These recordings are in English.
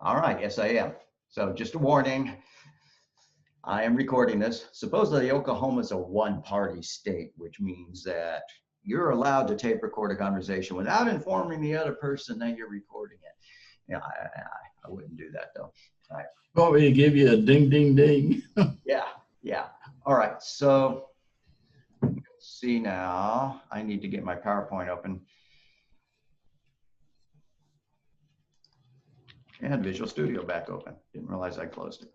All right, yes, I am. So just a warning, I am recording this. Supposedly Oklahoma is a one-party state, which means that you're allowed to tape record a conversation without informing the other person that you're recording it. Yeah, I wouldn't do that though. All right. Want me to give you a ding, ding, ding? Yeah. All right, so let's see now. I need to get my PowerPoint open. And Visual Studio back open. Didn't realize I closed it.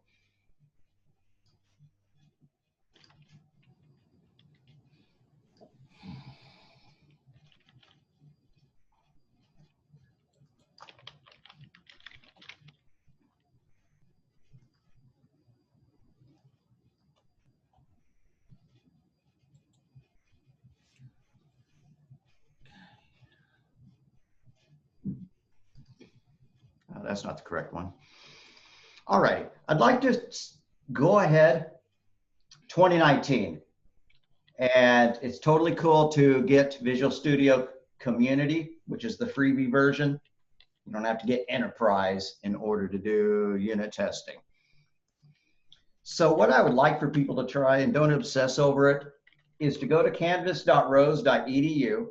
That's not the correct one. All right, I'd like to go ahead 2019. And it's totally cool to get Visual Studio Community, which is the freebie version. You don't have to get Enterprise in order to do unit testing. So what I would like for people to try, and don't obsess over it, is to go to canvas.rose.edu.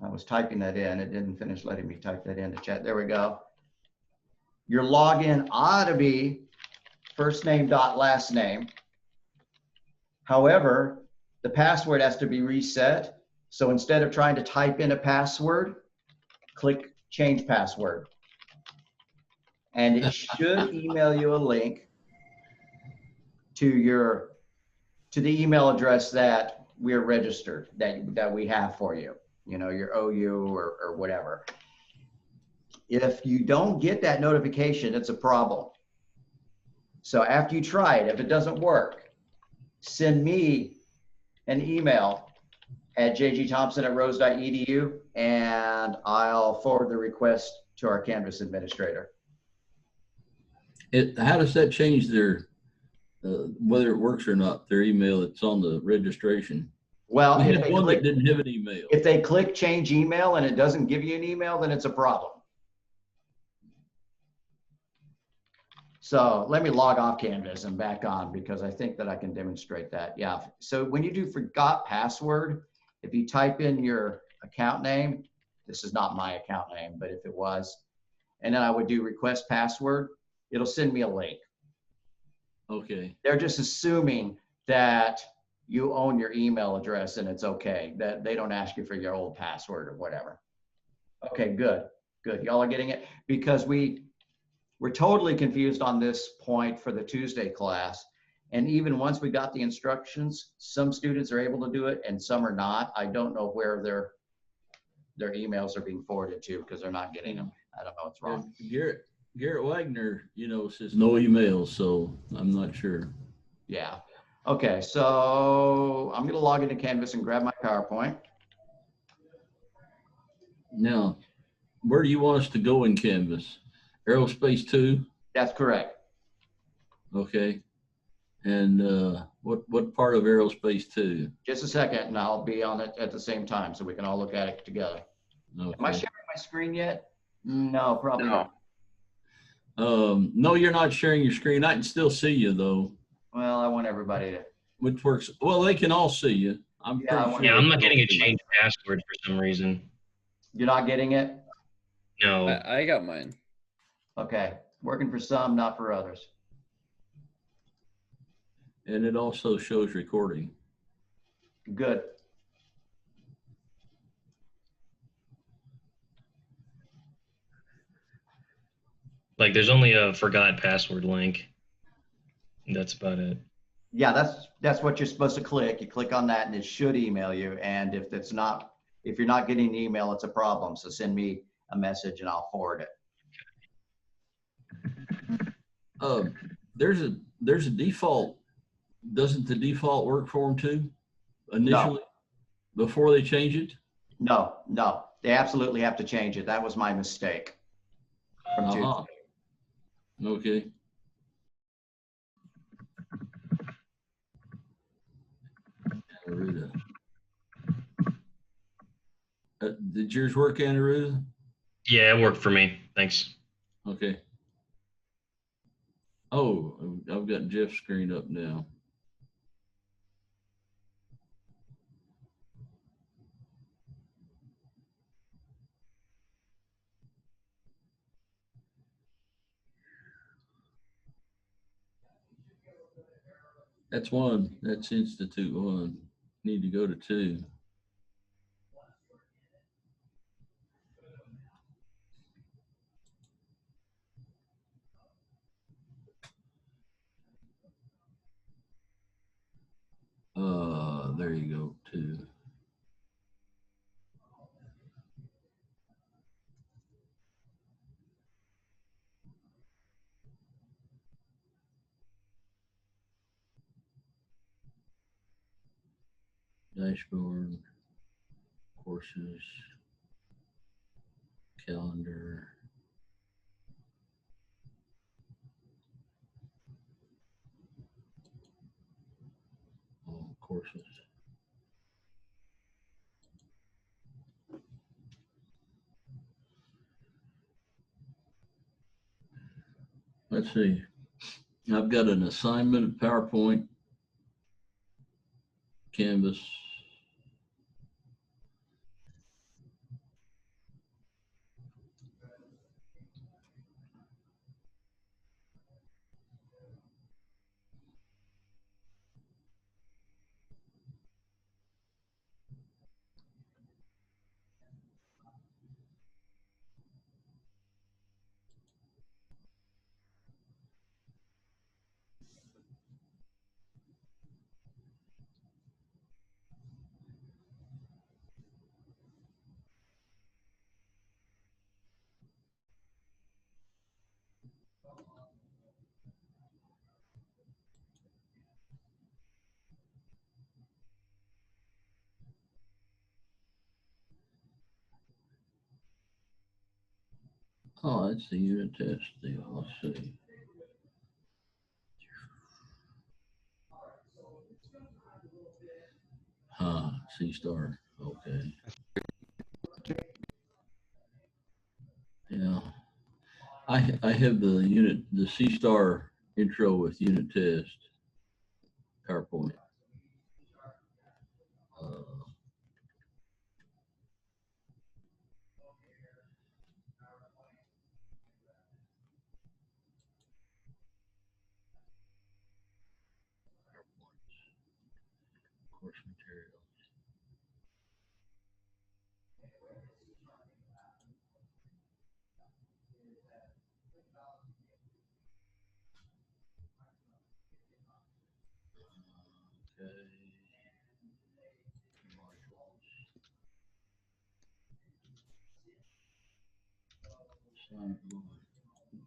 I was typing that in. It didn't finish letting me type that in the chat. There we go. Your login ought to be first name dot last name. However, the password has to be reset. So instead of trying to type in a password, click change password. And it should email you a link to the email address that we're registered, that we have for you. You know, your OU or whatever. If you don't get that notification, it's a problem. So after you try it, if it doesn't work, send me an email at jgthompson@rose.edu and I'll forward the request to our Canvas administrator. How does that change their, whether it works or not, their email that's on the registration? Well, we had one that didn't have an email. If they click change email and it doesn't give you an email, then it's a problem. So let me log off Canvas and back on because I think that I can demonstrate that. Yeah. So when you do forgot password, if you type in your account name, this is not my account name, but if it was, and then I would do request password, it'll send me a link. Okay. They're just assuming that you own your email address and it's okay, that they don't ask you for your old password or whatever. Okay, good. Y'all are getting it? Because we're totally confused on this point for the Tuesday class. And even once we got the instructions, some students are able to do it and some are not. I don't know where their emails are being forwarded to because they're not getting them. I don't know what's wrong. Garrett Wagner, says no emails, so I'm not sure. Yeah. Okay, so I'm going to log into Canvas and grab my PowerPoint. Now, where do you want us to go in Canvas? Aerospace 2? That's correct. Okay. And what part of Aerospace 2? Just a second, and I'll be on it at the same time so we can all look at it together. Okay. Am I sharing my screen yet? No, probably not. No, you're not sharing your screen. I can still see you, though. Well, I want everybody to. Which works. Well, they can all see you. I'm not getting a change password for some reason. You're not getting it? No. I got mine. Okay. Working for some, not for others. And it also shows recording. Good. Like there's only a forgot password link. That's about it. Yeah, that's what you're supposed to click. You click on that and it should email you. And if you're not getting an email, it's a problem. So send me a message and I'll forward it. There's a default. Doesn't the default work for them too? Initially, before they change it? No. They absolutely have to change it. That was my mistake. From Tuesday. Okay. Did yours work, Anaruda? Yeah, it worked for me. Thanks. Okay. Oh, I've got Jeff's screen up now. That's one. That's Institute 1. Need to go to 2. There you go, 2. Dashboard, courses, calendar. All courses. Let's see. I've got an assignment, PowerPoint, Canvas. Oh, that's the unit test deal. Let's see. C-star. Okay. Yeah. I have the C-star intro with unit test, PowerPoint. Course material.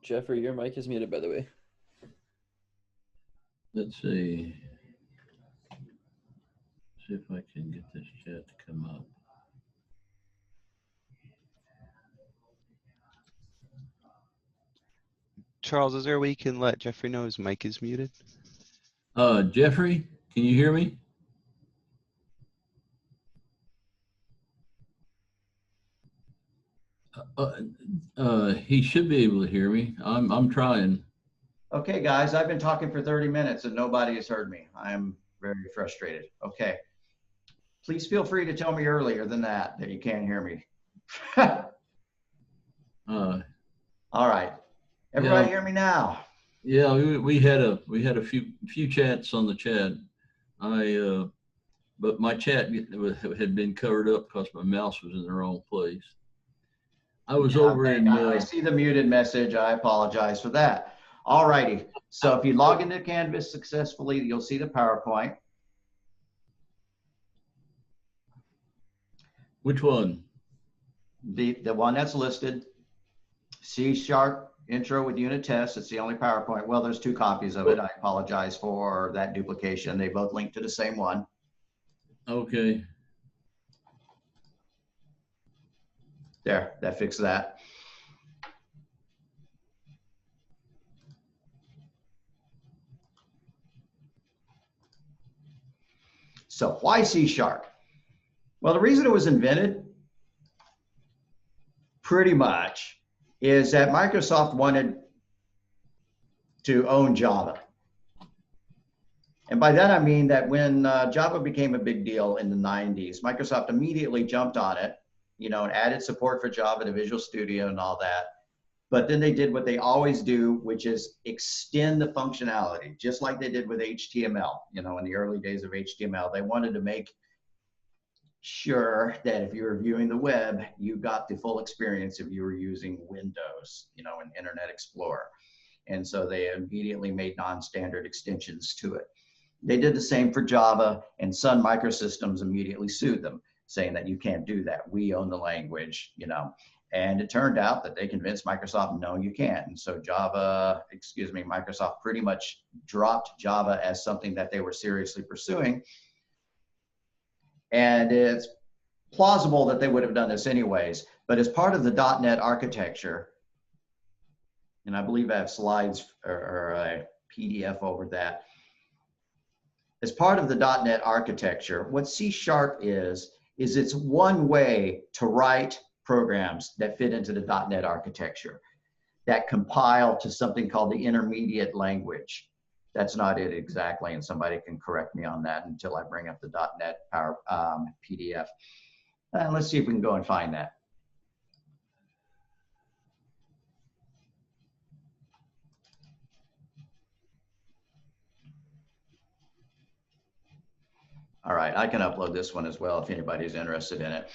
Jeffrey, your mic is muted, by the way. Let's see. See if I can get this chat to come up. Charles, is there a way you can let Jeffrey know his mic is muted? Jeffrey, can you hear me? He should be able to hear me. I'm trying. Okay, guys, I've been talking for 30 minutes and nobody has heard me. I am very frustrated. Okay. Please feel free to tell me earlier than that you can't hear me. All right. Everybody hear me now? Yeah, we had a few chats on the chat. But my chat had been covered up because my mouse was in the wrong place. I was over in. I see the muted message. I apologize for that. All righty. So if you log into Canvas successfully, you'll see the PowerPoint. Which one? The one that's listed. C# intro with unit tests. It's the only PowerPoint. Well, there's 2 copies of it. I apologize for that duplication. They both link to the same one. Okay. There, that fixed that. So why C#? Well, the reason it was invented pretty much is that Microsoft wanted to own Java. And by that, I mean that when Java became a big deal in the 90s, Microsoft immediately jumped on it, and added support for Java to Visual Studio and all that. But then they did what they always do, which is extend the functionality, just like they did with HTML. In the early days of HTML, they wanted to make sure that if you were viewing the web, you got the full experience if you were using Windows, and Internet Explorer. And so they immediately made non-standard extensions to it. They did the same for Java, and Sun Microsystems immediately sued them, saying that you can't do that. We own the language, And it turned out that they convinced Microsoft, no, you can't. And so Microsoft pretty much dropped Java as something that they were seriously pursuing. And it's plausible that they would have done this anyways. But as part of the .NET architecture, and I believe I have slides or a PDF over that. As part of the .NET architecture, what C# is it's one way to write programs that fit into the .NET architecture that compile to something called the intermediate language. That's not it exactly, and somebody can correct me on that until I bring up the .NET PDF. Let's see if we can go and find that. All right, I can upload this one as well if anybody's interested in it.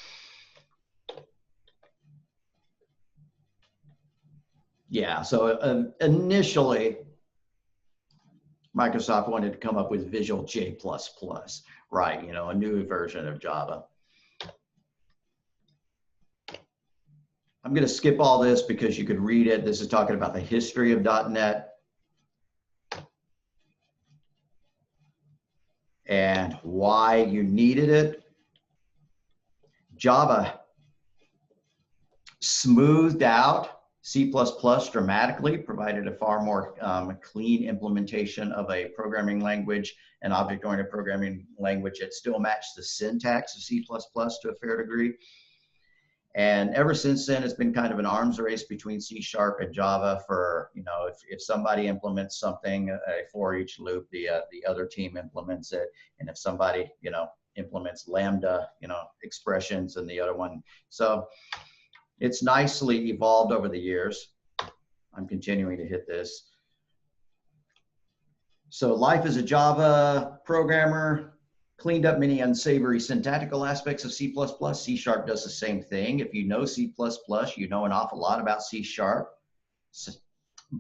Yeah, so initially, Microsoft wanted to come up with Visual J++, right? A new version of Java. I'm going to skip all this because you could read it. This is talking about the history of .NET. And why you needed it. Java smoothed out C++ dramatically, provided a far more clean implementation of a programming language, an object-oriented programming language that still matched the syntax of C++ to a fair degree. And ever since then, it's been kind of an arms race between C# and Java for, if somebody implements something, a for each loop, the other team implements it. And if somebody, implements Lambda, expressions and the other one. So it's nicely evolved over the years. I'm continuing to hit this. So life as a Java programmer, cleaned up many unsavory syntactical aspects of C++. C# does the same thing. If you know C++, you know an awful lot about C#,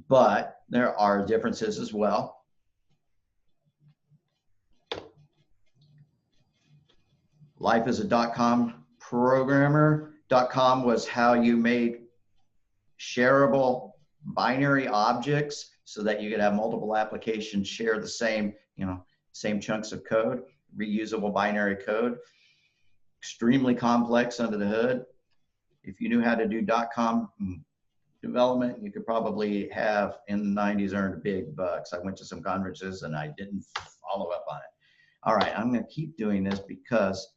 but there are differences as well. Life as a .com programmer. .com was how you made shareable binary objects so that you could have multiple applications share the same, same chunks of code. Reusable binary code, extremely complex under the hood. If you knew how to do .com development, you could probably have in the 90s earned big bucks. I went to some conferences and I didn't follow up on it. All right, I'm going to keep doing this because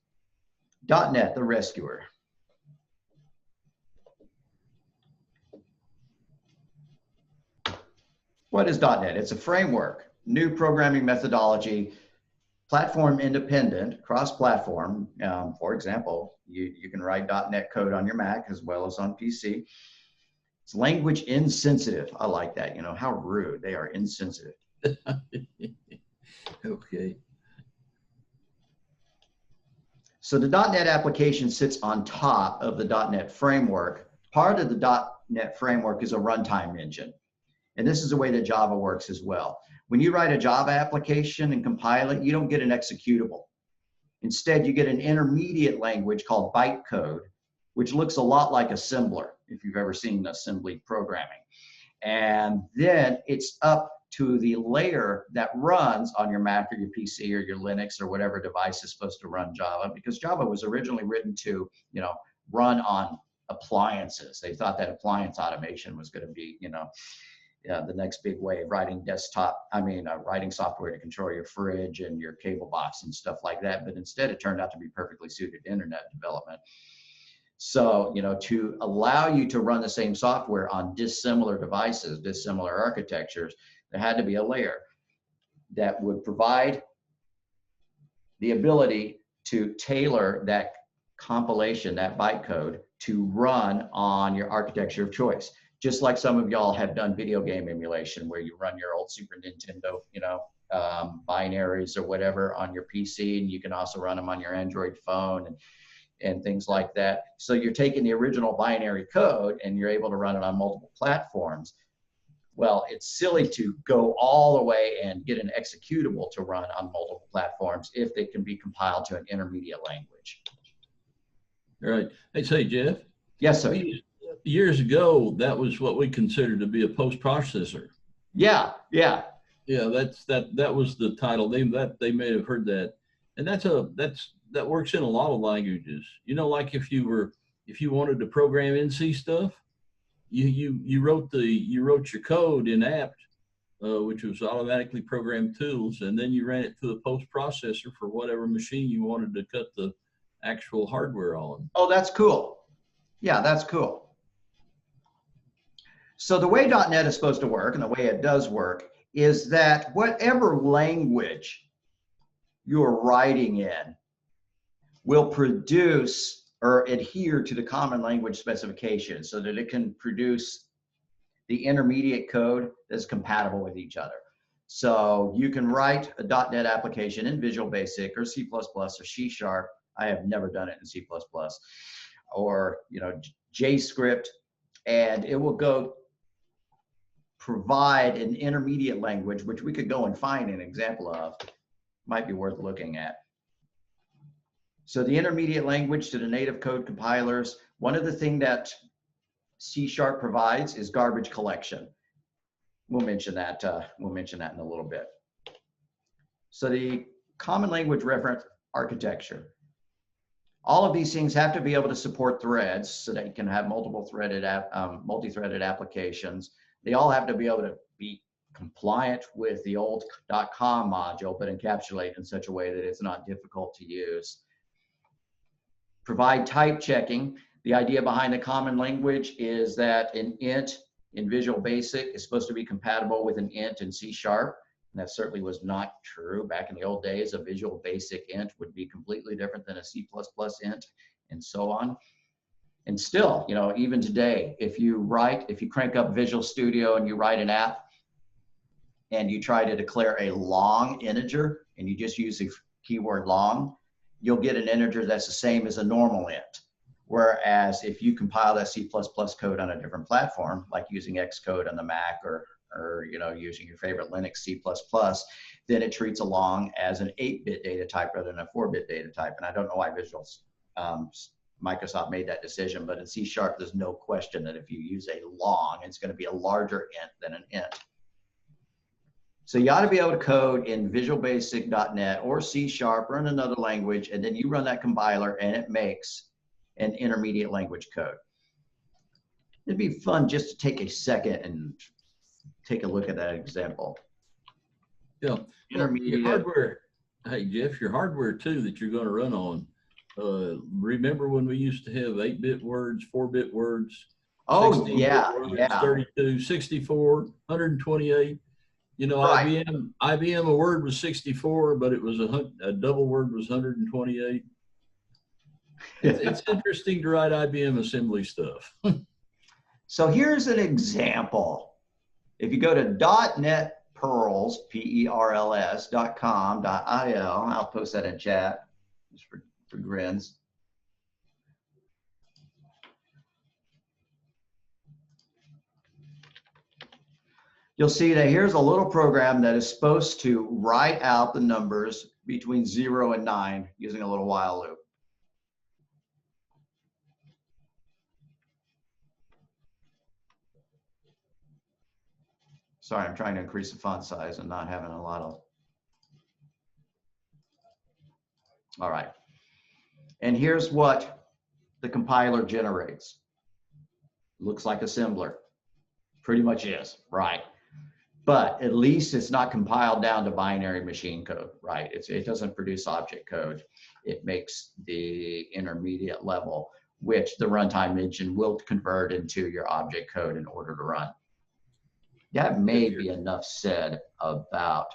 .NET, the rescuer. What is .NET? It's a framework, new programming methodology, platform independent, cross-platform. For example, you can write .NET code on your Mac as well as on PC. It's language insensitive. I like that. How rude. They are insensitive. Okay. So the .NET application sits on top of the .NET framework. Part of the .NET framework is a runtime engine. And this is the way that Java works as well. When you write a Java application and compile it, you don't get an executable. Instead, you get an intermediate language called bytecode, which looks a lot like assembler, if you've ever seen assembly programming. And then it's up to the layer that runs on your Mac or your PC or your Linux or whatever device is supposed to run Java, because Java was originally written to, run on appliances. They thought that appliance automation was going to be, the next big wave, writing writing software to control your fridge and your cable box and stuff like that. But instead, it turned out to be perfectly suited to internet development. So, to allow you to run the same software on dissimilar devices, dissimilar architectures, there had to be a layer that would provide the ability to tailor that compilation, that bytecode, to run on your architecture of choice. Just like some of y'all have done video game emulation where you run your old Super Nintendo, binaries or whatever on your PC, and you can also run them on your Android phone and things like that. So you're taking the original binary code and you're able to run it on multiple platforms. Well, it's silly to go all the way and get an executable to run on multiple platforms if they can be compiled to an intermediate language. All right. Hey, say, Jeff. Yes, sir. Years ago, that was what we considered to be a post processor. Yeah. Yeah, that was the title. They may have heard that, and that works in a lot of languages. Like if you wanted to program in C stuff, you wrote your code in apt, which was automatically programmed tools, and then you ran it through the post processor for whatever machine you wanted to cut the actual hardware on. Oh, that's cool. Yeah, that's cool. So the way .NET is supposed to work, and the way it does work, is that whatever language you're writing in will produce or adhere to the common language specification so that it can produce the intermediate code that's compatible with each other. So you can write a .NET application in Visual Basic or C++ or C#. I have never done it in C++, or JScript, and it will go provide an intermediate language, which we could go and find an example of. Might be worth looking at. So the intermediate language to the native code compilers, one of the things that C# provides is garbage collection. We'll mention that in a little bit. So the common language reference architecture. All of these things have to be able to support threads so that you can have multi-threaded applications. They all have to be able to be compliant with the old .com module, but encapsulate in such a way that it's not difficult to use. Provide type checking. The idea behind the common language is that an int in Visual Basic is supposed to be compatible with an int in C#. And that certainly was not true. Back in the old days, a Visual Basic int would be completely different than a C++ int, and so on. And still, even today, if you crank up Visual Studio and you write an app and you try to declare a long integer and you just use the keyword long, you'll get an integer that's the same as a normal int. Whereas if you compile that C++ code on a different platform, like using Xcode on the Mac or using your favorite Linux C++, then it treats a long as an 8-bit data type rather than a 4-bit data type. And I don't know why Microsoft made that decision, but in C# there's no question that if you use a long, it's going to be a larger int than an int. So you ought to be able to code in Visual Basic .NET or C# or in another language, and then you run that compiler and it makes an intermediate language code. It'd be fun just to take a second and take a look at that example. Yeah, Intermediate. your hardware. Hey Jeff, your hardware too that you're going to run on. Remember when we used to have 8-bit words, 4-bit words? Oh yeah, words, yeah. 32, 64, 128. Right. IBM a word was 64, but it was a double word was 128. It's interesting to write IBM assembly stuff. So here's an example. If you go to .NET Perls, PERLS.com.il, I'll post that in chat just for grins. You'll see that here's a little program that is supposed to write out the numbers between 0 and 9 using a little while loop. Sorry, I'm trying to increase the font size and not having a lot of. All right. And here's what the compiler generates. Looks like assembler. Pretty much is, right? But at least it's not compiled down to binary machine code, right? It doesn't produce object code. It makes the intermediate level. which the runtime engine will convert into your object code in order to run. That may be enough said about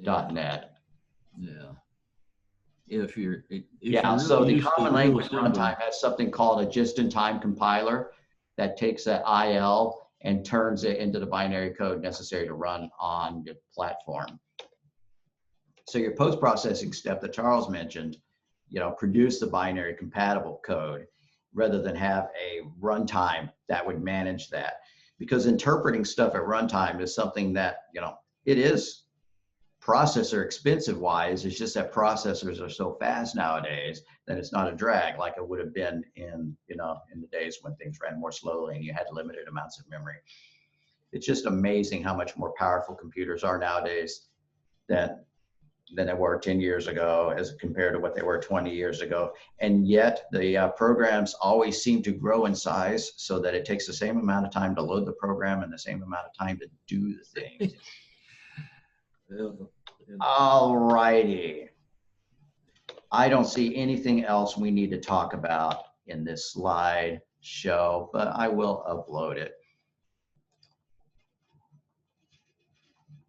.NET. Yeah. If you're So the used to Common real Language assembly- Runtime has something called a just-in-time compiler that takes that IL and turns it into the binary code necessary to run on your platform. So your post-processing step that Charles mentioned, produce the binary compatible code rather than have a runtime that would manage that. Because interpreting stuff at runtime is something that, it is processor expensive wise. It's just that processors are so fast nowadays that it's not a drag like it would have been in the days when things ran more slowly and you had limited amounts of memory. It's just amazing how much more powerful computers are nowadays than they were 10 years ago as compared to what they were 20 years ago. And yet the programs always seem to grow in size so that it takes the same amount of time to load the program and the same amount of time to do the thing. All righty. I don't see anything else we need to talk about in this slide show, but I will upload it.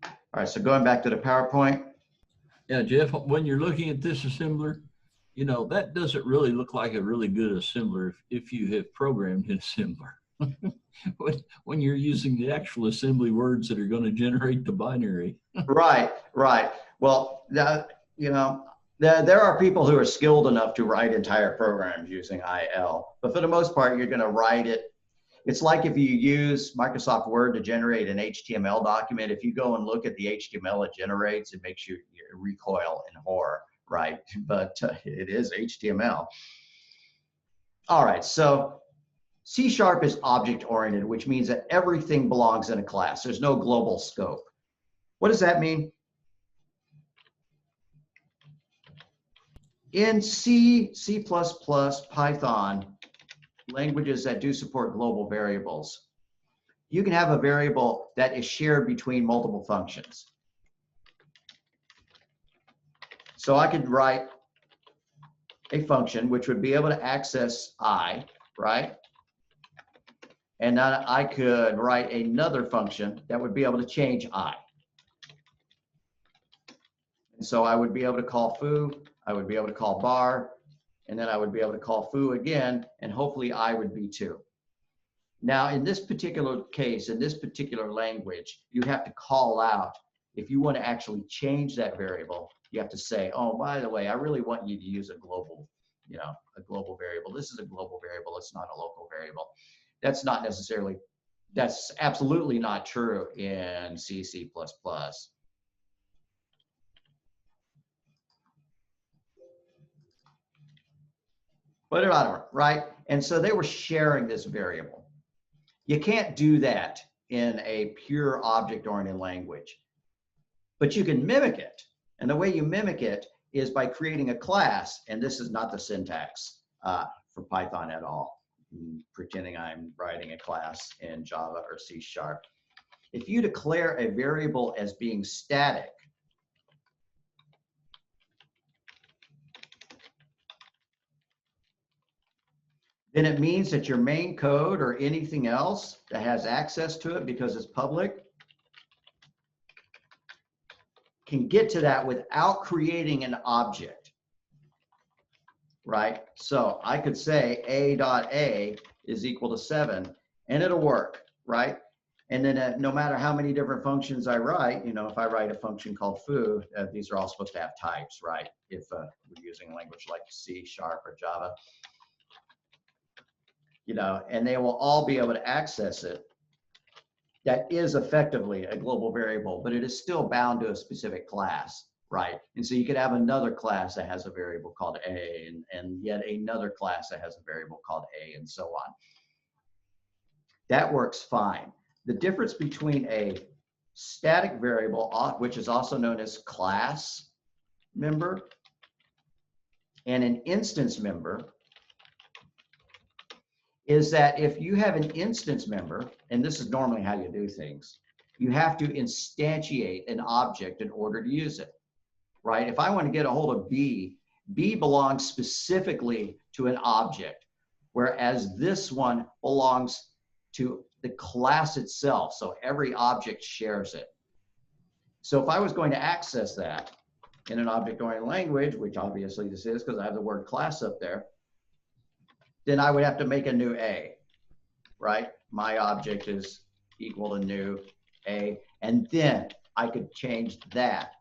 All right, so going back to the PowerPoint. Yeah, Jeff, when you're looking at this assembler, that doesn't really look like a really good assembler if you have programmed an assembler. When you're using the actual assembly words that are going to generate the binary. Right. Well, there are people who are skilled enough to write entire programs using IL, but for the most part, you're going to write it. It's like if you use Microsoft Word to generate an HTML document, if you go and look at the HTML it generates, it makes you recoil in horror, right? But it is HTML. All right, so C# is object-oriented, which means that everything belongs in a class. There's no global scope. What does that mean? In C, C++, Python, languages that do support global variables, you can have a variable that is shared between multiple functions. So I could write a function which would be able to access I, right? And then I could write another function that would be able to change I. And so I would be able to call foo, I would be able to call bar, and then I would be able to call foo again, and hopefully I would be too. Now, in this particular case, in this particular language, you have to call out, if you want to actually change that variable, you have to say, oh, by the way, I really want you to use a global, a global variable. This is a global variable, it's not a local variable. That's not necessarily, that's absolutely not true in C, C++. But right? And so they were sharing this variable. You can't do that in a pure object-oriented language, but you can mimic it. And the way you mimic it is by creating a class, and this is not the syntax for Python at all. I'm pretending I'm writing a class in Java or C#. If you declare a variable as being static, then it means that your main code or anything else that has access to it because it's public can get to that without creating an object, right? So I could say a.a is equal to 7, and it'll work, right? And then no matter how many different functions I write, if I write a function called foo, these are all supposed to have types, right? If we're using a language like C# or Java. And they will all be able to access it. That is effectively a global variable, but it is still bound to a specific class, right? And so you could have another class that has a variable called A, and yet another class that has a variable called A, and so on. That works fine. The difference between a static variable, which is also known as class member, and an instance member, is that if you have an instance member, and this is normally how you do things, you have to instantiate an object in order to use it, right? If I want to get a hold of B B belongs specifically to an object, whereas this one belongs to the class itself. So every object shares it. So if I was going to access that in an object-oriented language, which obviously this is because I have the word class up there, then I would have to make a new A, right? My object is equal to new A, and then I could change that.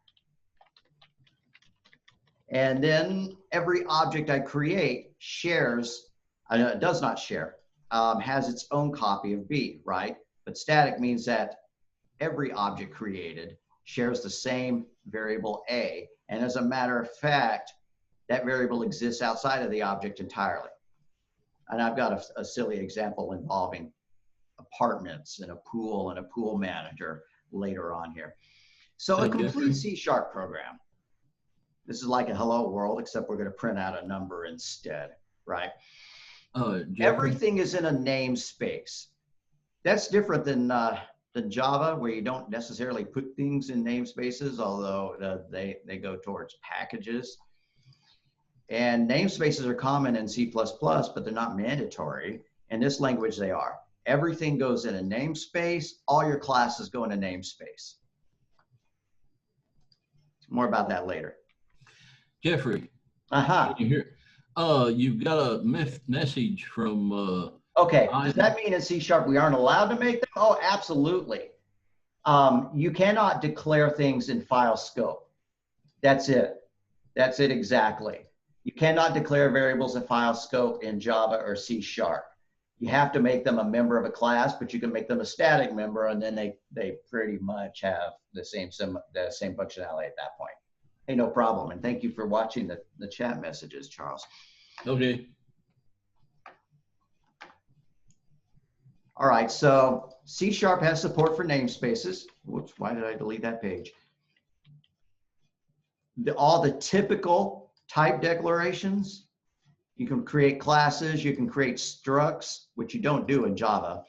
And then every object I create shares, it does not share, has its own copy of B, right? But static means that every object created shares the same variable A. And as a matter of fact, that variable exists outside of the object entirely. And I've got a silly example involving apartments and a pool manager later on here. So a complete C# program. This is like a hello world, except we're going to print out a number instead, right? Everything is in a namespace. That's different than Java, where you don't necessarily put things in namespaces, although they go towards packages. And namespaces are common in C++, but they're not mandatory. In this language, they are. Everything goes in a namespace. All your classes go in a namespace. More about that later. Jeffrey, Uh-huh. can you hear? You've got a message from. Okay, does that mean in C# we aren't allowed to make them? Oh, absolutely. You cannot declare things in file scope. That's it. That's it exactly. You cannot declare variables in file scope in Java or C#. You have to make them a member of a class, but you can make them a static member, and then they pretty much have the same functionality at that point. Hey, no problem. And thank you for watching the chat messages, Charles. Okay. All right, so C# has support for namespaces. Whoops, why did I delete that page? All the typical type declarations. You can create classes, you can create structs, which you don't do in Java.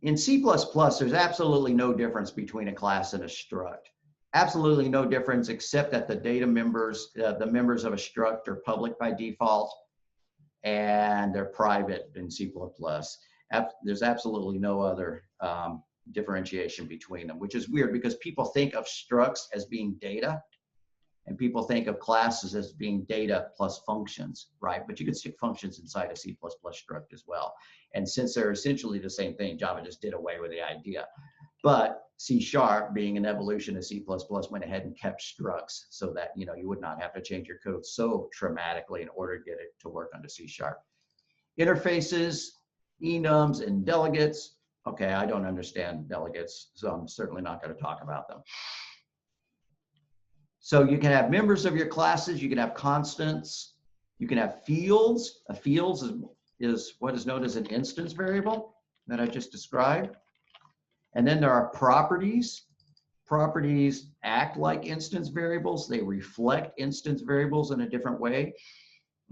In C++, there's absolutely no difference between a class and a struct. Absolutely no difference, except that the data members, the members of a struct are public by default, and they're private in C++. There's absolutely no other differentiation between them, which is weird because people think of structs as being data, and people think of classes as being data plus functions, right? But you can stick functions inside a C++ struct as well. And since they're essentially the same thing, Java just did away with the idea. But C#, being an evolution of C++, went ahead and kept structs so that you would not have to change your code so dramatically in order to get it to work under C#. Interfaces, enums, and delegates. Okay, I don't understand delegates, so I'm certainly not going to talk about them. So you can have members of your classes, you can have constants, you can have fields. A field is what is known as an instance variable that I just described. And then there are properties. Properties act like instance variables. They reflect instance variables in a different way.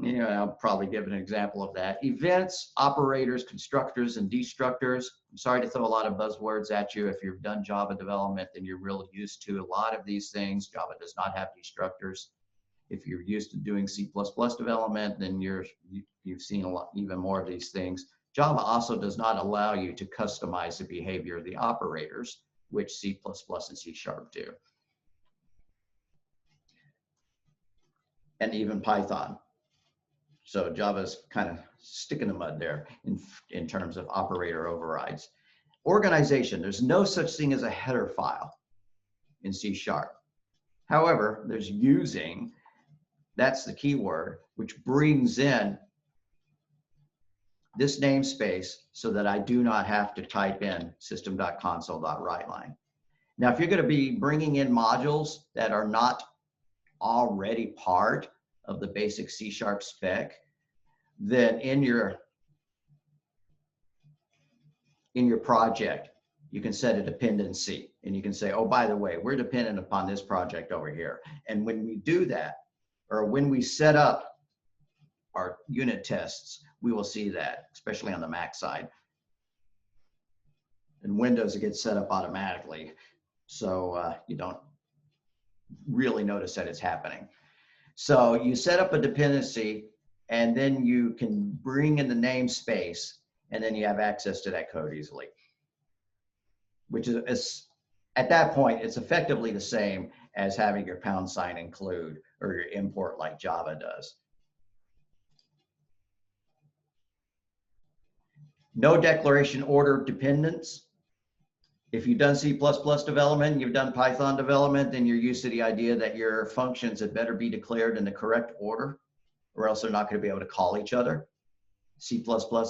I'll probably give an example of that. Events, operators, constructors, and destructors. I'm sorry to throw a lot of buzzwords at you. If you've done Java development, then you're really used to a lot of these things. Java does not have destructors. If you're used to doing C++ development, then you've seen a lot, even more of these things. Java also does not allow you to customize the behavior of the operators, which C++ and C# do. And even Python. So Java's kind of stick in the mud there in terms of operator overrides. Organization, there's no such thing as a header file in C#. However, there's using, that's the key word, which brings in this namespace so that I do not have to type in system.console.writeline. Now, if you're going to be bringing in modules that are not already part of the basic C# spec, then in your project, you can set a dependency and you can say, oh, by the way, we're dependent upon this project over here. And when we do that, or when we set up our unit tests, we will see that, especially on the Mac side. In Windows, it gets set up automatically, so you don't really notice that it's happening. So you set up a dependency, and then you can bring in the namespace, and then you have access to that code easily, which is at that point, it's effectively the same as having your pound sign include or your import like Java does. No declaration order dependence. If you've done C++ development, you've done Python development, then you're used to the idea that your functions had better be declared in the correct order, or else they're not going to be able to call each other. C++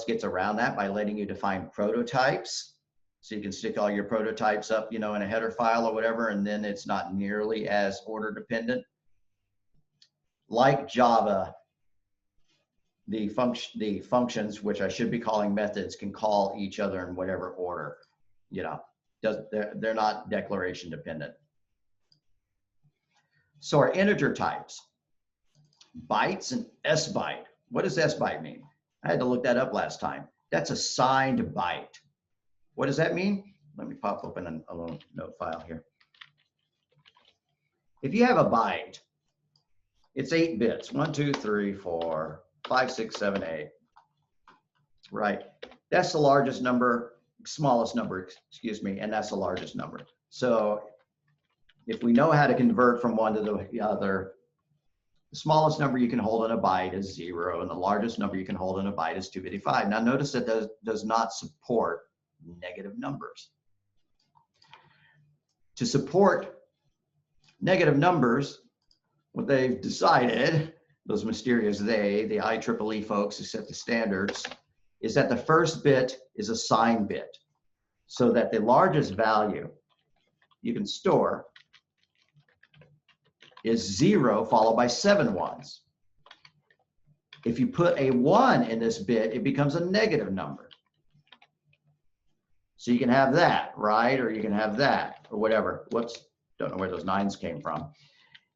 gets around that by letting you define prototypes. So you can stick all your prototypes up, in a header file or whatever, and then it's not nearly as order dependent. Like Java, the functions, which I should be calling methods, can call each other in whatever order, they're not declaration dependent. So our integer types, bytes and sbyte. What does sbyte mean? I had to look that up last time. That's a signed byte. What does that mean? Let me pop open a little note file here. If you have a byte, it's 8 bits. 1, 2, 3, 4, 5, 6, 7, 8. Right. That's the largest number, smallest number, excuse me, and that's the largest number. So if we know how to convert from one to the other, the smallest number you can hold in a byte is 0, and the largest number you can hold in a byte is 255. Now notice that does not support negative numbers. To support negative numbers, what they've decided, those mysterious the IEEE folks who set the standards, is that the first bit is a sign bit, so that the largest value you can store is 0 followed by 7 ones. If you put a 1 in this bit, it becomes a negative number. So you can have that, right? Or you can have that, or whatever. Whoops, don't know where those 9s came from.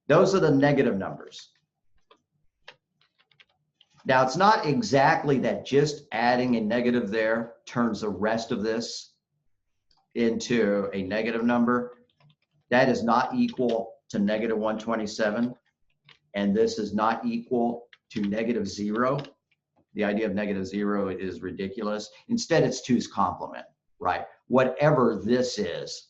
Those are the negative numbers. Now, it's not exactly that just adding a negative there turns the rest of this into a negative number. That is not equal to negative 127, and this is not equal to negative 0. The idea of negative 0 is ridiculous. Instead, it's 2's complement, right? Whatever this is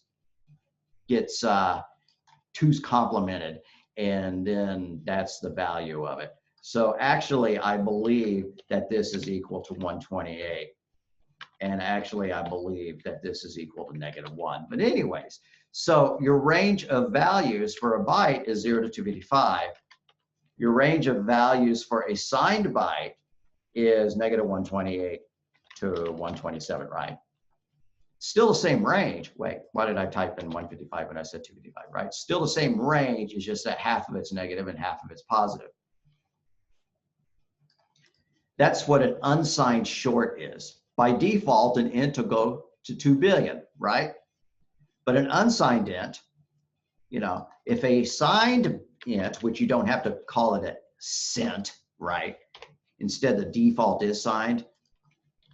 gets 2's complemented, and then that's the value of it. So actually, I believe that this is equal to 128. And actually, I believe that this is equal to negative 1. But anyways, so your range of values for a byte is 0 to 255. Your range of values for a signed byte is negative 128 to 127, right? Still the same range. Wait, why did I type in 155 when I said 255, right? Still the same range, it's just that half of it's negative and half of it's positive. That's what an unsigned short is. By default, an int will go to 2 billion, right? But an unsigned int, if a signed int, which you don't have to call it a cent, right? Instead, the default is signed,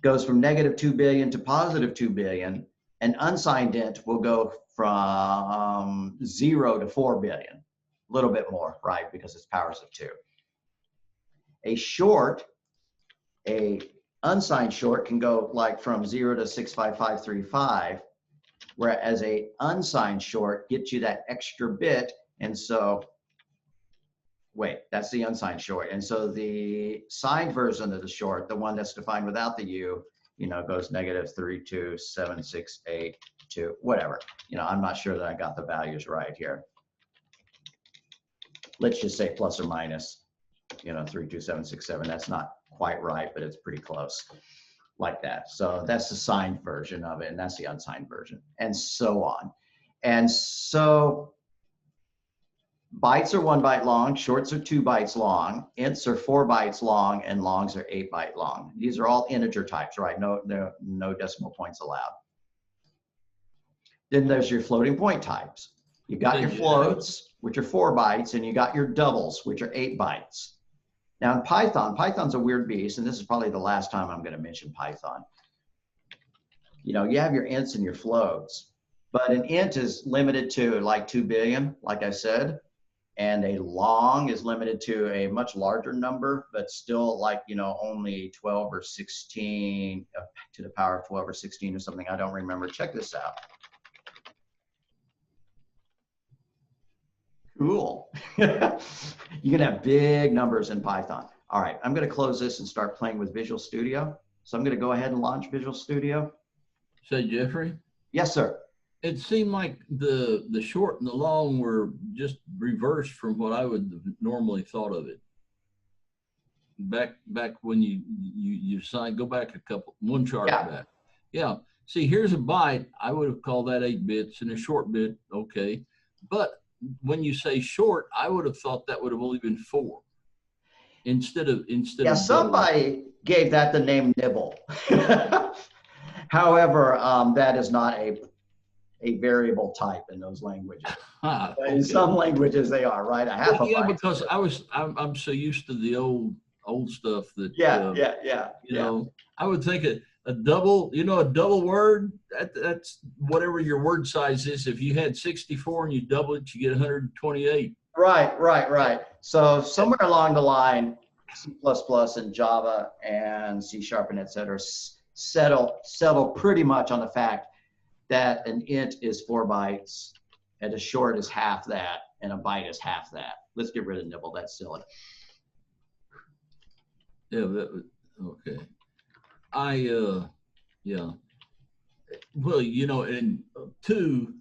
goes from negative 2 billion to positive 2 billion. An unsigned int will go from 0 to 4 billion, a little bit more, right? Because it's powers of 2. A short, a unsigned short can go like from 0 to 65535, whereas a unsigned short gets you that extra bit. And so, wait, that's the unsigned short. And so the signed version of the short, the one that's defined without the U, goes negative 32768, whatever. I'm not sure that I got the values right here. Let's just say plus or minus, 32767. That's not quite right, but it's pretty close, like that. So that's the signed version of it, and that's the unsigned version, and so on. And so bytes are 1 byte long, shorts are 2 bytes long, ints are 4 bytes long, and longs are 8 byte long. These are all integer types, right? No decimal points allowed. Then there's your floating point types. You got your floats, which are 4 bytes, and you got your doubles, which are 8 bytes. Now in Python's a weird beast, and this is probably the last time I'm going to mention Python. You have your ints and your floats, but an int is limited to like 2 billion, like I said, And a long is limited to a much larger number, but still like, only 12 or 16 to the power of 12 or 16 or something. I don't remember. Check this out. Cool. You can have big numbers in Python. All right, I'm going to close this and start playing with Visual Studio. So I'm going to go ahead and launch Visual Studio. Say, Jeffrey, Yes, sir. it seemed like the short and the long were just reversed from what I would have normally thought of it. Back when you signed, go back one chart Yeah. back. Yeah. See, here's a byte. I would have called that 8 bits, and a short bit, okay. But when you say short, I would have thought that would have only been 4 instead of Yeah, double. somebody gave that the name nibble. However, that is not a variable type in those languages. Ah, In okay. some languages they are, right? A half a Yeah, byte. because I'm so used to the old stuff that Yeah. you know, I would think a double, a double word, that's whatever your word size is. If you had 64 and you double it, you get 128. Right. So somewhere along the line, C++ and Java and C# and et cetera settle pretty much on the fact that an int is 4 bytes and a short is half that and a byte is half that. Let's get rid of nibble. That's silly. Yeah, that was okay. Yeah. Well, and 2,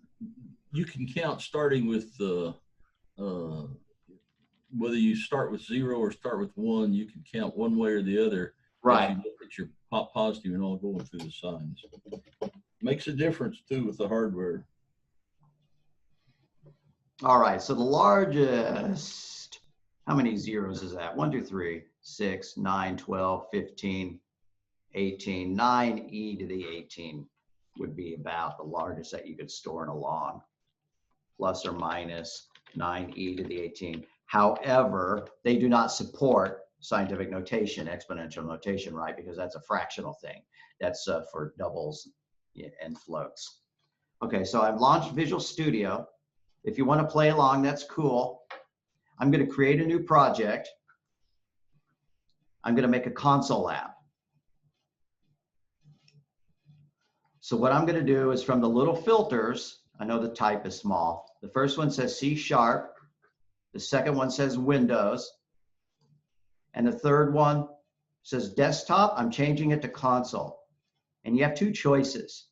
you can count starting with whether you start with 0 or start with 1, you can count one way or the other. Right. As you look at your positive and all going through the signs. Makes a difference too with the hardware. All right. So the largest, how many zeros is that? 1, 2, 3, 6, 9, 12, 15, 18, 9e to the 18 would be about the largest that you could store in a long, plus or minus 9e to the 18. However, they do not support scientific notation, exponential notation, right? Because that's a fractional thing. That's for doubles and floats. Okay, so I've launched Visual Studio. If you want to play along, that's cool. I'm going to create a new project. I'm going to make a console app. So what I'm going to do is from the little filters, I know the type is small. The first one says C#. The second one says Windows. And the third one says desktop. I'm changing it to console. And you have 2 choices.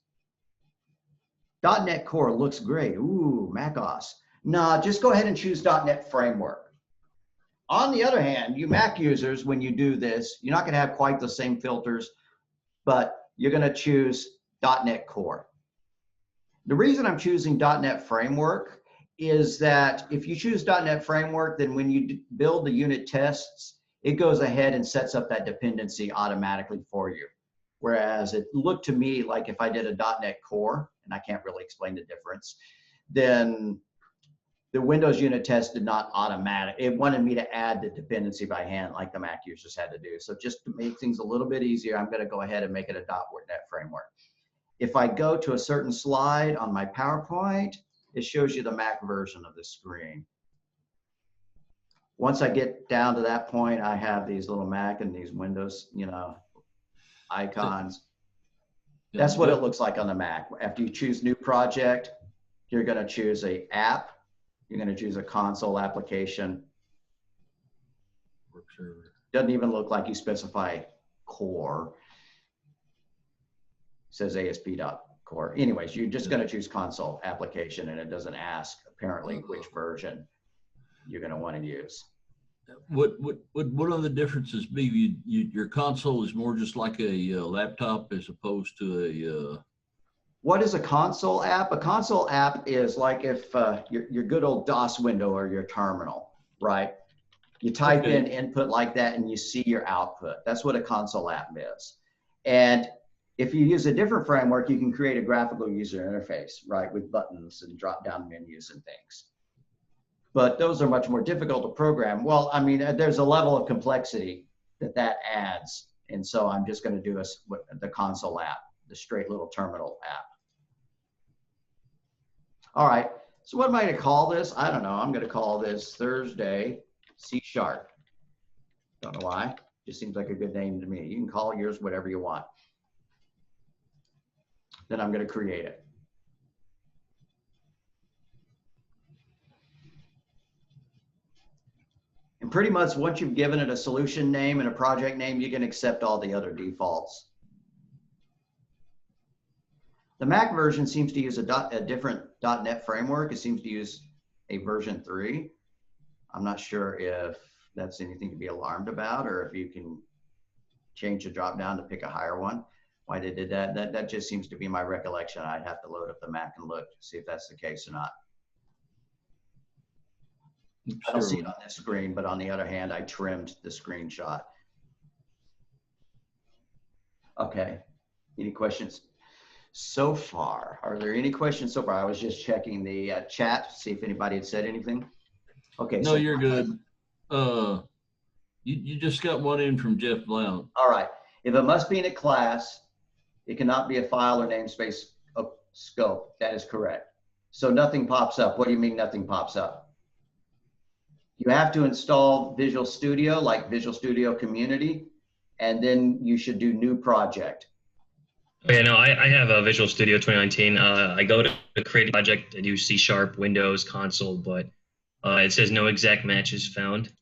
.NET Core looks great. Ooh, macOS. Nah, just go ahead and choose .NET Framework. On the other hand, you Mac users, when you do this, you're not going to have quite the same filters, but you're going to choose .NET Core. The reason I'm choosing .NET Framework is that if you choose .NET Framework, then when you build the unit tests, it goes ahead and sets up that dependency automatically for you. Whereas it looked to me like if I did a .NET Core, and I can't really explain the difference, then the Windows unit test did not automatic. It wanted me to add the dependency by hand like the Mac users had to do. So just to make things a little bit easier, I'm going to go ahead and make it a .NET Framework. If I go to a certain slide on my PowerPoint, it shows you the Mac version of the screen. Once I get down to that point, I have these little Mac and these Windows, icons. That's what it looks like on the Mac. After you choose new project, you're going to choose a app. You're going to choose a console application. Doesn't even look like you specify core. It says ASP.core. Anyways, you're just going to choose console application, and it doesn't ask apparently which version you're going to want to use. What are the differences be? Your console is more just like a laptop as opposed to a. What is a console app? A console app is like if your good old DOS window or your terminal, right? You type in input like that and you see your output. That's what a console app is. And if you use a different framework, you can create a graphical user interface, right? With buttons and drop down menus and things. But those are much more difficult to program. Well, I mean, there's a level of complexity that adds. And so I'm just going to do the console app, the straight little terminal app. All right, So what am I going to call this? I don't know. I'm going to call this Thursday C#. Don't know why. Just seems like a good name to me. You can call yours whatever you want. Then I'm going to create it. And pretty much once you've given it a solution name and a project name, you can accept all the other defaults. The Mac version seems to use a different .NET framework. It seems to use a version 3. I'm not sure if that's anything to be alarmed about, or if you can change the drop down to pick a higher one. Why they did that? That just seems to be my recollection. I'd have to load up the Mac and look to see if that's the case or not. I don't see it on this screen, but on the other hand, I trimmed the screenshot. Okay, any questions so far? Are there any questions so far? I was just checking the chat to see if anybody had said anything. Okay. No, so you're good. You just got one in from Jeff Blount. All right. If it must be in a class, it cannot be a file or namespace of scope. That is correct. So nothing pops up. What do you mean nothing pops up? You have to install Visual Studio, like Visual Studio Community, and then you should do new project. Okay, no, I have a Visual Studio 2019. I go to create a project. I do C#, Windows, console, but it says no exact matches found.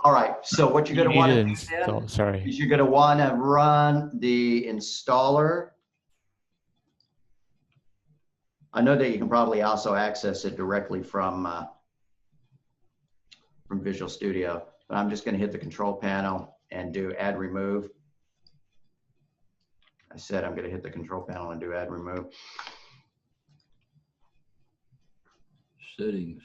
All right. So what you're going to want to do install, then sorry. is you're going to want to run the installer. I know that you can probably also access it directly from Visual Studio, but I'm just going to hit the control panel and do add remove. I said I'm going to hit the control panel and do add remove. Settings.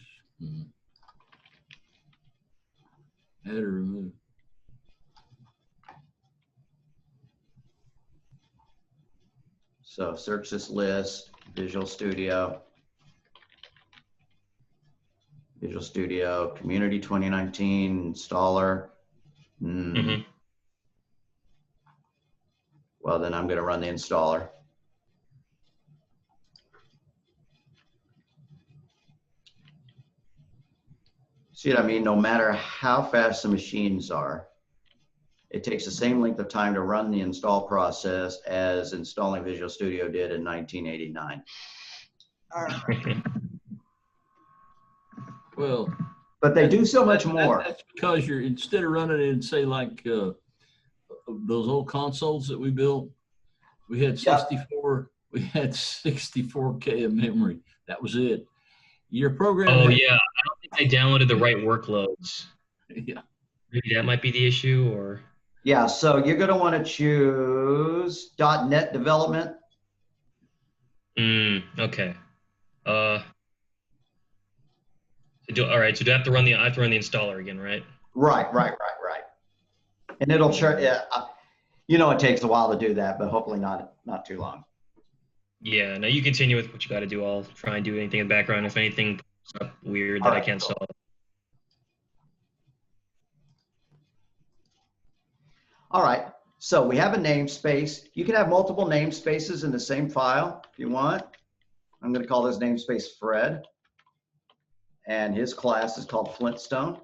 Add or remove. So search this list, Visual Studio, Community 2019 installer. Well, then I'm going to run the installer. See what I mean? No matter how fast the machines are, it takes the same length of time to run the install process as installing Visual Studio did in 1989. All right. Well, but they do so much more. That's because you're, instead of running it in, say, like those old consoles that we built, we had 64, we had 64K of memory. That was it. Your program. Oh, yeah. I don't think I downloaded the right workloads. Yeah. Maybe that might be the issue, or. Yeah, so you're going to want to choose .NET development. Okay. All right. So do I have to run the installer again, right? Right. And it'll you know, it takes a while to do that, but hopefully not too long. Yeah. Now you continue with what you got to do. I'll try and do anything in the background if anything pops up weird that I can't solve. All right. So we have a namespace. You can have multiple namespaces in the same file if you want. I'm going to call this namespace Fred. And his class is called Flintstone.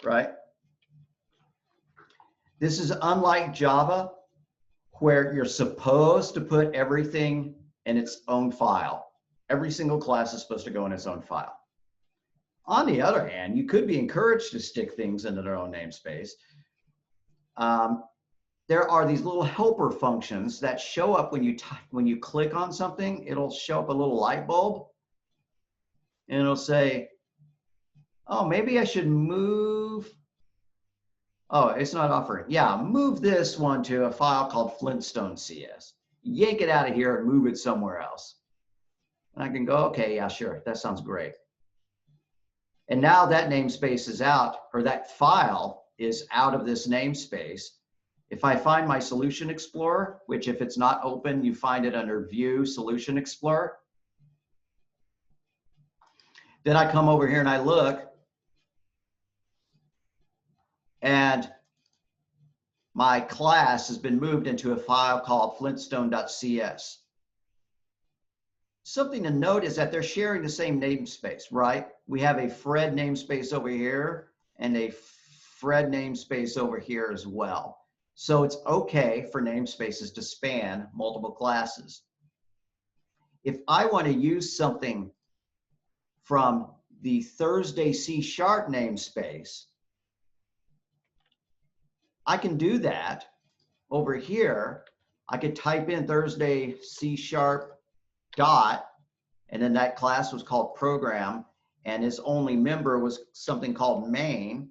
Right? This is unlike Java, where you're supposed to put everything in its own file. Every single class is supposed to go in its own file. On the other hand, you could be encouraged to stick things into their own namespace. There are these little helper functions that show up when you click on something. It'll show up a little light bulb, and it'll say, "Oh, maybe I should move." Oh, it's not offering. Yeah, move this one to a file called Flintstone CS. Yank it out of here and move it somewhere else. And I can go, okay, yeah, sure, that sounds great. And now that namespace is out, or that file is out of this namespace. If I find my Solution Explorer, which if it's not open, you find it under View, Solution Explorer. Then I come over here and I look, and my class has been moved into a file called flintstone.cs. Something to note is that they're sharing the same namespace, right? We have a Fred namespace over here and a Fred namespace over here as well. So it's okay for namespaces to span multiple classes. If I want to use something from the Thursday C# namespace, I can do that over here. I could type in Thursday C# dot, and then that class was called program, and its only member was something called main.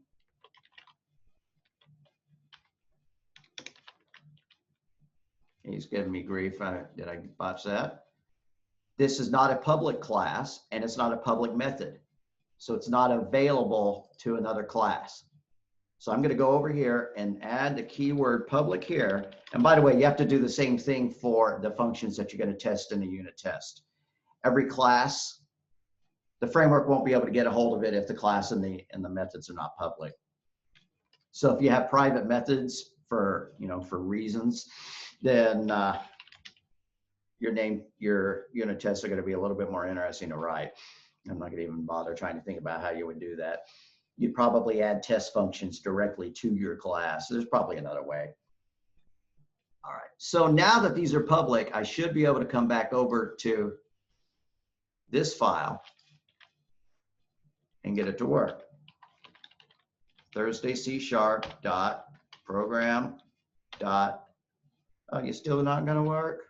He's giving me grief. Did I botch that? This is not a public class, and it's not a public method. So it's not available to another class. So I'm going to go over here and add the keyword public here. And by the way, you have to do the same thing for the functions that you're going to test in the unit test. Every class, the framework won't be able to get a hold of it if the class and the methods are not public. So if you have private methods for reasons, then your unit tests are going to be a little bit more interesting to write. I'm not going to even bother trying to think about how you would do that. You'd probably add test functions directly to your class. There's probably another way. All right, so now that these are public, I should be able to come back over to this file and get it to work. Thursday C# dot program dot, oh, you're still not going to work?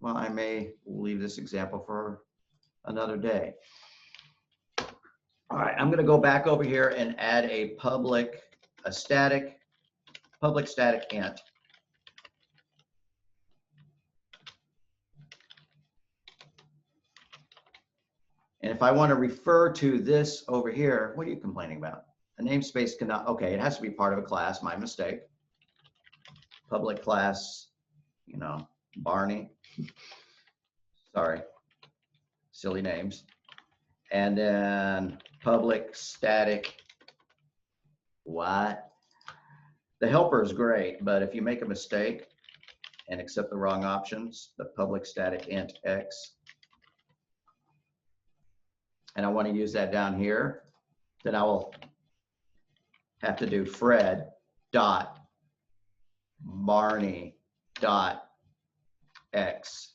Well, I may leave this example for another day. All right, I'm going to go back over here and add a public static int. And if I want to refer to this over here, what are you complaining about? A namespace cannot, okay, it has to be part of a class, my mistake. Public class, Barney. Sorry, silly names. And then public static what? The helper is great, but if you make a mistake and accept the wrong options, the public static int x, and I want to use that down here, then I will have to do Fred dot Barney dot x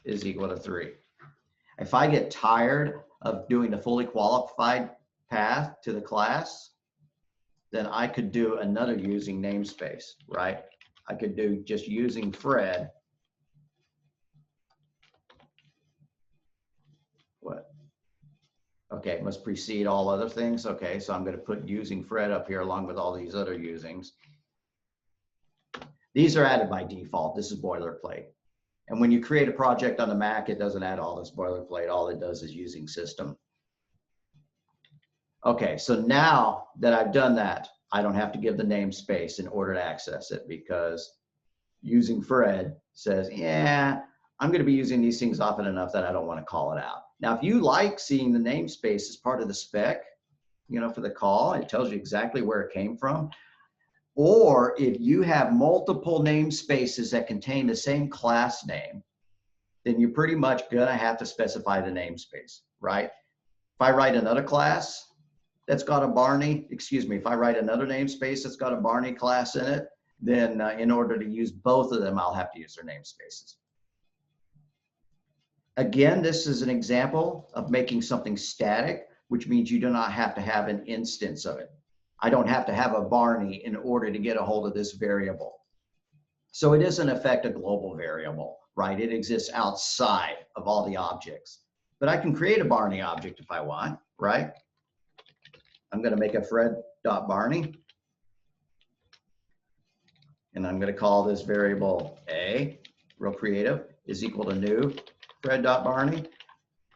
is equal to 3. If I get tired of doing the fully qualified path to the class, then I could do another using namespace, right? I could do just using Fred. What? Okay, it must precede all other things. Okay, so I'm going to put using Fred up here along with all these other usings. These are added by default. This is boilerplate. And when you create a project on the Mac, it doesn't add all this boilerplate. All it does is using system. Okay, so now that I've done that, I don't have to give the namespace in order to access it, because using Fred says, yeah, I'm going to be using these things often enough that I don't want to call it out. Now, if you like seeing the namespace as part of the spec, for the call, it tells you exactly where it came from. Or if you have multiple namespaces that contain the same class name, then you're pretty much going to have to specify the namespace, right? If I write another class that's got a Barney, if I write another namespace that's got a Barney class in it, then in order to use both of them, I'll have to use their namespaces. Again, this is an example of making something static, which means you do not have to have an instance of it. I don't have to have a Barney in order to get a hold of this variable. So it is in effect a global variable, right? It exists outside of all the objects. But I can create a Barney object if I want, right? I'm going to make a Fred.Barney. And I'm going to call this variable A, real creative, is equal to new Fred.Barney.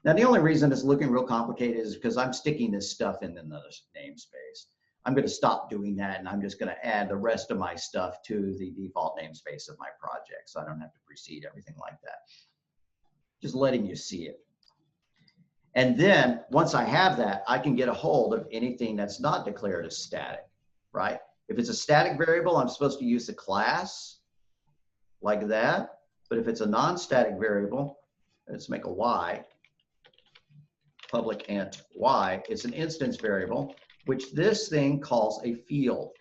Now, the only reason it's looking real complicated is because I'm sticking this stuff in another namespace. I'm going to stop doing that, and I'm just going to add the rest of my stuff to the default namespace of my project, so I don't have to precede everything like that. Just letting you see it. And then once I have that, I can get a hold of anything that's not declared as static, right? If it's a static variable, I'm supposed to use the class like that. But if it's a non-static variable, let's make a y, public int y. It's an instance variable, which this thing calls a field.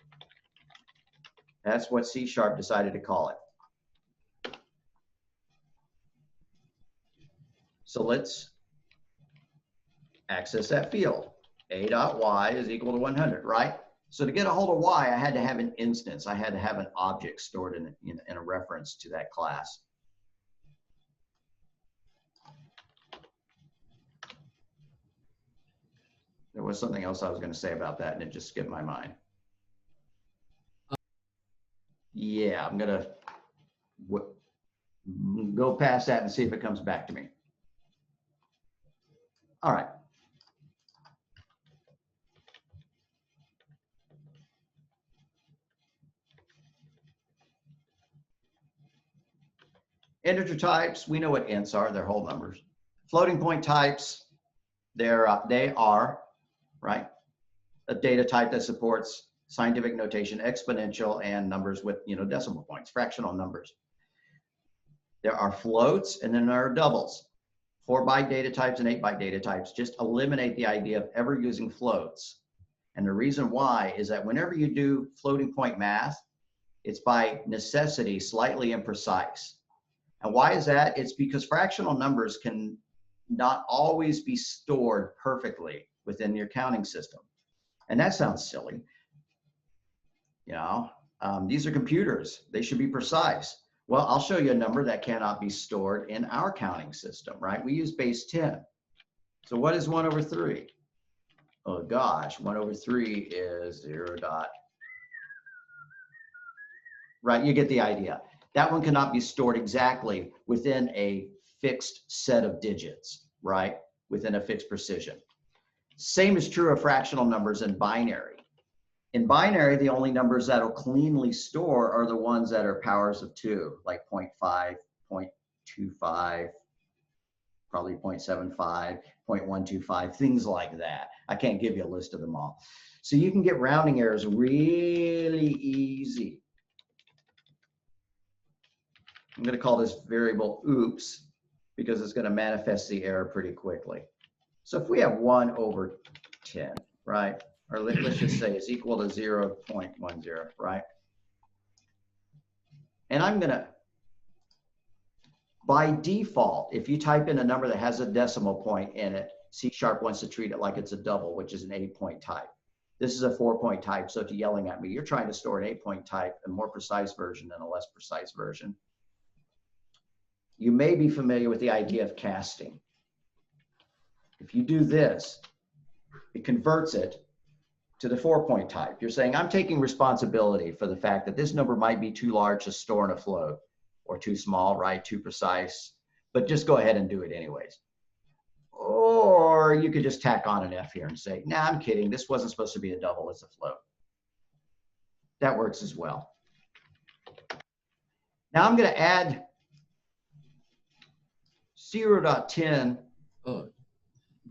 That's what C# decided to call it. So let's access that field. A.y is equal to 100, right? So to get a hold of y, I had to have an instance. I had to have an object stored in a reference to that class. There was something else I was going to say about that, and it just skipped my mind. Yeah, I'm going to go past that and see if it comes back to me. All right. Integer types, we know what ints are, they're whole numbers. Floating point types, they are, right, a data type that supports scientific notation, exponential, and numbers with, decimal points, fractional numbers. There are floats, and then there are doubles. 4-byte data types and 8-byte data types. Just eliminate the idea of ever using floats. And the reason why is that whenever you do floating point math, it's by necessity slightly imprecise. And why is that? It's because fractional numbers can not always be stored perfectly within your counting system. And that sounds silly. These are computers. They should be precise. Well, I'll show you a number that cannot be stored in our counting system, right? We use base 10. So what is 1 over 3? Oh gosh, 1 over 3 is 0. Right, you get the idea. That one cannot be stored exactly within a fixed set of digits, right? Within a fixed precision. Same is true of fractional numbers in binary. In binary, the only numbers that'll cleanly store are the ones that are powers of 2, like 0.5, 0.25, probably 0.75, 0.125, things like that. I can't give you a list of them all. So you can get rounding errors really easy. I'm going to call this variable oops because it's going to manifest the error pretty quickly. So if we have 1 over 10, right? Or let's just say it's equal to 0.10, right? And I'm going to, by default, if you type in a number that has a decimal point in it, C# wants to treat it like it's a double, which is an 8-point type. This is a 4-point type, so if you're yelling at me, you're trying to store an 8-point type, a more precise version than a less precise version. You may be familiar with the idea of casting. If you do this, it converts it to the 4-point type. You're saying, I'm taking responsibility for the fact that this number might be too large to store in a float, or too small, right, too precise, but just go ahead and do it anyways. Or you could just tack on an F here and say, nah, I'm kidding, this wasn't supposed to be a double, it's a float. That works as well. Now I'm going to add 0.10.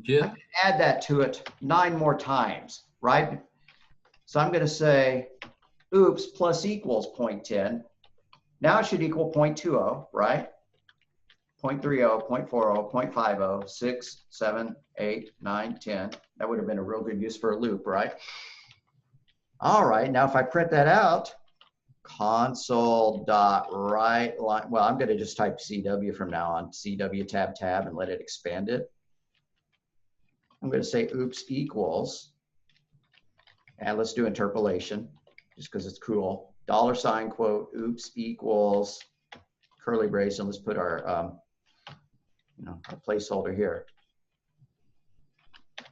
Jeff? I'm going to add that to it 9 more times, right? So I'm going to say oops plus equals 0.10. Now it should equal 0.20, right? 0.30, 0.40, 0.50, 6, 7, 8, 9, 10. That would have been a real good use for a loop, right? All right, now if I print that out, console.write line, well, I'm going to just type CW from now on, CW tab tab, and let it expand it. I'm going to say oops equals, and let's do interpolation just because it's cool. $ quote oops equals curly brace, and let's put our our placeholder here.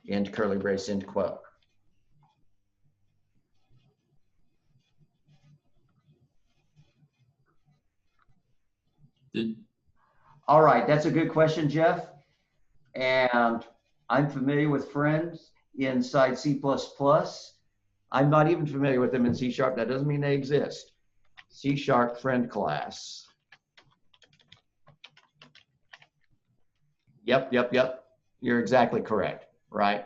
End curly brace, end quote. All right, that's a good question, Jeff. And I'm familiar with friends inside C++. I'm not even familiar with them in C#. That doesn't mean they exist. C# friend class. Yep. You're exactly correct, right?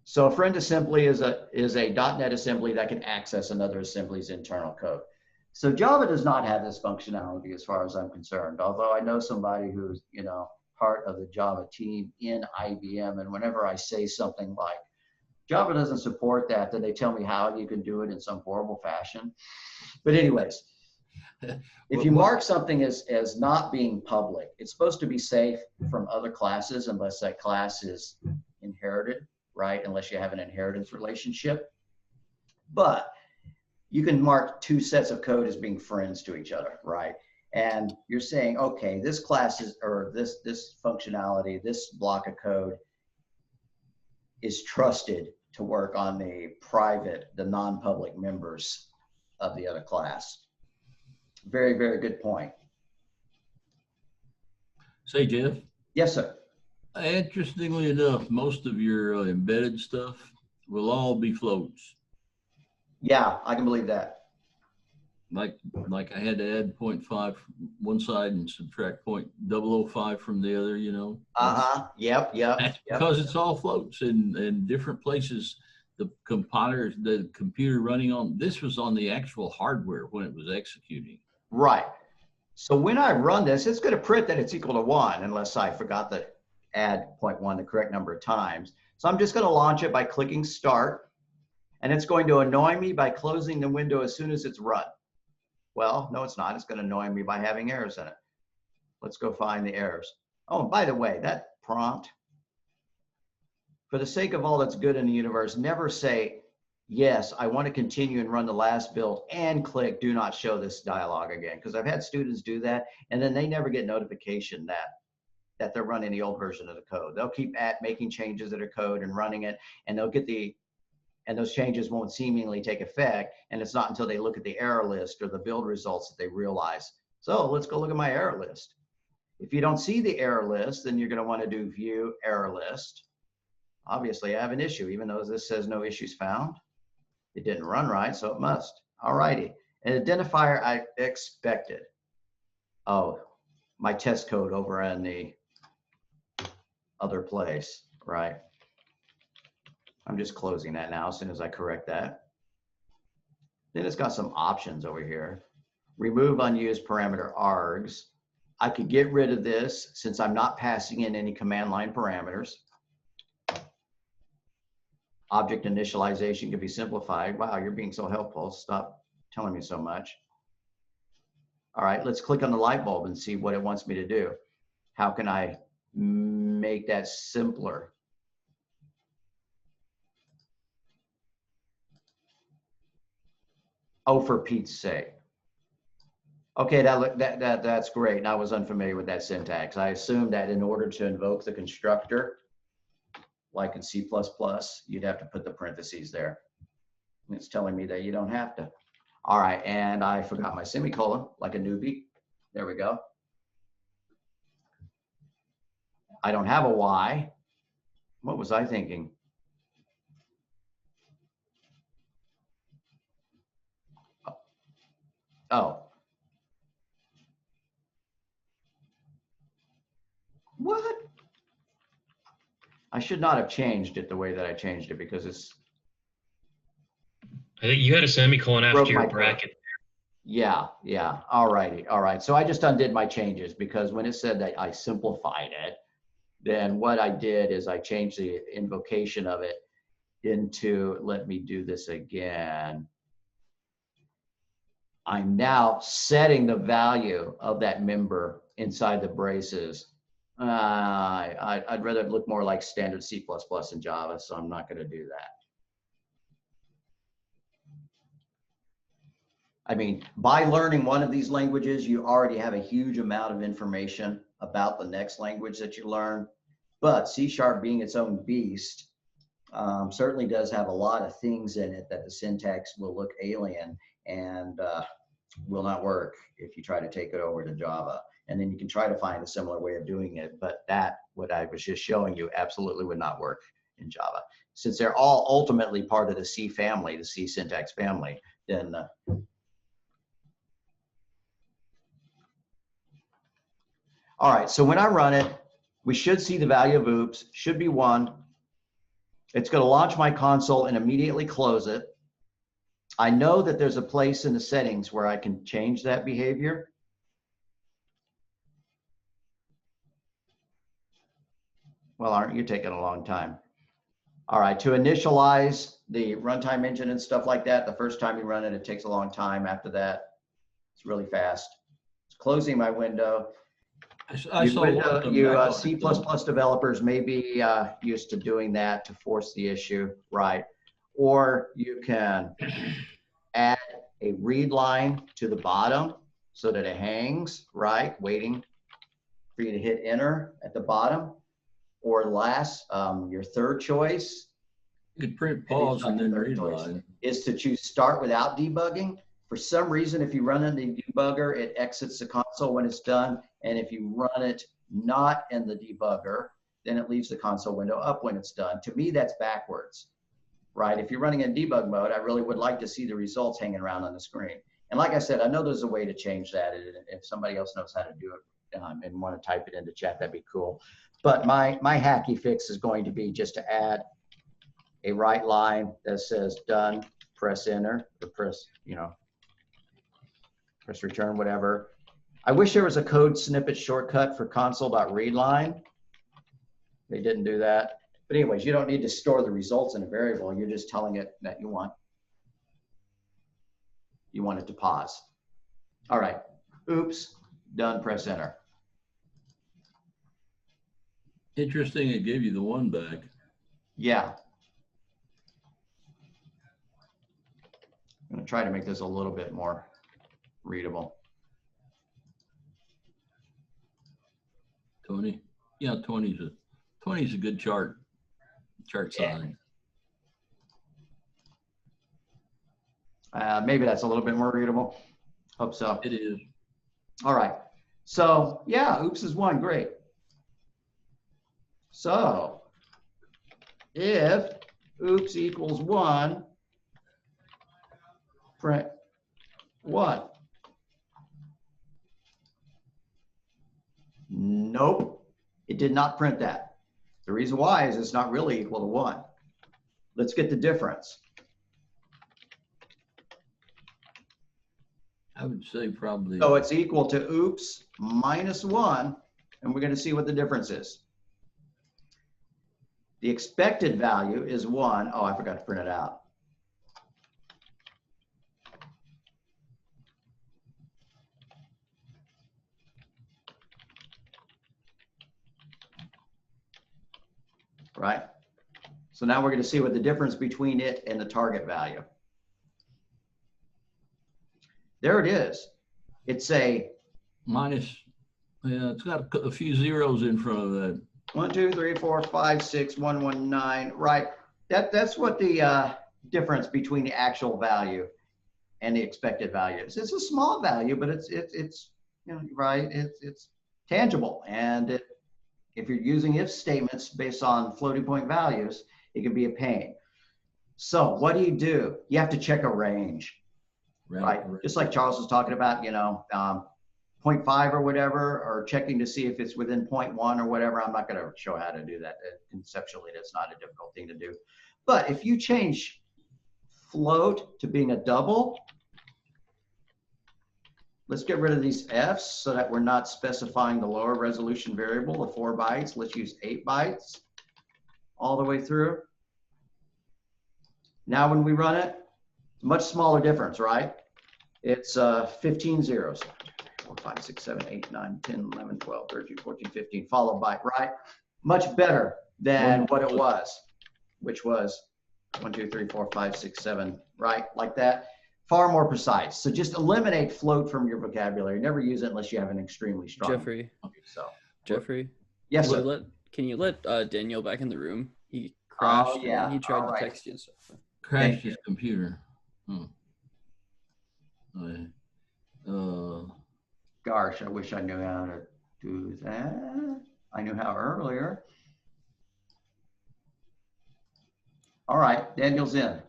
So a friend assembly is a .NET assembly that can access another assembly's internal code. So Java does not have this functionality as far as I'm concerned, although I know somebody who's, part of the Java team in IBM. And whenever I say something like, Java doesn't support that, then they tell me how you can do it in some horrible fashion. But anyways, if you mark something as not being public, it's supposed to be safe from other classes unless that class is inherited, right? Unless you have an inheritance relationship. But you can mark two sets of code as being friends to each other, right? And you're saying, okay, this class is, or this functionality, this block of code is trusted to work on the private, the non-public members of the other class. Very, very good point. Say, Jeff, Yes, sir. interestingly enough, most of your embedded stuff will all be floats. Yeah, I can believe that. Like I had to add 0.5 from one side and subtract 0.005 from the other, Yep. That's because it's all floats in different places. The computer running on, this was on the actual hardware when it was executing. Right. So when I run this, it's going to print that it's equal to 1 unless I forgot to add 0.1 the correct number of times. So I'm just going to launch it by clicking start, and it's going to annoy me by closing the window as soon as it's run. Well, no, it's not. It's going to annoy me by having errors in it. Let's go find the errors. Oh, and by the way, that prompt, for the sake of all that's good in the universe, never say, yes, I want to continue and run the last build and click do not show this dialog again. Because I've had students do that, and then they never get notification that they're running the old version of the code. They'll keep making changes to their code and running it, and they'll get and those changes won't seemingly take effect. And it's not until they look at the error list or the build results that they realize, so let's go look at my error list. If you don't see the error list, then you're going to want to do view error list. Obviously, I have an issue, even though this says no issues found. It didn't run right, so it must. All righty. An identifier I expected. Oh, my test code over in the other place, right? I'm just closing that now as soon as I correct that. Then it's got some options over here. Remove unused parameter args. I could get rid of this since I'm not passing in any command line parameters. Object initialization can be simplified. Wow, you're being so helpful. Stop telling me so much. All right, let's click on the light bulb and see what it wants me to do. How can I make that simpler? Oh, for Pete's sake. Okay, that's great. And I was unfamiliar with that syntax. I assumed that in order to invoke the constructor, like in C++, you'd have to put the parentheses there. And it's telling me that you don't have to. All right, and I forgot my semicolon, like a newbie. There we go. I don't have a Y. What was I thinking? Oh. What? I should not have changed it the way that I changed it because it's. I think you had a semicolon after your bracket. Yeah. All righty. All right. So I just undid my changes because when it said that I simplified it, then what I did is I changed the invocation of it into, let me do this again. I'm now setting the value of that member inside the braces. I'd rather look more like standard C++ in Java, so I'm not going to do that. I mean, by learning one of these languages, you already have a huge amount of information about the next language that you learn. But C# being its own beast, certainly does have a lot of things in it that the syntax will look alien and will not work if you try to take it over to Java. And then you can try to find a similar way of doing it, but that, what I was just showing you, absolutely would not work in Java. Since they're all ultimately part of the C family, the C syntax family, then all right, so when I run it, we should see the value of oops, should be 1. It's going to launch my console and immediately close it. I know that there's a place in the settings where I can change that behavior. Well, aren't you taking a long time? All right, to initialize the runtime engine and stuff like that, the first time you run it, it takes a long time. After that, it's really fast. It's closing my window. I saw one of them You back on C++ it, though. developers may be used to doing that to force the issue, right? Or you can add a read line to the bottom so that it hangs, right? Waiting for you to hit enter at the bottom. Or last, your third choice. You could print pause and then read line. Is to choose start without debugging. For some reason, if you run in the debugger, it exits the console when it's done. And if you run it not in the debugger, then it leaves the console window up when it's done. To me, that's backwards, right? If you're running in debug mode, I really would like to see the results hanging around on the screen. And like I said, I know there's a way to change that. If somebody else knows how to do it and want to type it into chat, that'd be cool. But my hacky fix is going to be just to add a right line that says done, press enter, or press, press return, whatever. I wish there was a code snippet shortcut for console.readline. They didn't do that. But anyways, you don't need to store the results in a variable. You're just telling it that you want it to pause. All right, oops, done, press enter. Interesting, it gave you the 1 back. Yeah. I'm gonna try to make this a little bit more readable. Tony? Yeah, 20's a good chart size. Maybe that's a little bit more readable. Hope so. It is. All right. So yeah, oops is 1, great. So if oops equals 1, print 1. Nope, it did not print that. The reason why is it's not really equal to 1. Let's get the difference. I would say probably. So it's equal to oops minus 1, and we're going to see what the difference is. The expected value is 1. Oh, I forgot to print it out. Right? So now we're going to see what the difference between it and the target value. There it is. It's a minus, yeah, it's got a few zeros in front of that. 1, 2, 3, 4, 5, 6, 1, 1, 9. Right. That's what the difference between the actual value and the expected value is. It's a small value, but it's right. It's tangible, and if you're using if statements based on floating point values, it can be a pain. So what do? You have to check a range, right? Just like Charles was talking about, 0.5 or whatever, or checking to see if it's within 0.1 or whatever. I'm not going to show how to do that. Conceptually, that's not a difficult thing to do. But if you change float to being a double, let's get rid of these F's so that we're not specifying the lower resolution variable of 4 bytes. Let's use 8 bytes all the way through. Now when we run it, much smaller difference, right? It's 15 zeros. 4, 5, 6, 7, 8, 9, 10, 11, 12, 13, 14, 15, followed by, right? Much better than what it was, which was 1, 2, 3, 4, 5, 6, 7, right? Like that. Far more precise. So just eliminate float from your vocabulary. Never use it unless you have an extremely strong. Jeffrey. So. Jeffrey. Yes, sir. Can you let Daniel back in the room? He crashed. Oh, yeah. He tried All to right. text you and stuff. Crashed his computer. Gosh, I wish I knew how to do that. I knew how earlier. All right, Daniel's in.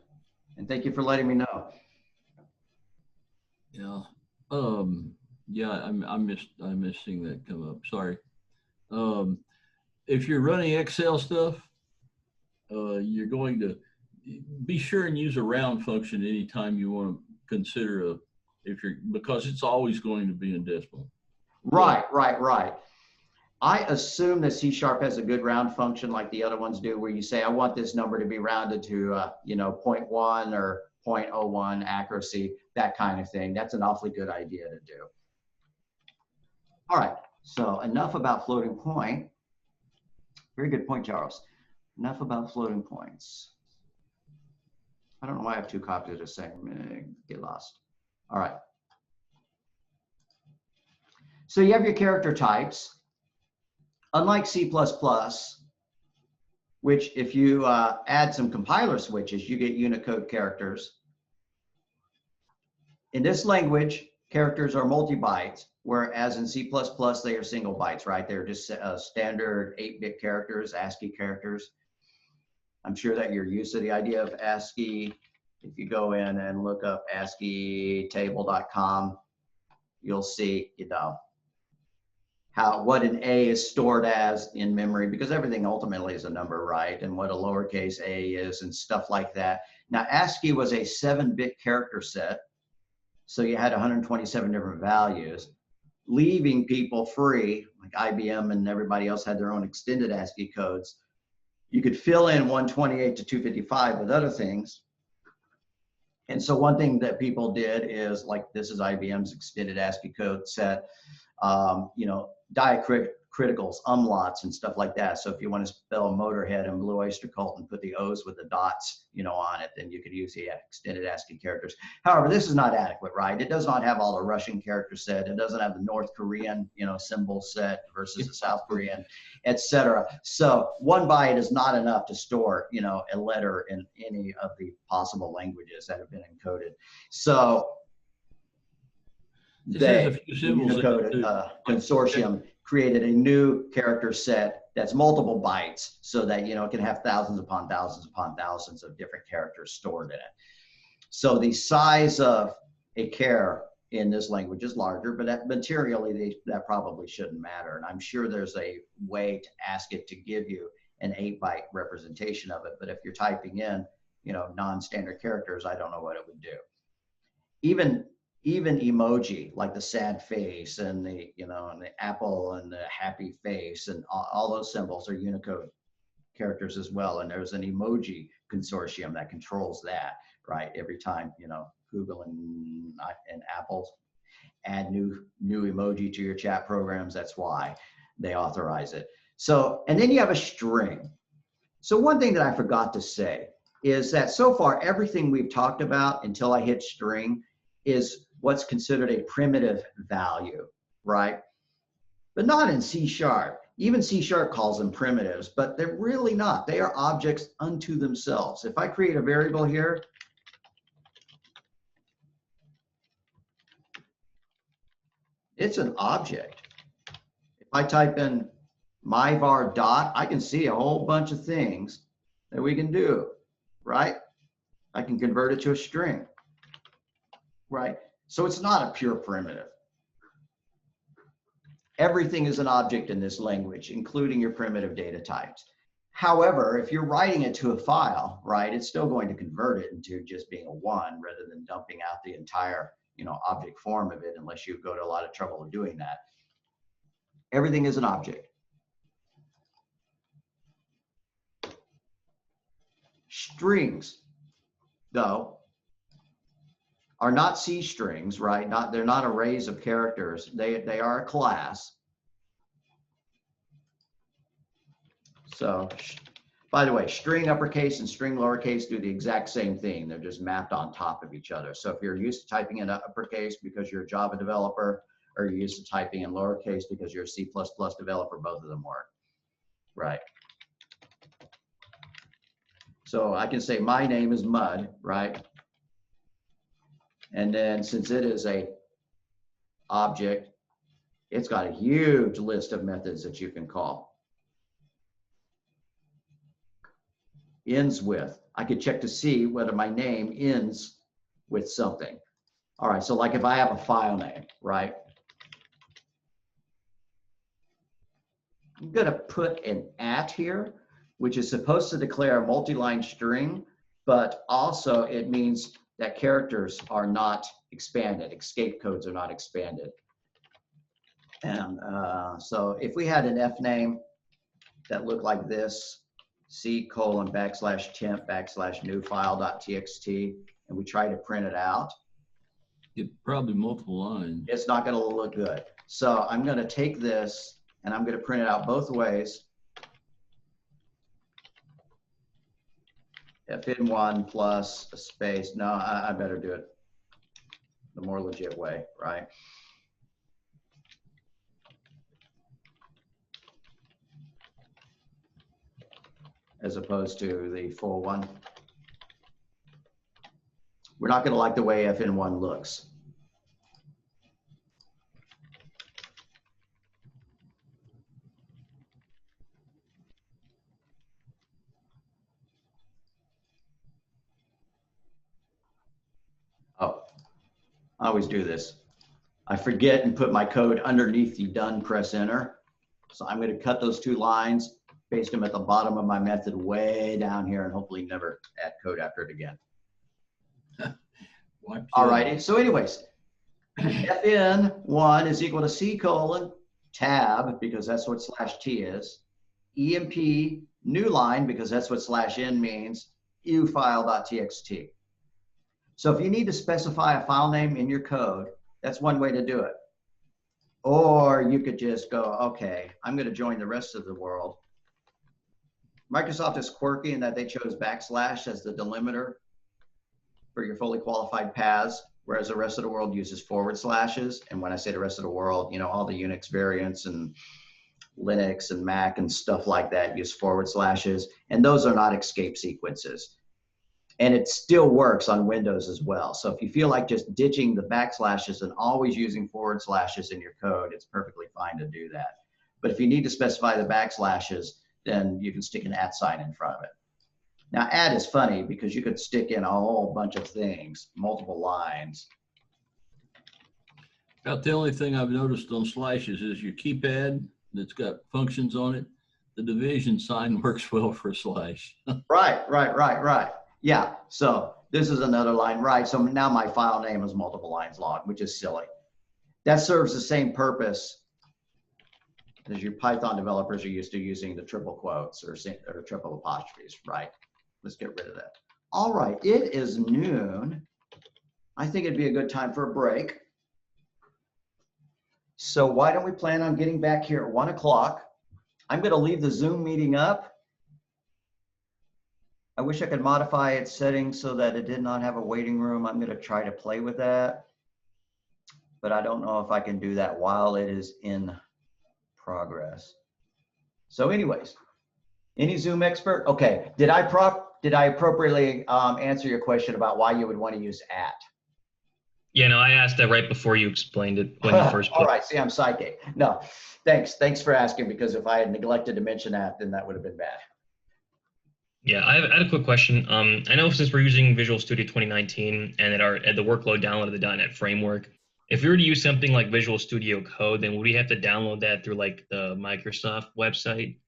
And thank you for letting me know. Yeah. Yeah, I missed seeing that come up. Sorry. If you're running Excel stuff, you're going to be sure and use a round function anytime you want to consider because it's always going to be in decimal. Right. I assume that C# has a good round function like the other ones do, where you say, I want this number to be rounded to, 0.1 or 0.01 accuracy, that kind of thing. That's an awfully good idea to do. All right, so enough about floating point. Very good point, Charles. Enough about floating points. I don't know why I have 2 copies of the same. Get lost. All right. So you have your character types. Unlike C++, which if you add some compiler switches, you get Unicode characters. In this language, characters are multi-bytes, whereas in C++ they are single bytes, right? They're just standard 8-bit characters, ASCII characters. I'm sure that you're used to the idea of ASCII. If you go in and look up ASCIItable.com, you'll see, what an A is stored as in memory, because everything ultimately is a number, right? And what a lowercase a is and stuff like that. Now, ASCII was a 7-bit character set, so you had 127 different values, leaving people free, like IBM and everybody else had their own extended ASCII codes. You could fill in 128 to 255 with other things. And so one thing that people did is, like, this is IBM's extended ASCII code set, diacriticals, umlauts, and stuff like that. So if you want to spell Motorhead and Blue Oyster Cult and put the O's with the dots, on it, then you could use the extended ASCII characters. However, this is not adequate, right? It does not have all the Russian character set. It doesn't have the North Korean, symbol set versus the South Korean, etc. So 1 byte is not enough to store, a letter in any of the possible languages that have been encoded. So the Unicode consortium created a new character set that's multiple bytes, so that it can have thousands upon thousands upon thousands of different characters stored in it. So the size of a char in this language is larger, but materially that probably shouldn't matter. And I'm sure there's a way to ask it to give you an 8-byte representation of it. But if you're typing in, non-standard characters, I don't know what it would do. Even emoji, like the sad face and the, and the apple and the happy face and all those symbols are Unicode characters as well. And there's an emoji consortium that controls that, right? Every time, Google and Apple add new emoji to your chat programs, that's why they authorize it. So, and then you have a string. So one thing that I forgot to say is that so far, everything we've talked about until I hit string is what's considered a primitive value, right? But not in C#. Even C# calls them primitives, but they're really not. They are objects unto themselves. If I create a variable here, it's an object. If I type in myvar dot, I can see a whole bunch of things that we can do, right? I can convert it to a string, right? So it's not a pure primitive. Everything is an object in this language, including your primitive data types. However, if you're writing it to a file, right, it's still going to convert it into just being a 1 rather than dumping out the entire, object form of it, unless you go to a lot of trouble of doing that. Everything is an object. Strings, though, are not C strings, right? They're not arrays of characters. They are a class. So, by the way, string uppercase and string lowercase do the exact same thing. They're just mapped on top of each other. So if you're used to typing in uppercase because you're a Java developer, or you're used to typing in lowercase because you're a C++ developer, both of them work, right? So I can say my name is Mud, right? And then since it is a object, it's got a huge list of methods that you can call. Ends with, I could check to see whether my name ends with something. All right, so like if I have a file name, right? I'm gonna put an @ here, which is supposed to declare a multi-line string, but also it means that characters are not expanded, escape codes are not expanded. And so if we had an F name that looked like this, C:\temp/new file.txt, and we try to print it out, Get probably multiple lines. it's not going to look good. So I'm going to take this and I'm going to print it out both ways. FN1 plus a space. No, I better do it the more legit way, right? As opposed to the full one. We're not going to like the way FN1 looks. Oh, I always do this. I forget and put my code underneath the done, press enter. So I'm going to cut those 2 lines, paste them at the bottom of my method way down here, and hopefully never add code after it again. All righty. So anyways, FN1 is equal to C:\tab, because that's what /t is, EMP new line, because that's what /n means, ufile.txt. So if you need to specify a file name in your code, that's one way to do it. Or you could just go, okay, I'm going to join the rest of the world. Microsoft is quirky in that they chose / as the delimiter for your fully qualified paths, whereas the rest of the world uses /. And when I say the rest of the world, you know, all the Unix variants and Linux and Mac and stuff like that use /. And those are not escape sequences. And it still works on Windows as well. So if you feel like just ditching the / and always using / in your code, it's perfectly fine to do that. But if you need to specify the /, then you can stick an @ sign in front of it. Now, @ is funny because you could stick in a whole bunch of things, multiple lines. About the only thing I've noticed on slashes is your keypad that's got functions on it. The division sign works well for a slash. Right. Yeah, so this is another line, right? So now my file name is multiple lines long, which is silly. That serves the same purpose as your Python developers are used to using the triple quotes or triple apostrophes, right? Let's get rid of that. All right, it is noon. I think it'd be a good time for a break. So why don't we plan on getting back here at 1 o'clock? I'm going to leave the Zoom meeting up. I wish I could modify its settings so that it did not have a waiting room. I'm going to try to play with that, but I don't know if I can do that while it is in progress. So anyways, any Zoom expert? Okay, did I appropriately answer your question about why you would want to use @? Yeah, no, I asked that right before you explained it when you first put All right, see, I'm psychic. No, thanks for asking, because if I had neglected to mention that, then that would have been bad. Yeah, I had a quick question. I know since we're using Visual Studio 2019 and at the workload download of the .NET framework, if we were to use something like Visual Studio Code, then would we have to download that through like the Microsoft website?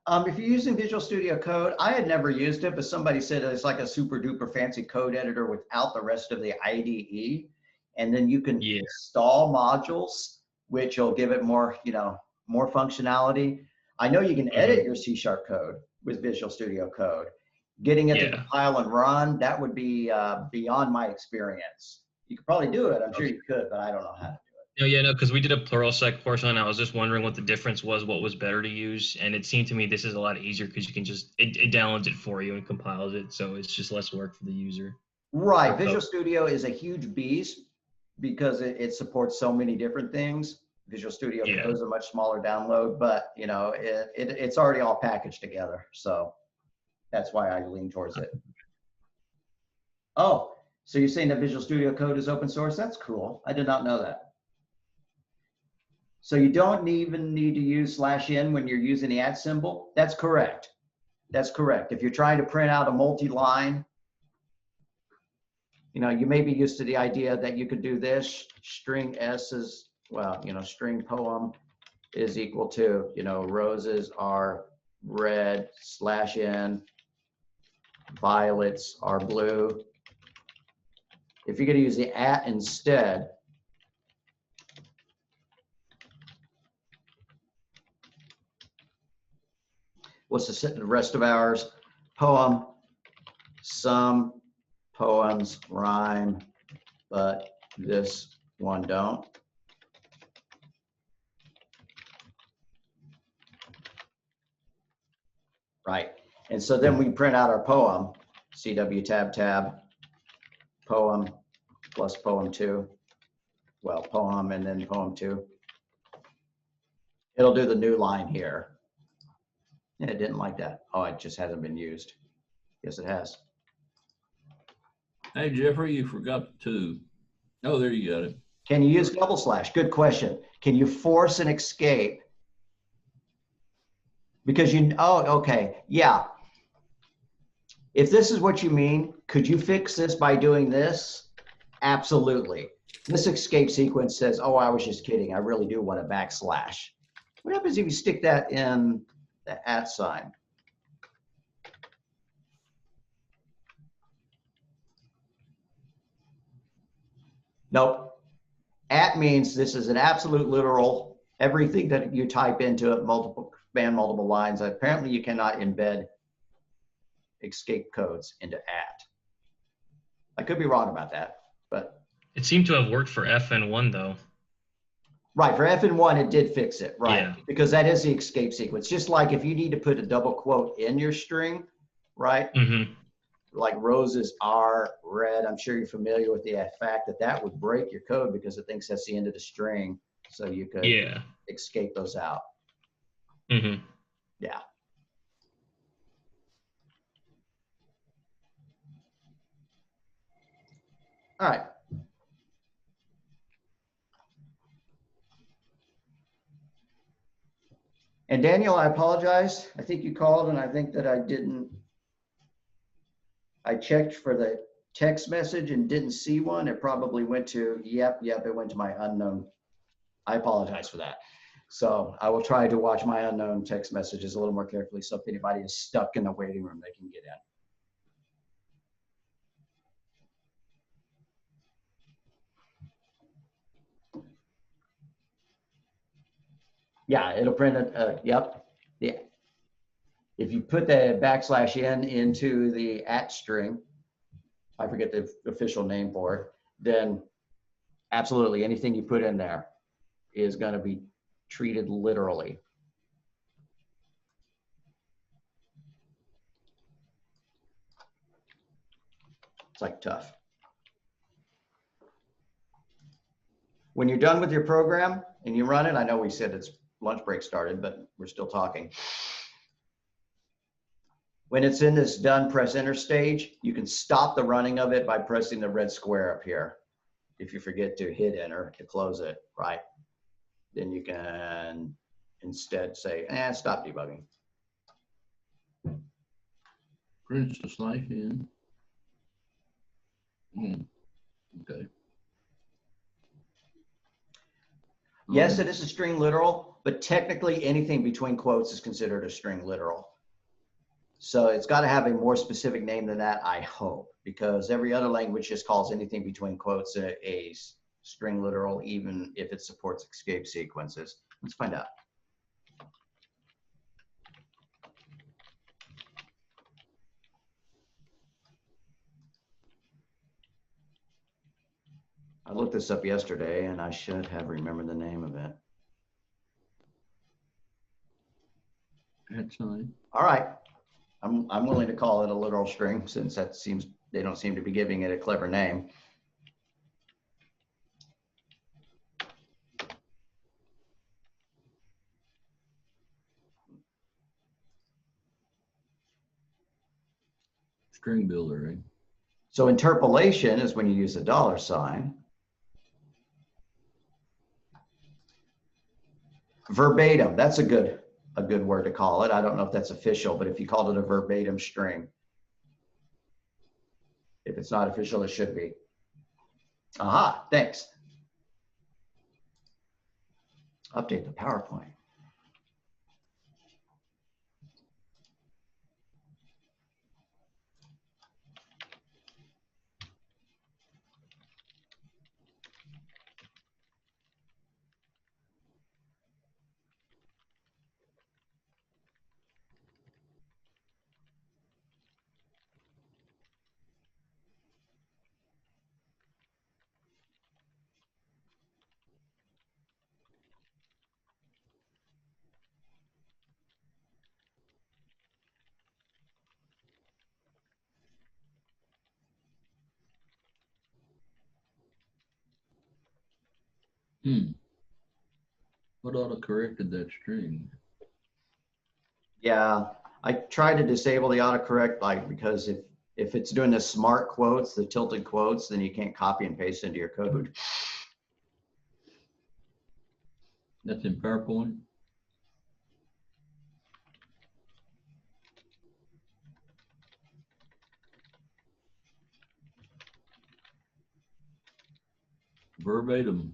If you're using Visual Studio Code, I had never used it, but somebody said it's like a super duper fancy code editor without the rest of the IDE. And then you can install modules, which will give it more, more functionality. I know you can edit your C# code with Visual Studio Code. Getting it to compile and run, that would be beyond my experience. You could probably do it. I'm sure you could, but I don't know how to do it. No, because we did a Pluralsight course on it. I was just wondering what the difference was, what was better to use. And it seemed to me this is a lot easier because you can just, it downloads it for you and compiles it. So it's just less work for the user. Right. Visual Studio is a huge beast because it supports so many different things. Visual Studio Code is a much smaller download, but it's already all packaged together. So that's why I lean towards it. Oh, so you're saying that Visual Studio Code is open source? That's cool. I did not know that. So you don't even need to use /n when you're using the @ symbol? That's correct. That's correct. If you're trying to print out a multi-line, you may be used to the idea that you could do this. String S is, well, string poem is equal to, roses are red /n violets are blue. If you're going to use the at instead, what's the rest of ours? Poem. Some poems rhyme, but this one don't. Right. And so then we print out our poem, CW tab tab, poem plus poem 2. Well, poem and then poem 2. It'll do the new line here. And it didn't like that. Oh, it just hasn't been used. Yes, it has. Hey, Jeffrey, you forgot to, oh, there you got it. Can you use double slash? Good question. Can you force an escape? Because oh, okay, yeah. If this is what you mean, could you fix this by doing this? Absolutely. This escape sequence says, oh, I was just kidding. I really do want a backslash. What happens if you stick that in the at sign? Nope. At means this is an absolute literal, everything that you type into it, span multiple lines. Apparently you cannot embed escape codes into at. I could be wrong about that, but. It seemed to have worked for FN1 though. Right, for FN1 it did fix it, right? Yeah. Because that is the escape sequence. Just like if you need to put a double quote in your string, right? Mm-hmm. Like roses are red. I'm sure you're familiar with the fact that that would break your code because it thinks that's the end of the string. So you could escape those out. Mm-hmm. Yeah. All right. And Daniel, I apologize. I think you called and I think that I checked for the text message and didn't see one. It probably went to, yep, it went to my unknown. I apologize for that. So I will try to watch my unknown text messages a little more carefully so if anybody is stuck in the waiting room, they can get in. Yeah, it'll print it. Yep. Yeah. If you put the backslash n into the at string, I forget the official name for it, then absolutely anything you put in there is going to be treated literally. It's like tough. When you're done with your program and you run it, I know we said it's lunch break started, but we're still talking. When it's in this done, press enter stage, you can stop the running of it by pressing the red square up here. If you forget to hit enter to close it, right? Then you can instead say, stop debugging. Prints the slash in. Okay. Yes, it is a string literal, but technically anything between quotes is considered a string literal. So it's got to have a more specific name than that, I hope, because every other language just calls anything between quotes a string literal, even if it supports escape sequences. Let's find out. I looked this up yesterday and I should have remembered the name of it. That's fine. All right. I'm willing to call it a literal string since that seems, they don't seem to be giving it a clever name. String builder, right? So interpolation is when you use a $sign. Verbatim, that's a good word to call it. I don't know if that's official, but if you called it a verbatim string, if it's not official, it should be. Aha, thanks. Update the PowerPoint. Hmm. What auto-corrected that string? Yeah, I try to disable the autocorrect, like, because if it's doing the smart quotes, the tilted quotes, then you can't copy and paste into your code. That's in PowerPoint? Verbatim.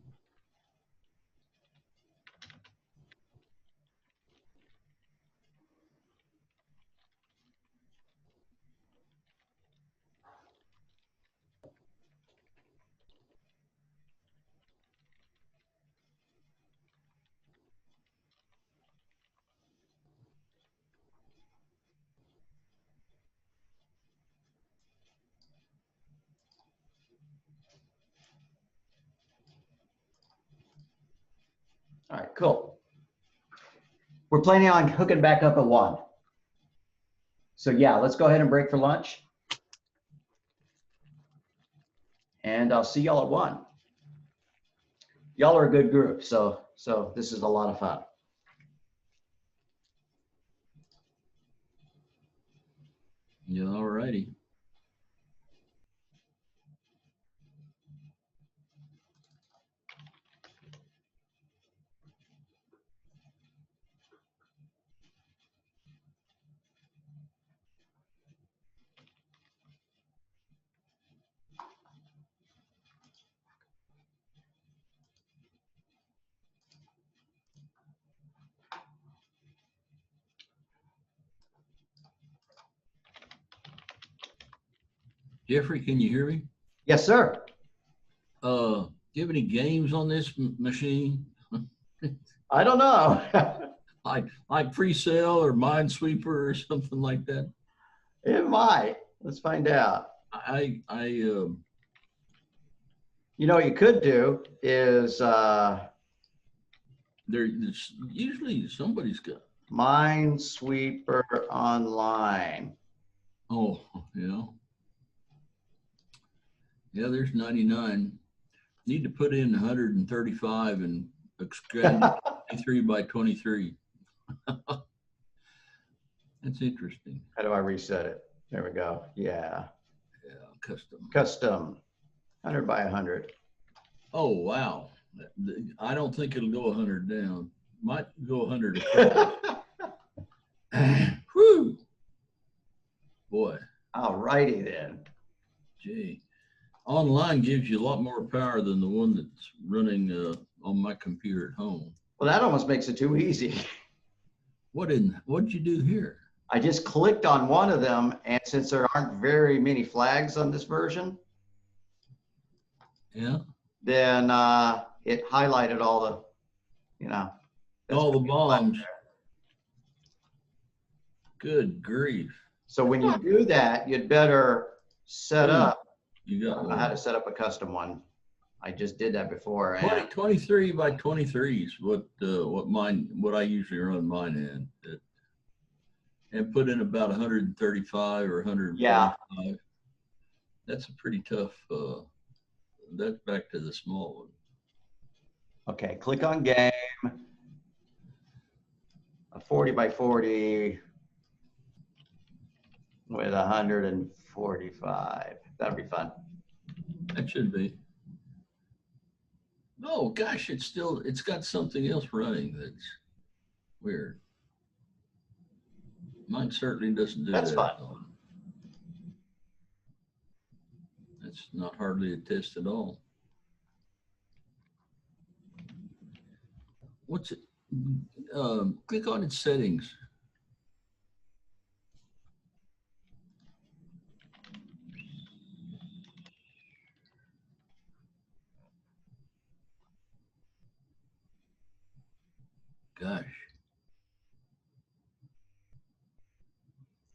All right, cool. We're planning on hooking back up at 1. So yeah, let's go ahead and break for lunch. And I'll see y'all at 1. Y'all are a good group, so this is a lot of fun. Yeah, all righty. Jeffrey, can you hear me? Yes, sir. Do you have any games on this machine? I don't know. Like Pre-Sale or Minesweeper or something like that? It might. Let's find out. You You know what you could do is there's usually somebody's got. Minesweeper Online. Oh, yeah, there's 99. Need to put in 135 and expand 23 by 23. That's interesting. How do I reset it? There we go. Yeah. Yeah, custom. Custom. 100 by 100. Oh, wow. I don't think it'll go 100 down. Might go 100 across. Whew. Boy. All righty then. Gee. Online gives you a lot more power than the one that's running on my computer at home. Well, that almost makes it too easy. What'd you do here? I just clicked on one of them, and since there aren't very many flags on this version, Yeah. then it highlighted all the, All the bombs. Good grief. So when you do that, you'd better set up. You I got don't know how to set up a custom one. I just did that before. 23 by 23 is what I usually run mine in. And put in about 135 or 145. Yeah. That's a pretty tough. That's back to the small one. Okay, click on game. A 40 by 40 with 145. That'll be fun. That should be. Oh gosh, it's got something else running that's weird. Mine certainly doesn't do that. That's fun. That's not hardly a test at all. What's it? Click on its settings. Gosh.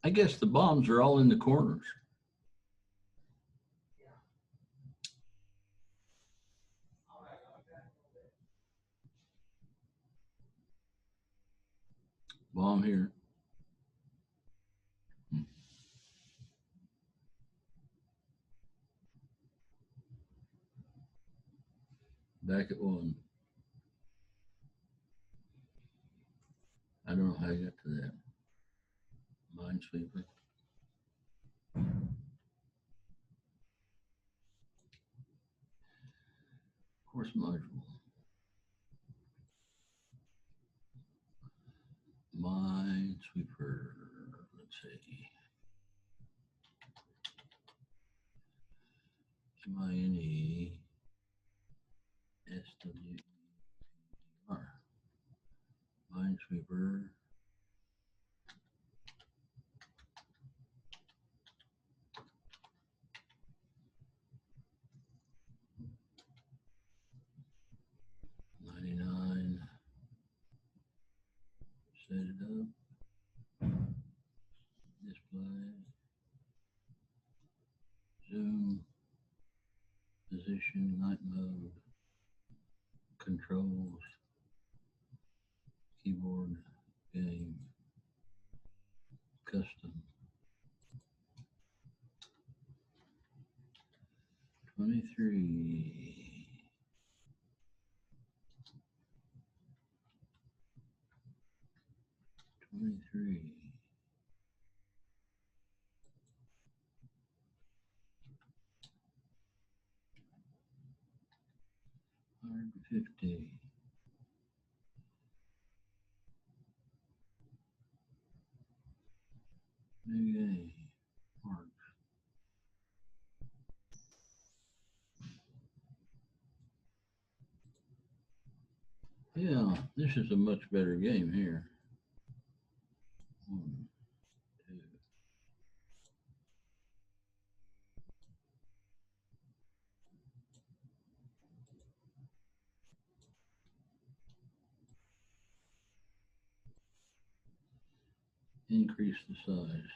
I guess the bombs are all in the corners. Bomb here. Back at 1. I don't know how you got to that. Minesweeper. Course module. Minesweeper. Let's see. MINESWER. Minesweeper. Set it up. Display. Zoom. Position. Night mode. Controls. Keyboard. Game. Custom. 23. 23. 150. New game. Mark. Yeah, this is a much better game here. 1, 2. Increase the size.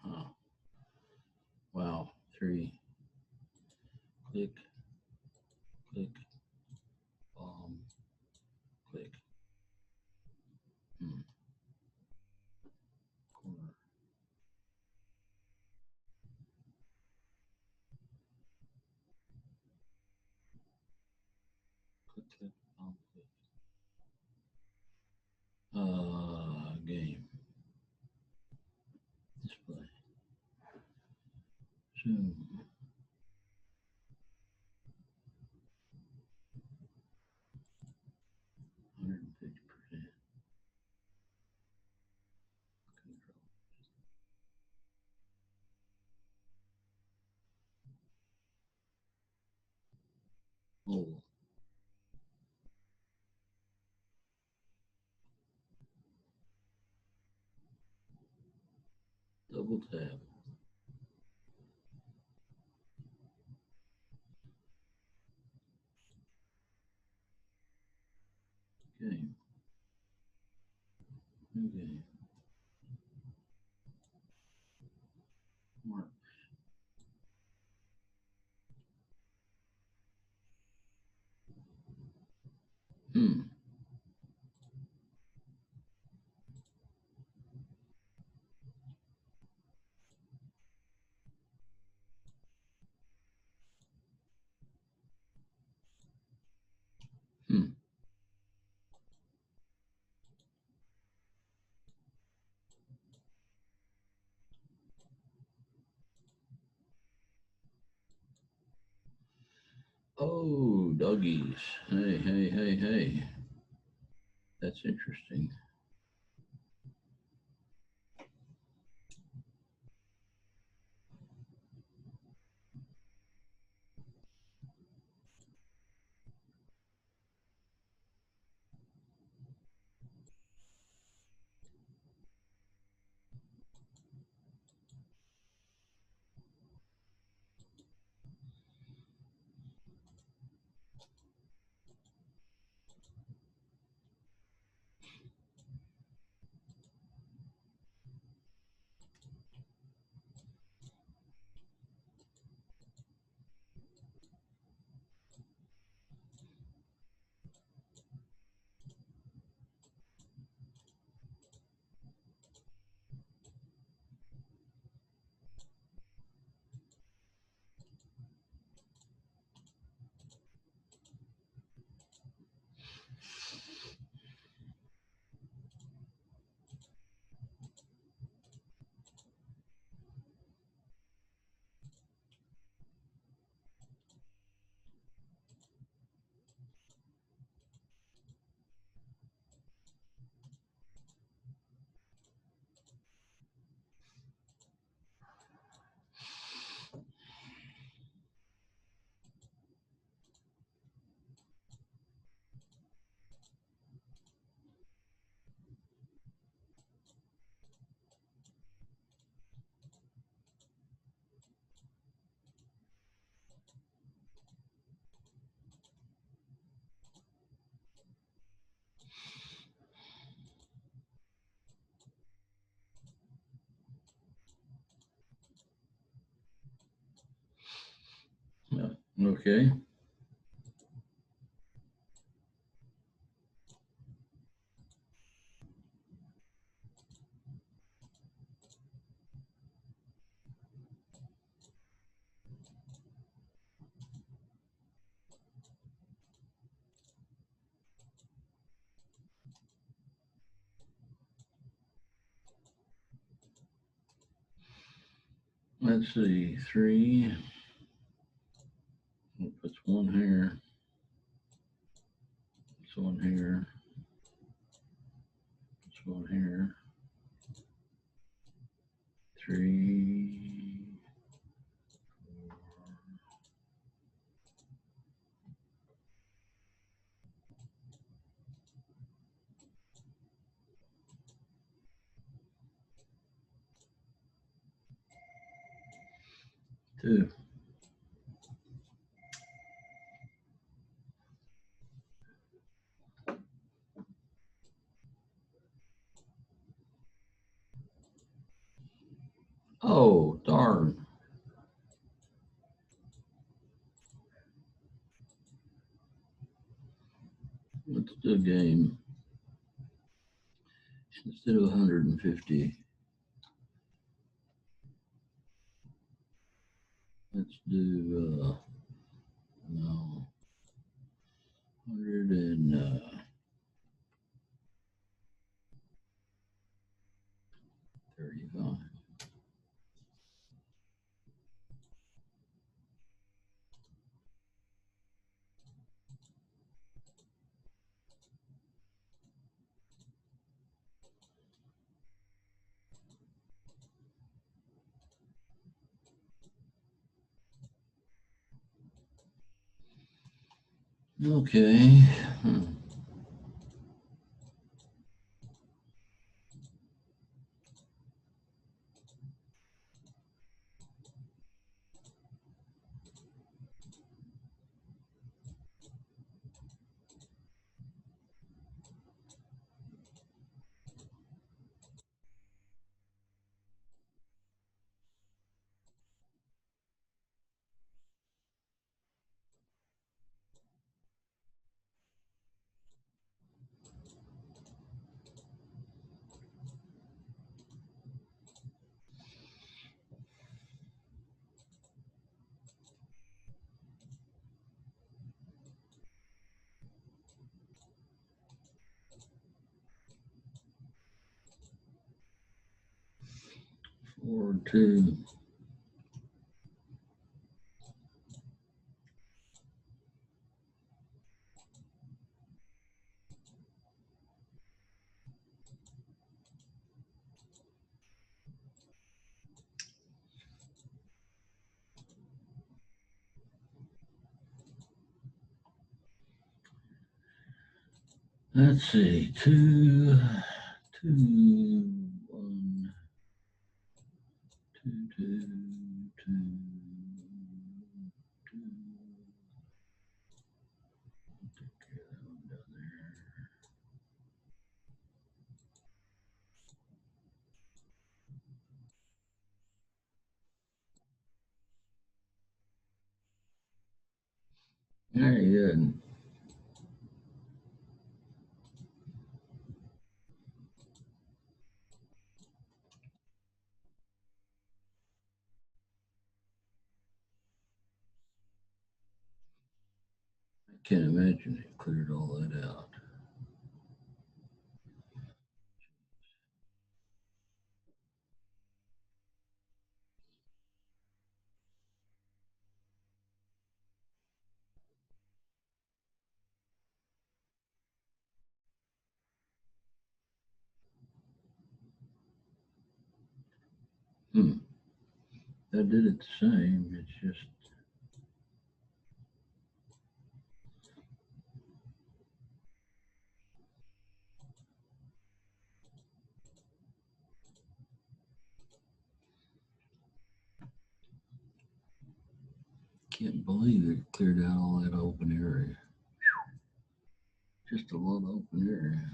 Huh. Wow. 3. Click, click, bomb, click. Corner. Click, click, bomb, click. Game. Display. Zoom. 150%. Control. Oh. Double tap. Game. New game. Mark. Hmm. Hmm. Oh, doggies. Hey, hey, hey, hey. That's interesting. Okay. Let's see, 3. Puts 1 here. Puts 1 here. Puts 1 here. 3. 4. Two. Oh, darn. Let's do a game. Instead of 150, let's do, no, 135. Okay. 4, 2. Let's see, 2, 2, 1, 2, 2, 2, 2. Take care of that one down there. Very good. I can't imagine it cleared all that out. That did it the same. It's just can't believe it cleared out all that open area. Just a lot of open area.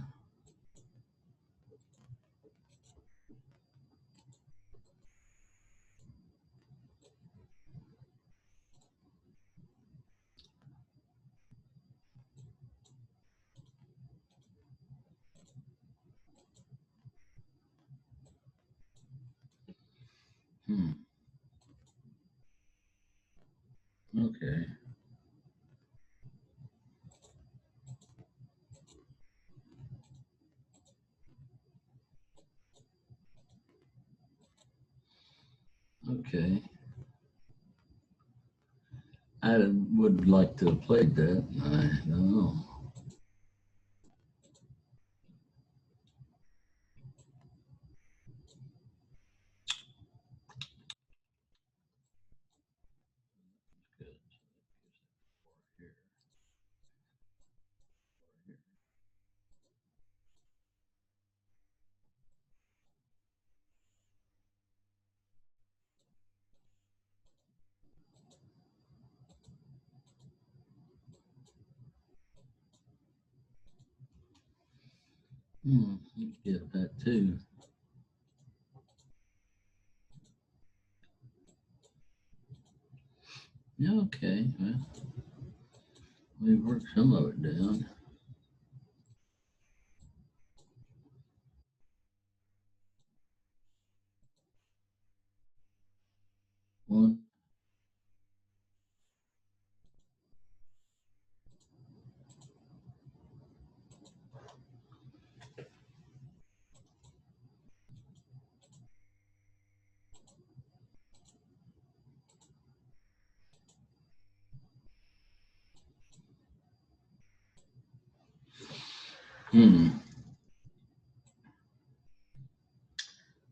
Hmm. Okay. Okay. I would like to have played that. I don't know. Good. You get that too. Yeah, okay. Well, we worked some of it down. One.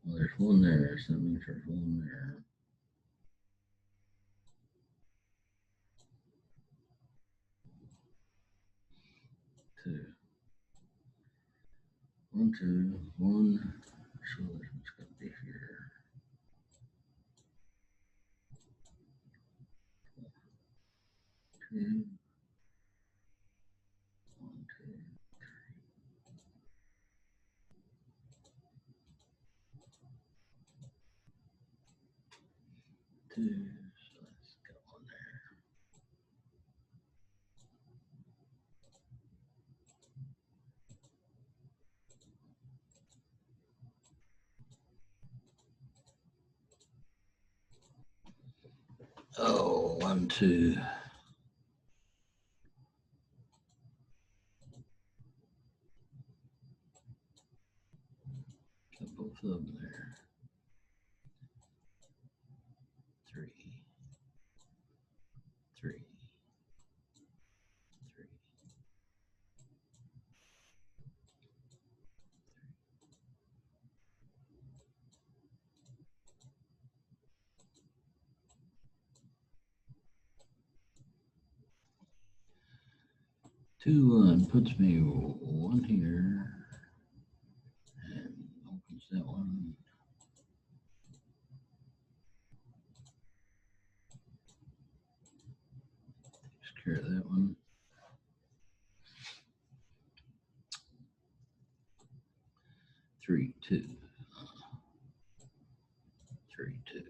Well, there's one there, so that means there's one there. Two. 1, 2, 1. So this one's going to be here. 2. 1, 2, 2. So let's go on there. Oh, 1, 2. Got both of them there. 3, 3, 3. 2, 1 puts me 1 here and opens that one. Takes care of that one. 3, 2. 3, 2.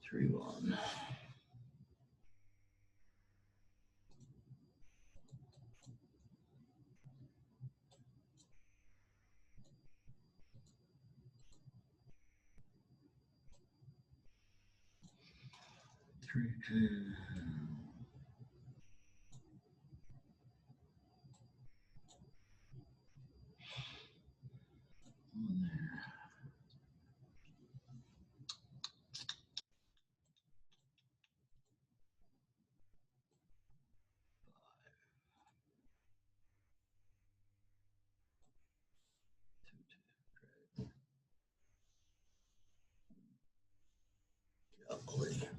3, 1. 3, 2. One there. 2, 2. Golly.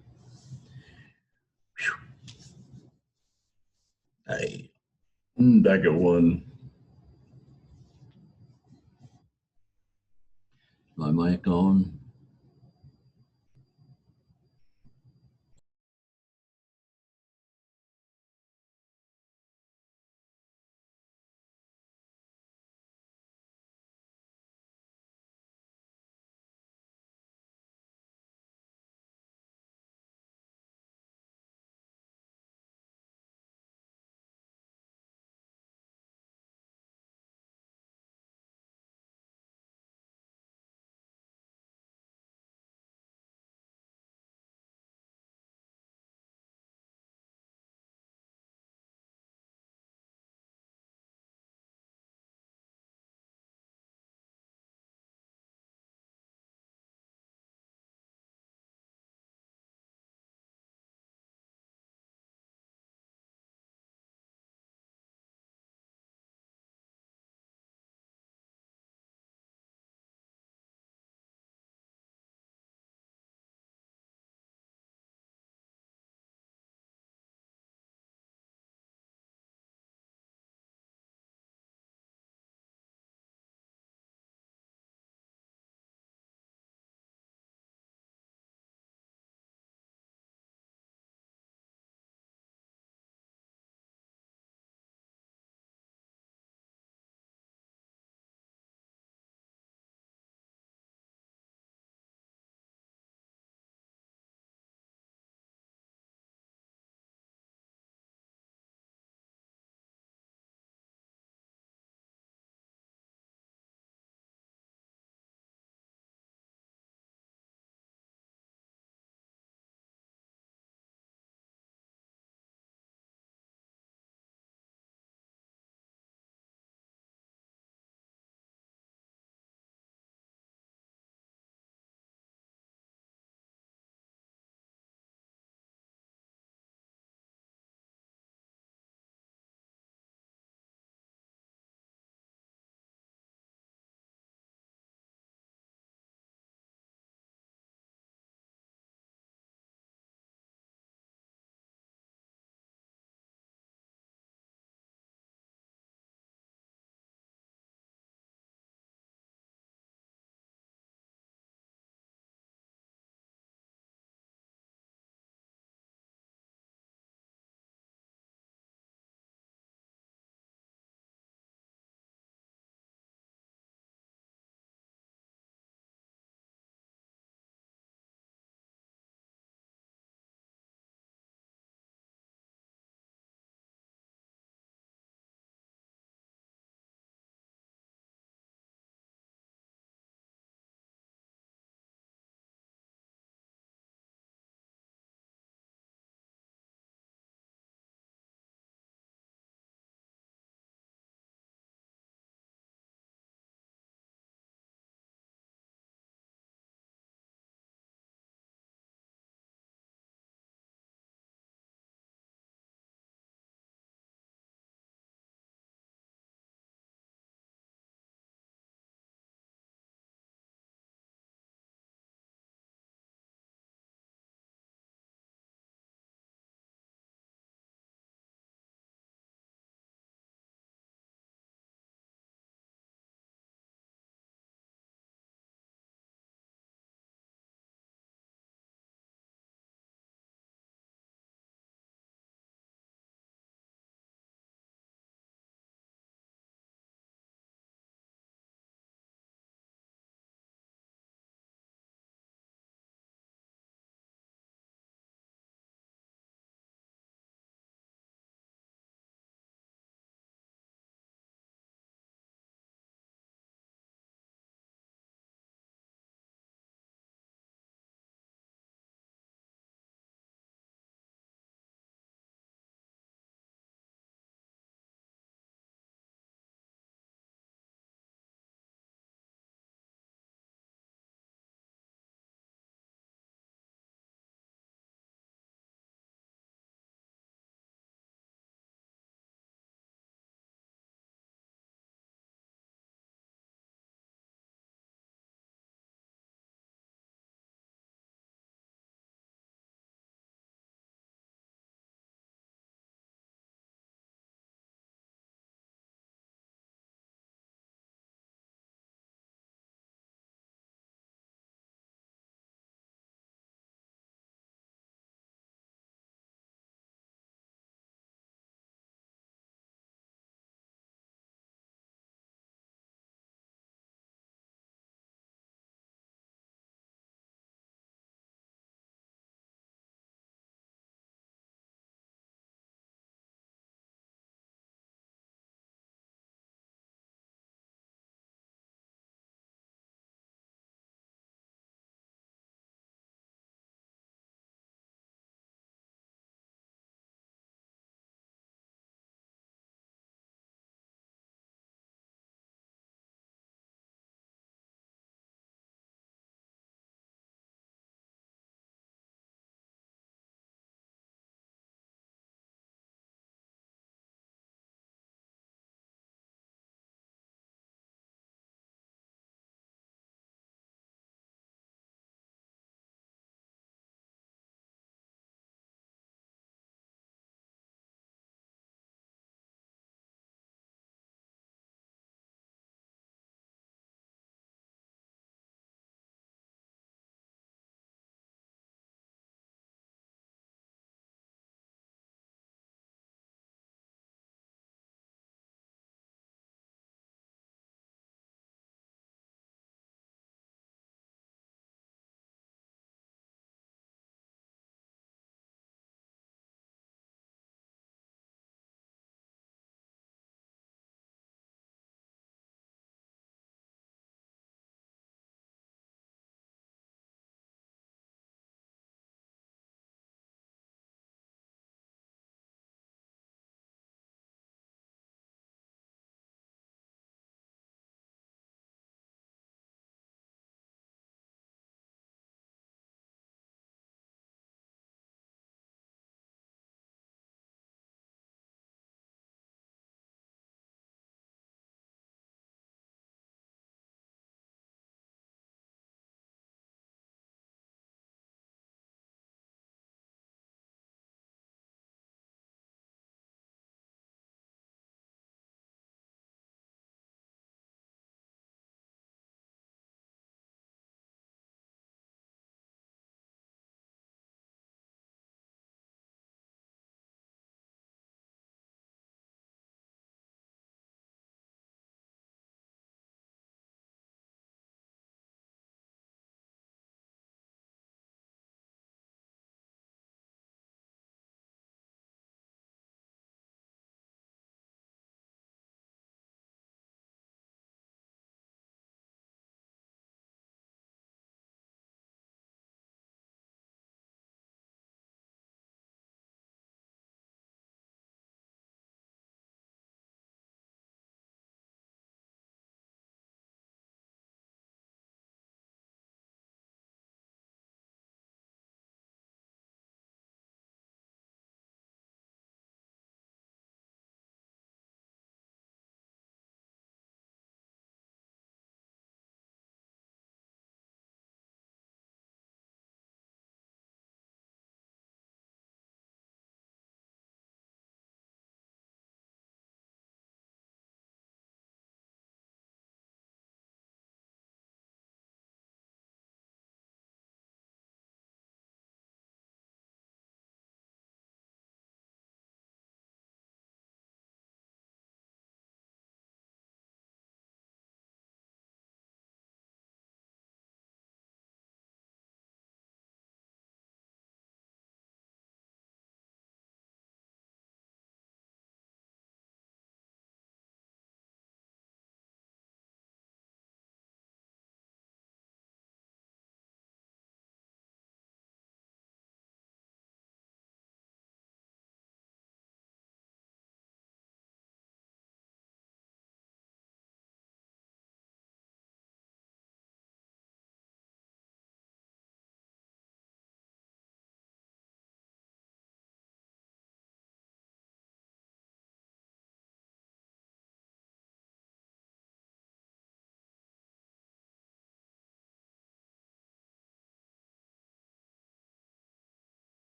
Hey, back at 1. My mic on.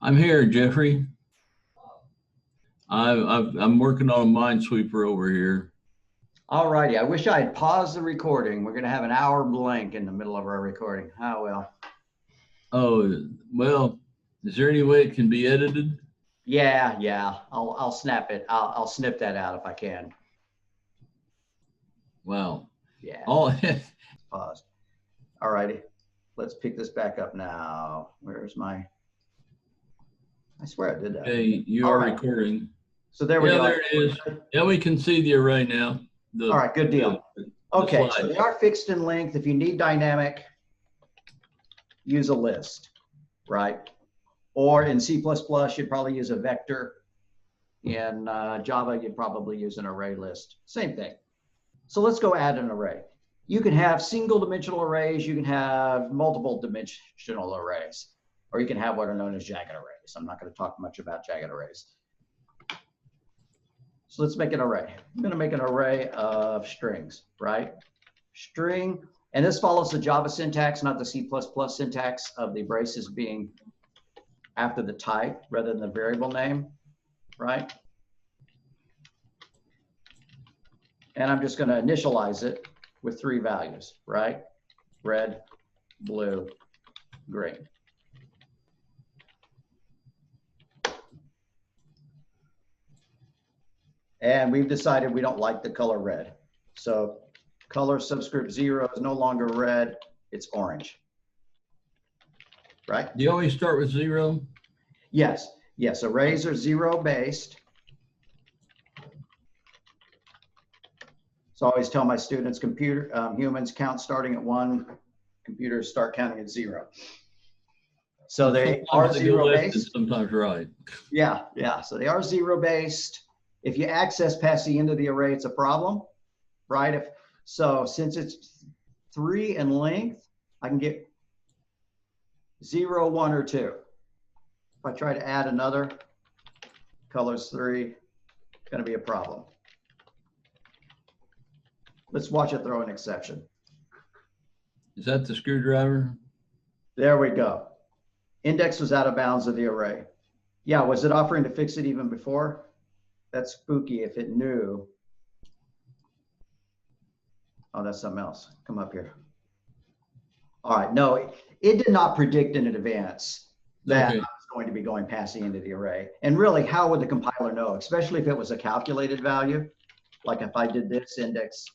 I'm here, Jeffrey. I'm working on a Minesweeper over here. All righty. I wish I had paused the recording. We're going to have an hour blank in the middle of our recording. Oh, well. Oh, well, is there any way it can be edited? Yeah. I'll snap it. I'll snip that out if I can. Wow. Yeah. Oh, Paused. All righty. Let's pick this back up now. Where's my? I swear I did that. okay, you All are right. recording. So there we Yeah, go. there it is. Yeah, we can see the array now. All right, good deal. the Okay, so slide. they are fixed in length. If you need dynamic, use a list, right? Or in C++, you'd probably use a vector. In Java, you'd probably use an array list. Same thing. So let's go add an array. You can have single dimensional arrays. You can have multiple dimensional arrays, or you can have what are known as jagged arrays. I'm not going to talk much about jagged arrays. So let's make an array. I'm going to make an array of strings, right? String, and this follows the Java syntax, not the C++ syntax of the braces being after the type rather than the variable name, right? And I'm just going to initialize it with 3 values, right? Red, blue, green. And we've decided we don't like the color red. So color subscript 0 is no longer red, it's orange. Right? Do you always start with 0? Yes. Arrays are 0 based. So I always tell my students, humans count starting at 1, computers start counting at 0. So they are Sometimes they go 0 left and based. sometimes right. Yeah. So they are 0 based. If you access past the end of the array, it's a problem, right? Since it's 3 in length, I can get 0, 1, or 2. If I try to add another, colors 3, it's going to be a problem. Let's watch it throw an exception. Is that the screwdriver? There we go. Index was out of bounds of the array. Yeah, was it offering to fix it even before? That's spooky if it knew. Oh, that's something else. Come up here. All right, no, it did not predict in advance that Okay. I was going to be going past the end of the array. And really, how would the compiler know, especially if it was a calculated value? Like if I did this, index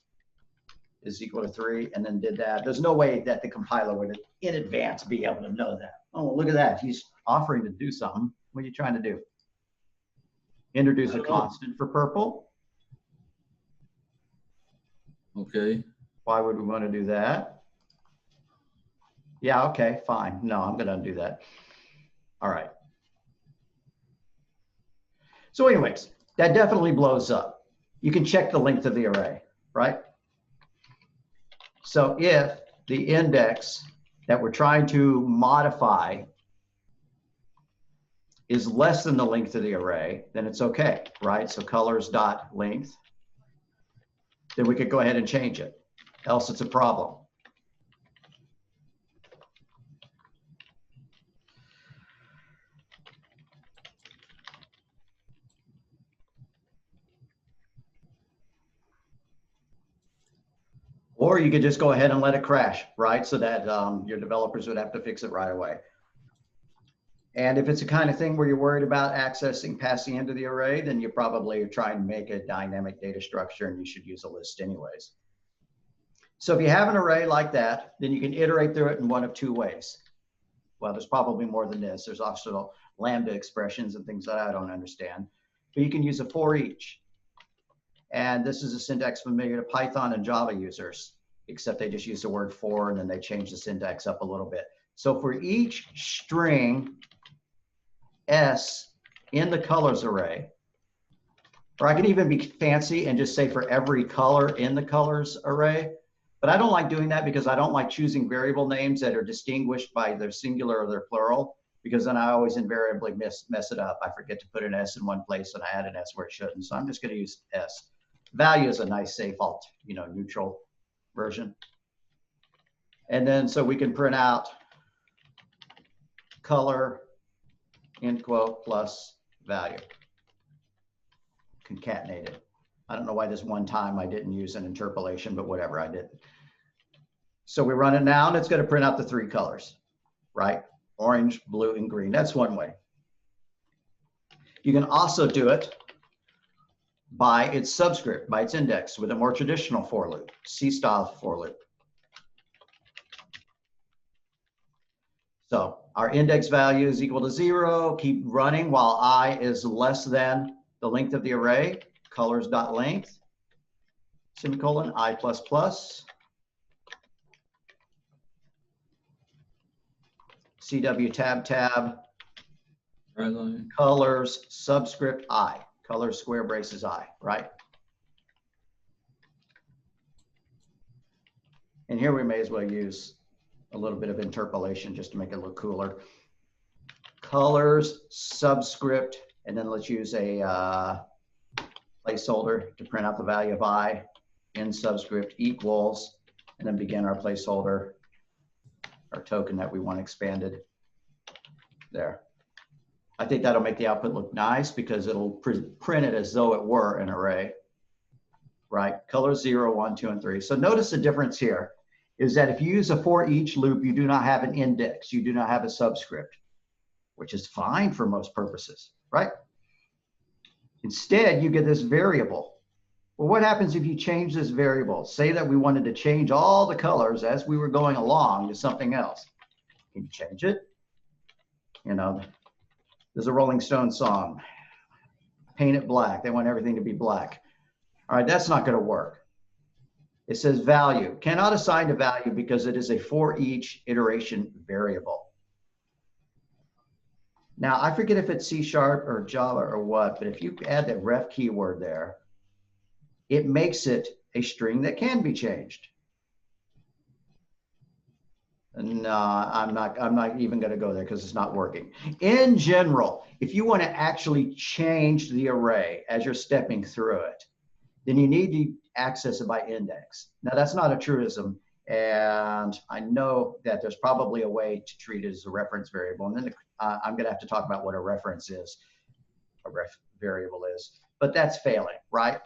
is equal to 3, and then did that. There's no way that the compiler would in advance be able to know that. Oh, look at that. He's offering to do something. What are you trying to do? Introduce a constant for purple. Okay. Why would we want to do that? Yeah, okay, fine. No, I'm going to undo that. All right. So anyways, that definitely blows up. You can check the length of the array, right? So if the index that we're trying to modify is less than the length of the array, then it's okay, right? So colors dot length, then we could go ahead and change it. Else it's a problem. Or you could just go ahead and let it crash, right? So that your developers would have to fix it right away. And if it's the kind of thing where you're worried about accessing past the end of the array, then you probably are trying to make a dynamic data structure, and you should use a list anyways. So if you have an array like that, then you can iterate through it in one of 2 ways. Well, there's probably more than this. There's also lambda expressions and things that I don't understand. But you can use a for each. And this is a syntax familiar to Python and Java users, except they just use the word for, and then they change the syntax up a little bit. So for each string S in the colors array, or I can even be fancy and just say for every color in the colors array, but I don't like doing that because I don't like choosing variable names that are distinguished by their singular or their plural, because then I always invariably mess it up. I forget to put an S in one place and I add an S where it shouldn't. So I'm just going to use S. Value is a nice safe alt, neutral version. And then so we can print out color end quote plus value. Concatenated. I don't know why this one time I didn't use an interpolation, but whatever, I did. So we run it now and it's going to print out the 3 colors, right? Orange, blue, and green. That's one way. You can also do it by its subscript, by its index, with a more traditional for loop, C-style for loop. So our index value is equal to 0. Keep running while I is less than the length of the array. Colors.length, semicolon, I plus plus. CW tab, Right line. colors, subscript I, colors square braces I, right? And here we may as well use a little bit of interpolation just to make it look cooler. Colors, subscript, and then let's use a placeholder to print out the value of I, in subscript equals, and then begin our placeholder, our token that we want expanded there. I think that'll make the output look nice because it'll print it as though it were an array, right? Colors 0, 1, 2, and 3. So notice the difference here is that if you use a for each loop, you do not have an index, you do not have a subscript, which is fine for most purposes, right? Instead, you get this variable. Well, what happens if you change this variable? Say that we wanted to change all the colors as we were going along to something else. Can you change it? You know, there's a Rolling Stones song, paint it black. They want everything to be black. All right, that's not going to work. It says value, cannot assign a value because it is a for each iteration variable. Now, I forget if it's C# or Java or what, but if you add that ref keyword there, it makes it a string that can be changed. No, I'm not even going to go there because it's not working. In general, if you want to actually change the array as you're stepping through it, then you need to access it by index. Now, that's not a truism, and I know that there's probably a way to treat it as a reference variable, and then I'm going to have to talk about what a reference is, a ref variable is, but that's failing, right?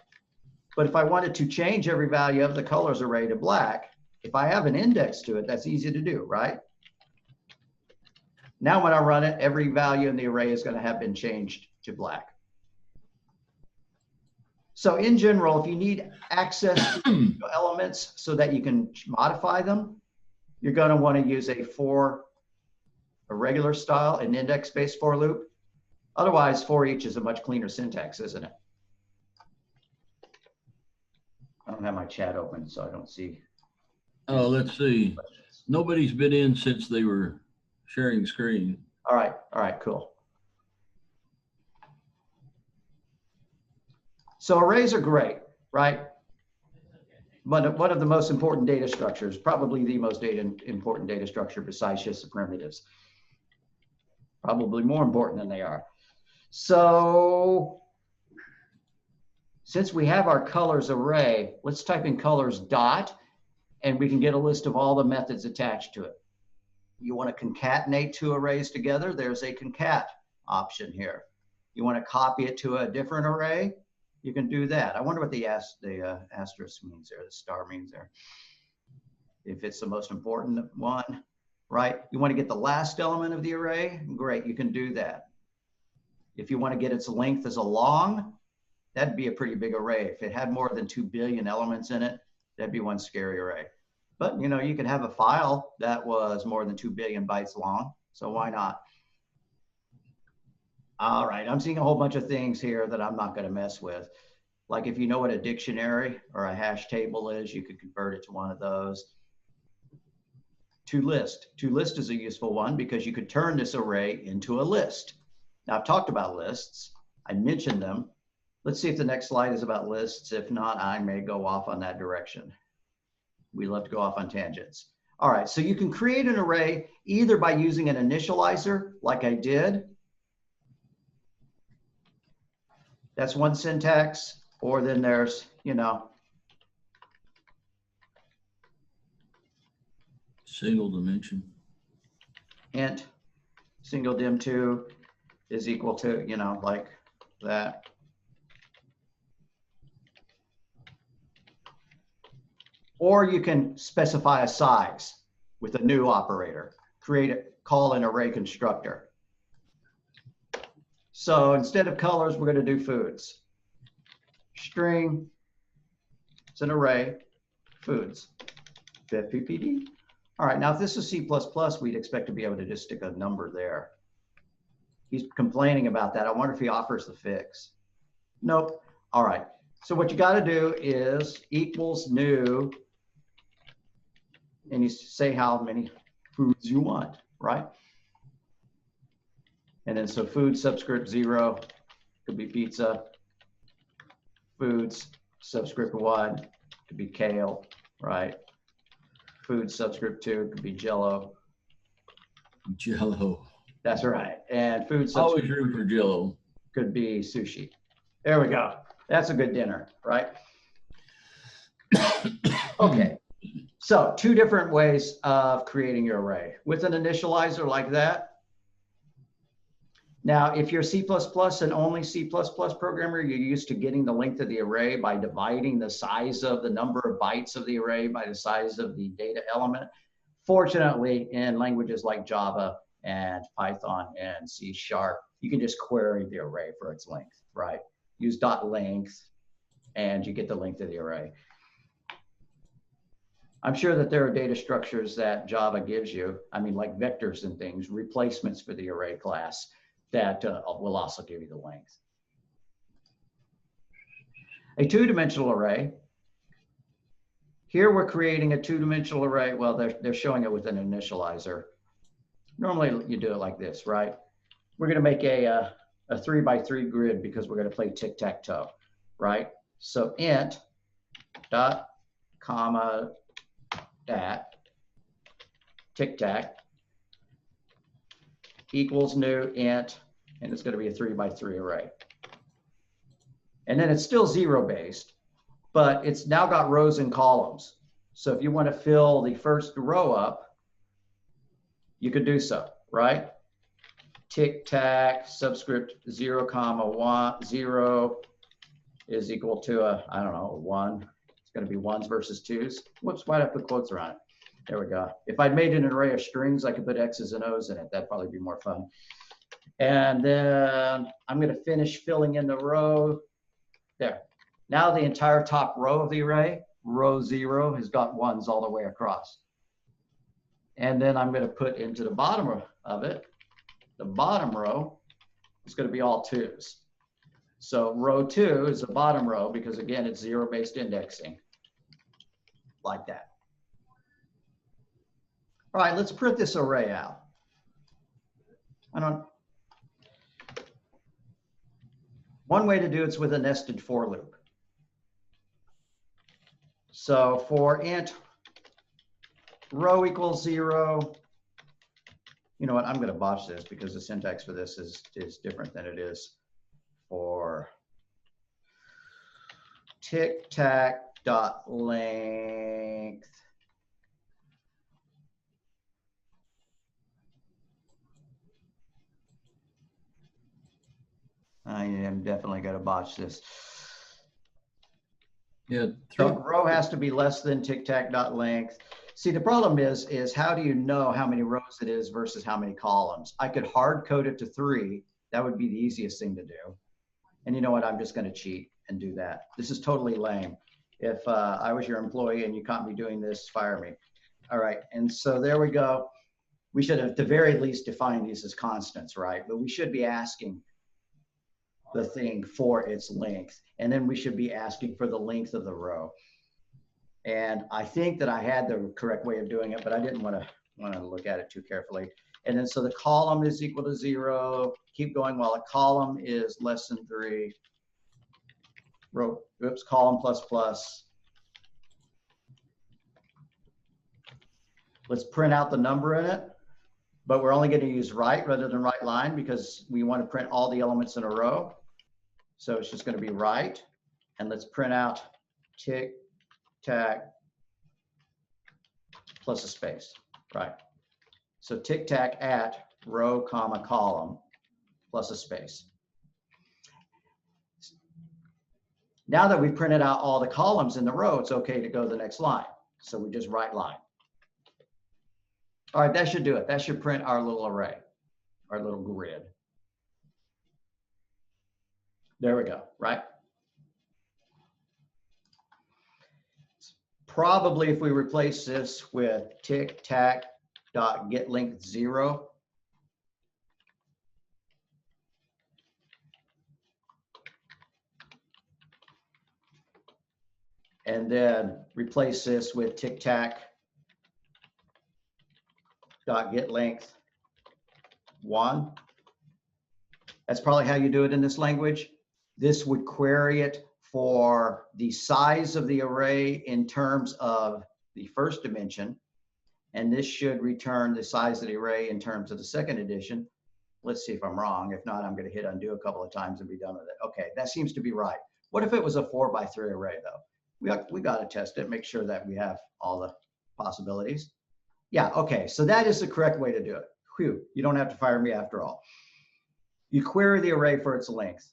But if I wanted to change every value of the colors array to black, if I have an index to it, that's easy to do, right? Now when I run it, every value in the array is going to have been changed to black. So in general, if you need access to elements so that you can modify them, you're going to want to use a regular style, an index-based for loop. Otherwise, for each is a much cleaner syntax, isn't it? I don't have my chat open, so I don't see. Oh, let's see. Nobody's been in since they were sharing screen. All right, cool. So arrays are great, right? But one of the most important data structures, probably the most important data structure besides just the primitives. Probably more important than they are. So since we have our colors array, let's type in colors dot, and we can get a list of all the methods attached to it. You want to concatenate 2 arrays together, there's a concat option here. You want to copy it to a different array, you can do that. I wonder what the asterisk means there, the star means there. If it's the most important one, right? You want to get the last element of the array, great, you can do that. If you want to get its length as a long, that'd be a pretty big array. If it had more than 2 billion elements in it, that'd be one scary array. But you know, you could have a file that was more than 2 billion bytes long, so why not? All right, I'm seeing a whole bunch of things here that I'm not going to mess with. Like if you know what a dictionary or a hash table is, you could convert it to one of those. ToList is a useful one because you could turn this array into a list. Now I've talked about lists, I mentioned them. Let's see if the next slide is about lists. If not, I may go off on that direction. We love to go off on tangents. All right, so you can create an array either by using an initializer like I did. That's one syntax, or then there's, you know, Single dimension. int, single dim2. is equal to, you know, like that. Or you can specify a size with a new operator, call an array constructor. So instead of colors, we're going to do foods. String, it's an array, foods, FPPD. All right, now if this is C++, we'd expect to be able to just stick a number there. He's complaining about that. I wonder if he offers the fix. Nope. All right, so what you got to do is equals new, and you say how many foods you want, right? And then so food subscript 0 could be pizza. Foods subscript 1 could be kale, right? Food subscript 2 could be Jello. Jello. That's right. And food Always subscript room for Jello. could be sushi. There we go. That's a good dinner, right? Okay. So 2 different ways of creating your array. With an initializer like that. Now, if you're C++ and only C++ programmer, you're used to getting the length of the array by dividing the size of the number of bytes of the array by the size of the data element. Fortunately, in languages like Java and Python and C#, you can just query the array for its length, right? Use .length and you get the length of the array. I'm sure that there are data structures that Java gives you, I mean, like vectors and things, replacements for the array class that will also give you the length. A 2-dimensional array. Here we're creating a 2-dimensional array. Well, they're showing it with an initializer. Normally you do it like this, right? We're going to make a 3x3 grid because we're going to play tic-tac-toe, right? So int dot comma dat tic-tac equals new int, and it's going to be a 3x3 array. And then it's still 0 based, but it's now got rows and columns. So if you want to fill the first row up, you could do so, right? Tic-tac subscript 0, 0 is equal to I don't know, a 1. It's going to be 1s versus 2s. Whoops, why'd I put quotes around it? There we go. If I'd made an array of strings, I could put X's and O's in it. That'd probably be more fun. And then I'm going to finish filling in the row. There. Now the entire top row of the array, row 0, has got 1s all the way across. And then I'm going to put into the bottom of it, the bottom row is going to be all 2s. So row 2 is the bottom row because, again, it's 0-based indexing, like that. All right, let's print this array out. One way to do it's with a nested for loop. So for int row equals 0, you know what, I'm going to botch this because the syntax for this is different than it is for tic-tac dot length. I am definitely going to botch this. Yeah. So row has to be less than tic-tac.length. See, the problem is how do you know how many rows it is versus how many columns? I could hard code it to 3. That would be the easiest thing to do. And you know what? I'm just going to cheat and do that. This is totally lame. If I was your employee and you caught me doing this, fire me. All right. And so there we go. We should have at the very least defined these as constants, right? But we should be asking the thing for its length. And then we should be asking for the length of the row. And I think that I had the correct way of doing it, but I didn't want to look at it too carefully. And then so the column is equal to 0. Keep going while a column is less than 3. Row, oops, column plus plus. Let's print out the number in it, but we're only going to use right rather than right line because we want to print all the elements in a row. So it's just going to be right. And let's print out tic-tac plus a space, right? So tic-tac at row, comma, column. plus a space. Now that we've printed out all the columns in the row, it's okay to go to the next line. So we just write line. All right, that should do it. That should print our little array, our little grid. There we go, right? Probably if we replace this with tic-tac.getLength0, and then replace this with tic-tac.getLength1. That's probably how you do it in this language. This would query it for the size of the array in terms of the first dimension, and this should return the size of the array in terms of the second addition. Let's see if I'm wrong. If not, I'm going to hit undo a couple of times and be done with it. Okay, that seems to be right. What if it was a 4x3 array though? We got to test it, make sure that we have all the possibilities. Yeah, okay, so that is the correct way to do it. Whew, you don't have to fire me after all. You query the array for its length.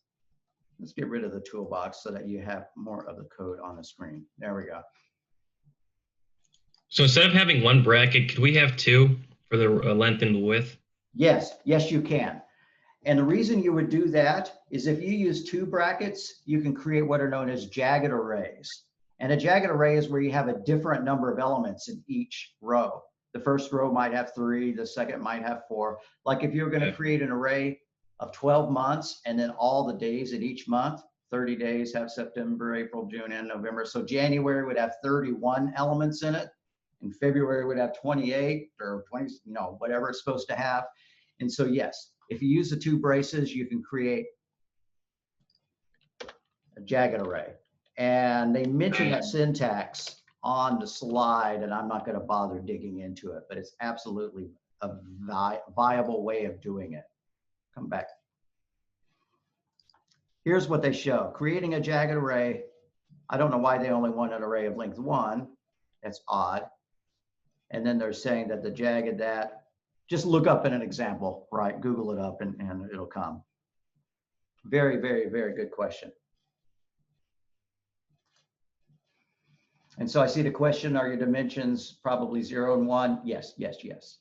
Let's get rid of the toolbox so that you have more of the code on the screen. There we go. So instead of having one bracket, could we have two for the length and the width? Yes, yes, you can. And the reason you would do that is if you use two brackets, you can create what are known as jagged arrays. And a jagged array is where you have a different number of elements in each row. The first row might have 3, the second might have 4. Like if you were going to create an array of 12 months and then all the days in each month, 30 days have September, April, June, and November. So January would have 31 elements in it, and February would have 28 or 20, you know, whatever it's supposed to have. And so yes, if you use the two braces, you can create a jagged array. And they mention that syntax on the slide, and I'm not going to bother digging into it, but it's absolutely a viable way of doing it. Come back. Here's what they show. Creating a jagged array. I don't know why they only want an array of length 1. That's odd. And then they're saying that the jagged that, just look up in an example, right? Google it up and it'll come. Very, very, very good question. And so I see the question, are your dimensions probably 0 and 1? Yes, yes, yes.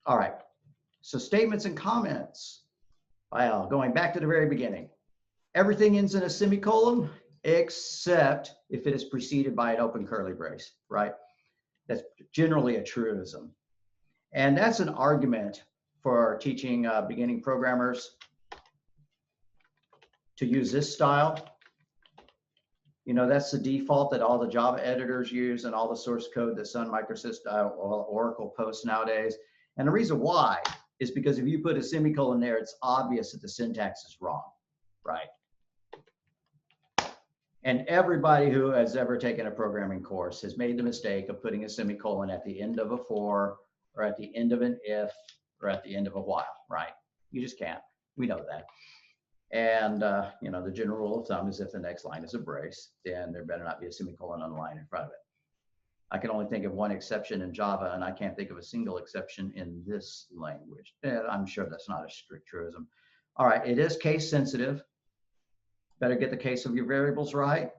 All right. So statements and comments. Well, going back to the very beginning. Everything ends in a semicolon except if it is preceded by an open curly brace, right? That's generally a truism. And that's an argument for teaching beginning programmers to use this style. You know, that's the default that all the Java editors use and all the source code that Sun Microsystems or Oracle posts nowadays. And the reason why is because if you put a semicolon there, it's obvious that the syntax is wrong, right? And everybody who has ever taken a programming course has made the mistake of putting a semicolon at the end of a for, or at the end of an if, or at the end of a while, right? You just can't. We know that. And you know, the general rule of thumb is if the next line is a brace, then there better not be a semicolon on the line in front of it. I can only think of one exception in Java, and I can't think of a single exception in this language. I'm sure that's not a strict truism. All right, it is case sensitive. Better get the case of your variables right.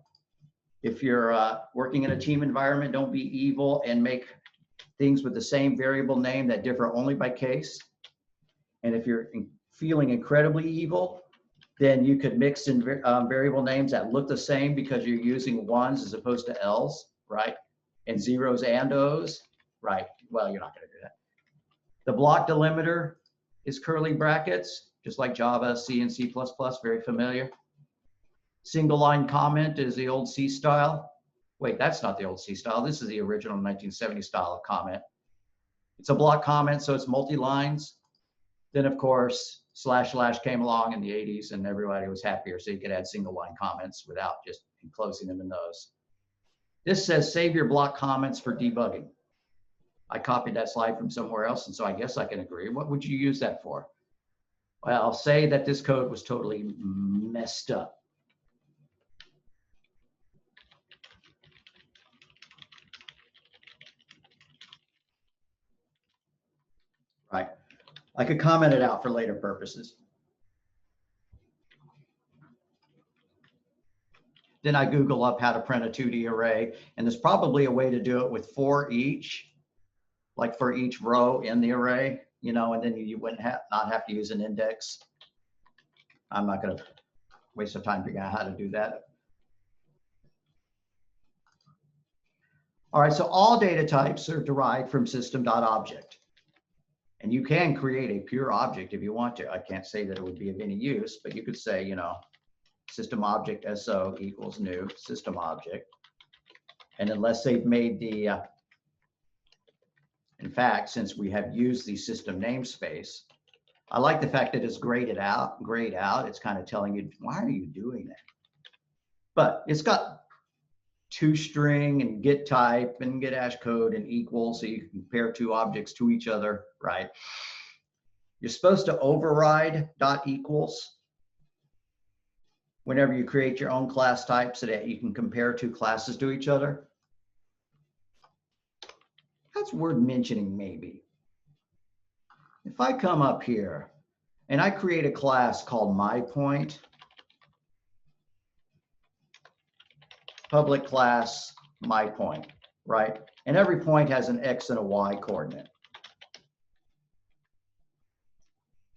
If you're working in a team environment, don't be evil and make things with the same variable name that differ only by case. And if you're feeling incredibly evil, then you could mix in variable names that look the same because you're using ones as opposed to L's, right? And zeros and O's, right? Well, you're not going to do that. The block delimiter is curly brackets, just like Java, C, and C++, very familiar. Single line comment is the old C style. Wait, that's not the old C style. This is the original 1970 style of comment. It's a block comment, so it's multi-lines. Then, of course, // came along in the 80s and everybody was happier, so you could add single line comments without just enclosing them in those. This says save your block comments for debugging. I copied that slide from somewhere else, and so I guess I can agree. What would you use that for? Well, I'll say that this code was totally messed up. Right. I could comment it out for later purposes. Then I Google up how to print a 2D array, and there's probably a way to do it with 4 each, like for each row in the array, you know, and then you wouldn't not have to use an index. I'm not going to waste of time figuring out how to do that. All right, so all data types are derived from system.object. And you can create a pure object if you want to. I can't say that it would be of any use, but you could say, you know, system object SO equals new system object. And unless they've made the, in fact, since we have used the system namespace, I like the fact that it's grayed out. It's kind of telling you, why are you doing that? But it's got toString and get type and get hash code and equal, so you can compare 2 objects to each other, right? You're supposed to override .equals whenever you create your own class type so that you can compare 2 classes to each other. That's worth mentioning maybe. If I come up here and I create a class called myPoint, public class myPoint, right? And every point has an X and a Y coordinate.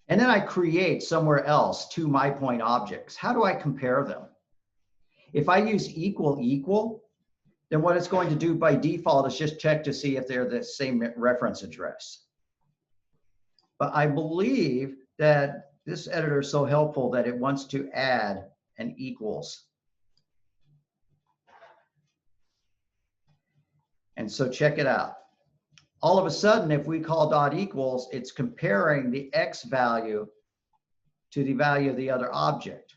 And then I create somewhere else 2 myPoint objects. How do I compare them? If I use equal, then what it's going to do by default is just check to see if they're the same reference address. But I believe that this editor is so helpful that it wants to add an equals. And so check it out. All of a sudden, if we call .equals, it's comparing the X value to the value of the other object.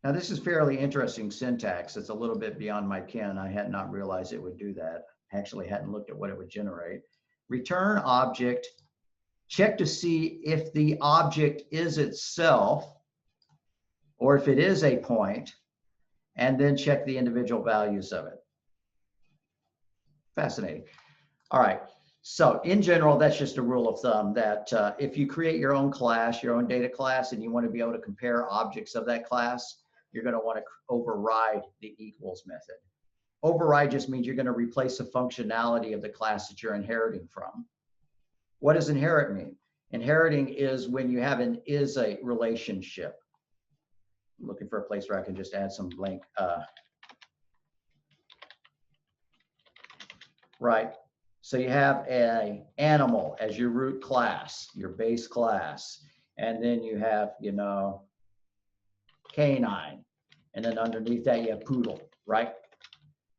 Now, this is fairly interesting syntax. It's a little bit beyond my ken. I had not realized it would do that. Actually hadn't looked at what it would generate. Return object, check to see if the object is itself or if it is a point, and then check the individual values of it. Fascinating. All right. So in general, that's just a rule of thumb that if you create your own class, your own data class, and you want to be able to compare objects of that class, you're going to want to override the equals method. Override just means you're going to replace the functionality of the class that you're inheriting from. What does inherit mean? Inheriting is when you have an is-a relationship. I'm looking for a place where I can just add some blank. Right. So you have an animal as your root class, your base class. And then you have, you know, canine. And then underneath that, you have poodle, right?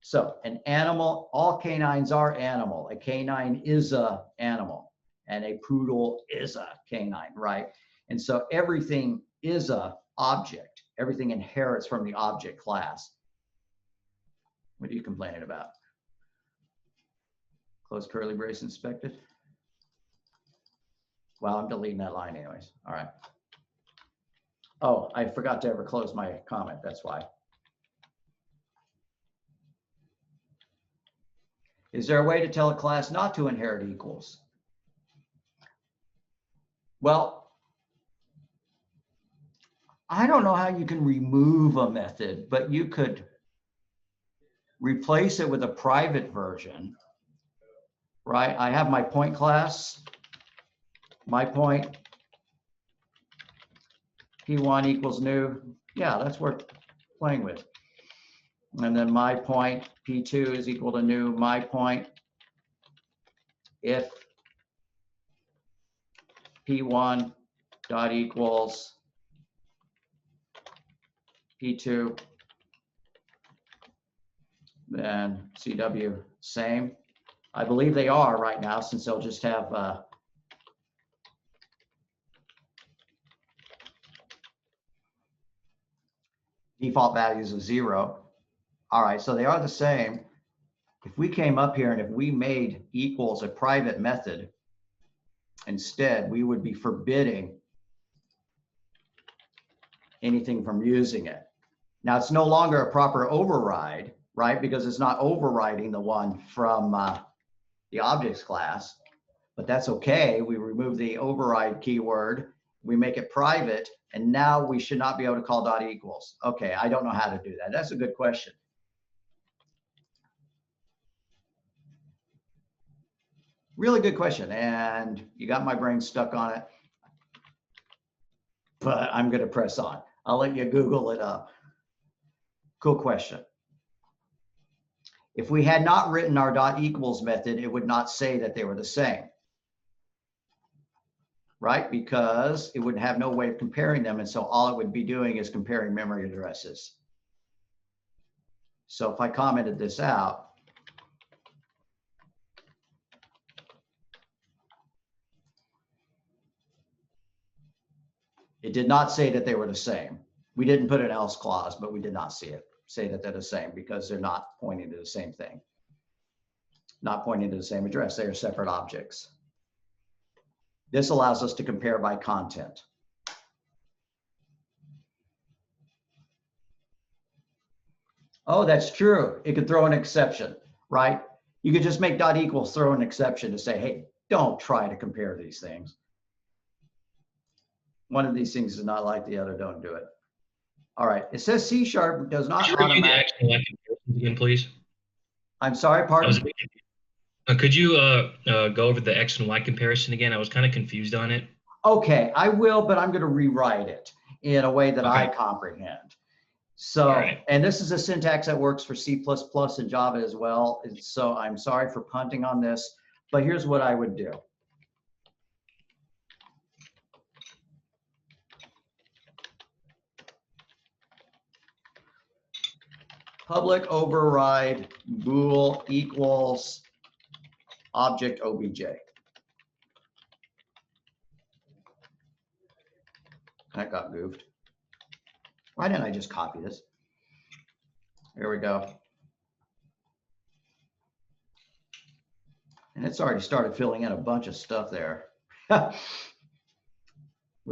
So an animal, all canines are animal. A canine is a animal and a poodle is a canine, right? And so everything is a object. Everything inherits from the object class. What are you complaining about? Close curly brace inspected. Well, I'm deleting that line anyways. All right. Oh, I forgot to ever close my comment. That's why. Is there a way to tell a class not to inherit equals? Well, I don't know how you can remove a method, but you could replace it with a private version, right? I have my point class, my point, P1 equals new. Yeah, that's worth playing with. And then my point, P2 is equal to new, my point, if P1 dot equals P2, then CW same. I believe they are right now, since they'll just have default values of 0. All right, so they are the same. If we came up here and if we made equals a private method, instead, we would be forbidding anything from using it. Now, it's no longer a proper override, right? Because it's not overriding the one from the the objects class, but that's okay. We remove the override keyword, we make it private, and now we should not be able to call dot equals. Okay, I don't know how to do that. That's a good question. Really good question, and you got my brain stuck on it, but I'm going to press on. I'll let you Google it up. Cool question. If we had not written our dot equals method, it would not say that they were the same, right? Because it would have no way of comparing them, and so all it would be doing is comparing memory addresses. So if I commented this out, it did not say that they were the same. We didn't put an else clause, but we did not see it say that they're the same because they're not pointing to the same thing. Not pointing to the same address. They are separate objects. This allows us to compare by content. Oh, that's true. It could throw an exception, right? You could just make dot equals throw an exception to say, hey, don't try to compare these things. One of these things is not like the other, don't do it. All right, it says C# does not automatically. Again, please. I'm sorry, pardon? Could you go over the X and Y comparison again? I was kind of confused on it. Okay, I will, but I'm gonna rewrite it in a way that I comprehend. So, and this is a syntax that works for C++ and Java as well. And so I'm sorry for punting on this, but here's what I would do. Public override bool equals object obj. That got goofed. Why didn't I just copy this? There we go. And it's already started filling in a bunch of stuff there. Where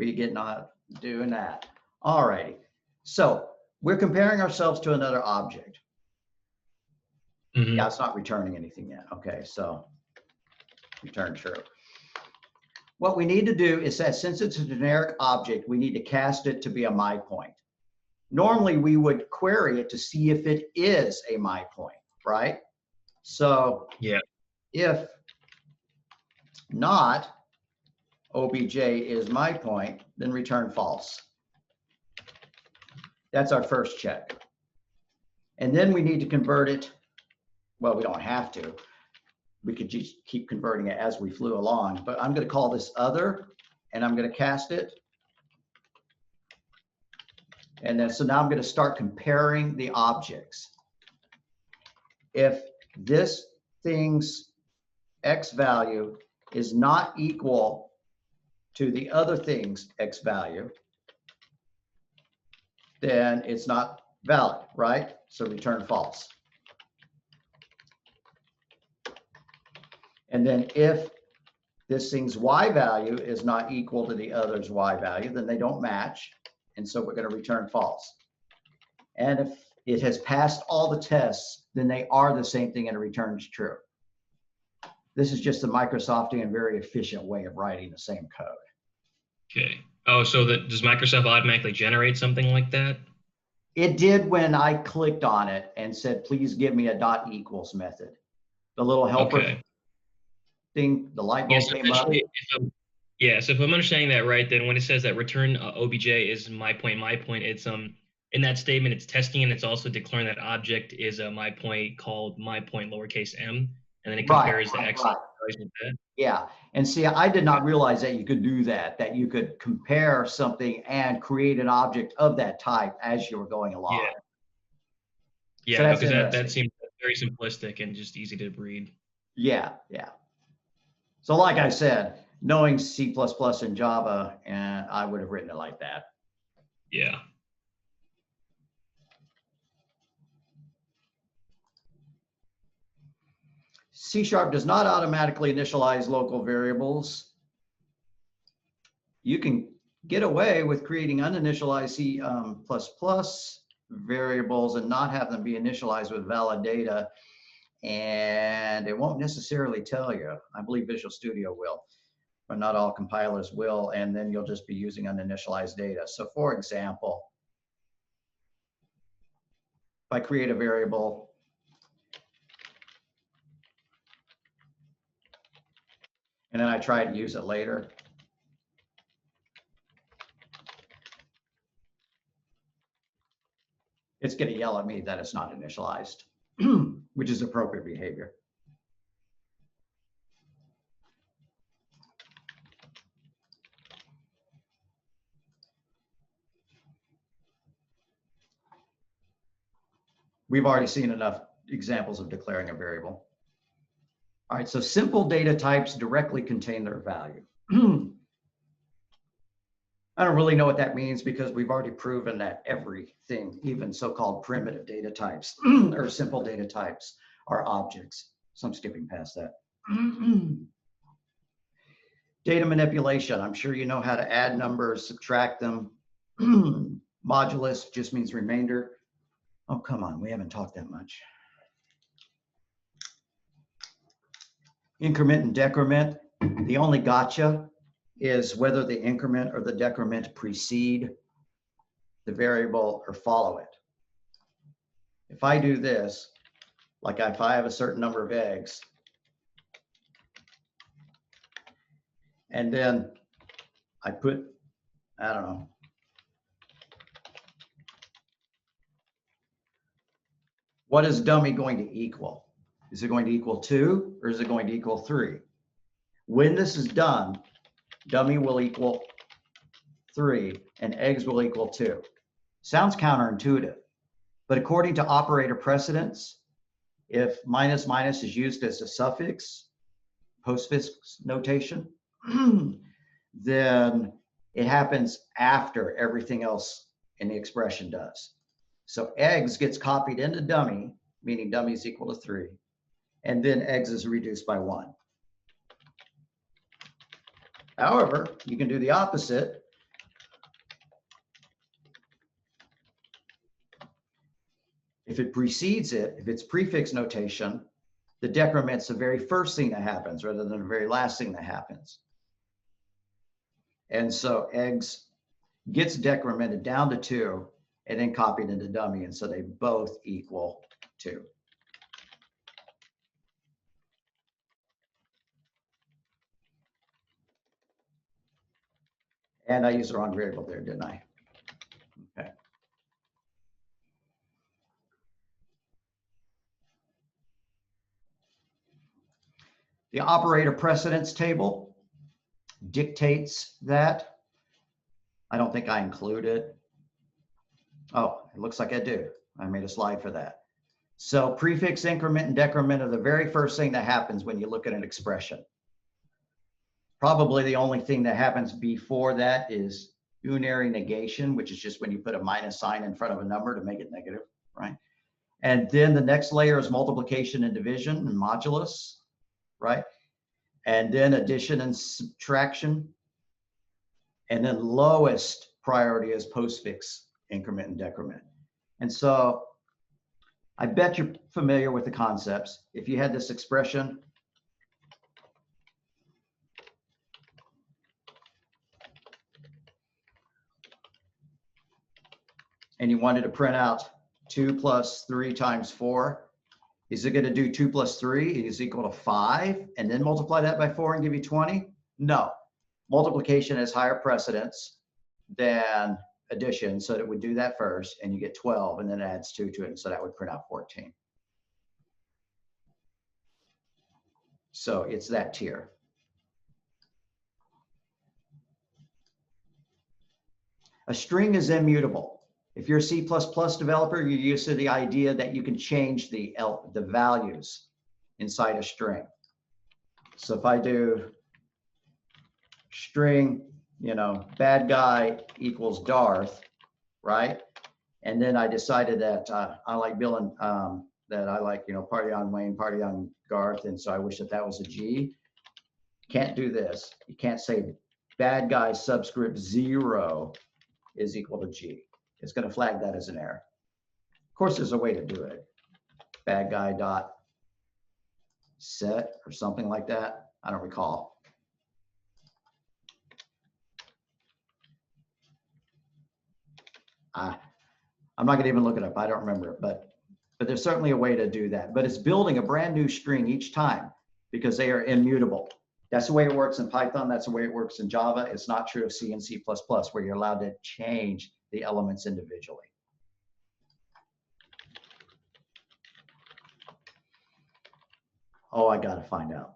you get not doing that. All righty. So we're comparing ourselves to another object. Yeah, it's not returning anything yet. Okay, so return true. What we need to do is that since it's a generic object, we need to cast it to be a my point. Normally, we would query it to see if it is a my point, right? So yeah, if not obj is my point, then return false. That's our first check. And then we need to convert it. Well, we don't have to. We could just keep converting it as we flew along, but I'm going to call this other, and I'm going to cast it. And then, so now I'm going to start comparing the objects. If this thing's X value is not equal to the other thing's X value, then it's not valid, right? So return false. And then if this thing's Y value is not equal to the other's Y value, then they don't match. And so we're going to return false. And if it has passed all the tests, then they are the same thing and it returns true. This is just a Microsoftian, very efficient way of writing the same code. Okay. Oh, so does Microsoft automatically generate something like that? It did when I clicked on it and said, please give me a dot equals method. The little helper thing, the light bulb came up. Yeah, so if I'm understanding that right, then when it says that return obj is my point, it's in that statement, it's testing and it's also declaring that object is a my point called my point lowercase m, and then it compares the x with that. Yeah, and see, I did not realize that you could do that, that you could compare something and create an object of that type as you were going along. Yeah, so because that seems very simplistic and just easy to read. Yeah, yeah. So like I said, knowing C++ and Java, and I would have written it like that. Yeah. C# does not automatically initialize local variables. You can get away with creating uninitialized C++ variables and not have them be initialized with valid data. and it won't necessarily tell you. I believe Visual Studio will, but not all compilers will, and then you'll just be using uninitialized data. So for example, if I create a variable, and then I try to use it later, it's going to yell at me that it's not initialized, which is appropriate behavior. We've already seen enough examples of declaring a variable. All right, so simple data types directly contain their value. I don't really know what that means because we've already proven that everything, even so-called primitive data types or simple data types, are objects. So I'm skipping past that. Data manipulation. I'm sure you know how to add numbers, subtract them. Modulus just means remainder. Oh, come on, we haven't talked that much. Increment and decrement. The only gotcha is whether the increment or the decrement precede the variable or follow it. If I do this, like if I have a certain number of eggs, and then I put, I don't know, what is dummy going to equal? Is it going to equal 2 or is it going to equal 3? When this is done, dummy will equal 3 and eggs will equal 2. Sounds counterintuitive, but according to operator precedence, if minus minus is used as a suffix, postfix notation, then it happens after everything else in the expression does. So eggs gets copied into dummy, meaning dummy is equal to 3, and then eggs is reduced by 1. However, you can do the opposite. If it precedes it, if it's prefix notation, the decrement's the very first thing that happens rather than the very last thing that happens. And so eggs gets decremented down to 2 and then copied into dummy. And so they both equal 2. And I used the wrong variable there, didn't I? Okay. The operator precedence table dictates that. I don't think I include it. Oh, it looks like I do. I made a slide for that. So prefix, increment, and decrement are the very first thing that happens when you look at an expression. Probably the only thing that happens before that is unary negation, which is just when you put a minus sign in front of a number to make it negative, right? And then the next layer is multiplication and division and modulus, right? And then addition and subtraction. And then lowest priority is postfix, increment, and decrement. And so I bet you're familiar with the concepts. If you had this expression, and you wanted to print out 2 plus 3 times 4, is it going to do 2 plus 3 is equal to 5 and then multiply that by 4 and give you 20? No. Multiplication has higher precedence than addition, so it would do that first, and you get 12, and then it adds 2 to it, so that would print out 14. So it's that tier. A string is immutable. If you're a C++ developer, you're used to the idea that you can change the values inside a string. So if I do string, you know, bad guy equals Darth, right? And then I decided that I like Bill and that I like, you know, party on Wayne, party on Garth, and so I wish that that was a G. Can't do this. You can't say bad guy subscript 0 is equal to G. It's going to flag that as an error. Of course, there's a way to do it. Bad guy dot set or something like that. I don't recall. I'm not gonna even look it up. I don't remember it, but there's certainly a way to do that. But it's building a brand new string each time because they are immutable. That's the way it works in Python. That's the way it works in Java. It's not true of C and C++, where you're allowed to change the elements individually. Oh, I gotta find out.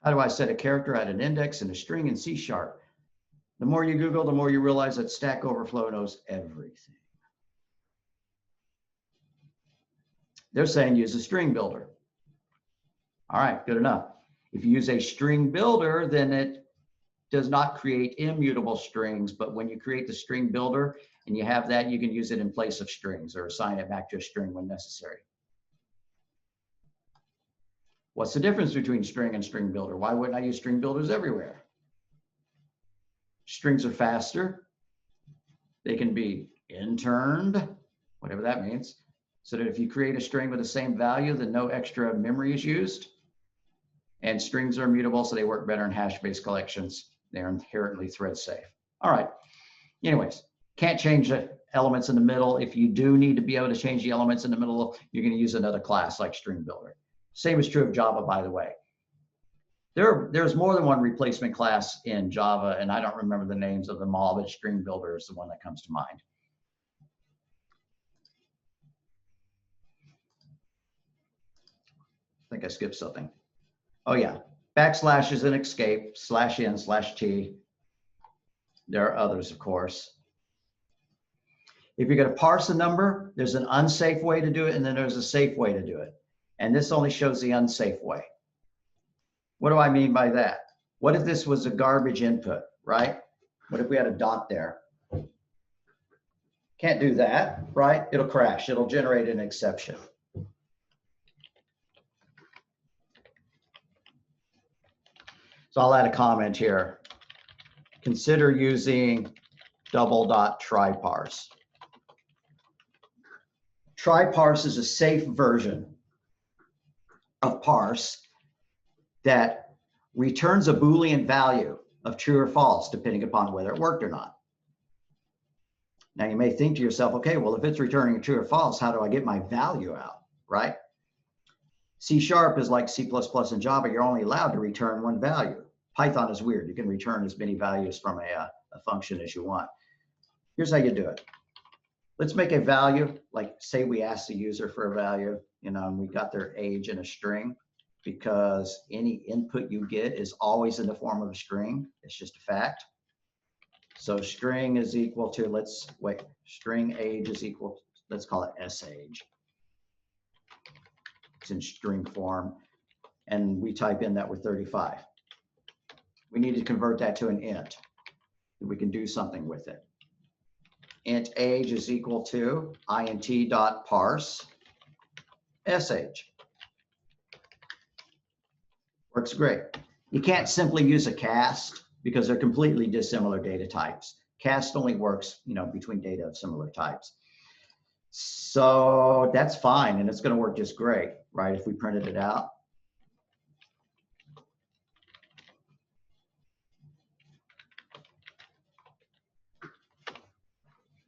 How do I set a character at an index and a string in C#? The more you Google, the more you realize that Stack Overflow knows everything. They're saying use a string builder. All right, good enough. If you use a string builder, then it does not create immutable strings, but when you create the string builder and you have that, you can use it in place of strings or assign it back to a string when necessary. What's the difference between string and string builder? Why wouldn't I use string builders everywhere? Strings are faster. They can be interned, whatever that means, so that if you create a string with the same value, then no extra memory is used. And strings are immutable, so they work better in hash-based collections. They're inherently thread safe. All right. Anyways, can't change the elements in the middle. If you do need to be able to change the elements in the middle, you're going to use another class like string builder. Same is true of Java, by the way. There's more than one replacement class in Java, and I don't remember the names of them all, but string builder is the one that comes to mind. I think I skipped something. Oh yeah, backslash is an escape, /n/t. There are others, of course. If you're going to parse a number, there's an unsafe way to do it, and then there's a safe way to do it. And this only shows the unsafe way. What do I mean by that? What if this was a garbage input, right? What if we had a dot there? Can't do that, right? It'll crash. It'll generate an exception. So I'll add a comment here. Consider using double dot try-parse. Try-parse is a safe version of parse that returns a Boolean value of true or false, depending upon whether it worked or not. Now you may think to yourself, okay, well, if it's returning true or false, how do I get my value out, right? C# is like C++ and Java. You're only allowed to return one value. Python is weird. You can return as many values from a function as you want. Here's how you do it. Let's make a value, like say we ask the user for a value, and we got their age in a string, because any input you get is always in the form of a string. It's just a fact. So string is equal to, string age is equal, let's call it sage. It's in string form, and we type in that we're 35. We need to convert that to an int. We can do something with it. Int age is equal to int.parse sage. Works great. You can't simply use a cast because they're completely dissimilar data types. Cast only works, between data of similar types. So that's fine, and it's going to work just great, right? If we printed it out.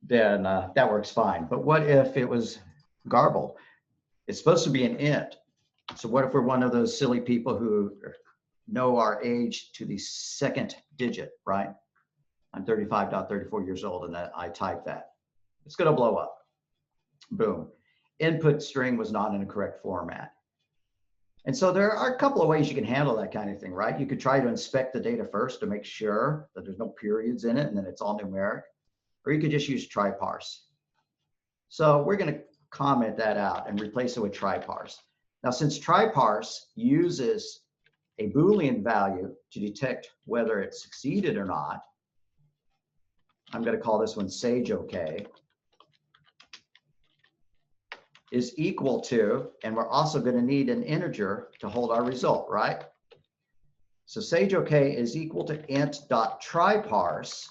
Then that works fine. But what if it was garbled? It's supposed to be an int. So what if we're one of those silly people who know our age to the second digit, right? I'm 35.34 years old, and I type that. It's going to blow up. Boom. Input string was not in a correct format. And so there are a couple of ways you can handle that kind of thing, right? You could try to inspect the data first to make sure that there's no periods in it, and then it's all numeric. Or you could just use try-parse. So we're going to comment that out and replace it with try-parse. Now, since try-parse uses a Boolean value to detect whether it succeeded or not, I'm going to call this one sage OK, is equal to, and we're also going to need an integer to hold our result, right? So Sage OK is equal to int.tryparse.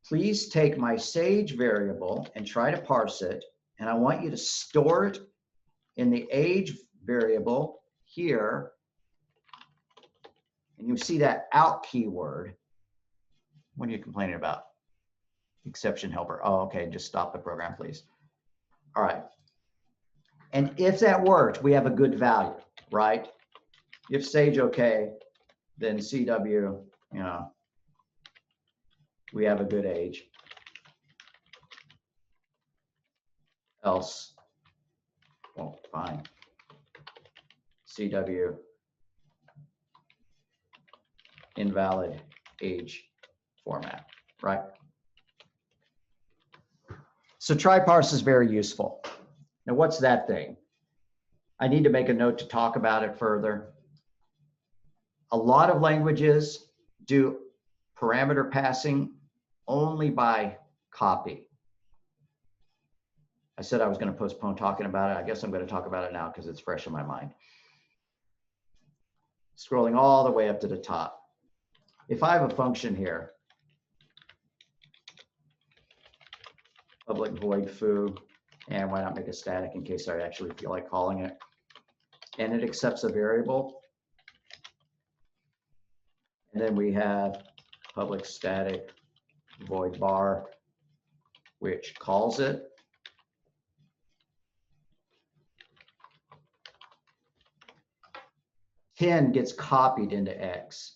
Please take my Sage variable and try to parse it. And I want you to store it in the age variable here. And you see that out keyword. What are you complaining about? Exception helper. Oh, okay. Just stop the program, please. All right. And if that worked, we have a good value, right? If Sage OK, then CW, we have a good age. Else, well, fine. CW, invalid age format, right? So tryparse is very useful. Now, what's that thing? I need to make a note to talk about it further. A lot of languages do parameter passing only by copy. I said I was going to postpone talking about it. I guess I'm going to talk about it now because it's fresh in my mind. Scrolling all the way up to the top. If I have a function here, public void foo, and why not make it static in case I actually feel like calling it, and it accepts a variable. And then we have public static void bar, which calls it. Ten gets copied into X.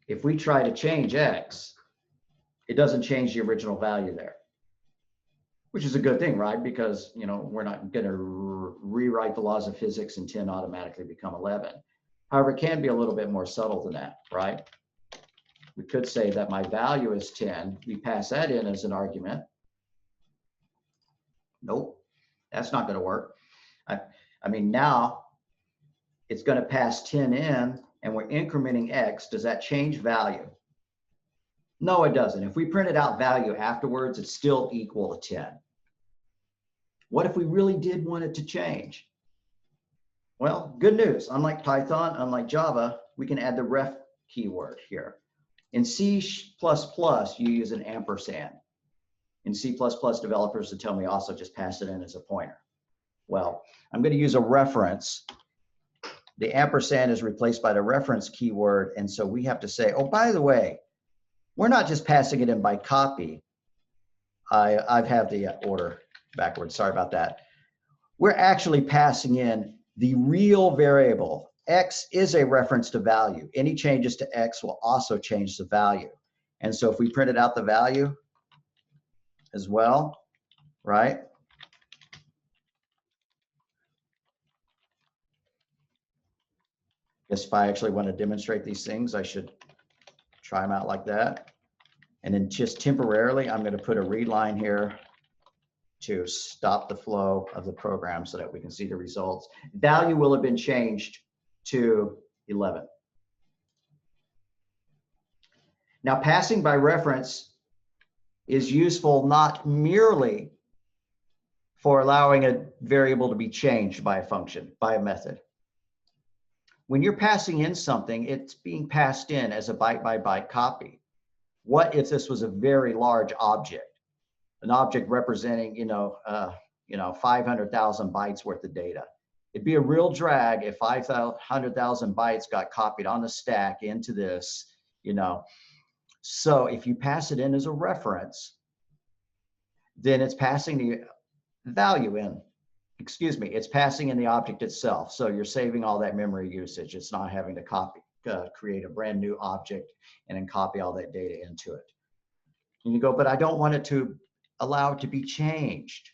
If we try to change X, it doesn't change the original value there, which is a good thing, right? Because, we're not going to rewrite the laws of physics and 10 automatically become 11. However, it can be a little bit more subtle than that, right? We could say that my value is 10. We pass that in as an argument. Nope, that's not going to work. I mean, now it's going to pass 10 in and we're incrementing X. Does that change value? No, it doesn't. If we printed out value afterwards, it's still equal to 10. What if we really did want it to change? Well, good news. Unlike Python, unlike Java, we can add the ref keyword here. In C++, you use an ampersand. In C++, developers would tell me also just pass it in as a pointer. Well, I'm going to use a reference. The ampersand is replaced by the reference keyword. And so we have to say, oh, by the way, we're not just passing it in by copy. I've had the order backwards. Sorry about that. We're actually passing in the real variable. X is a reference to value. Any changes to X will also change the value. And so if we printed out the value as well, right? Guess if I actually want to demonstrate these things, I should try them out like that. And then just temporarily, I'm going to put a read line here to stop the flow of the program so that we can see the results. Value will have been changed to 11. Now, passing by reference is useful not merely for allowing a variable to be changed by a function, by a method. When you're passing in something, it's being passed in as a byte by byte copy. What if this was a very large object? An object representing, 500,000 bytes worth of data. It'd be a real drag if 500,000 bytes got copied on the stack into this, So if you pass it in as a reference, then it's passing the value in. Excuse me, it's passing in the object itself. So you're saving all that memory usage. It's not having to create a brand new object and then copy all that data into it. And you go, but I don't want it to allow it to be changed.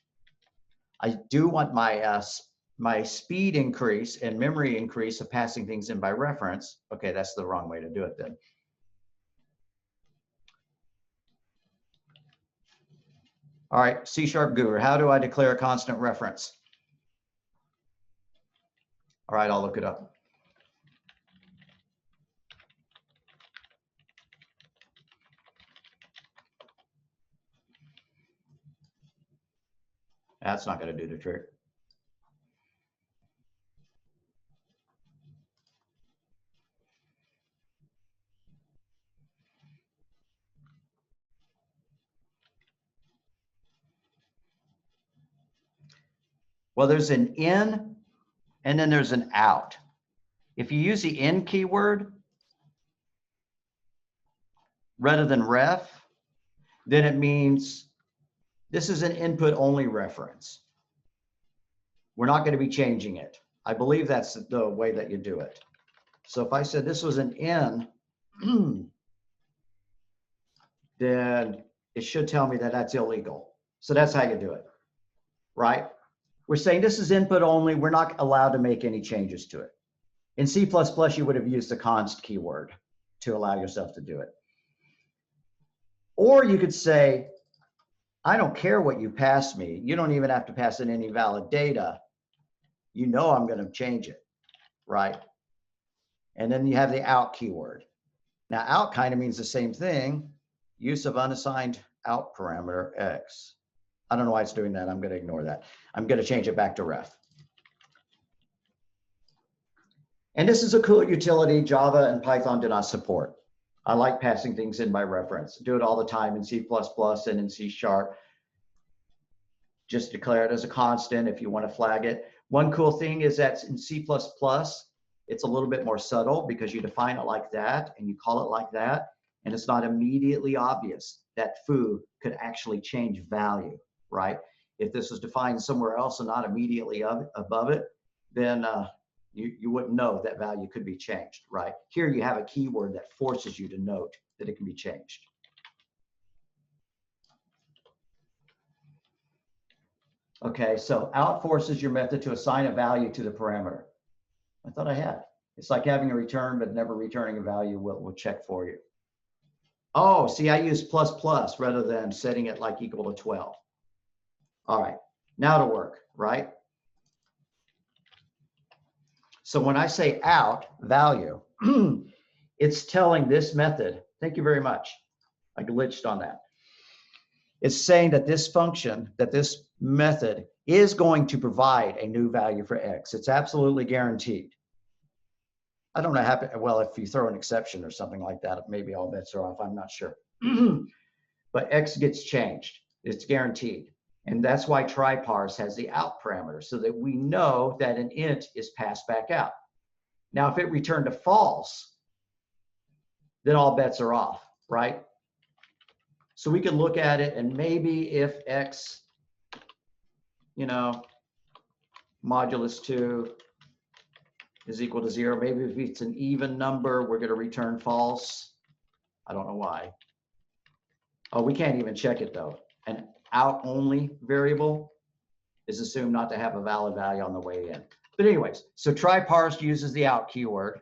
I do want my speed increase and memory increase of passing things in by reference. Okay, that's the wrong way to do it then. All right, C# Guru, how do I declare a constant reference? All right, I'll look it up. That's not going to do the trick. Well, there's an in and then there's an out. If you use the in keyword rather than ref, then it means this is an input only reference. We're not going to be changing it. I believe that's the way that you do it. So if I said this was an in, then it should tell me that that's illegal. So that's how you do it, right? We're saying this is input only. We're not allowed to make any changes to it. In C++, you would have used the const keyword to allow yourself to do it. Or you could say, I don't care what you pass me. You don't even have to pass in any valid data. You know I'm going to change it, right? And then you have the out keyword. Now, out kind of means the same thing. Use of unassigned out parameter x. I don't know why it's doing that. I'm going to ignore that. I'm going to change it back to ref. And this is a cool utility Java and Python do not support. I like passing things in by reference. Do it all the time in C++ and in C#. Just declare it as a constant if you want to flag it. One cool thing is that in C++, it's a little bit more subtle because you define it like that and you call it like that. And it's not immediately obvious that foo could actually change value, right? If this was defined somewhere else and not immediately above it, then you wouldn't know that value could be changed, right? Here you have a keyword that forces you to note that it can be changed. Okay, so out forces your method to assign a value to the parameter. I thought I had. It's like having a return, but never returning a value will check for you. Oh, see, I use plus plus rather than setting it like equal to 12. All right, now to work, right? So when I say out value, it's telling this method, thank you very much. I glitched on that. It's saying that this function, that this method is going to provide a new value for x. It's absolutely guaranteed. I don't know how, well, if you throw an exception or something like that, maybe all bets are off, I'm not sure. But x gets changed, it's guaranteed. And that's why try parse has the out parameter, so that we know that an int is passed back out. Now, if it returned a false, then all bets are off, right? So we can look at it, and maybe if x, you know, modulus 2 is equal to 0, maybe if it's an even number, we're going to return false. I don't know why. Oh, we can't even check it though. An out only variable is assumed not to have a valid value on the way in. But anyways, so try parse uses the out keyword.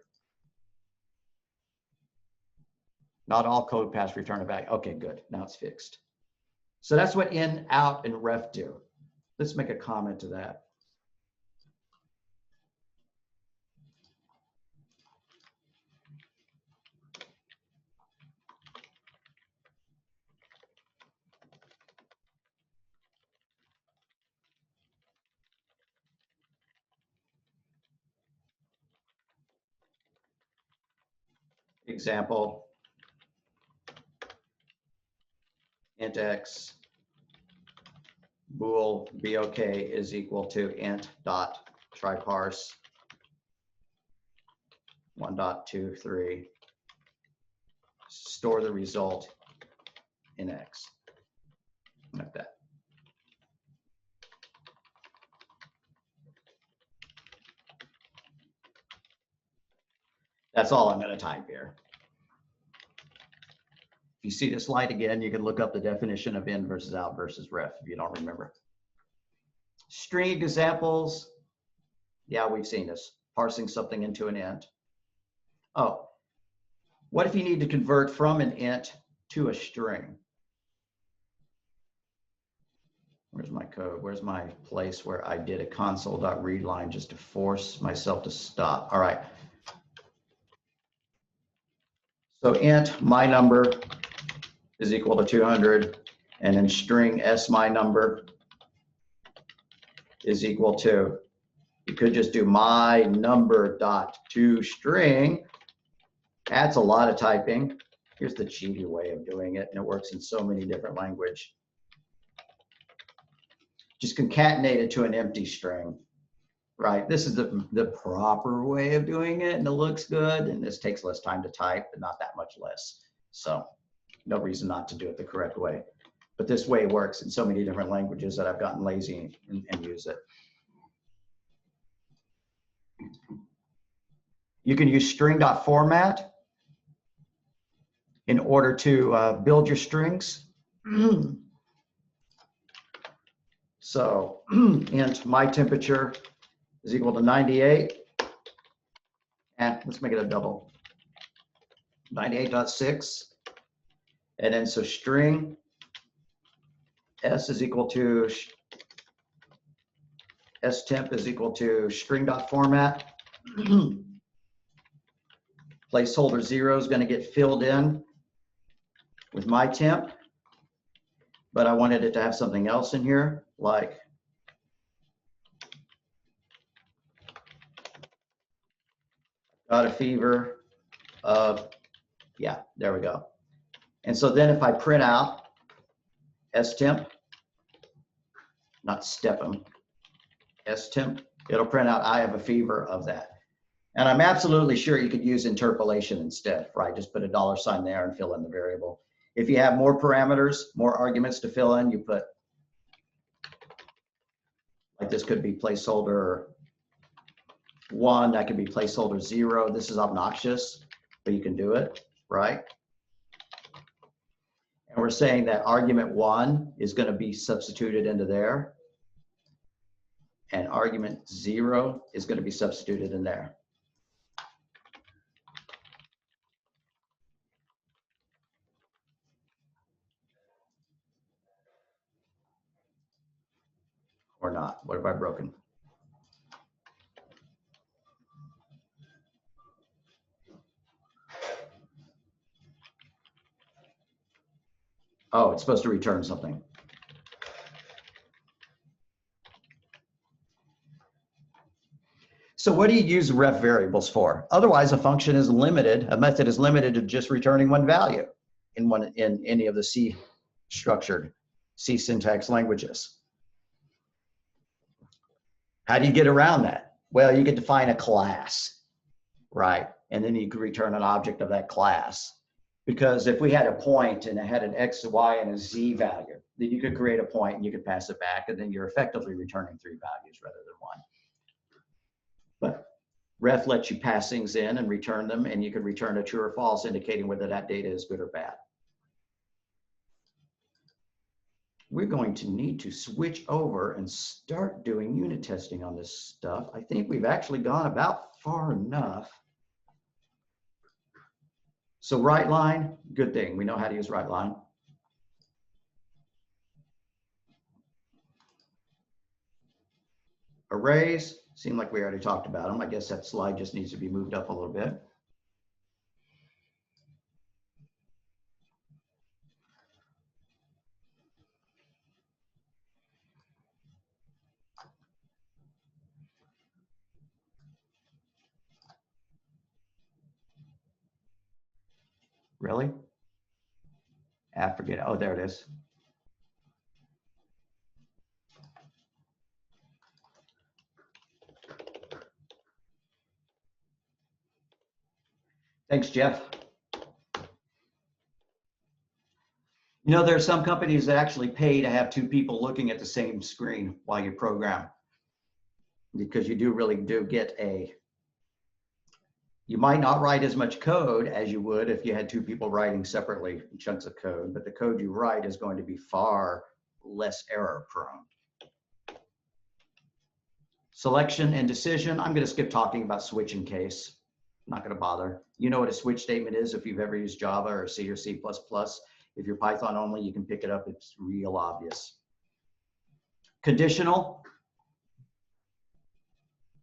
Not all code pass return a value. Okay, good. Now it's fixed. So that's what in, out, and ref do. Let's make a comment to that. Example, int x bool bok is equal to int dot try parse 1.23 store the result in x, like that. That's all I'm going to type here. If you see this light again, you can look up the definition of in versus out versus ref if you don't remember. String examples. Yeah, we've seen this. Parsing something into an int. Oh, what if you need to convert from an int to a string? Where's my code? Where's my place where I did a console.read line just to force myself to stop? All right. So int my number is equal to 200, and then string s my number is equal to, you could just do my number dot to string. That's a lot of typing. Here's the cheaty way of doing it, and it works in so many different languages. just concatenate it to an empty string, right? This is the proper way of doing it, and it looks good, and this takes less time to type, but not that much less. So no reason not to do it the correct way. But this way works in so many different languages that I've gotten lazy and use it. You can use string.format in order to build your strings. So int my temperature is equal to 98. And let's make it a double. 98.6. And then so string s is equal to stemp is equal to string.format. Placeholder 0 is going to get filled in with my temp, but I wanted it to have something else in here, like got a fever of, yeah, there we go. And so then if I print out stemp, not step'em, stemp, it'll print out I have a fever of that. And I'm absolutely sure you could use interpolation instead, right? Just put a $sign there and fill in the variable. If you have more parameters, more arguments to fill in, you put, like this could be placeholder 1, that could be placeholder 0. This is obnoxious, but you can do it, right? And we're saying that argument 1 is going to be substituted into there, and argument 0 is going to be substituted in there. Or not. What have I broken? Oh, it's supposed to return something. So what do you use ref variables for? Otherwise, a function is limited, a method is limited to just returning one value in any of the C structured, C syntax languages. How do you get around that? Well, you could define a class, right? And then you could return an object of that class. Because if we had a point and it had an X, Y, and a Z value, then you could create a point and you could pass it back, and then you're effectively returning 3 values rather than 1. But ref lets you pass things in and return them, and you can return a true or false, indicating whether that data is good or bad. We're going to need to switch over and start doing unit testing on this stuff. I think we've actually gone about far enough. So right line, good thing. We know how to use right line. Arrays, seem like we already talked about them. I guess that slide just needs to be moved up a little bit. Really? I forget. Oh, there it is. Thanks, Jeff. You know, there are some companies that actually pay to have 2 people looking at the same screen while you program, because you really do get a, you might not write as much code as you would if you had 2 people writing separately chunks of code, but the code you write is going to be far less error prone. Selection and decision. I'm going to skip talking about switch and case. I'm not going to bother. You know what a switch statement is if you've ever used Java or C or C++. If you're Python only, you can pick it up. It's real obvious. Conditional.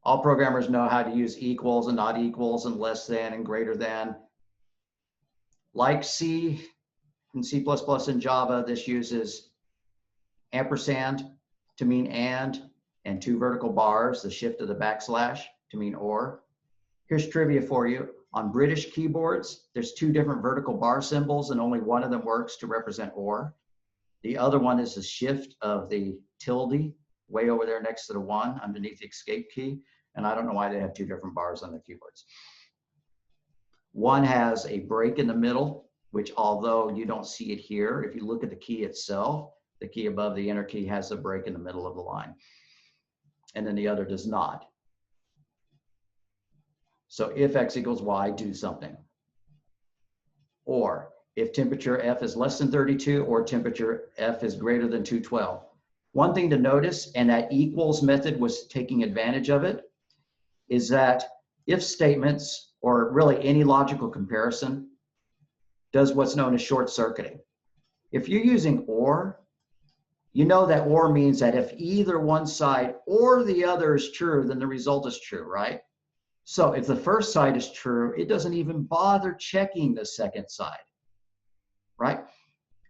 All programmers know how to use equals and not equals and less than and greater than. Like C and C++ and Java, this uses ampersand to mean and 2 vertical bars, the shift of the backslash to mean or. Here's trivia for you. On British keyboards, there's 2 different vertical bar symbols, and only one of them works to represent or. The other one is the shift of the tilde way over there next to the 1 underneath the escape key. And I don't know why they have 2 different bars on their keyboards. 1 has a break in the middle, which although you don't see it here, if you look at the key itself, the key above the enter key has a break in the middle of the line. And then the other does not. So if X equals Y, do something. Or if temperature F is less than 32 or temperature F is greater than 212. One thing to notice, and that equals method was taking advantage of it, is that if statements, or really any logical comparison, does what's known as short circuiting. If you're using or, you know that or means that if either one side or the other is true, then the result is true, right? So if the first side is true, it doesn't even bother checking the second side, right?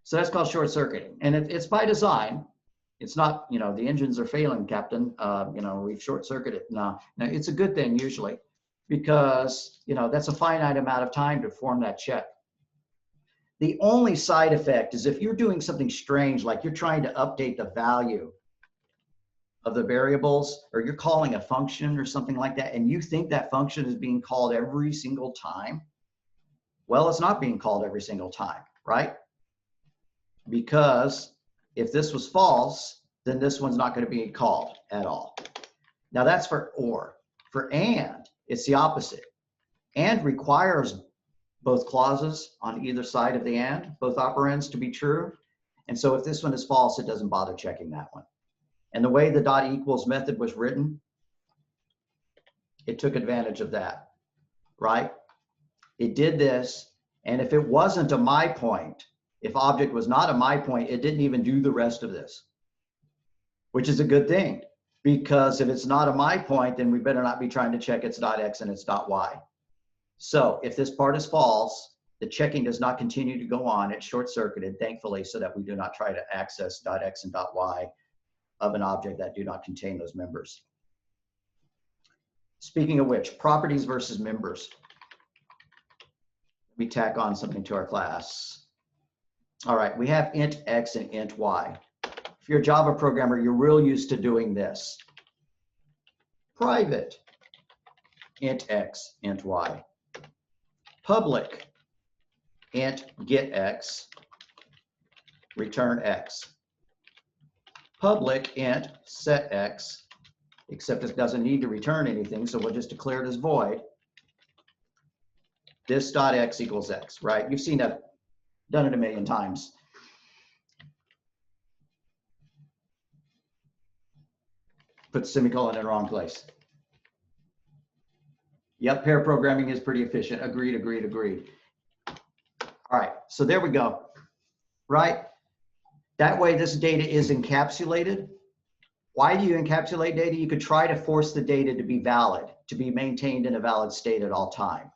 So that's called short circuiting. And it's by design. It's not, you know, the engines are failing, Captain. You know, we've short circuited. No, it's a good thing usually because, you know, that's a finite amount of time to form that check. The only side effect is if you're doing something strange, like you're trying to update the value of the variables, or you're calling a function or something like that, and you think that function is being called every single time. Well, it's not being called every single time, right? Because if this was false, then this one's not going to be called at all. Now that's for or. For and, it's the opposite. And requires both clauses on either side of the and, both operands to be true. And so if this one is false, it doesn't bother checking that one. And the way the dot equals method was written, it took advantage of that, right? It did this, and if it wasn't a my point, if object was not a my point, it didn't even do the rest of this, which is a good thing, because if it's not a my point, then we better not be trying to check its dot X and its dot Y. So if this part is false, the checking does not continue to go on. It's short-circuited, thankfully, so that we do not try to access dot X and dot Y of an object that do not contain those members. Speaking of which, properties versus members. We tack on something to our class. All right, we have int X and int Y. If you're a Java programmer, you're real used to doing this. Private, int X, int Y. Public, int get X, return X. Public int set X, except it doesn't need to return anything, so we'll just declare it as void. This dot X equals X, right? You've seen that, done it a million times. Put the semicolon in the wrong place. Yep, pair programming is pretty efficient. Agreed, agreed, agreed. All right, so there we go, right? That way this data is encapsulated. Why do you encapsulate data? You could try to force the data to be valid, to be maintained in a valid state at all time.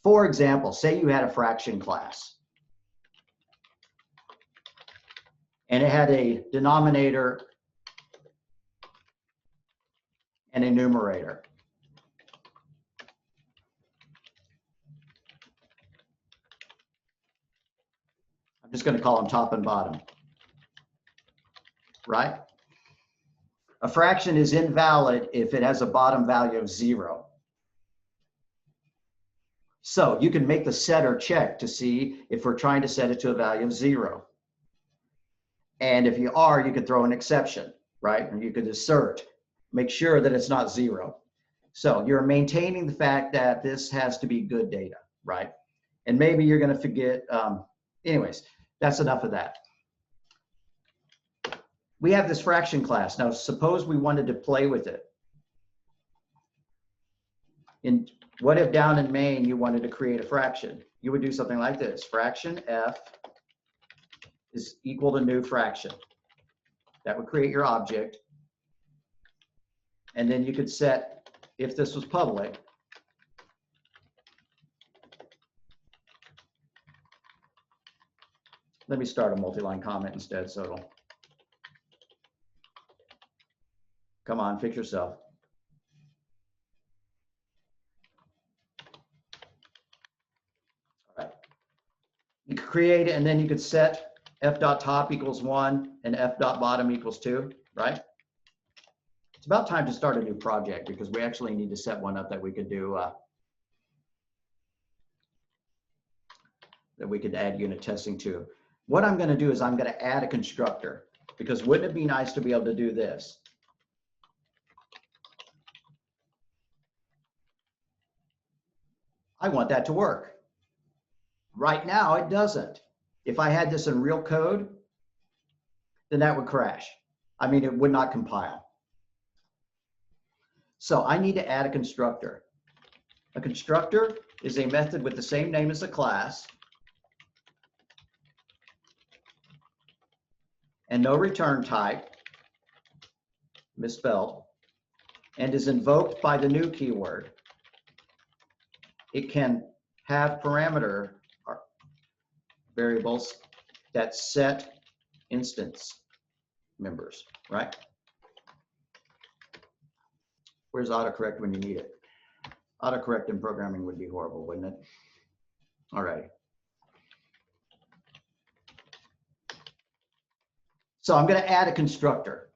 For example, say you had a fraction class and it had a denominator and a numerator. I'm just going to call them top and bottom. Right? A fraction is invalid if it has a bottom value of 0. So you can make the setter check to see if we're trying to set it to a value of 0. And if you are, you could throw an exception, right? And you could assert, make sure that it's not 0. So you're maintaining the fact that this has to be good data, right? And maybe you're going to forget. Anyways, that's enough of that. We have this fraction class. Now, suppose we wanted to play with it. In what if down in main you wanted to create a fraction? You would do something like this. Fraction f is equal to new fraction. That would create your object. And then you could set, if this was public, let me start a multi-line comment instead, so it'll, come on, fix yourself. All right. You could create it, and then you could set f dot top equals 1 and f dot bottom equals 2, right? It's about time to start a new project because we actually need to set one up that we could do, that we could add unit testing to. What I'm going to do is I'm going to add a constructor because wouldn't it be nice to be able to do this? I want that to work. Right now, it doesn't. If I had this in real code, then that would crash. I mean, it would not compile. So I need to add a constructor. A constructor is a method with the same name as a class and no return type, misspelled, and is invoked by the new keyword. It can have parameter variables that set instance members, right? Where's autocorrect when you need it? Autocorrect in programming would be horrible, wouldn't it? All right. So I'm going to add a constructor.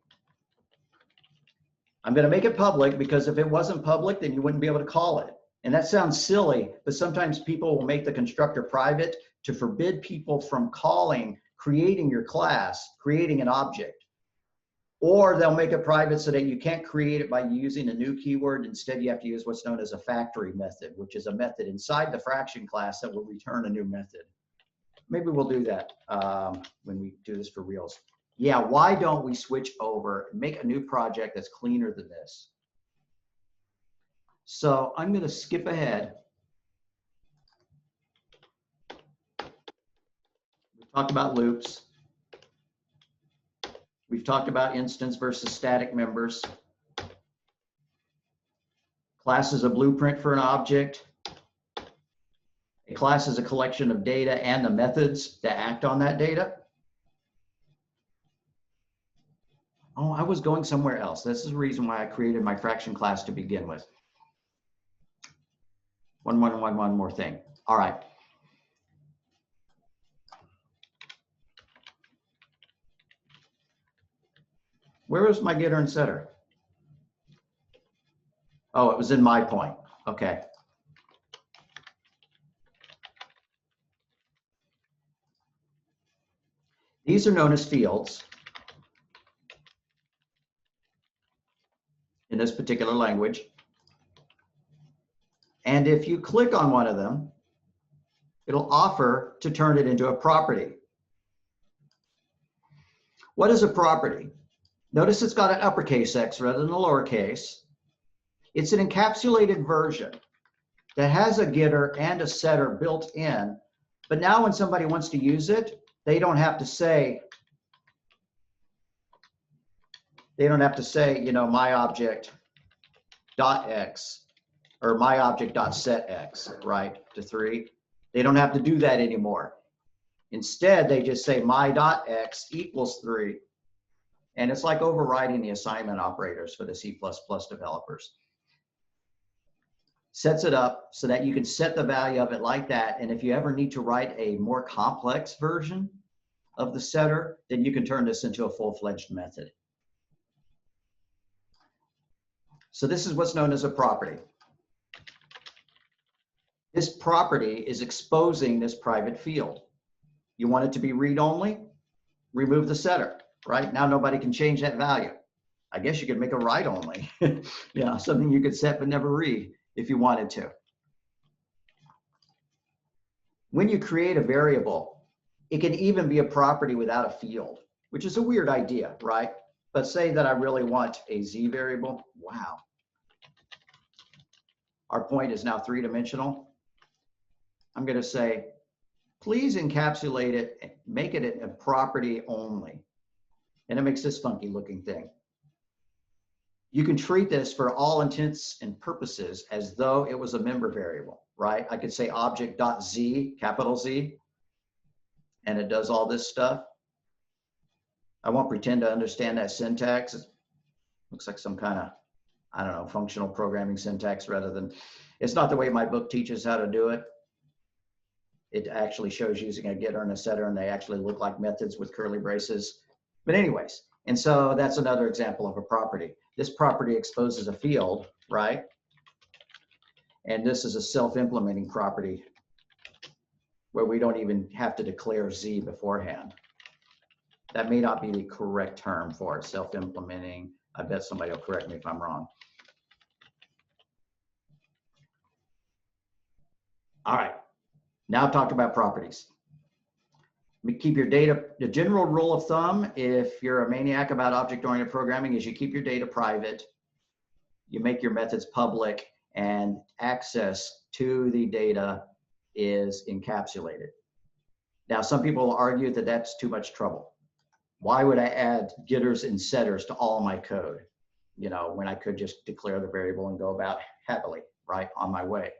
I'm going to make it public because if it wasn't public, then you wouldn't be able to call it. And that sounds silly, but sometimes people will make the constructor private to forbid people from calling, creating your class, creating an object. Or they'll make it private so that you can't create it by using a new keyword. Instead, you have to use what's known as a factory method, which is a method inside the fraction class that will return a new method. Maybe we'll do that when we do this for reals. Yeah, why don't we switch over and make a new project that's cleaner than this? So I'm going to skip ahead. We talked about loops. We've talked about instance versus static members. Class is a blueprint for an object. A class is a collection of data and the methods that act on that data. Oh, I was going somewhere else. This is the reason why I created my fraction class to begin with. One more thing. All right. Where was my getter and setter? Oh, it was in my point. Okay. These are known as fields in this particular language. And if you click on one of them, it'll offer to turn it into a property. What is a property? Notice it's got an uppercase X rather than a lowercase. It's an encapsulated version that has a getter and a setter built in. But now when somebody wants to use it, they don't have to say, you know, my object dot X or my object dot set X, right, to 3. They don't have to do that anymore. Instead, they just say my dot X equals 3. And it's like overriding the assignment operators for the C++ developers. Sets it up so that you can set the value of it like that. And if you ever need to write a more complex version of the setter, then you can turn this into a full-fledged method. So this is what's known as a property. This property is exposing this private field. You want it to be read-only? Remove the setter, right? Now nobody can change that value. I guess you could make a write-only. Yeah, something you could set but never read if you wanted to. When you create a variable, it can even be a property without a field, which is a weird idea, right? But say that I really want a Z variable. Wow. Our point is now 3-dimensional. I'm going to say, please encapsulate it, make it a property only. And it makes this funky looking thing. You can treat this for all intents and purposes as though it was a member variable, right? I could say object.z, capital Z, and it does all this stuff. I won't pretend to understand that syntax. It looks like some kind of, I don't know, functional programming syntax rather than, it's not the way my book teaches how to do it. It actually shows using a getter and a setter, and they actually look like methods with curly braces. But anyways, and so that's another example of a property. this property exposes a field, right? And this is a self-implementing property where we don't even have to declare Z beforehand. That may not be the correct term for it, self-implementing. I bet somebody will correct me if I'm wrong. All right, now talk about properties. Keep your data, the general rule of thumb, if you're a maniac about object-oriented programming, is you keep your data private, you make your methods public, and access to the data is encapsulated. Now, some people will argue that that's too much trouble. Why would I add getters and setters to all my code? You know, when I could just declare the variable and go about happily, right, on my way.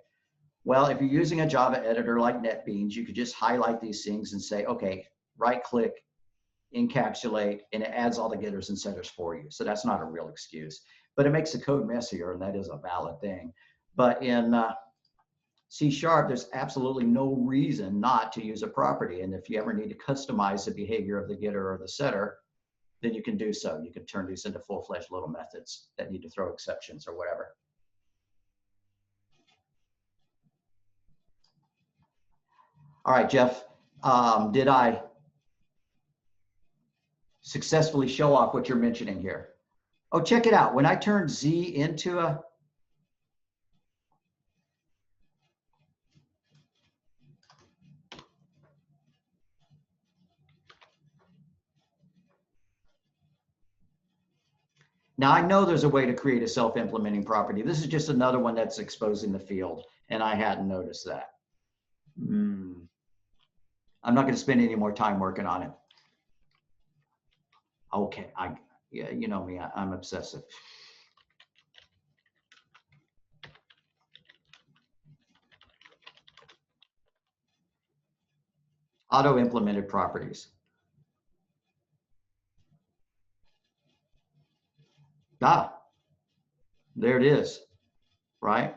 Well, if you're using a Java editor like NetBeans, you could just highlight these things and say, okay, right click, encapsulate, and it adds all the getters and setters for you. So that's not a real excuse, but it makes the code messier, and that is a valid thing. But in C#, there's absolutely no reason not to use a property. And if you ever need to customize the behavior of the getter or the setter, then you can do so. You can turn these into full-fledged little methods that need to throw exceptions or whatever. All right, Jeff, did I successfully show off what you're mentioning here? Oh, check it out. When I turn Z into a, now I know there's a way to create a self-implementing property. This is just another one that's exposing the field, and I hadn't noticed that. I'm not going to spend any more time working on it. Okay, yeah, you know me, I'm obsessive. Auto-implemented properties. Ah, there it is, right?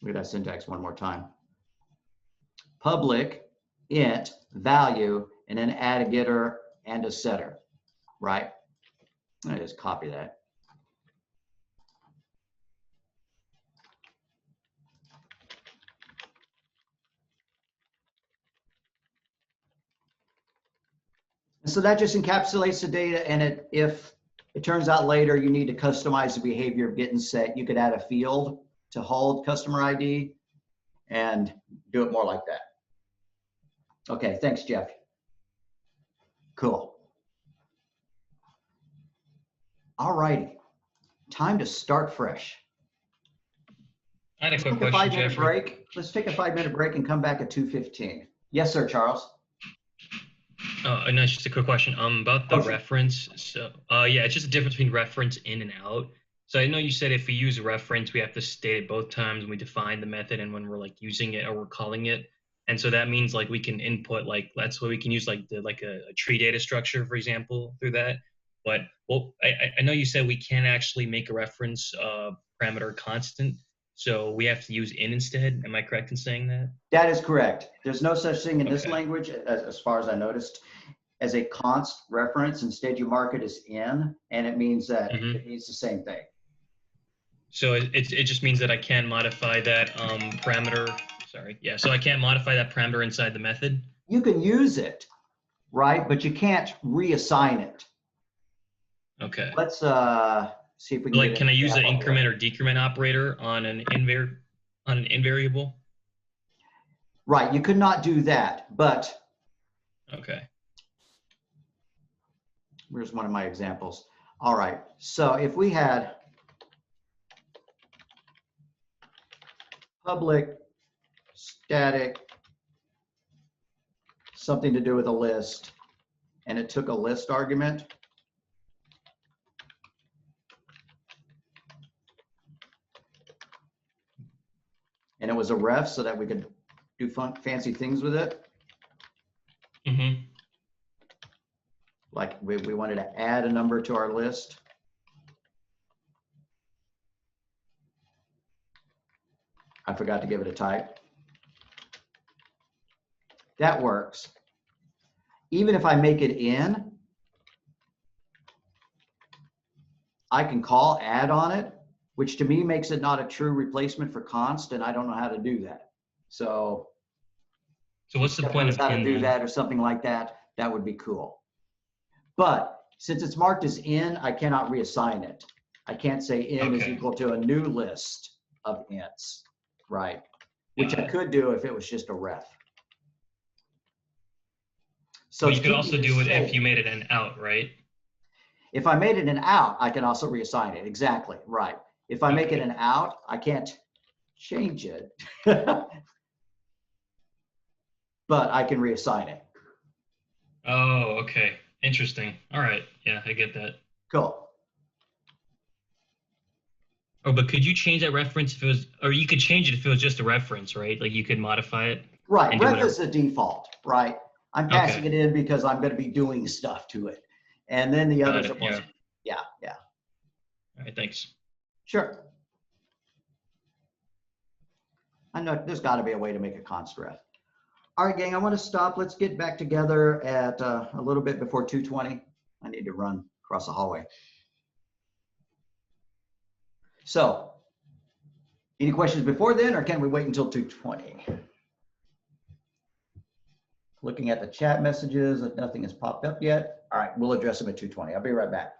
Look at that syntax one more time. Public int value, and then add a getter and a setter, right? I just copy that. And so that just encapsulates the data, and if it turns out later you need to customize the behavior of getting set, you could add a field to hold customer ID and do it more like that. Okay, thanks, Jeff. Cool. All righty, time to start fresh. I had a quick Take a question, 5-minute Jeffrey. break. Let's take a 5-minute break and come back at 2:15. Yes, sir, Charles. No, it's just a quick question. About the Oh, sure. reference. So, yeah, it's just a difference between reference in and out. So I know you said if we use reference, we have to state it both times when we define the method and when we're like using it or we're calling it. And so that means like we can input like that's what we can use like a tree data structure, for example, through that. But well, I know you said we can't actually make a reference parameter constant. So we have to use in instead. Am I correct in saying that? That is correct. There's no such thing in this Okay. language, as far as I noticed, as a const reference. Instead, you mark it as in, and it means that it means the same thing. So it just means that I can modify that parameter. Sorry. Yeah. So I can't modify that parameter inside the method. You can use it, right? But you can't reassign it. Okay. Let's see if we can. Like, get can I use an the example. increment or decrement operator on an invariable? Right. You could not do that, but Okay. here's one of my examples. All right. So if we had public static, something to do with a list, and it took a list argument, and it was a ref so that we could do fancy things with it. Mm-hmm. Like we wanted to add a number to our list. I forgot to give it a type. That works. Even if I make it in, I can call add on it, which to me makes it not a true replacement for const, and I don't know how to do that. So So what's the if point knows of how to in do then? that or something like that, that would be cool. But since it's marked as in, I cannot reassign it. I can't say in is Okay. equal to a new list of ints, right? Which I Got it. could do if it was just a ref. So But you it's could keeping also it do it if safe. you made it an out, right? If I made it an out, I can also reassign it. Exactly, right. If I make it Okay. an out, I can't change it. But I can reassign it. Oh, okay. Interesting. All right. Yeah, I get that. Cool. Oh, but could you change that reference if it was, or you could change it if it was just a reference, right? Like you could modify it Right, and do ref whatever. is the default, right? I'm Okay. passing it in because I'm going to be doing stuff to it. And then the Got others it. are more, Yeah. yeah, All right. Thanks. sure. I know there's got to be a way to make a const ref. All right, gang, I want to stop. Let's get back together at a little bit before 2:20. I need to run across the hallway. So, any questions before then, or can we wait until 2:20? Looking at the chat messages, if nothing has popped up yet. All right, we'll address them at 2:20. I'll be right back.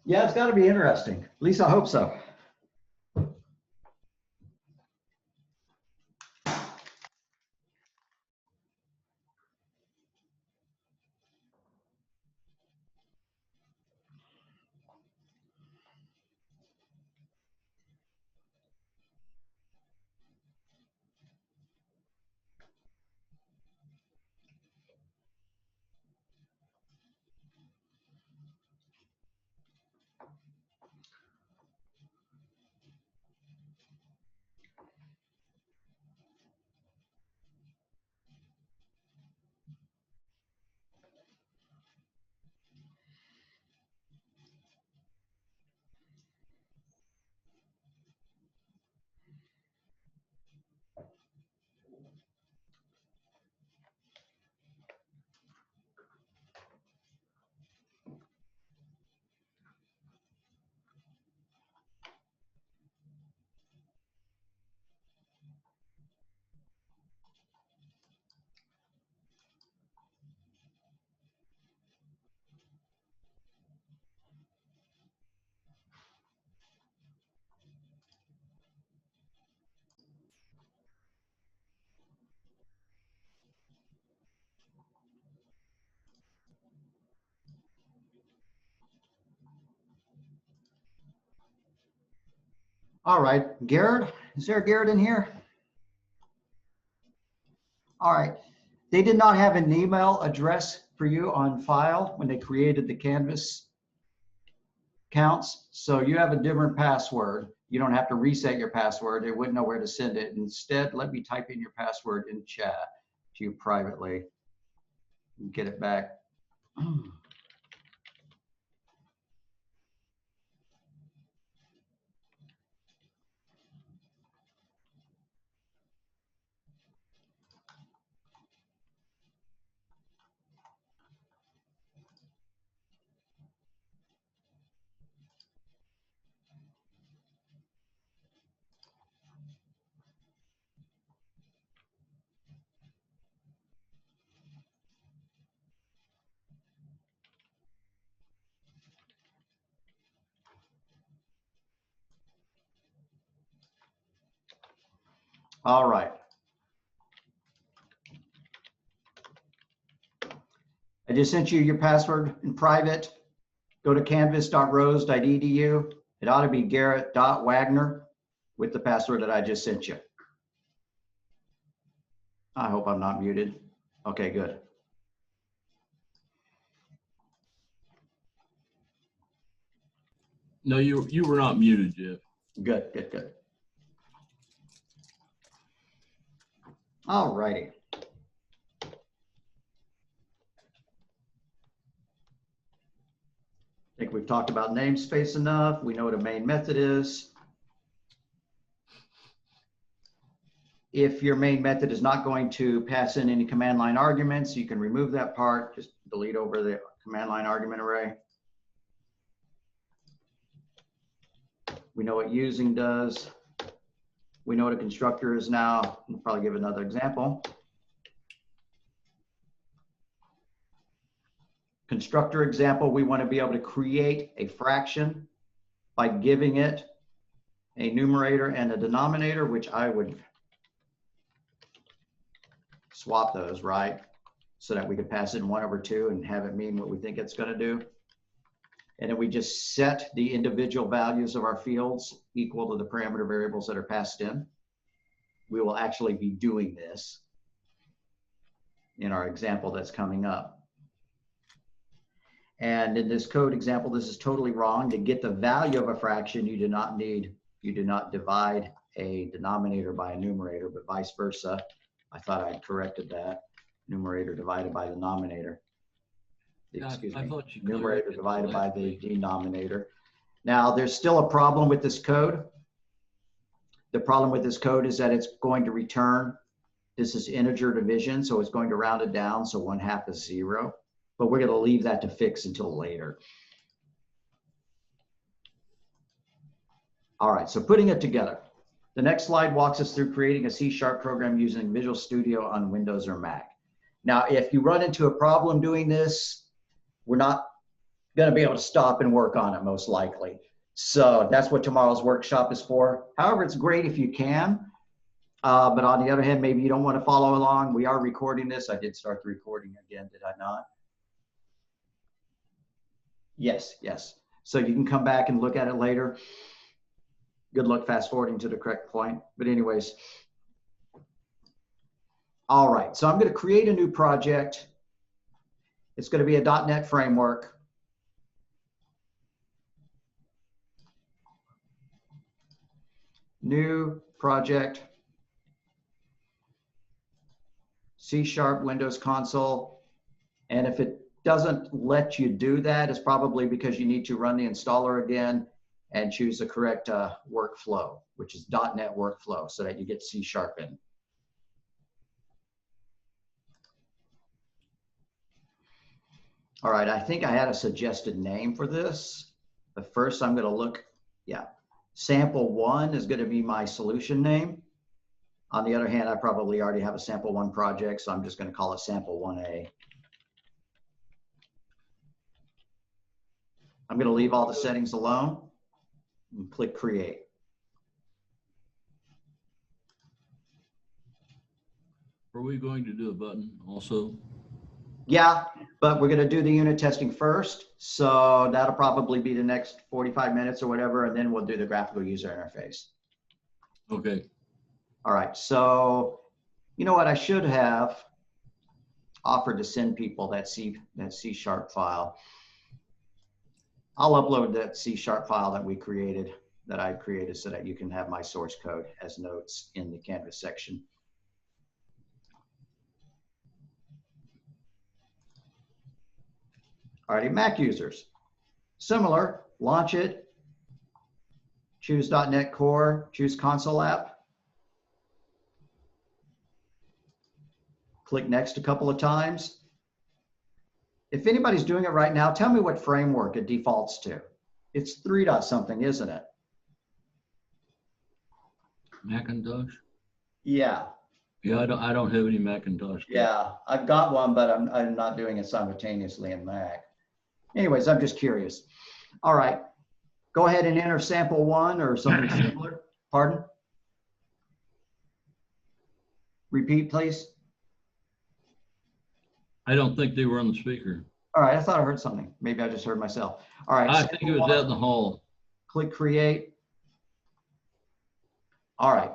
Yeah, it's got to be interesting. At least I hope so. All right, Garrett, is there a Garrett in here? All right, They did not have an email address for you on file when they created the Canvas accounts. So you have a different password. You don't have to reset your password. They wouldn't know where to send it. Instead, let me type in your password in chat to you privately and get it back. All right. I just sent you your password in private. Go to canvas.rose.edu. It ought to be Garrett.Wagner with the password that I just sent you. I hope I'm not muted. Okay, good. No, you were not muted, Jeff. Good, good, good. All righty. I think we've talked about namespace enough. We know what a main method is. If your main method is not going to pass in any command line arguments, you can remove that part. Just delete over the command line argument array. We know what using does. We know what a constructor is now. We'll probably give another example. Constructor example, we want to be able to create a fraction by giving it a numerator and a denominator, which I would swap those, right? So that we could pass in 1/2 and have it mean what we think it's going to do. And then we just set the individual values of our fields equal to the parameter variables that are passed in. We will actually be doing this in our example that's coming up. And in this code example, this is totally wrong. To get the value of a fraction, you do not divide a denominator by a numerator, but vice versa. I thought I'd corrected that. Numerator divided by the denominator. Excuse me. Numerator divided by the denominator. Now, there's still a problem with this code. The problem with this code is that it's going to return, this is integer division, so it's going to round it down, so 1/2 is 0. But we're going to leave that to fix until later. All right, so putting it together. The next slide walks us through creating a C# program using Visual Studio on Windows or Mac. Now, if you run into a problem doing this, we're not going to be able to stop and work on it most likely. So that's what tomorrow's workshop is for. However, it's great if you can. But on the other hand, maybe you don't want to follow along. We are recording this. I did start the recording again, did I not? Yes, yes. So you can come back and look at it later. Good luck fast forwarding to the correct point. But anyways. All right, so I'm going to create a new project. It's going to be a .NET framework. New project. C# Windows Console. And if it doesn't let you do that, it's probably because you need to run the installer again and choose the correct workflow, which is .NET workflow, so that you get C# in. All right, I think I had a suggested name for this, but first I'm going to look, yeah. Sample1 is going to be my solution name. On the other hand, I probably already have a Sample1 project, so I'm just going to call it Sample1A. I'm going to leave all the settings alone and click Create. Are we going to do a button also? Yeah, but we're going to do the unit testing first. So that'll probably be the next 45 minutes or whatever, and then we'll do the graphical user interface. Okay. All right, so you know what I should have? offered to send people that C Sharp file. I'll upload that C Sharp file that we created, that I created, so that you can have my source code as notes in the Canvas section. Alrighty, Mac users. Similar, launch it, choose .NET Core, choose Console App. Click next a couple of times. If anybody's doing it right now, tell me what framework it defaults to. It's 3 dot something, isn't it? Macintosh? Yeah. Yeah, I don't have any Macintosh. Yeah, I've got one, but I'm not doing it simultaneously in Mac. Anyways, I'm just curious. All right, go ahead and enter sample 1 or something similar. Pardon? Repeat, please. I don't think they were on the speaker. All right, I thought I heard something. Maybe I just heard myself. All right. I think it was out in the hall. Click create. All right,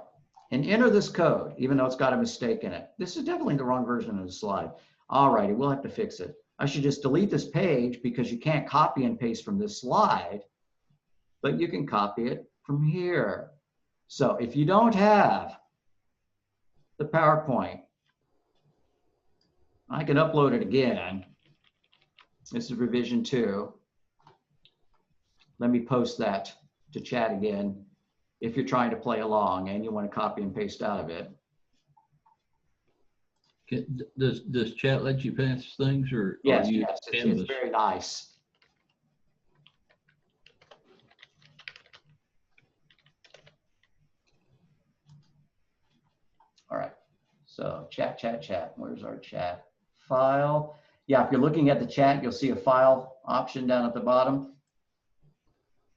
and enter this code, even though it's got a mistake in it. This is definitely the wrong version of the slide. All righty, we'll have to fix it. I should just delete this page because you can't copy and paste from this slide, but you can copy it from here. So if you don't have the PowerPoint, I can upload it again. This is revision 2. Let me post that to chat again if you're trying to play along and you want to copy and paste out of it. Does chat let you pass things, or Yes, you yes, it's very nice. All right, so chat. Where's our chat file? Yeah, if you're looking at the chat, you'll see a file option down at the bottom.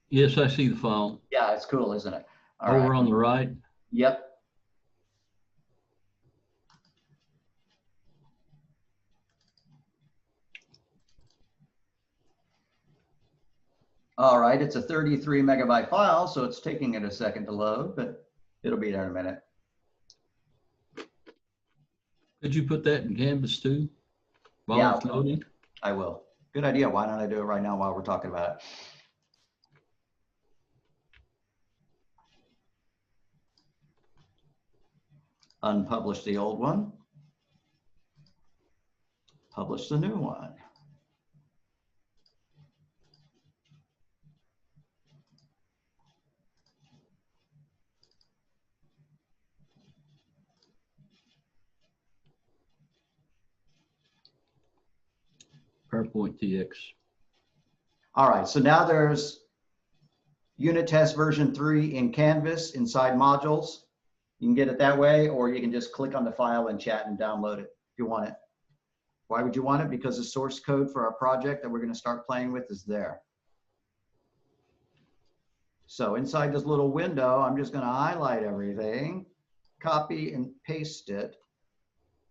Yes, I see the file. Yeah, it's cool, isn't it? All Over right. on the right. Yep. All right, it's a 33 megabyte file, so it's taking it a second to load, but it'll be there in a minute. Could you put that in Canvas too? While Yeah, it's loading? I will. Good idea. Why don't I do it right now while we're talking about it? Unpublish the old one. Publish the new one. PowerPoint TX. All right, so now there's unit test version 3 in Canvas inside modules. You can get it that way, or you can just click on the file and chat and download it if you want it. Why would you want it? Because the source code for our project that we're going to start playing with is there. So inside this little window, I'm just going to highlight everything, copy and paste it.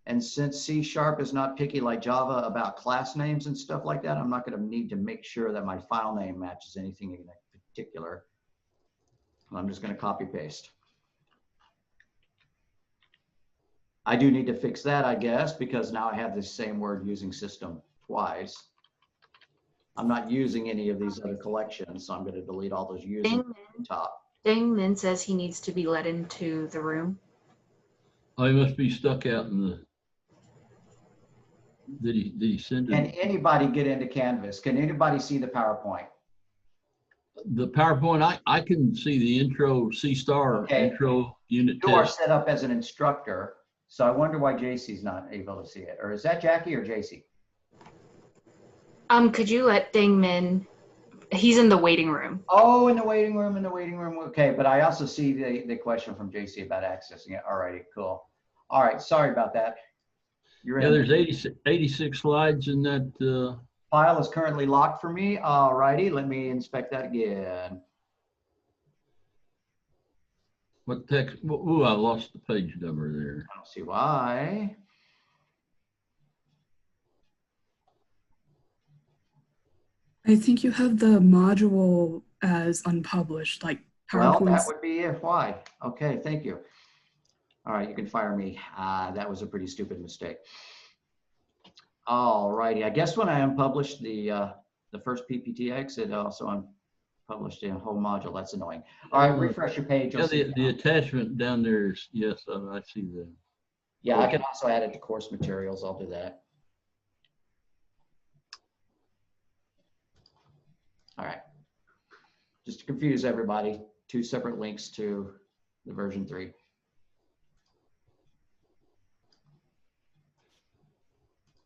And since C# is not picky like Java about class names and stuff like that, I'm not going to need to make sure that my file name matches anything in particular. I'm just going to copy paste. I do need to fix that, I guess, because now I have this same word using system twice. I'm not using any of these other collections, so I'm going to delete all those users at the top. Dingman says he needs to be let into the room. Oh, he must be stuck out in the. Did he send Can it? anybody get into Canvas? Can anybody see the PowerPoint? The PowerPoint, I can see the intro C*, Okay. intro unit You are test. set up as an instructor, so I wonder why JC's not able to see it. Or is that Jackie or JC? Could you let Dingman? He's in the waiting room. Oh, in the waiting room, Okay, but I also see the question from JC about accessing it. All righty, cool. All right, sorry about that. You're Yeah, in. there's 86 slides in that. File is currently locked for me. All righty, let me inspect that again. What text? Ooh, I lost the page number there. I don't see why. I think you have the module as unpublished, like Well, PowerPoint. that would be it. Why? Okay, thank you. All right, you can fire me. That was a pretty stupid mistake. All righty. I guess when I unpublished the first PPTX, it also unpublished a whole module. That's annoying. All right, refresh your page. Yeah, You'll see the attachment down there is, yes, I see that. Yeah, I can also add it to course materials. I'll do that. All right. Just to confuse everybody, 2 separate links to the version 3.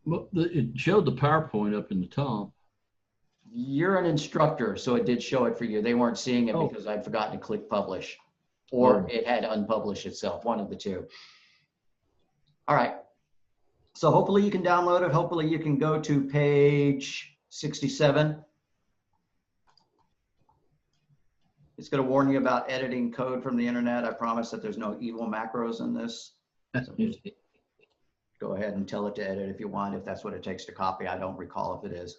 Well, it showed the PowerPoint up in the top. You're an instructor, so it did show it for you. They weren't seeing it Oh. because I'd forgotten to click publish, or Oh. it had unpublished itself, one of the two. All right. So hopefully you can download it. Hopefully you can go to page 67. It's going to warn you about editing code from the internet. I promise that there's no evil macros in this. So just go ahead and tell it to edit if you want, if that's what it takes to copy. I don't recall if it is.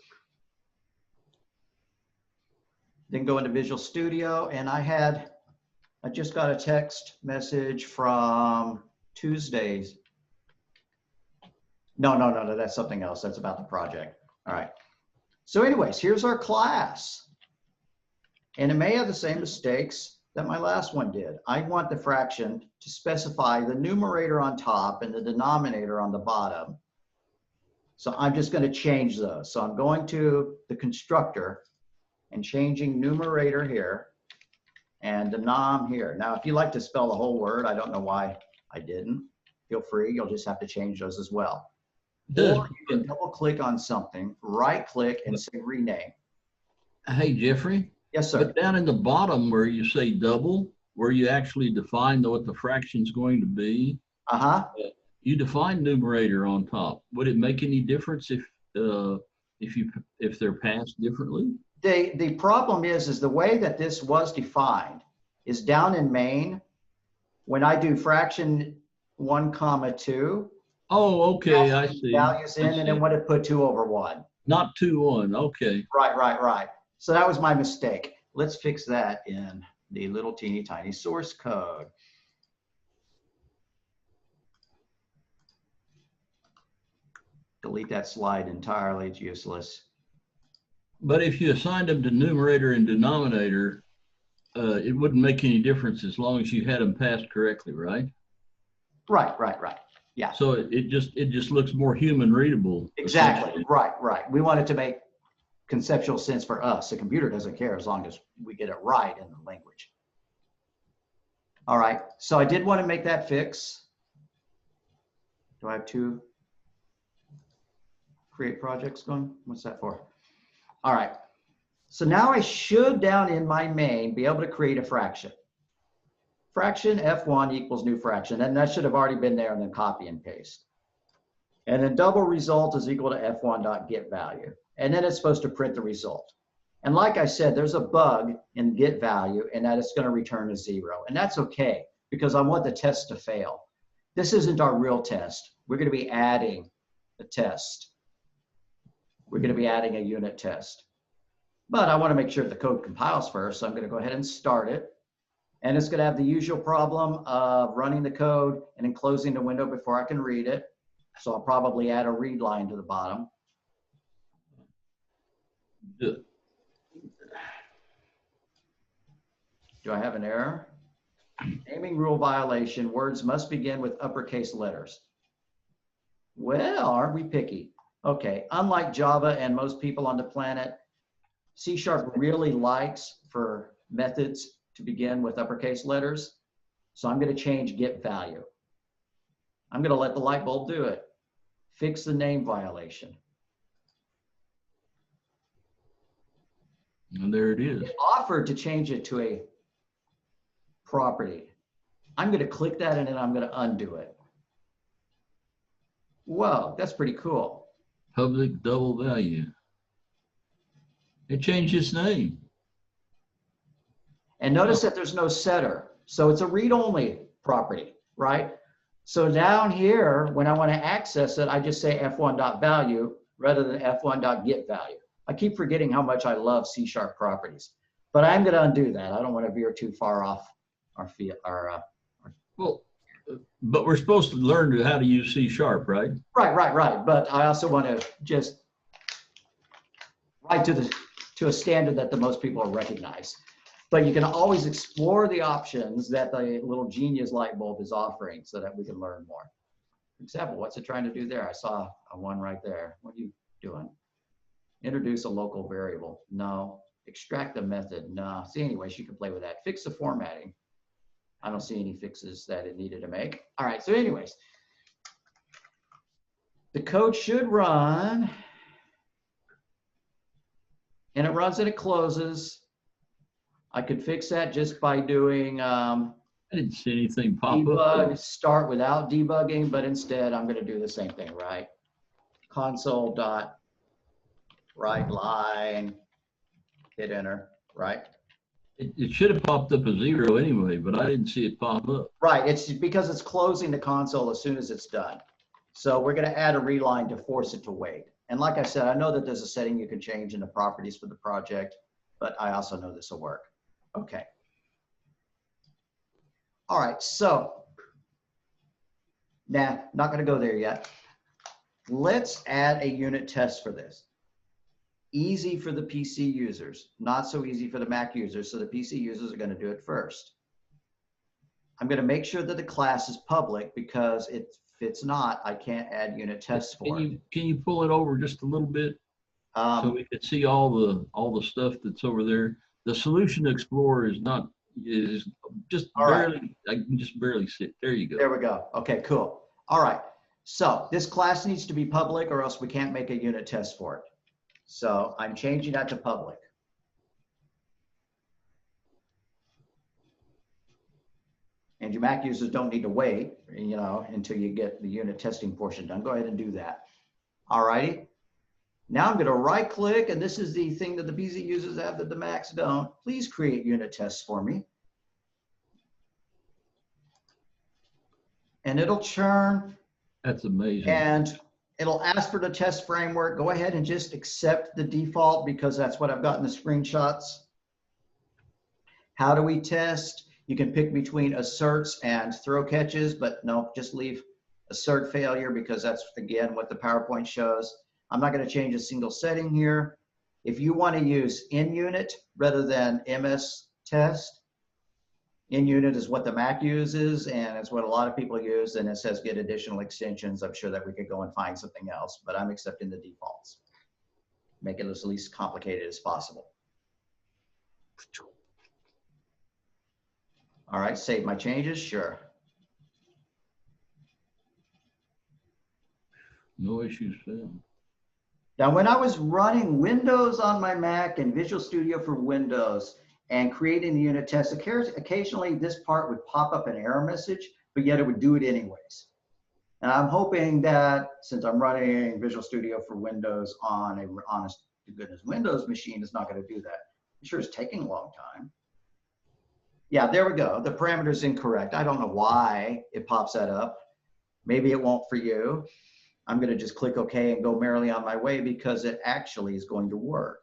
Then go into Visual Studio, and I just got a text message from Tuesdays. No, that's something else. That's about the project. All right. So anyways, here's our class. And it may have the same mistakes that my last one did. I want the fraction to specify the numerator on top and the denominator on the bottom. So I'm just going to change those. So I'm going to the constructor and changing numerator here and denom here. Now, if you like to spell the whole word, I don't know why I didn't. Feel free. You'll just have to change those as well. Or you can double click on something, right click and say rename. Hey, Jeffrey? Yes, sir. But down in the bottom where you say double, where you actually define what the fraction is going to be, you define numerator on top. Would it make any difference if they're passed differently? The problem is the way that this was defined is down in main. When I do fraction 1, 2. Oh, okay, I see. Values in, and then what it put 2 over 1. Not 2, 1. Okay. Right. So that was my mistake. Let's fix that in the little teeny tiny source code. Delete that slide entirely. It's useless. But if you assigned them to numerator and denominator, it wouldn't make any difference as long as you had them passed correctly, right? Right. Yeah. So it just looks more human readable. Exactly. Right. We want it to make conceptual sense for us. The computer doesn't care as long as we get it right in the language. All right. So I did want to make that fix. Do I have 2 create projects going? What's that for? All right. So now I should, down in my main, be able to create a fraction. Fraction F1 equals new fraction. And that should have already been there, and then copy and paste. And then double result is equal to F1.getValue. And then it's supposed to print the result. And like I said, there's a bug in getValue, and that it's going to return a 0. And that's okay, because I want the test to fail. This isn't our real test. We're going to be adding a test. We're going to be adding a unit test. But I want to make sure the code compiles first, so I'm going to go ahead and start it. And it's going to have the usual problem of running the code and then closing the window before I can read it. So I'll probably add a read line to the bottom. Good. Do I have an error? Naming rule violation. Words must begin with uppercase letters. Well, aren't we picky? Okay, unlike Java and most people on the planet, C# really likes for methods to begin with uppercase letters. So I'm going to change getValue. I'm going to let the light bulb do it. Fix the name violation. And there it is. It offered to change it to a property. I'm going to click that and then I'm going to undo it. Whoa, that's pretty cool. Public double value. It changed its name. And notice that there's no setter. So it's a read-only property, right? So down here, when I want to access it, I just say f1.value rather than f1.getValue. I keep forgetting how much I love C# properties, but I'm going to undo that. I don't want to veer too far off our field. Well, But we're supposed to learn how to use C#, right? Right. But I also want to just write to a standard that the most people recognize. But you can always explore the options that the little genius light bulb is offering so that we can learn more. For example, what's it trying to do there? I saw a one right there. What are you doing? Introduce a local variable. No. Extract the method. No. See, anyways, you can play with that. Fix the formatting. I don't see any fixes that it needed to make. All right, so anyways, the code should run, and it runs and it closes. I could fix that just by doing I didn't see anything pop debug, up. start without debugging, but instead I'm going to do the same thing, right? Console dot write line, hit enter, right? It should have popped up a 0 anyway, but I didn't see it pop up. Right, it's because it's closing the console as soon as it's done. So we're going to add a reline to force it to wait. And like I said, I know that there's a setting you can change in the properties for the project, but I also know this will work. Okay. All right, so nah, not going to go there yet. Let's add a unit test for this. Easy for the PC users, not so easy for the Mac users. So the PC users are going to do it first. I'm going to make sure that the class is public because if it's not, I can't add unit tests for it. Can you pull it over just a little bit so we can see all the stuff that's over there? The Solution Explorer is just barely. I can just barely sit. There you go. There we go. Okay, cool. All right. So this class needs to be public or else we can't make a unit test for it. So I'm changing that to public. And your Mac users don't need to wait, until you get the unit testing portion done. Go ahead and do that. All righty. Now I'm going to right click, and this is the thing that the PC users have that the Macs don't. Please create unit tests for me. And it'll churn. That's amazing. And it'll ask for the test framework. Go ahead and just accept the default because that's what I've got in the screenshots. How do we test? You can pick between asserts and throw catches, but no, just leave assert failure because that's, again, what the PowerPoint shows. I'm not going to change a single setting here. If you want to use in-unit rather than MS test, in-unit is what the Mac uses, and it's what a lot of people use, and it says get additional extensions. I'm sure that we could go and find something else, but I'm accepting the defaults. Make it as least complicated as possible. All right, save my changes, sure. No issues found. Now, when I was running Windows on my Mac and Visual Studio for Windows and creating the unit test, occasionally this part would pop up an error message, but yet it would do it anyways. And I'm hoping that since I'm running Visual Studio for Windows on a honest to goodness Windows machine, it's not going to do that. It sure is taking a long time. Yeah, there we go. The parameter is incorrect. I don't know why it pops that up. Maybe it won't for you. I'm going to just click OK and go merrily on my way because it actually is going to work.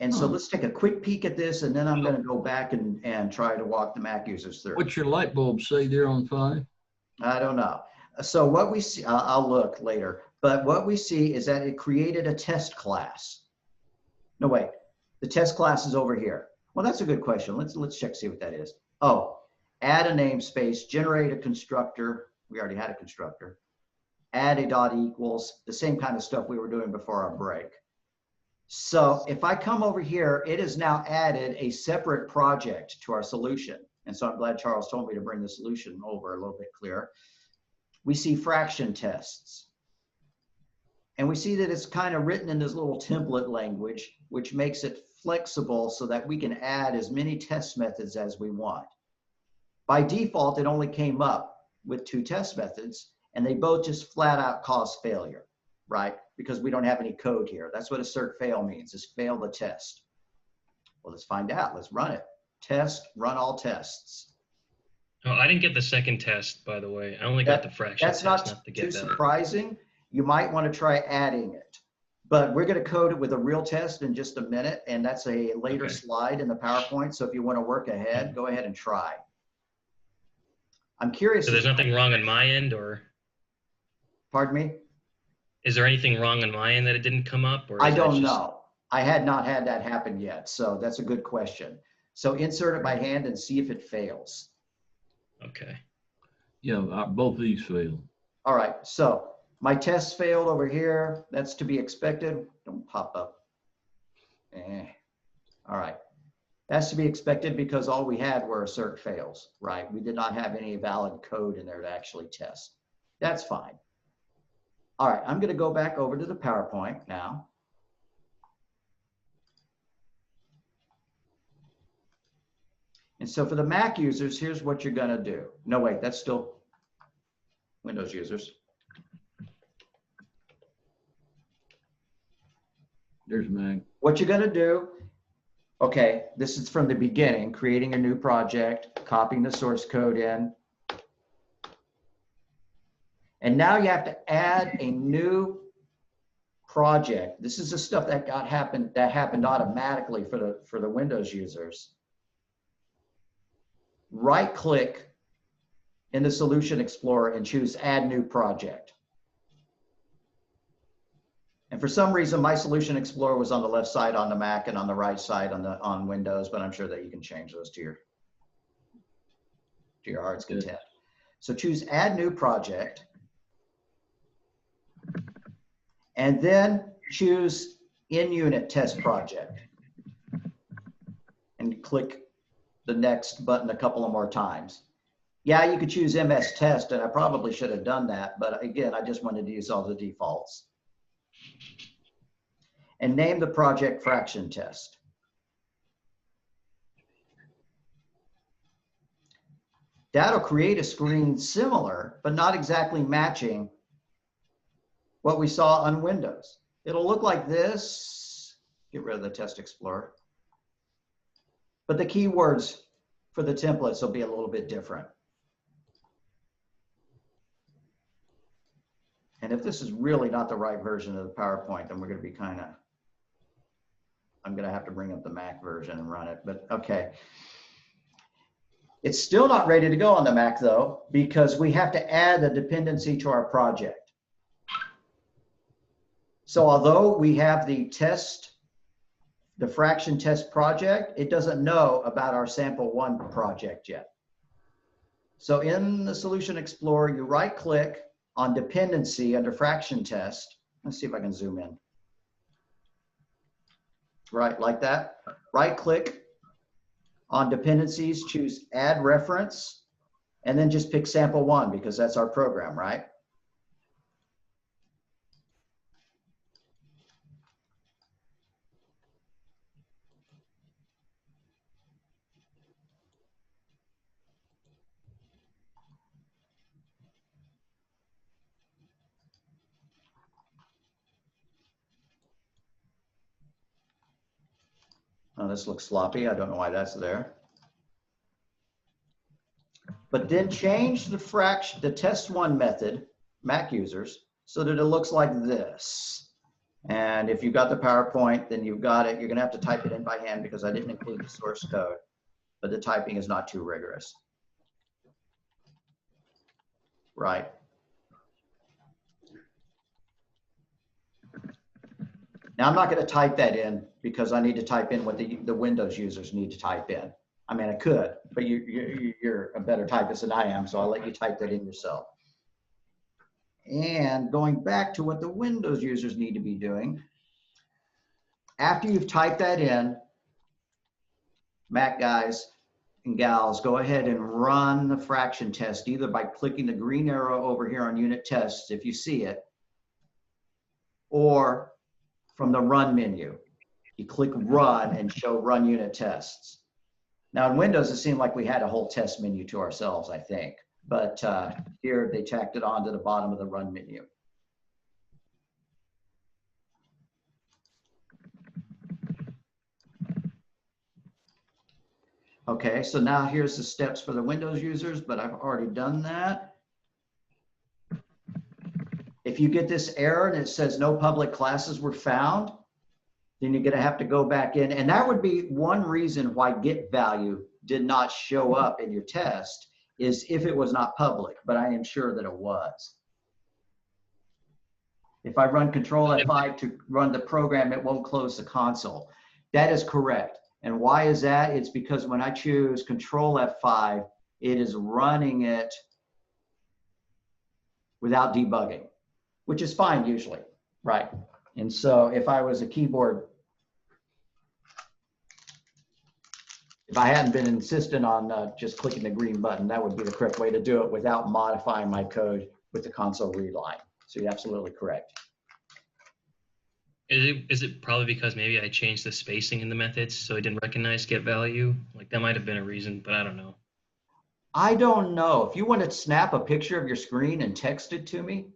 And so let's take a quick peek at this, and then I'm going to go back and try to walk the Mac users through. What's your light bulb say there on 5? I don't know. So what we see, I'll look later, but what we see is that it created a test class. No, wait, the test class is over here. Well, that's a good question. Let's check, see what that is. Oh, add a namespace, generate a constructor. We already had a constructor. Add a dot equals, the same kind of stuff we were doing before our break. So if I come over here, it has now added a separate project to our solution. And so I'm glad Charles told me to bring the solution over a little bit clearer. We see fraction tests. And we see that it's kind of written in this little template language, which makes it flexible so that we can add as many test methods as we want. By default, it only came up with 2 test methods, and they both just flat out cause failure, right? Because we don't have any code here. That's what assert fail means, is fail the test. Well, let's find out. Let's run it. Test, run all tests. Oh, I didn't get the second test, by the way. I only got the fraction That's test, not the too get better. surprising. You might want to try adding it. But we're going to code it with a real test in just a minute, and that's a later slide in the PowerPoint. So if you want to work ahead, go ahead and try. I'm curious. So there's nothing wrong on my end, or Pardon me? is there anything wrong on my end that it didn't come up? Or I is that don't just- know. I had not had that happen yet, so that's a good question. So insert it by hand and see if it fails. Okay. Yeah, both of these failed. All right, so my test failed over here. That's to be expected. Don't pop up. All right. That's to be expected because all we had were assert fails, right? We did not have any valid code in there to actually test. That's fine. All right, I'm going to go back over to the PowerPoint now. And so for the Mac users, here's what you're going to do. No, wait, that's still Windows users. There's Mac. What you're going to do, okay, this is from the beginning, creating a new project, copying the source code in. And now you have to add a new project. This is the stuff that happened automatically for the Windows users. Right click in the Solution Explorer and choose Add New Project. And for some reason, my Solution Explorer was on the left side on the Mac and on the right side on Windows, but I'm sure that you can change those to your heart's content. So choose Add New Project. And then choose In-Unit Test Project. And click the next button a couple of more times. Yeah, you could choose MS Test, and I probably should have done that, but again, I just wanted to use all the defaults. And name the project Fraction Test. That'll create a screen similar, but not exactly matching what we saw on Windows. It'll look like this. Get rid of the Test Explorer. But the keywords for the templates will be a little bit different. And if this is really not the right version of the PowerPoint, then we're going to be I'm going to have to bring up the Mac version and run it, but okay. It's still not ready to go on the Mac though, because we have to add a dependency to our project. So although we have the fraction test project, it doesn't know about our sample one project yet. So in the Solution Explorer, you right click on dependency under fraction test. Let's see if I can zoom in. Right, like that. Right click on dependencies, choose add reference, and then just pick sample one because that's our program, right? Oh, this looks sloppy. I don't know why that's there. But then change the test one method, Mac users, so that it looks like this. And if you've got the PowerPoint, then you've got it. You're gonna have to type it in by hand because I didn't include the source code, but the typing is not too rigorous. Right. Now I'm not going to type that in because I need to type in what the Windows users need to type in. I mean, I could, but you're a better typist than I am, so I'll let you type that in yourself. And going back to what the Windows users need to be doing, after you've typed that in, Mac guys and gals, go ahead and run the fraction test either by clicking the green arrow over here on unit tests if you see it, or from the run menu. You click run and show run unit tests. Now in Windows, it seemed like we had a whole test menu to ourselves, I think. But here they tacked it on to the bottom of the run menu. Okay, so now here's the steps for the Windows users, but I've already done that. If you get this error and it says no public classes were found, then you're going to have to go back in. And that would be one reason why get value did not show up in your test, is if it was not public, but I am sure that it was. If I run Control F5 to run the program, it won't close the console. That is correct. And why is that? It's because when I choose Control F5, it is running it without debugging, which is fine usually, right? And so if I was a keyboard, if I hadn't been insistent on just clicking the green button, that would be the correct way to do it without modifying my code with the console read line. So you're absolutely correct. Is it probably because maybe I changed the spacing in the methods so it didn't recognize get value? Like that might have been a reason, but I don't know. I don't know. If you want to snap a picture of your screen and text it to me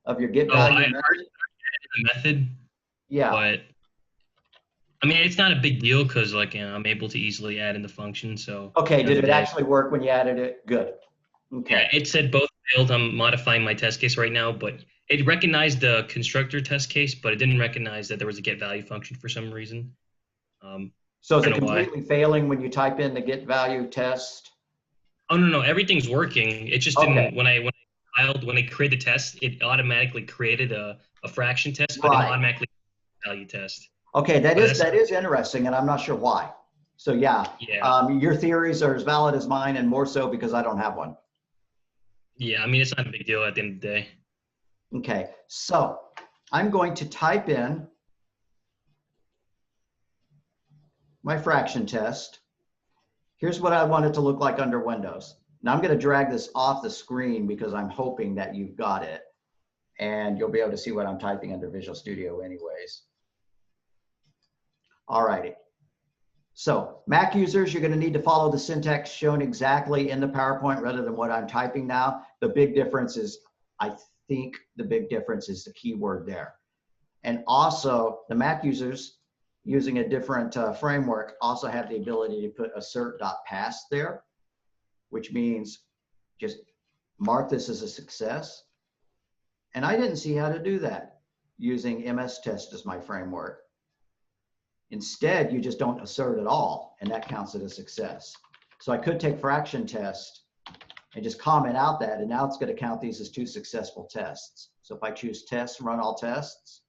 of your get Oh, value I method. heard the method, Yeah. but I mean, it's not a big deal because like, I'm able to easily add in the function. So Okay, the did other it day- actually work when you added it? Good. Yeah, Okay. it said both failed. I'm modifying my test case right now, but it recognized the constructor test case, but it didn't recognize that there was a get value function for some reason. So is I it don't know why. completely failing when you type in the get value test? Oh no, everything's working. It just Okay. didn't when I created the test, it automatically created a fraction test, but Right. didn't automatically value test. Okay, that But is interesting, and I'm not sure why. So yeah, Yeah, your theories are as valid as mine, and more so because I don't have one. yeah. I mean, it's not a big deal at the end of the day. Okay, so I'm going to type in my fraction test. Here's what I want it to look like under Windows. Now I'm going to drag this off the screen because I'm hoping that you've got it, and you'll be able to see what I'm typing under Visual Studio anyways. All righty. So Mac users, you're going to need to follow the syntax shown exactly in the PowerPoint rather than what I'm typing now. The big difference is, I think the big difference is the keyword there. And also the Mac users using a different framework also have the ability to put assert.pass there, which means just mark this as a success. And I didn't see how to do that using MS Test as my framework. Instead, you just don't assert at all, and that counts it as success. So I could take fraction test and just comment out that, and now it's going to count these as 2 successful tests. So if I choose test, run all tests,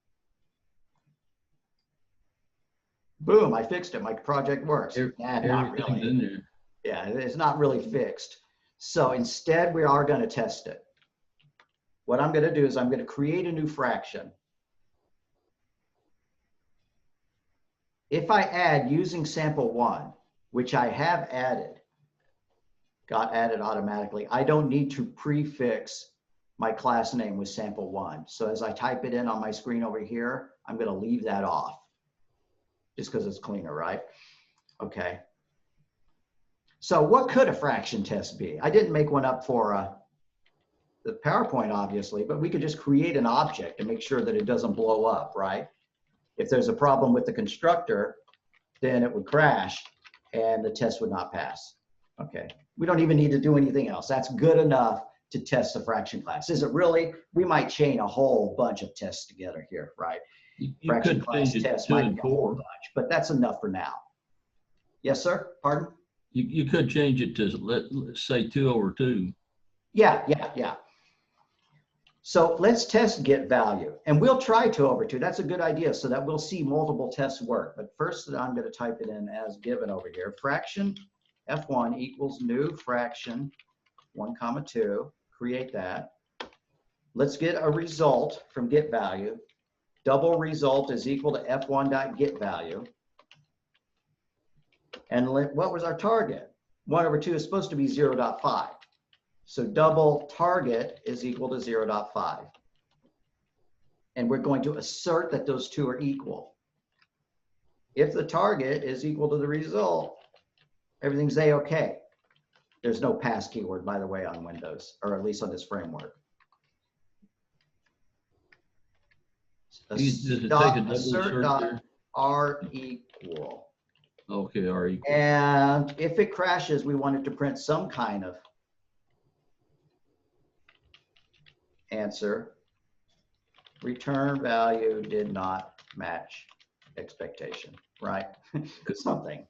boom, I fixed it. My project works. Nah, not Everything's really. in there. Yeah, it's not really fixed. So instead, we are going to test it. What I'm going to do is I'm going to create a new fraction. If I add using sample 1, which I have added, got added automatically, I don't need to prefix my class name with sample 1. So as I type it in on my screen over here, I'm going to leave that off just because it's cleaner, right? Okay. So what could a fraction test be? I didn't make one up for the PowerPoint, obviously, but we could just create an object to make sure that it doesn't blow up, right? If there's a problem with the constructor, then it would crash and the test would not pass. Okay, we don't even need to do anything else. That's good enough to test the fraction class. Is it really? We might chain a whole bunch of tests together here, right? You Fraction could class change it to test 2 might and be a whole 4. bunch, but that's enough for now. Yes, sir, pardon? You could change it to let's say 2 over 2. Yeah. So let's test get value, and we'll try 2 over 2. That's a good idea so that we'll see multiple tests work. But first I'm going to type it in as given over here. Fraction F1 equals new fraction 1 comma 2. Create that. Let's get a result from get value. Double result is equal to F1.getValue. And what was our target? 1 over 2 is supposed to be 0.5. So double target is equal to 0.5. And we're going to assert that those 2 are equal. If the target is equal to the result, everything's A-okay. There's no pass keyword, by the way, on Windows, or at least on this framework. Does it take a double assert there? R equal. Okay, R equal. And if it crashes, we want it to print some kind of answer. Return value did not match expectation, right? Something.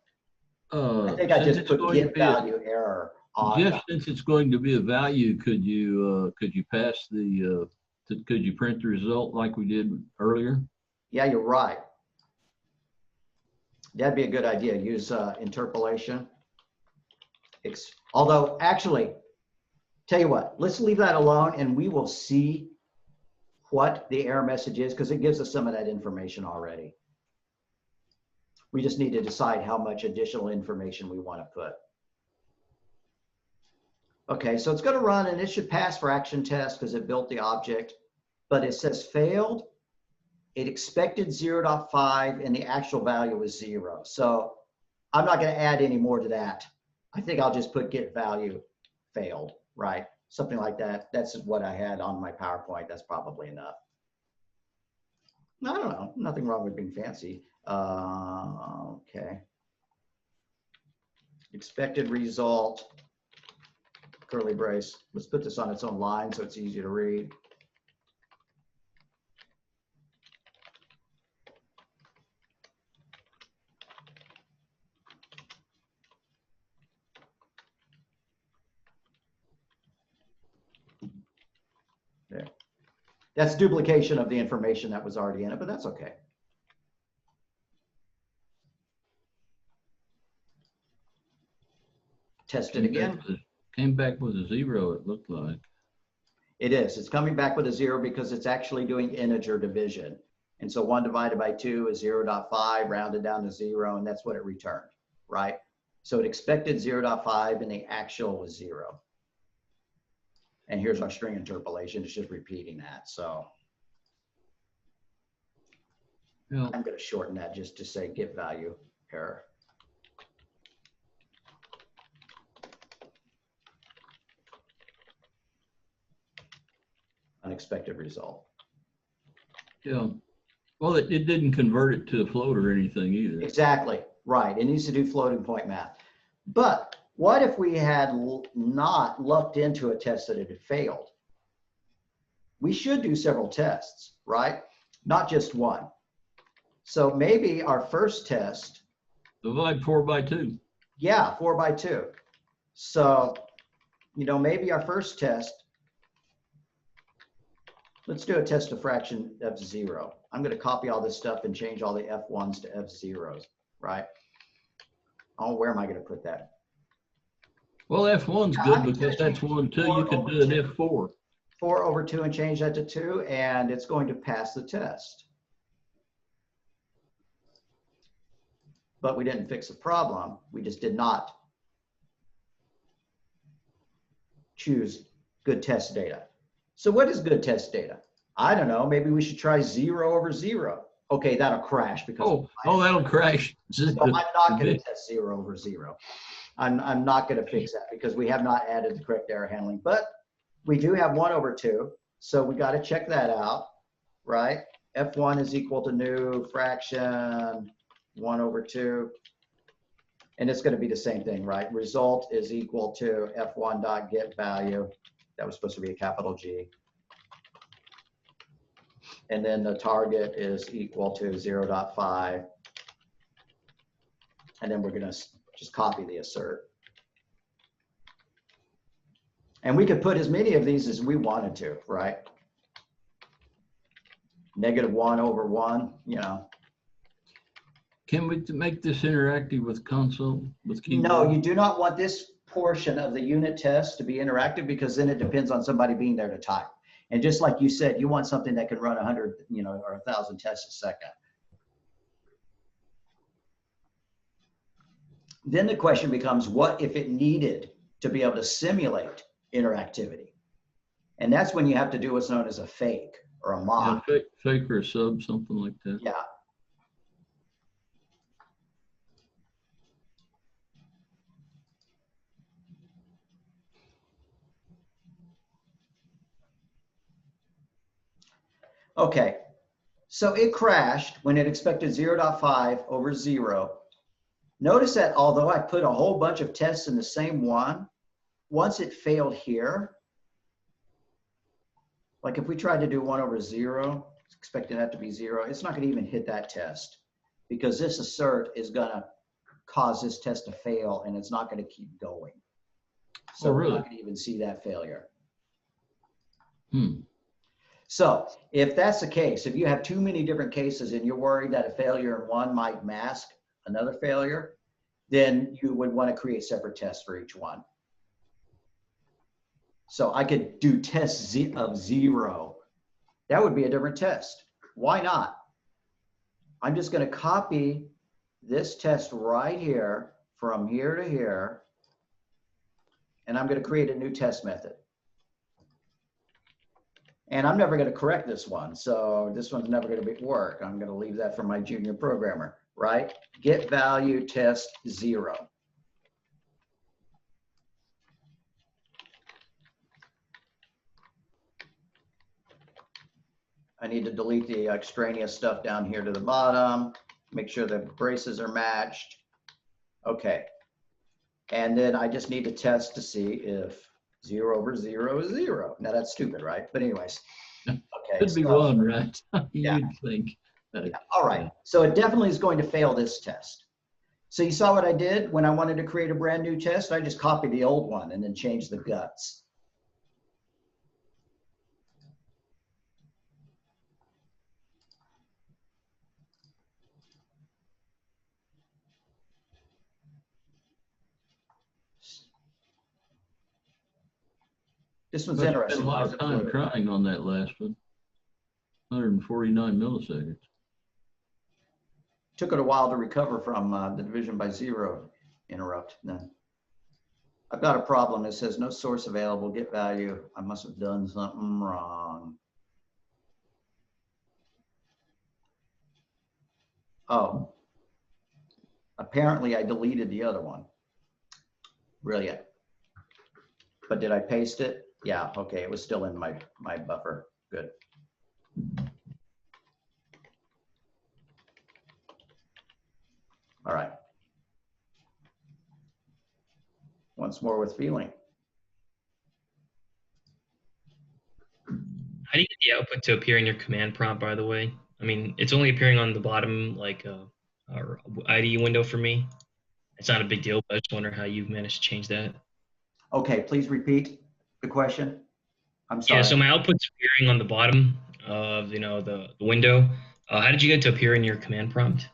I think I since just it's put going to get be a- value error Jeff, since it's going to be a value, could you pass the could you print the result like we did earlier? Yeah, you're right. That'd be a good idea. Use interpolation. Although, actually, tell you what, let's leave that alone and we will see what the error message is because it gives us some of that information already. We just need to decide how much additional information we want to put. Okay, so it's going to run and it should pass fraction test because it built the object, but it says failed. It expected 0.5 and the actual value was 0. So I'm not going to add any more to that. I think I'll just put get value failed, right? Something like that. That's what I had on my PowerPoint. That's probably enough. I don't know. Nothing wrong with being fancy. Okay. Expected result, curly brace. Let's put this on its own line so it's easy to read. There. That's duplication of the information that was already in it, but that's okay. Test it again. Came back with a 0, it looked like. It is. It's coming back with a 0 because it's actually doing integer division. And so 1 divided by 2 is 0.5, rounded down to 0, and that's what it returned, right? So it expected 0.5 and the actual was 0. And here's our string interpolation. It's just repeating that. So Yeah. I'm going to shorten that just to say get value error. Unexpected result. Yeah. Well, it didn't convert it to a float or anything either. Exactly, right. It needs to do floating point math. But what if we had not lucked into a test that it had failed? We should do several tests, right? Not just one. So maybe our first test. Divide 4 by 2. Yeah, 4 by 2. So, you know, maybe our first test, let's do a test of fraction of 0. I'm going to copy all this stuff and change all the F1s to F0s, right? Oh, where am I going to put that? Well, F1's good because that's 1, 2. You could do an F4. 4 over 2 and change that to 2, and it's going to pass the test. But we didn't fix the problem. We just did not choose good test data. So what is good test data? I don't know. Maybe we should try 0 over 0. Okay, that'll crash because that'll crash. So I'm not going to test 0 over 0. I'm not going to fix that because we have not added the correct error handling. But we do have 1 over 2, so we got to check that out, right? F1 is equal to new fraction 1 over 2. And it's going to be the same thing, right? Result is equal to F1 dot get value. That was supposed to be a capital G. And then the target is equal to 0.5. And then we're going to just copy the assert. And we could put as many of these as we wanted to, right? -1 over 1, you know. Can we make this interactive with console, with keyboard? No, you do not want this portion of the unit test to be interactive because then it depends on somebody being there to type. And just like you said, you want something that can run 100, you know, or 1,000 tests a second. Then the question becomes, what if it needed to be able to simulate interactivity? And that's when you have to do what's known as a fake or a mock. Yeah, fake or a sub, something like that. Yeah. Okay, so it crashed when it expected 0.5 over 0. Notice that although I put a whole bunch of tests in the same one, once it failed here, like if we tried to do 1 over 0, expecting that to be 0, it's not going to even hit that test because this assert is going to cause this test to fail and it's not going to keep going. So Oh, we're really? not going to even see that failure. Hmm. So if that's the case, if you have too many different cases and you're worried that a failure in one might mask another failure, then you would want to create separate tests for each one. So I could do test of 0. That would be a different test. Why not? I'm just going to copy this test right here from here to here, and I'm going to create a new test method. And I'm never going to correct this one. So this one's never going to work. I'm going to leave that for my junior programmer, right? Get value test 0. I need to delete the extraneous stuff down here to the bottom, make sure the braces are matched. Okay. And then I just need to test to see if 0 over 0 is 0. Now that's stupid, right? But anyways, okay. Could be so- one, right? Yeah. You'd think. Yeah, all right. So it definitely is going to fail this test. So you saw what I did when I wanted to create a brand new test? I just copied the old one and then changed the guts. This one's But you spent interesting. a lot Why of is it time blue? trying on that last one. 149 milliseconds. Took it a while to recover from the division by 0 interrupt. Then I've got a problem. It says no source available, get value. I must have done something wrong. Oh, apparently I deleted the other one. Brilliant. But did I paste it? Yeah, okay, it was still in my buffer. Good. All right. Once more with feeling. How do you get the output to appear in your command prompt, by the way? I mean, it's only appearing on the bottom, like IDE window for me. It's not a big deal, but I just wonder how you've managed to change that. Okay, please repeat the question. I'm sorry. Yeah, so my output's appearing on the bottom of the window. How did you get to appear in your command prompt?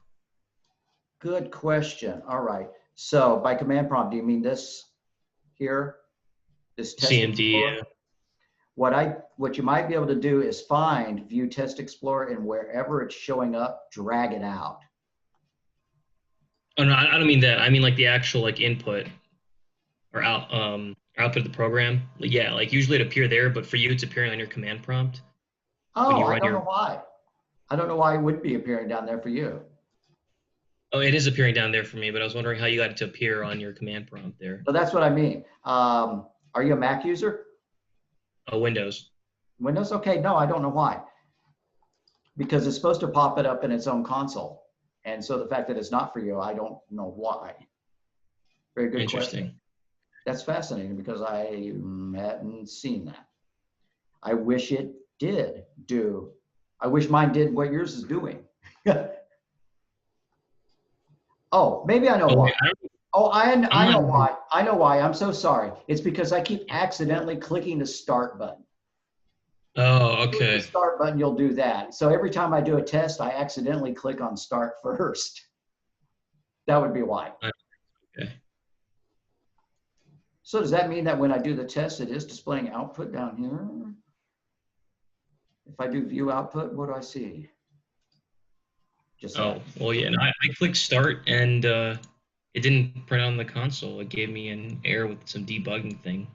Good question. All right. So by command prompt, do you mean this here? This test CMD, explorer? yeah. What you might be able to do is find view test explorer, and wherever it's showing up, drag it out. Oh no, I don't mean that. I mean like the actual like input or output of the program. Yeah, like usually it appear there, but for you it's appearing on your command prompt. When Oh, you I run don't your- know why. I don't know why it would be appearing down there for you. Oh, it is appearing down there for me, but I was wondering how you got it to appear on your command prompt there. So that's what I mean. Are you a Mac user? Oh, Windows. Windows? Okay, no, I don't know why. Because it's supposed to pop it up in its own console. And so the fact that it's not for you, I don't know why. Very good Interesting. question. That's fascinating because I hadn't seen that. I wish it did do. I wish mine did what yours is doing. Oh, maybe I know Oh, why. wait, I don't- Oh, I know not- why. I know why. I'm so sorry. It's because I keep accidentally clicking the start button. Oh, Click the okay. start button, you'll do that. So every time I do a test, I accidentally click on start first. That would be why. Okay. So does that mean that when I do the test, it is displaying output down here? If I do view output, what do I see? Just Oh, that. well, yeah. No, I clicked start and it didn't print on the console. It gave me an error with some debugging thing.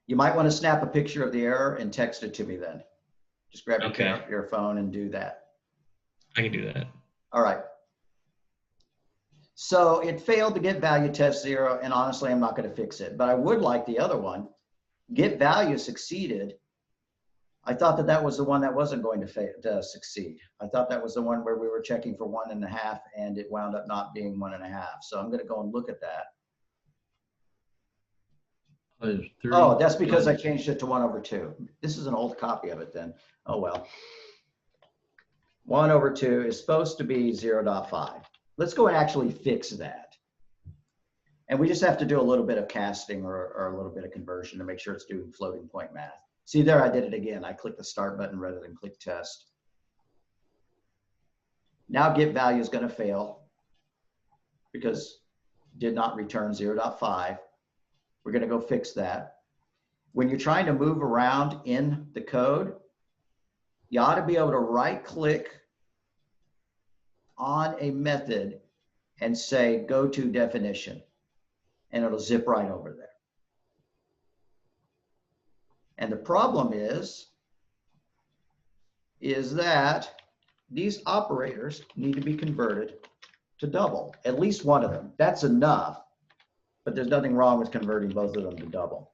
You might want to snap a picture of the error and text it to me then. Just grab Okay. your phone and do that. I can do that. All right. So it failed to get value test 0, and honestly, I'm not going to fix it, but I would like the other one. Get value succeeded. I thought that that was the one that wasn't going to succeed. I thought that was the one where we were checking for 1.5 and it wound up not being 1.5. So I'm going to go and look at that. There's 30 Oh, that's because I changed it to 1/2. This is an old copy of it then. Oh, well. 1/2 is supposed to be 0.5. Let's go and actually fix that. And we just have to do a little bit of casting or a little bit of conversion to make sure it's doing floating point math. See there, I did it again. I clicked the start button rather than click test. Now get value is going to fail because did not return 0.5. We're going to go fix that. When you're trying to move around in the code, you ought to be able to right click on a method and say go to definition, and it'll zip right over there. And the problem is that these operators need to be converted to double, at least one of them. That's enough, but there's nothing wrong with converting both of them to double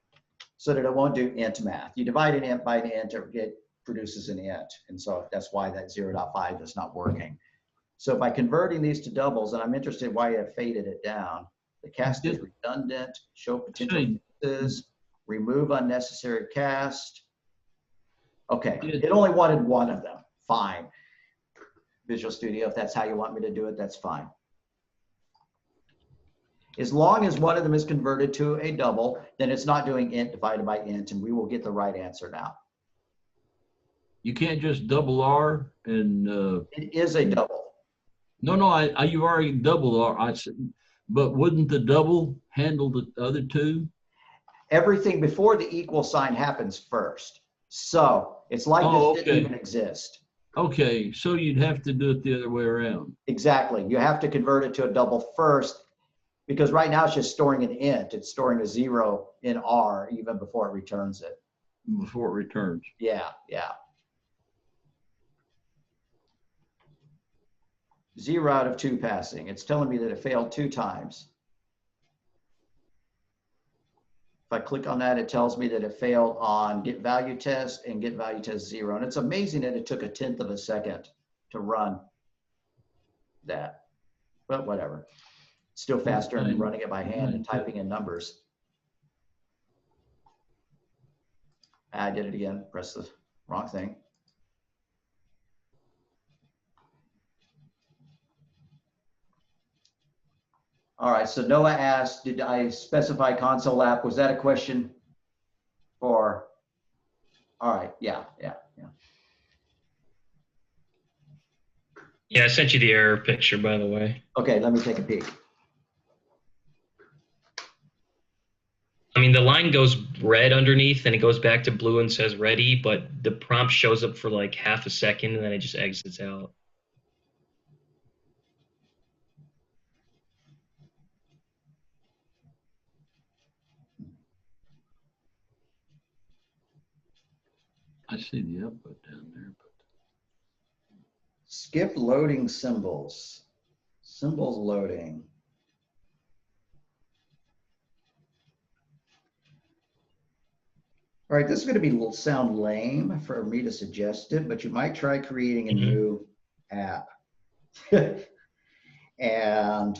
so that it won't do int math. You divide an int by an int, it produces an int. And so that's why that 0.5 is not working. So by converting these to doubles, and I'm interested why you have faded it down, the cast is redundant, show potential fixes, remove unnecessary cast. Okay, it only wanted one of them, fine. Visual Studio, if that's how you want me to do it, that's fine. As long as one of them is converted to a double, then it's not doing int divided by int, and we will get the right answer now. You can't just double R and. It is a double. No, you already doubled R. I said, but wouldn't the double handle the other two? Everything before the equal sign happens first. So it's like this didn't even exist. Okay, so you'd have to do it the other way around. Exactly. You have to convert it to a double first, because right now it's just storing an int. It's storing a 0 in R even before it returns it. Before it returns. Yeah, yeah. 0 out of 2 passing. It's telling me that it failed 2 times. If I click on that, it tells me that it failed on get value test and get value test 0. And it's amazing that it took 1/10 of a second to run that, but whatever. It's still faster than running it by hand and typing in numbers. I did it again, press the wrong thing. All right, so Noah asked, did I specify console app? Was that a question for, all right, yeah. Yeah, I sent you the error picture, by the way. Okay, let me take a peek. I mean, the line goes red underneath and it goes back to blue and says ready, but the prompt shows up for like half a second and then it just exits out. I see the output down there. But Skip loading symbols. Symbols loading. All right, this is going to sound lame for me to suggest it, but you might try creating a new app and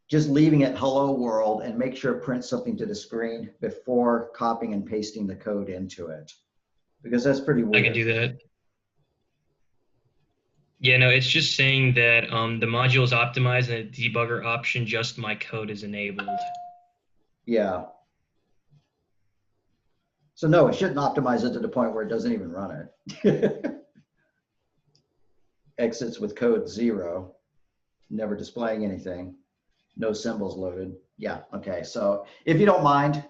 just leaving it hello world and make sure it prints something to the screen before copying and pasting the code into it, because that's pretty weird. I can do that. Yeah, no, it's just saying that the module is optimized and the debugger option just my code is enabled. Yeah. So no, it shouldn't optimize it to the point where it doesn't even run it. Exits with code 0, never displaying anything, no symbols loaded. Yeah, okay. So if you don't mind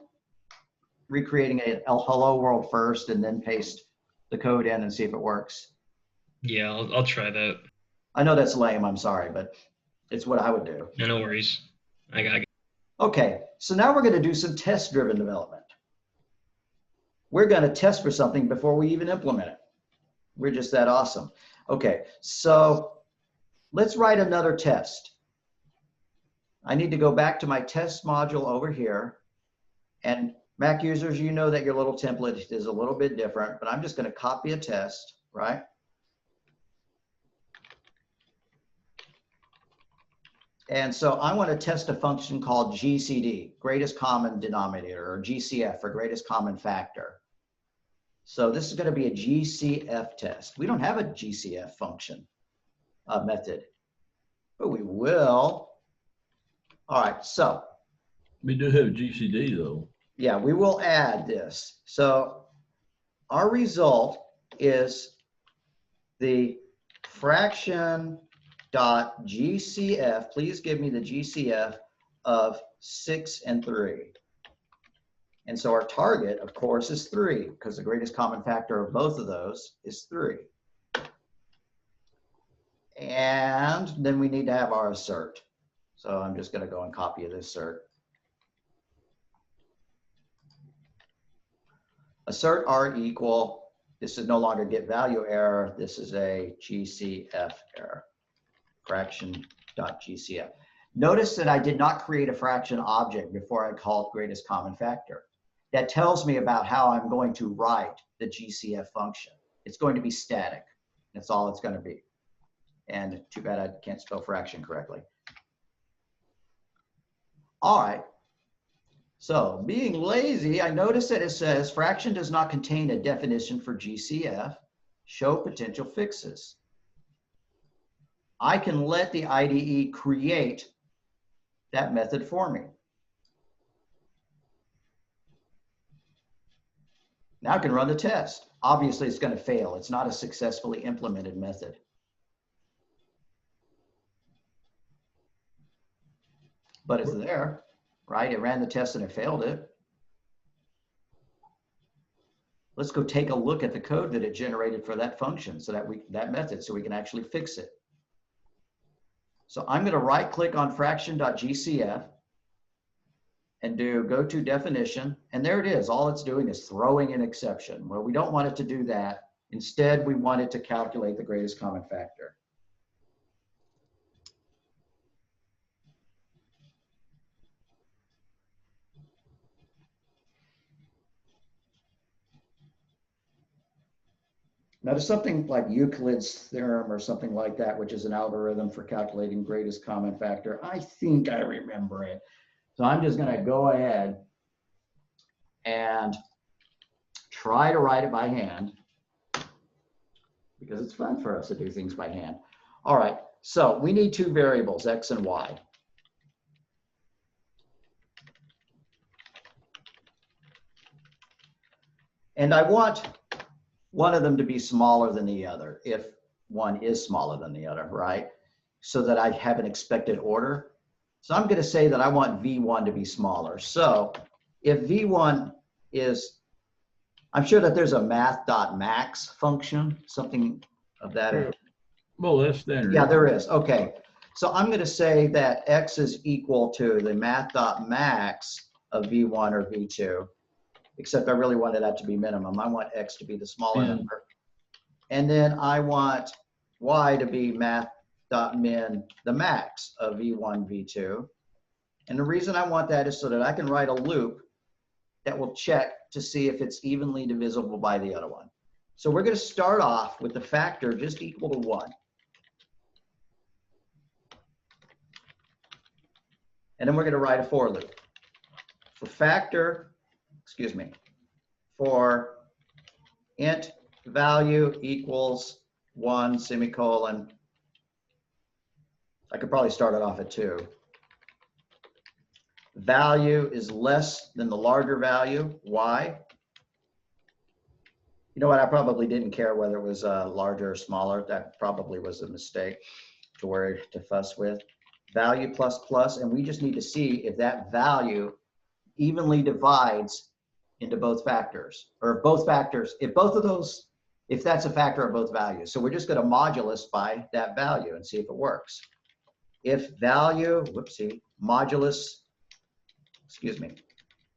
recreating a hello world first and then paste the code in and see if it works. Yeah, I'll try that. I know that's lame, I'm sorry, but it's what I would do. No worries. I got it. Okay, so now we're going to do some test-driven development. We're going to test for something before we even implement it. We're just that awesome. Okay, so let's write another test. I need to go back to my test module over here. And Mac users, you know that your little template is a little bit different, but I'm just going to copy a test, right? And so I want to test a function called GCD, greatest common denominator, or GCF for greatest common factor. So this is going to be a GCF test. We don't have a GCF function method, but we will. All right, so We do have GCD though. Yeah, we will add this. So our result is the fraction dot GCF. Please give me the GCF of 6 and 3. And so our target, of course, is 3, because the greatest common factor of both of those is 3. And then we need to have our assert. So I'm just going to go and copy this assert. Assert R equal, this is no longer get value error, this is a GCF error, fraction.GCF. Notice that I did not create a fraction object before I called greatest common factor. That tells me about how I'm going to write the GCF function. It's going to be static. That's all it's going to be. And too bad I can't spell fraction correctly. All right. So being lazy, I notice that it says fraction does not contain a definition for GCF. Show potential fixes. I can let the IDE create that method for me. Now I can run the test. Obviously, it's going to fail. It's not a successfully implemented method. But it's there, right? It ran the test and it failed it. Let's go take a look at the code that it generated for that function, so that method, so we can actually fix it. So I'm going to right click on fraction.gcf and do go to definition. And there it is. All it's doing is throwing an exception. Well, we don't want it to do that. Instead, we want it to calculate the greatest common factor. Now, there's something like Euclid's theorem or something like that, which is an algorithm for calculating greatest common factor. I think I remember it. So I'm just going to go ahead and try to write it by hand, because it's fun for us to do things by hand. All right, so we need two variables, x and y. And I want one of them to be smaller than the other, if one is smaller than the other, right? So that I have an expected order. So I'm going to say that I want V1 to be smaller. So if V1 is, I'm sure that there's a math.max function, something of that. Well, that's standard. Yeah, there is. Okay. So I'm going to say that x is equal to the math.max of V1 or V2, except I really wanted that to be minimum. I want x to be the smaller number. And then I want y to be math.min, the max of V1, V2. And the reason I want that is so that I can write a loop that will check to see if it's evenly divisible by the other one. So we're going to start off with the factor just equal to 1. And then we're going to write a for loop. For factor, excuse me, for int value equals 1 semicolon. I could probably start it off at 2. Value is less than the larger value, y. You know what, I probably didn't care whether it was larger or smaller. That probably was a mistake to worry, to fuss with. Value plus plus, and we just need to see if that value evenly divides into both factors, or if both factors, if both of those, if that's a factor of both values. So we're just going to modulus by that value and see if it works. If value, whoopsie, modulus, excuse me,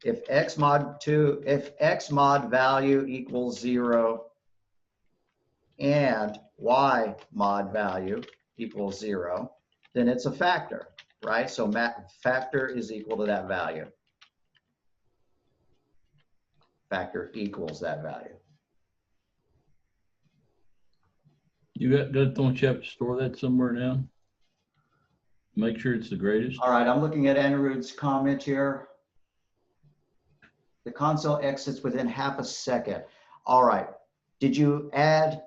if x mod 2, if x mod value equals 0 and y mod value equals 0, then it's a factor, right? So factor is equal to that value. Factor equals that value. You got that? Don't you have to store that somewhere now? Make sure it's the greatest. All right, I'm looking at Anirudh's comment here. The console exits within half a second. All right, did you add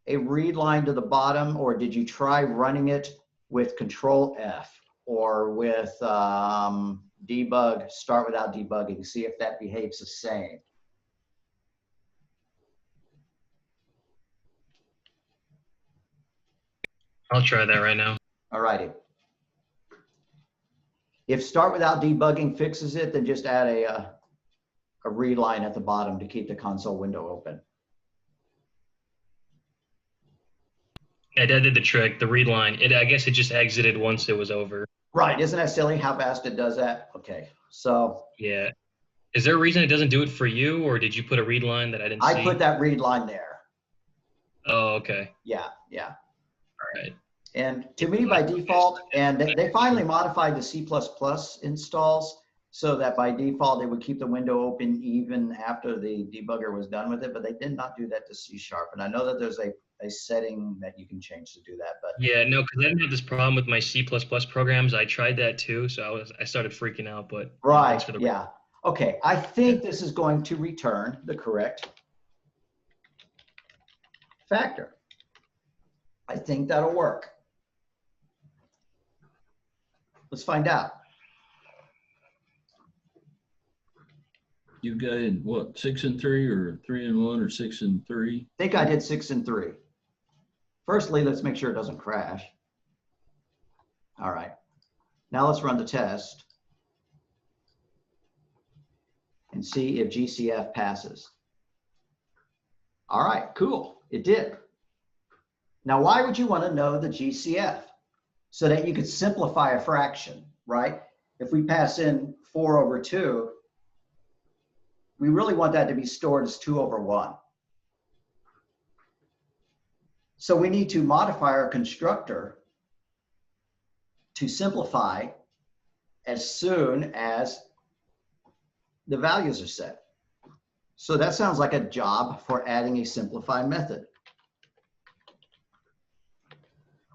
a read line to the bottom, or did you try running it with Control F or with debug, start without debugging, see if that behaves the same. I'll try that right now. All righty. If start without debugging fixes it, then just add a read line at the bottom to keep the console window open. Yeah, that did the trick. The read line. I guess it just exited once it was over. Right, isn't that silly how fast it does that? Okay, so. Yeah. Is there a reason it doesn't do it for you, or did you put a read line that I didn't see? I put that read line there. Oh, okay. Yeah. All right. And to me, by default, and they finally modified the C++ installs so that by default, they would keep the window open even after the debugger was done with it, but they did not do that to C#. And I know that there's a setting that you can change to do that, but. Yeah, no, because I didn't have this problem with my C++ programs. I tried that too, so I started freaking out, but. Right, thanks for the yeah. Okay, I think this is going to return the correct factor. I think that'll work. Let's find out. You got in what, 6 and 3 or 3 and 1 or 6 and 3? I think I did 6 and 3. Firstly, let's make sure it doesn't crash. All right. Now let's run the test and see if GCF passes. All right, cool. It did. Now, why would you want to know the GCF? So that you could simplify a fraction, right? If we pass in 4/2, we really want that to be stored as 2/1. So we need to modify our constructor to simplify as soon as the values are set. So that sounds like a job for adding a simplified method.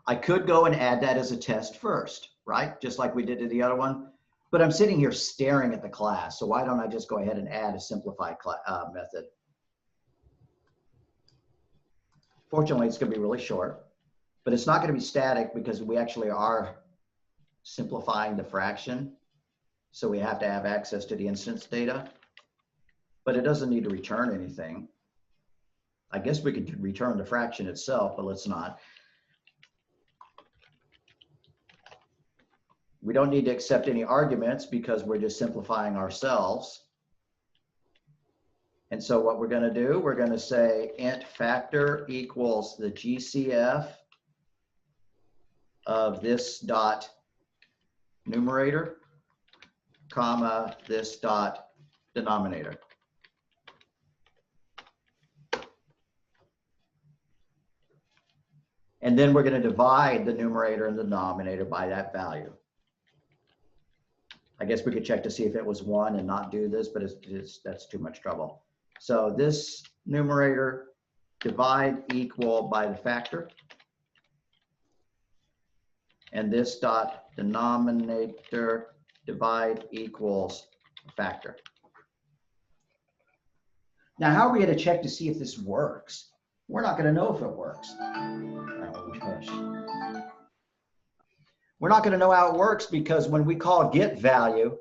I could go and add that as a test first, right? Just like we did to the other one. But I'm sitting here staring at the class. So why don't I just go ahead and add a simplified method? Fortunately, it's going to be really short, but it's not going to be static because we actually are simplifying the fraction. So we have to have access to the instance data, but it doesn't need to return anything. I guess we could return the fraction itself, but let's not. We don't need to accept any arguments because we're just simplifying ourselves. And so what we're going to do, we're going to say int factor equals the GCF of this dot numerator, comma, this dot denominator. And then we're going to divide the numerator and the denominator by that value. I guess we could check to see if it was 1 and not do this, but that's too much trouble. So this numerator divide equal by the factor. And this dot denominator divide equals factor. Now, how are we going to check to see if this works? We're not going to know if it works. Oh, gosh. We're not going to know how it works because when we call get value,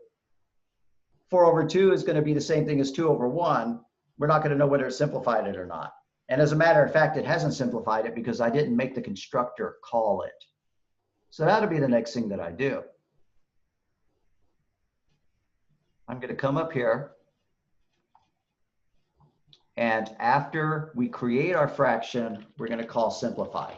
4/2 is going to be the same thing as 2/1. We're not going to know whether it simplified it or not. And as a matter of fact, it hasn't simplified it because I didn't make the constructor call it. So that'll be the next thing that I do. I'm going to come up here. And after we create our fraction, we're going to call simplify.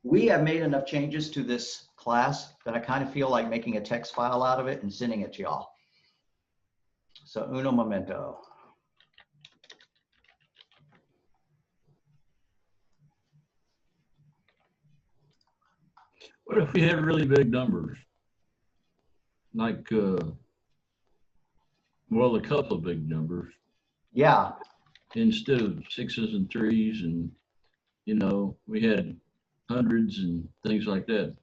We have made enough changes to this class that I kind of feel like making a text file out of it and sending it to y'all. So uno momento. What if we had really big numbers? Like, well, a couple of big numbers. Yeah. Instead of 6s and 3s and, you know, we had hundreds and things like that.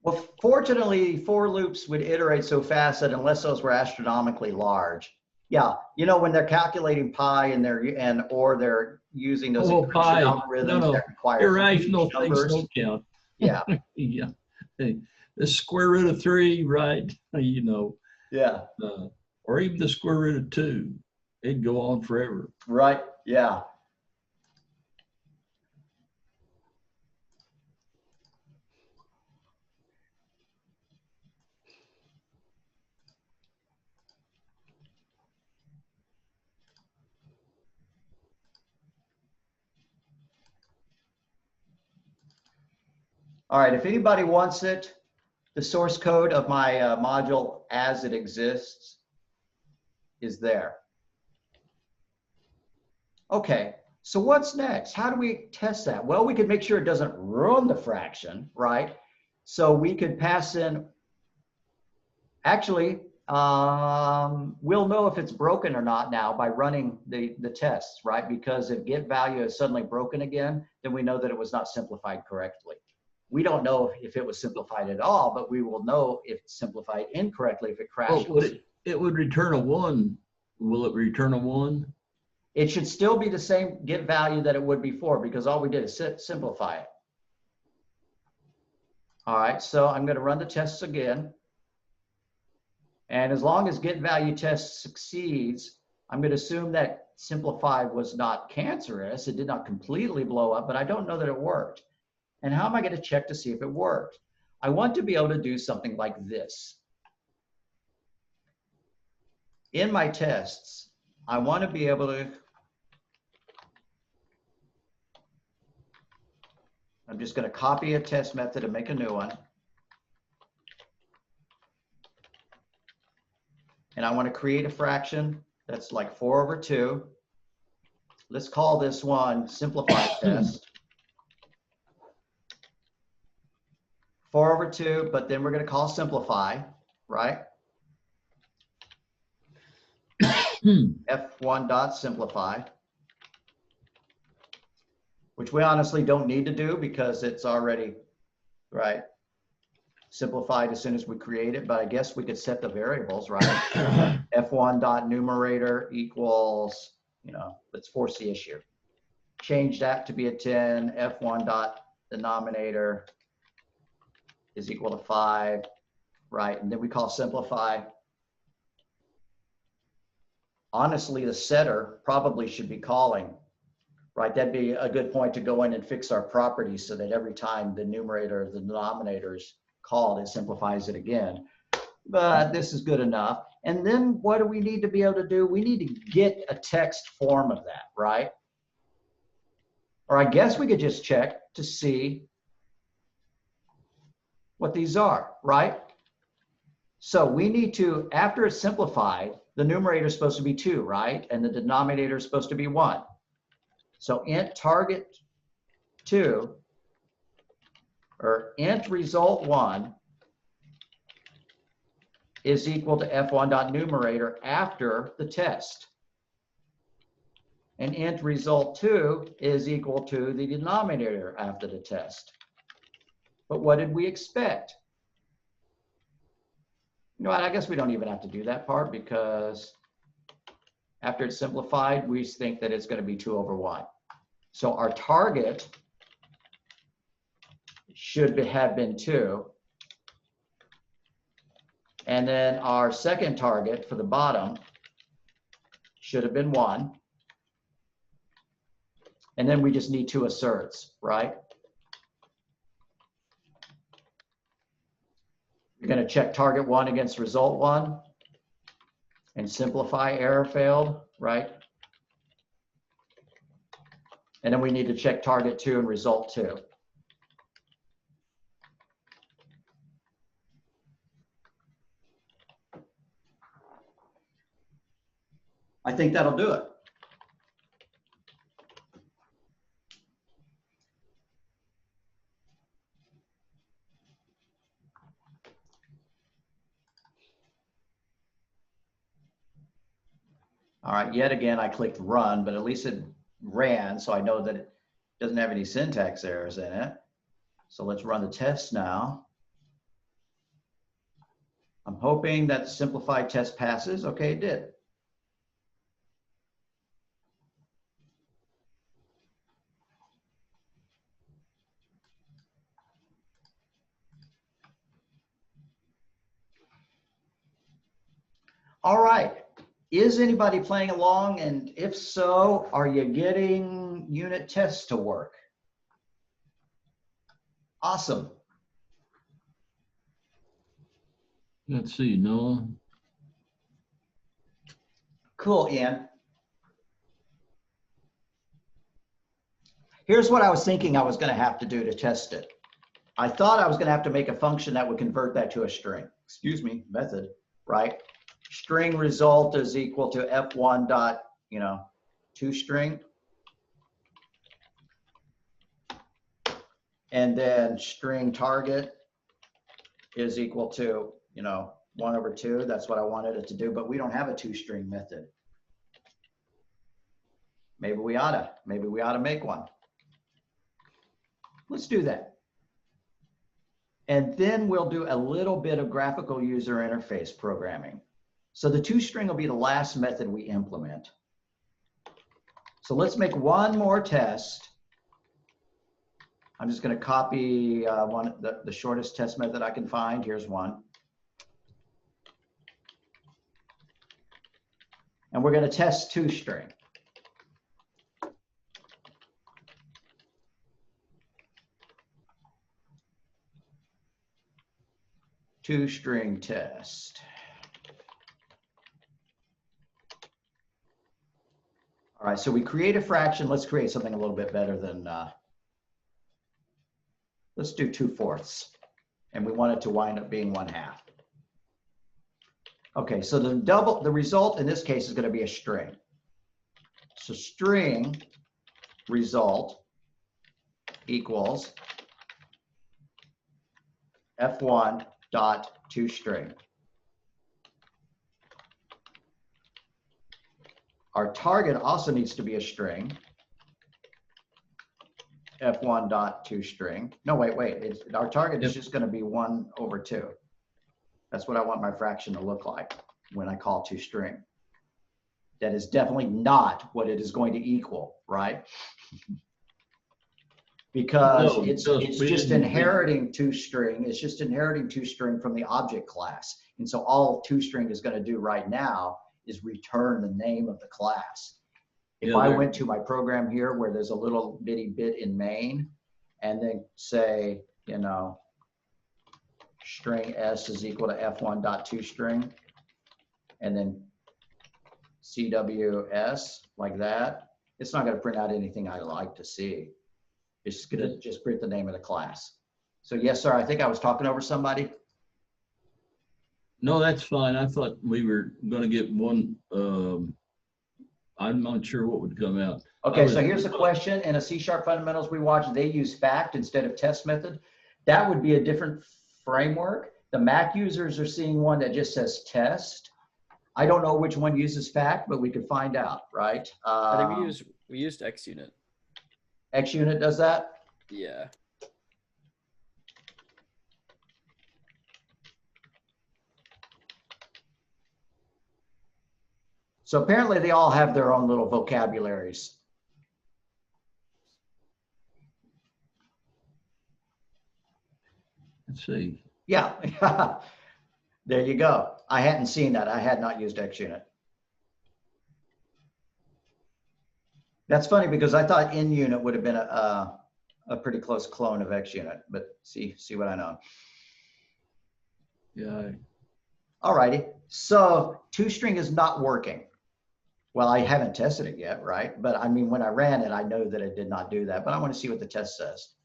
Well, fortunately, for loops would iterate so fast that unless those were astronomically large, Yeah, you know, when they're calculating pi and they're using those Oh, equation pi. algorithms No. that require Irrational huge things numbers. don't count. Yeah, Yeah. Hey, the square root of 3, right? You know, yeah, or even the square root of 2. It'd go on forever. right, yeah. All right, if anybody wants it, the source code of my module as it exists is there. Okay, so what's next? How do we test that? Well, we could make sure it doesn't ruin the fraction, right? So we could pass in, actually, we'll know if it's broken or not now by running the tests, right? Because if get value is suddenly broken again, then we know that it was not simplified correctly. We don't know if it was simplified at all, but we will know if it's simplified incorrectly if it crashes. Well, it would return a 1. Will it return a 1? It should still be the same get value that it would before because all we did is simplify it. All right, so I'm going to run the tests again. And as long as get value test succeeds, I'm going to assume that simplified was not cancerous. It did not completely blow up, but I don't know that it worked. And how am I going to check to see if it worked? I want to be able to do something like this. In my tests, I want to be able to, I'm just going to copy a test method and make a new one. And I want to create a fraction that's like 4/2. Let's call this one simplified test. 4/2, but then we're going to call simplify, right? F1 dot simplify, which we honestly don't need to do because it's already, right, simplified as soon as we create it, but I guess we could set the variables, right? F1 dot numerator equals, you know, let's force the issue. Change that to be a 10, F1 dot denominator is equal to 5, right? And then we call simplify. Honestly, the setter probably should be calling, right? That'd be a good point to go in and fix our properties so that every time the numerator or the denominator is called, it simplifies it again. But this is good enough. And then what do we need to be able to do? We need to get a text form of that, right? Or I guess we could just check to see what these are, right? So we need to, after it's simplified, the numerator is supposed to be 2, right? And the denominator is supposed to be 1. So int target 2 or int result 1 is equal to f1 dot numerator after the test. And int result 2 is equal to the denominator after the test. But what did we expect? You know what, I guess we don't even have to do that part because after it's simplified, we think that it's going to be 2/1. So our target should have been 2. And then our second target for the bottom should have been 1. And then we just need 2 asserts, right? You're going to check target 1 against result 1 and simplify error failed, right? And then we need to check target 2 and result 2. I think that'll do it. All right, yet again, I clicked run, but at least it ran, so I know that it doesn't have any syntax errors in it. So let's run the test now. I'm hoping that the simplified test passes. Okay, it did. All right. Is anybody playing along? And if so, are you getting unit tests to work? Awesome. Let's see, Noah. Cool, Ian. Here's what I was thinking I was going to have to do to test it. I thought I was going to have to make a function that would convert that to a string. Excuse me, method, right? String result is equal to f1 dot, toString. And then string target is equal to, 1/2. That's what I wanted it to do, but we don't have a toString method. Maybe we ought to make one. Let's do that. And then we'll do a little bit of graphical user interface programming. So the toString will be the last method we implement. So let's make one more test. I'm just going to copy the shortest test method I can find. Here's one. And we're going to test toString. toString test. All right, so we create a fraction. Let's create something a little bit better than, let's do 2/4. And we want it to wind up being 1/2. Okay, so the result in this case is going to be a string. So string result equals f1 dot toString. Our target also needs to be a string, f1 dot toString. No, wait. Our target is just going to be 1/2. That's what I want my fraction to look like when I call toString. That is definitely not what it is going to equal, right? Because it's just inheriting toString. It's just inheriting toString from the object class. And so all toString is going to do right now is return the name of the class. If I went to my program here where there's a little bitty bit in main and then say, string s is equal to f1 dot toString and then CWS like that, it's not going to print out anything I like to see. It's going to just print the name of the class. So yes, sir, I think I was talking over somebody. No, that's fine. I thought we were going to get one. I'm not sure what would come out. Okay, so here's a question. In a C# fundamentals we watched, they use fact instead of test method. That would be a different framework. The Mac users are seeing one that just says test. I don't know which one uses fact, but we could find out, right? I think we used XUnit. XUnit does that? Yeah. So apparently they all have their own little vocabularies. Let's see. Yeah, there you go. I hadn't seen that. I had not used XUnit. That's funny because I thought InUnit would have been a pretty close clone of XUnit, but see what I know. Yeah. All righty. So toString is not working. Well, I haven't tested it yet, right? But I mean, when I ran it, I know that it did not do that, but I want to see what the test says.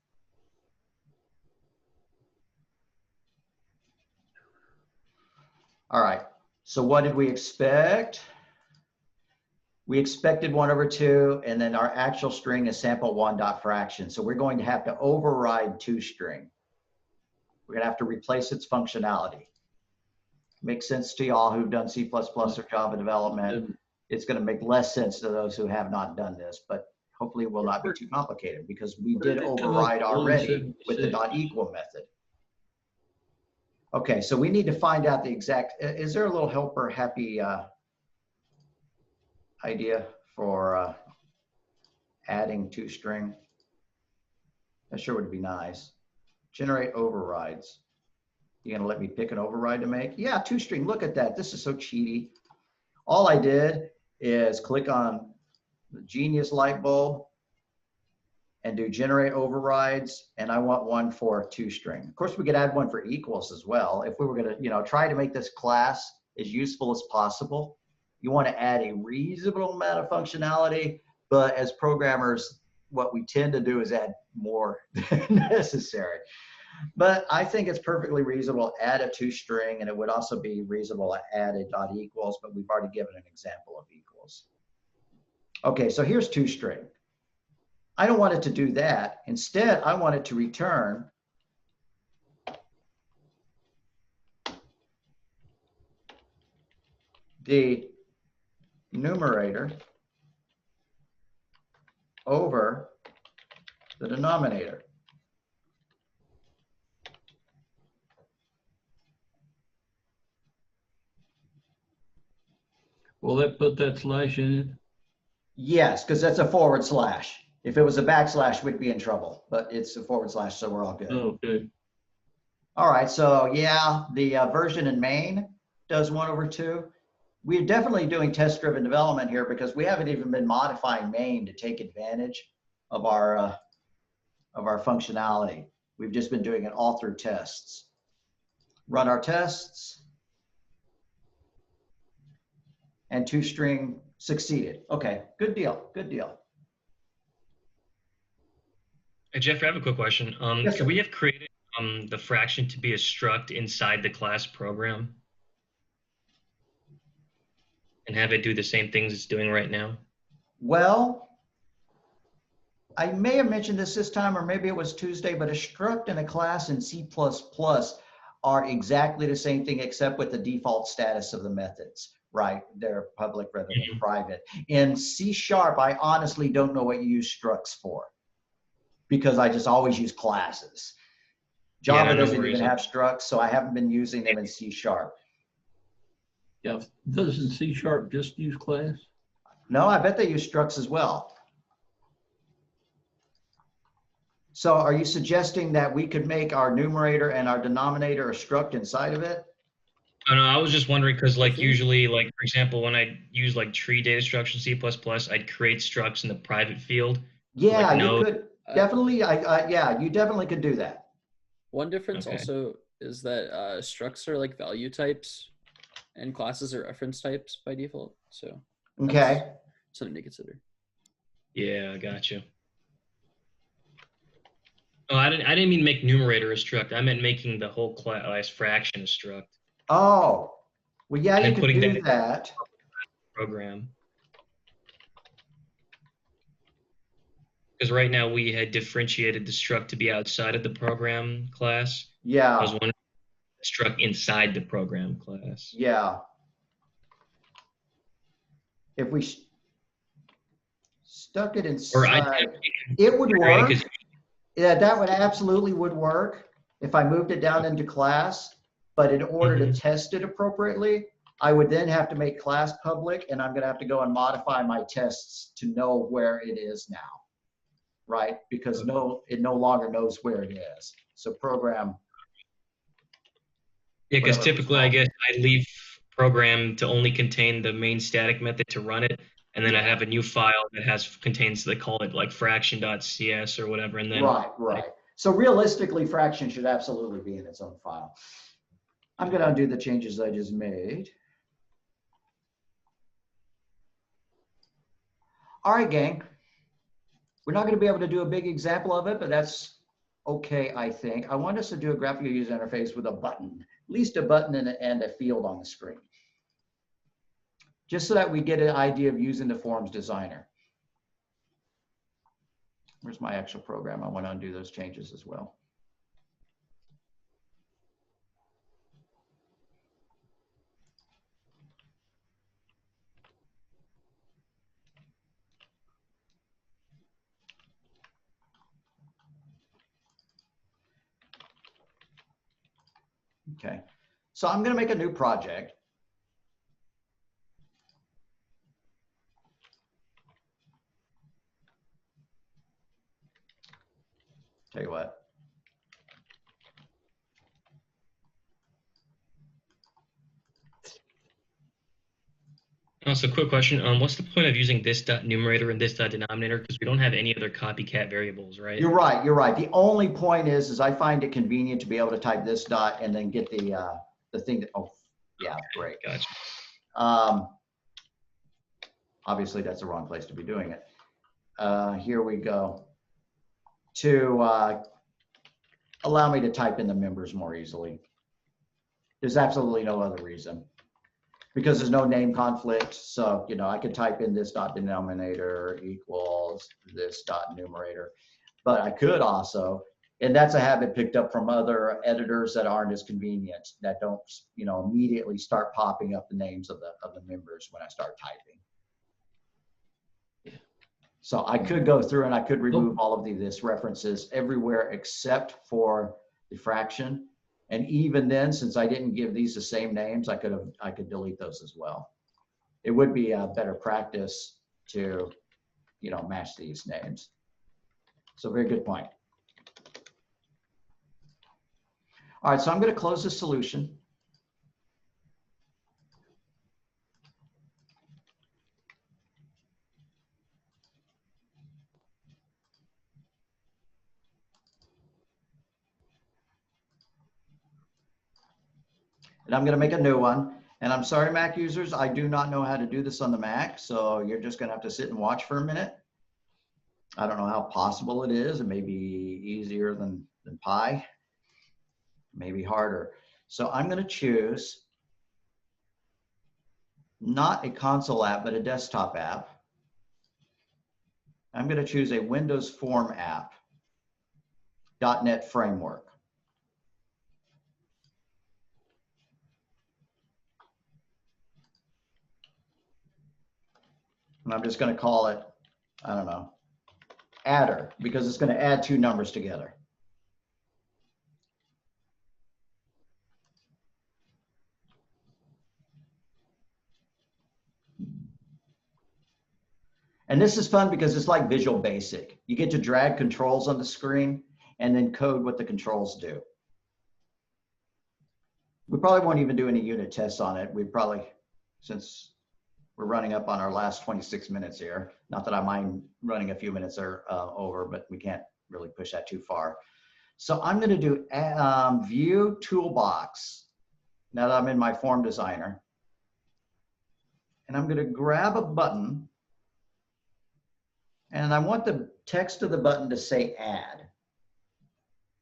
All right. So what did we expect? We expected 1/2, and then our actual string is sample1 dot fraction. So we're going to have to override toString. We're going to have to replace its functionality. Makes sense to y'all who've done C++ or Java development. It's going to make less sense to those who have not done this, but hopefully it will not be too complicated because we did override already with the dot equal method. Okay, so we need to find out the exact, is there a little helper happy idea for adding toString? That sure would be nice. Generate overrides. You gonna let me pick an override to make? Yeah, toString, look at that. This is so cheaty. All I did is click on the Genius light bulb and do generate overrides. And I want one for toString. Of course, we could add one for equals as well. If we were gonna, try to make this class as useful as possible, you want to add a reasonable amount of functionality, but as programmers, what we tend to do is add more than necessary. But I think it's perfectly reasonable to add a toString, and it would also be reasonable to add a .equals, but we've already given an example of equals. Okay, so here's toString. I don't want it to do that. Instead, I want it to return the numerator over the denominator. Will that put that slash in it? Yes, because that's a forward slash. If it was a backslash, we'd be in trouble, but it's a forward slash, so we're all good. Okay. All right, so yeah, the version in main does 1/2. We're definitely doing test-driven development here because we haven't even been modifying main to take advantage of our functionality. We've just been doing it all through tests. Run our tests. And toString succeeded. Okay, good deal, good deal. Hey, Jeffrey, I have a quick question. Yes, sir. Could we have created the fraction to be a struct inside the class program and have it do the same things it's doing right now? Well, I may have mentioned this time, or maybe it was Tuesday, but a struct and a class in C++ are exactly the same thing except with the default status of the methods, right? They're public rather than private. In C#, I honestly don't know what you use structs for because I just always use classes. Java doesn't even have structs, so I haven't been using them in C#. Yeah, doesn't C# just use class? No, I bet they use structs as well. So are you suggesting that we could make our numerator and our denominator a struct inside of it? I know, I was just wondering because usually for example, when I use tree data structure in C++, I'd create structs in the private field. Yeah, you could definitely, yeah, you definitely could do that. One difference also is that structs are like value types and classes are reference types by default. So okay, something to consider. Yeah, I got you. Oh, I didn't mean make numerator a struct. I meant making the whole class fraction a struct. Oh, well, yeah, you And could do that. Program. Because right now we had differentiated the struct to be outside of the program class. Yeah. I was wondering struct inside the program class. Yeah. If we stuck it inside, it would work. Yeah, that would absolutely would work if I moved it down into class. But in order to test it appropriately, I would then have to make class public, and I'm going to have to go and modify my tests to know where it is now, right? Because it no longer knows where it is. So program. Yeah, because typically I guess I leave program to only contain the main static method to run it, and then I have a new file that contains, they call it like fraction.cs or whatever, and then Right. So realistically, fraction should absolutely be in its own file. I'm going to undo the changes I just made. All right, gang. We're not going to be able to do a big example of it, but that's okay, I think. I want us to do a graphical user interface with a button, at least a button and a field on the screen, just so that we get an idea of using the Forms Designer. Where's my actual program? I want to undo those changes as well. Okay, so I'm going to make a new project. Tell you what. Also, quick question. What's the point of using this dot numerator and this dot denominator? Because we don't have any other copycat variables, right? You're right. You're right. The only point is I find it convenient to be able to type this dot and then get the thing that, oh, yeah, great. Gotcha. Obviously, that's the wrong place to be doing it. Here we go. To allow me to type in the members more easily. There's absolutely no other reason. Because there's no name conflict. So, you know, I could type in this dot denominator equals this dot numerator. But I could also, and that's a habit picked up from other editors that aren't as convenient, that don't, you know, immediately start popping up the names of the members when I start typing. So I could go through and I could remove all of this references everywhere except for the fraction. And even then, since I didn't give these the same names, I could delete those as well. It would be a better practice to, you know, match these names. So very good point. All right, so I'm going to close the solution. And I'm going to make a new one. And I'm sorry, Mac users, I do not know how to do this on the Mac. So you're just going to have to sit and watch for a minute. I don't know how possible it is. It may be easier than Pi, maybe harder. So I'm going to choose not a console app, but a desktop app. I'm going to choose a Windows Form app, .NET Framework. And I'm just going to call it, I don't know, adder, because it's going to add two numbers together. And this is fun because it's like Visual Basic. You get to drag controls on the screen and then code what the controls do. We probably won't even do any unit tests on it. We'd probably, since we're running up on our last 26 minutes here. Not that I mind running a few minutes over, but we can't really push that too far. So I'm going to do View Toolbox now that I'm in my Form Designer. And I'm going to grab a button. And I want the text of the button to say Add.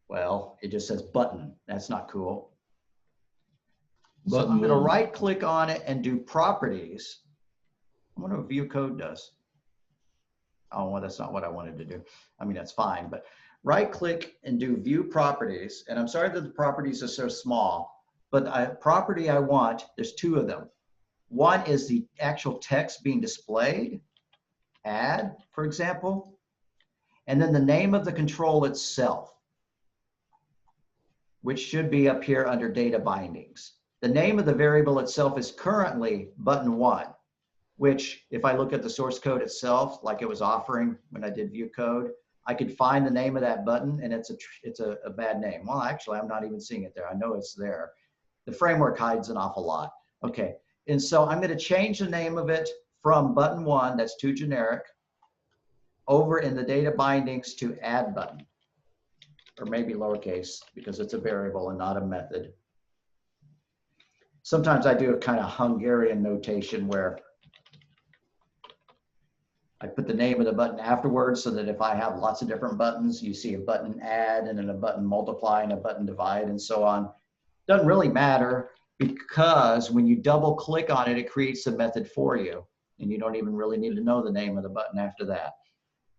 Well, it just says button. That's not cool. So I'm going to right click on it and do Properties. I wonder what view code does. Oh, well, that's not what I wanted to do. I mean, that's fine, but right click and do view properties. And I'm sorry that the properties are so small, but a property I want, there's two of them. One is the actual text being displayed, add, for example, and then the name of the control itself, which should be up here under data bindings. The name of the variable itself is currently button 1. Which if I look at the source code itself, like it was offering when I did view code, I could find the name of that button and it's a bad name. Well, actually, I'm not even seeing it there. I know it's there. The framework hides an awful lot. Okay, and so I'm going to change the name of it from button 1, that's too generic, over in the data bindings to add button, or maybe lowercase because it's a variable and not a method. Sometimes I do a kind of Hungarian notation where I put the name of the button afterwards so that if I have lots of different buttons, you see a button add and then a button multiply and a button divide and so on. Doesn't really matter because when you double click on it, it creates the method for you. And you don't even really need to know the name of the button after that.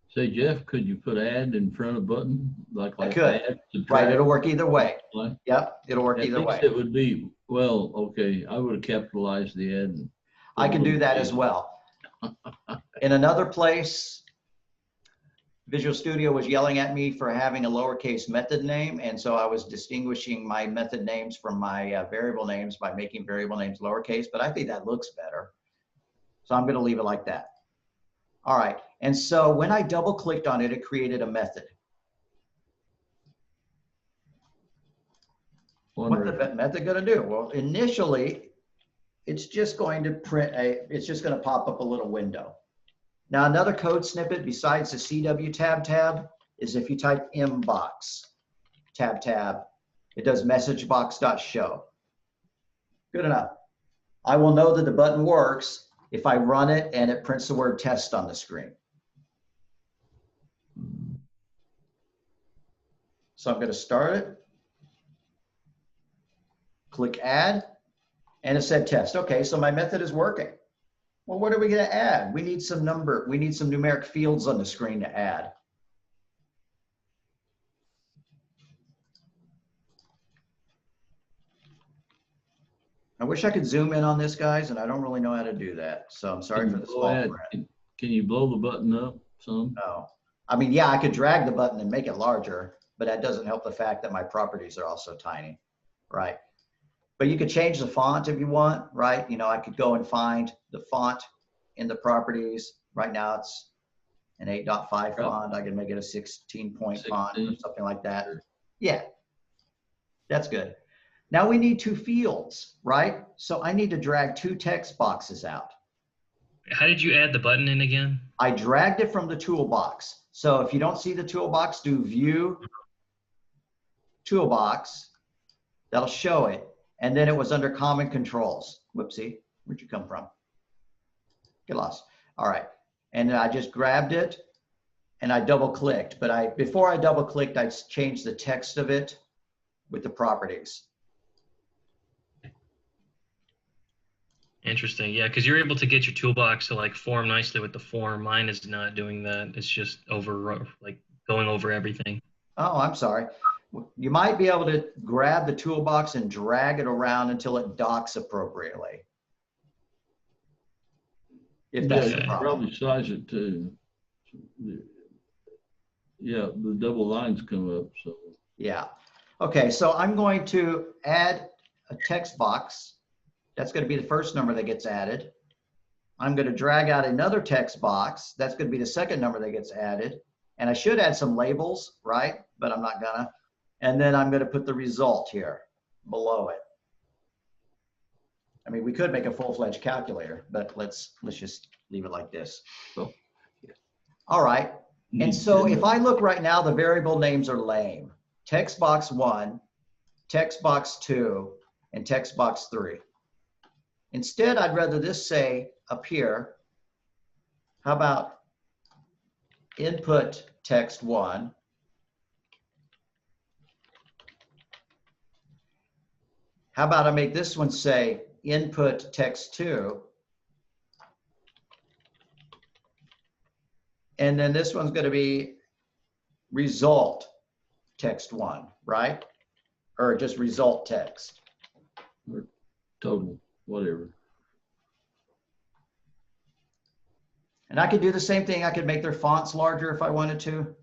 Say, Jeff, could you put add in front of button? Like I could. Add, right, it'll work either way. Like, yep, it'll work either way. It would be, well, okay, I would have capitalized the add. And I can do that as well. In another place, Visual Studio was yelling at me for having a lowercase method name, and so I was distinguishing my method names from my variable names by making variable names lowercase, but I think that looks better. So I'm going to leave it like that. All right, and so when I double clicked on it, it created a method. What's the method going to do? Well, initially, it's just going to it's just going to pop up a little window. Now, another code snippet besides the CW tab is if you type mbox tab, it does messagebox.show. Good enough. I will know that the button works if I run it and it prints the word test on the screen. So I'm going to start it. Click add, and it said test. Okay, so my method is working. Well, what are we going to add? We need some numeric fields on the screen to add. I wish I could zoom in on this, guys, and I don't really know how to do that. So I'm sorry for the small print. Can you blow the button up some? No. I mean, yeah, I could drag the button and make it larger, but that doesn't help the fact that my properties are also tiny, right? But you could change the font if you want, right? You know, I could go and find the font in the properties. Right now it's an 8.5 font. I can make it a 16-point font or something like that. Yeah, that's good. Now we need 2 fields, right? So I need to drag 2 text boxes out. How did you add the button in again? I dragged it from the toolbox. So if you don't see the toolbox, do view toolbox. That'll show it. And then it was under common controls. Whoopsie, where'd you come from? Get lost. All right. And then I just grabbed it and I double clicked. But before I double clicked, I changed the text of it with the properties. Interesting. Yeah, because you're able to get your toolbox to like form nicely with the form. Mine is not doing that. It's just going over everything. Oh, I'm sorry. You might be able to grab the toolbox and drag it around until it docks appropriately. If that's the problem. Probably size it too. Yeah, the double lines come up. So yeah. Okay, so I'm going to add a text box. That's going to be the first number that gets added. I'm going to drag out another text box. That's going to be the second number that gets added. And I should add some labels, right? But I'm not gonna. And then I'm going to put the result here below it. I mean, we could make a full-fledged calculator, but let's just leave it like this. So, yeah. All right. And so if I look right now, the variable names are lame. Text box 1, text box 2, and text box 3. Instead, I'd rather this say up here, how about input text 1, how about I make this one say input text 2, and then this one's going to be result text 1, right? Or just result text. or total, whatever. And I could do the same thing. I could make their fonts larger if I wanted to.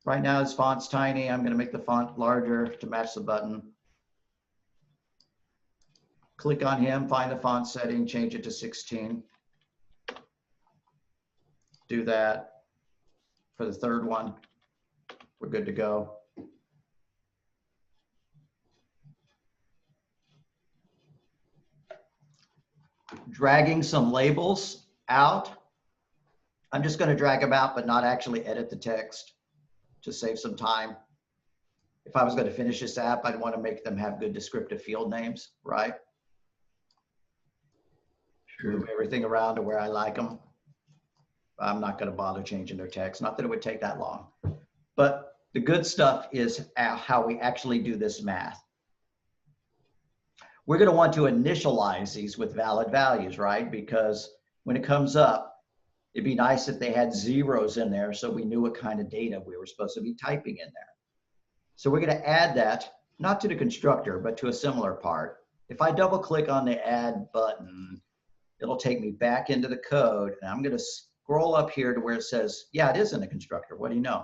Right now, this font's tiny. I'm going to make the font larger to match the button. Click on him, find the font setting, change it to 16. Do that for the third one. We're good to go. Dragging some labels out. I'm just going to drag them out, but not actually edit the text to save some time. If I was going to finish this app, I'd want to make them have good descriptive field names, right? Sure. Move everything around to where I like them. I'm not going to bother changing their text. Not that it would take that long. But the good stuff is how we actually do this math. We're going to want to initialize these with valid values, right? Because when it comes up, it'd be nice if they had zeros in there so we knew what kind of data we were supposed to be typing in there. So we're going to add that, not to the constructor, but to a similar part. If I double click on the add button, it'll take me back into the code, and I'm going to scroll up here to where it says, yeah, it is in the constructor. What do you know?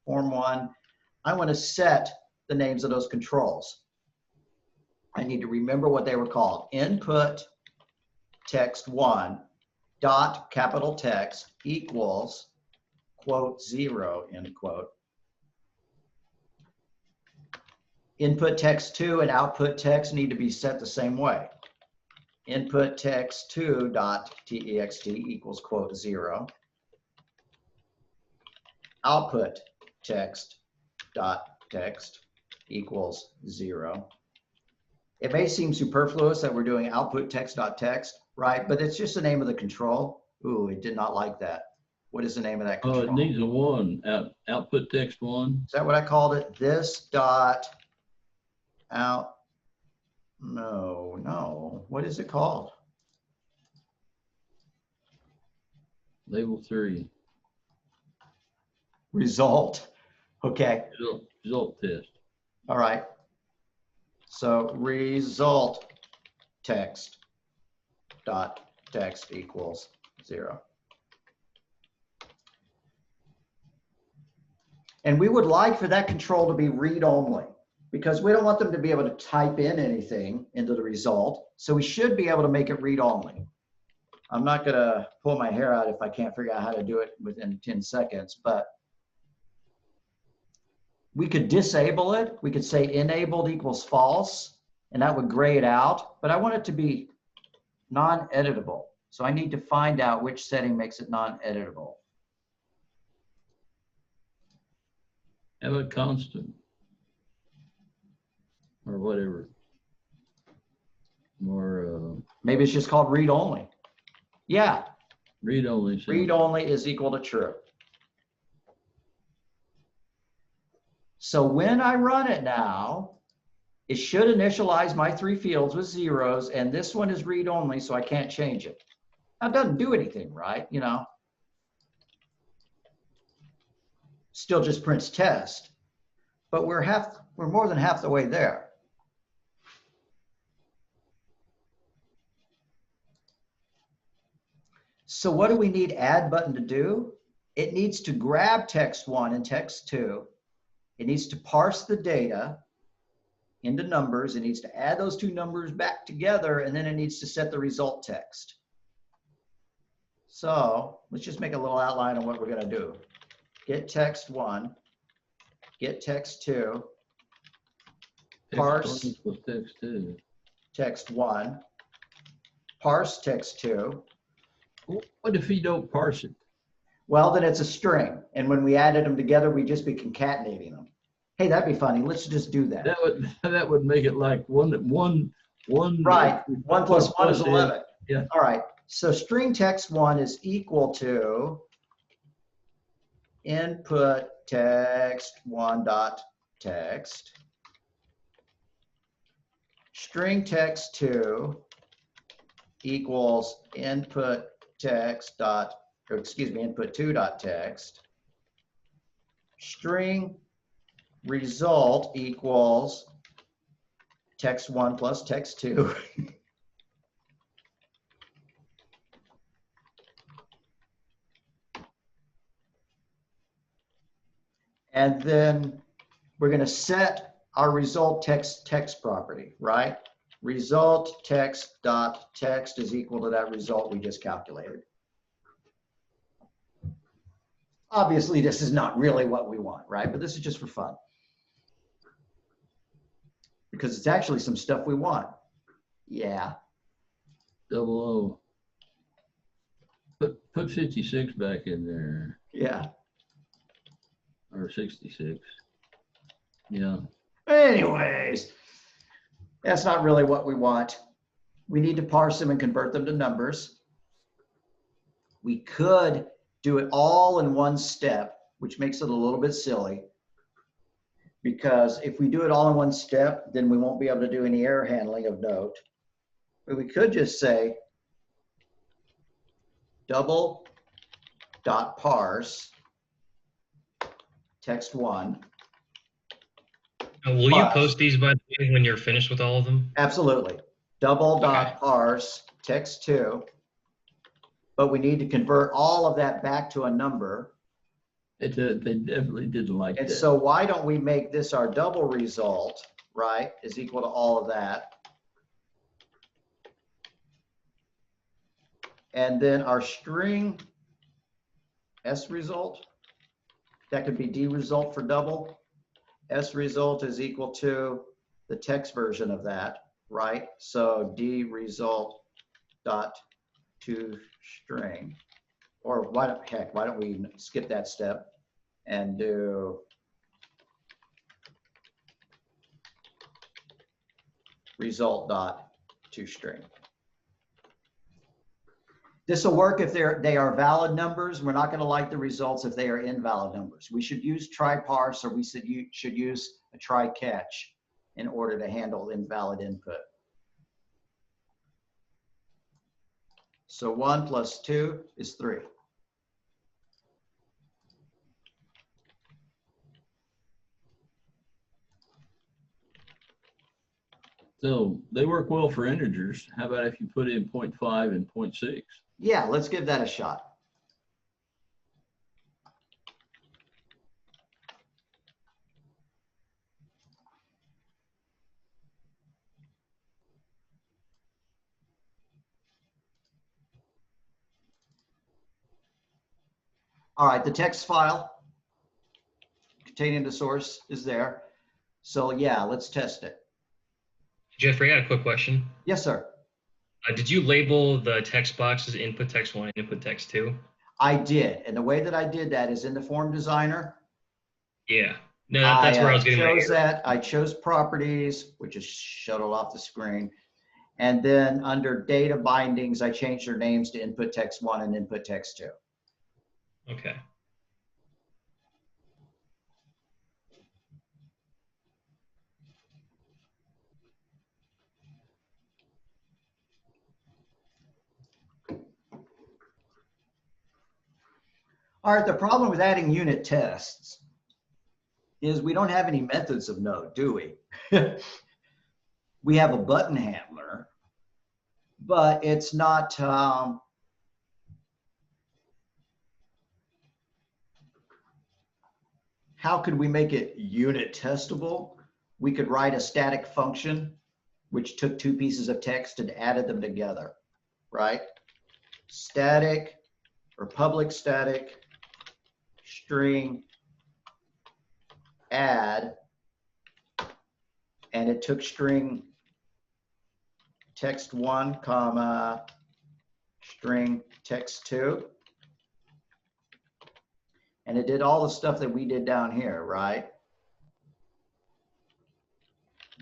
Form 1. I want to set the names of those controls. I need to remember what they were called. Input text 1 dot capital text equals quote 0 end quote. Input text 2 and output text need to be set the same way. input text2 dot text equals quote 0. Output text dot text equals 0. It may seem superfluous that we're doing output text dot text, right? But it's just the name of the control. Ooh, it did not like that. What is the name of that Oh, control? it needs a 1, output text 1. Is that what I called it? This dot out. No. What is it called? Label 3. Result. Okay. Result test. All right. So result text dot text equals 0. And we would like for that control to be read only, because we don't want them to be able to type in anything into the result. So we should be able to make it read only. I'm not going to pull my hair out if I can't figure out how to do it within 10 seconds, but we could disable it. We could say enabled equals false, and that would gray it out. But I want it to be non-editable. So I need to find out which setting makes it non-editable. Have a constant or whatever. Or Maybe it's just called read only. Yeah, read only. read only is equal to true. So when I run it now, it should initialize my 3 fields with zeros, and this one is read only, so I can't change it. Now, it doesn't do anything, right? You know, still just prints test, but we're more than half the way there. So what do we need add button to do? It needs to grab text 1 and text 2. It needs to parse the data into numbers. It needs to add those 2 numbers back together, and then it needs to set the result text. So let's just make a little outline of what we're going to do. Get text 1, get text 2, parse text 2. Text 1, parse text 2. What if he don't parse it? Well, then it's a string. And when we added them together, we'd just be concatenating them. Hey, that'd be funny. Let's just do that. That would make it like one. Right. 1 plus 1 is 11. Yeah. All right. So string text 1 is equal to input text 1 dot text. String text 2 equals input text dot, or excuse me, input 2 dot text. String result equals text 1 plus text 2. And then we're going to set our result text property, right? Result text dot text is equal to that result we just calculated. Obviously, this is not really what we want, right? But this is just for fun, because it's actually some stuff we want. Yeah. 00. Put 56 back in there. Yeah. Or 66. Yeah. Anyways, that's not really what we want. We need to parse them and convert them to numbers. We could do it all in one step, which makes it a little bit silly, because if we do it all in one step, then we won't be able to do any error handling of note. But we could just say double dot parse text 1. Will you post these, by the way, when you're finished with all of them? Absolutely. Double dot parse text 2. But we need to convert all of that back to a number. They definitely didn't like And that. so why don't we make this our double result, right, is equal to all of that. And then our string S result, that could be D result for double. S result is equal to the text version of that, right? So D result dot to string, or why don't we skip that step and do result dot to string. This will work if they are valid numbers. We're not going to like the results if they are invalid numbers. We should use try parse, or we should use a try catch in order to handle invalid input. So 1 plus 2 is 3. So they work well for integers. How about if you put in 0.5 and 0.6? Yeah, let's give that a shot. All right, the text file containing the source is there. So yeah, let's test it. Jeffrey, I got a quick question. Yes, sir. Did you label the text boxes input text 1 and input text 2? I did. And the way that I did that is in the form designer. Yeah. No, that's where I was getting my chose that. I chose properties, which is shuttled off the screen. And then under data bindings, I changed their names to input text 1 and input text 2. Okay. All right, the problem with adding unit tests is we don't have any methods of node, do we? We have a button handler, but it's not, how could we make it unit testable? We could write a static function which took 2 pieces of text and added them together, right? Static or public static string add, and it took string text 1 comma string text 2, and it did all the stuff that we did down here, right?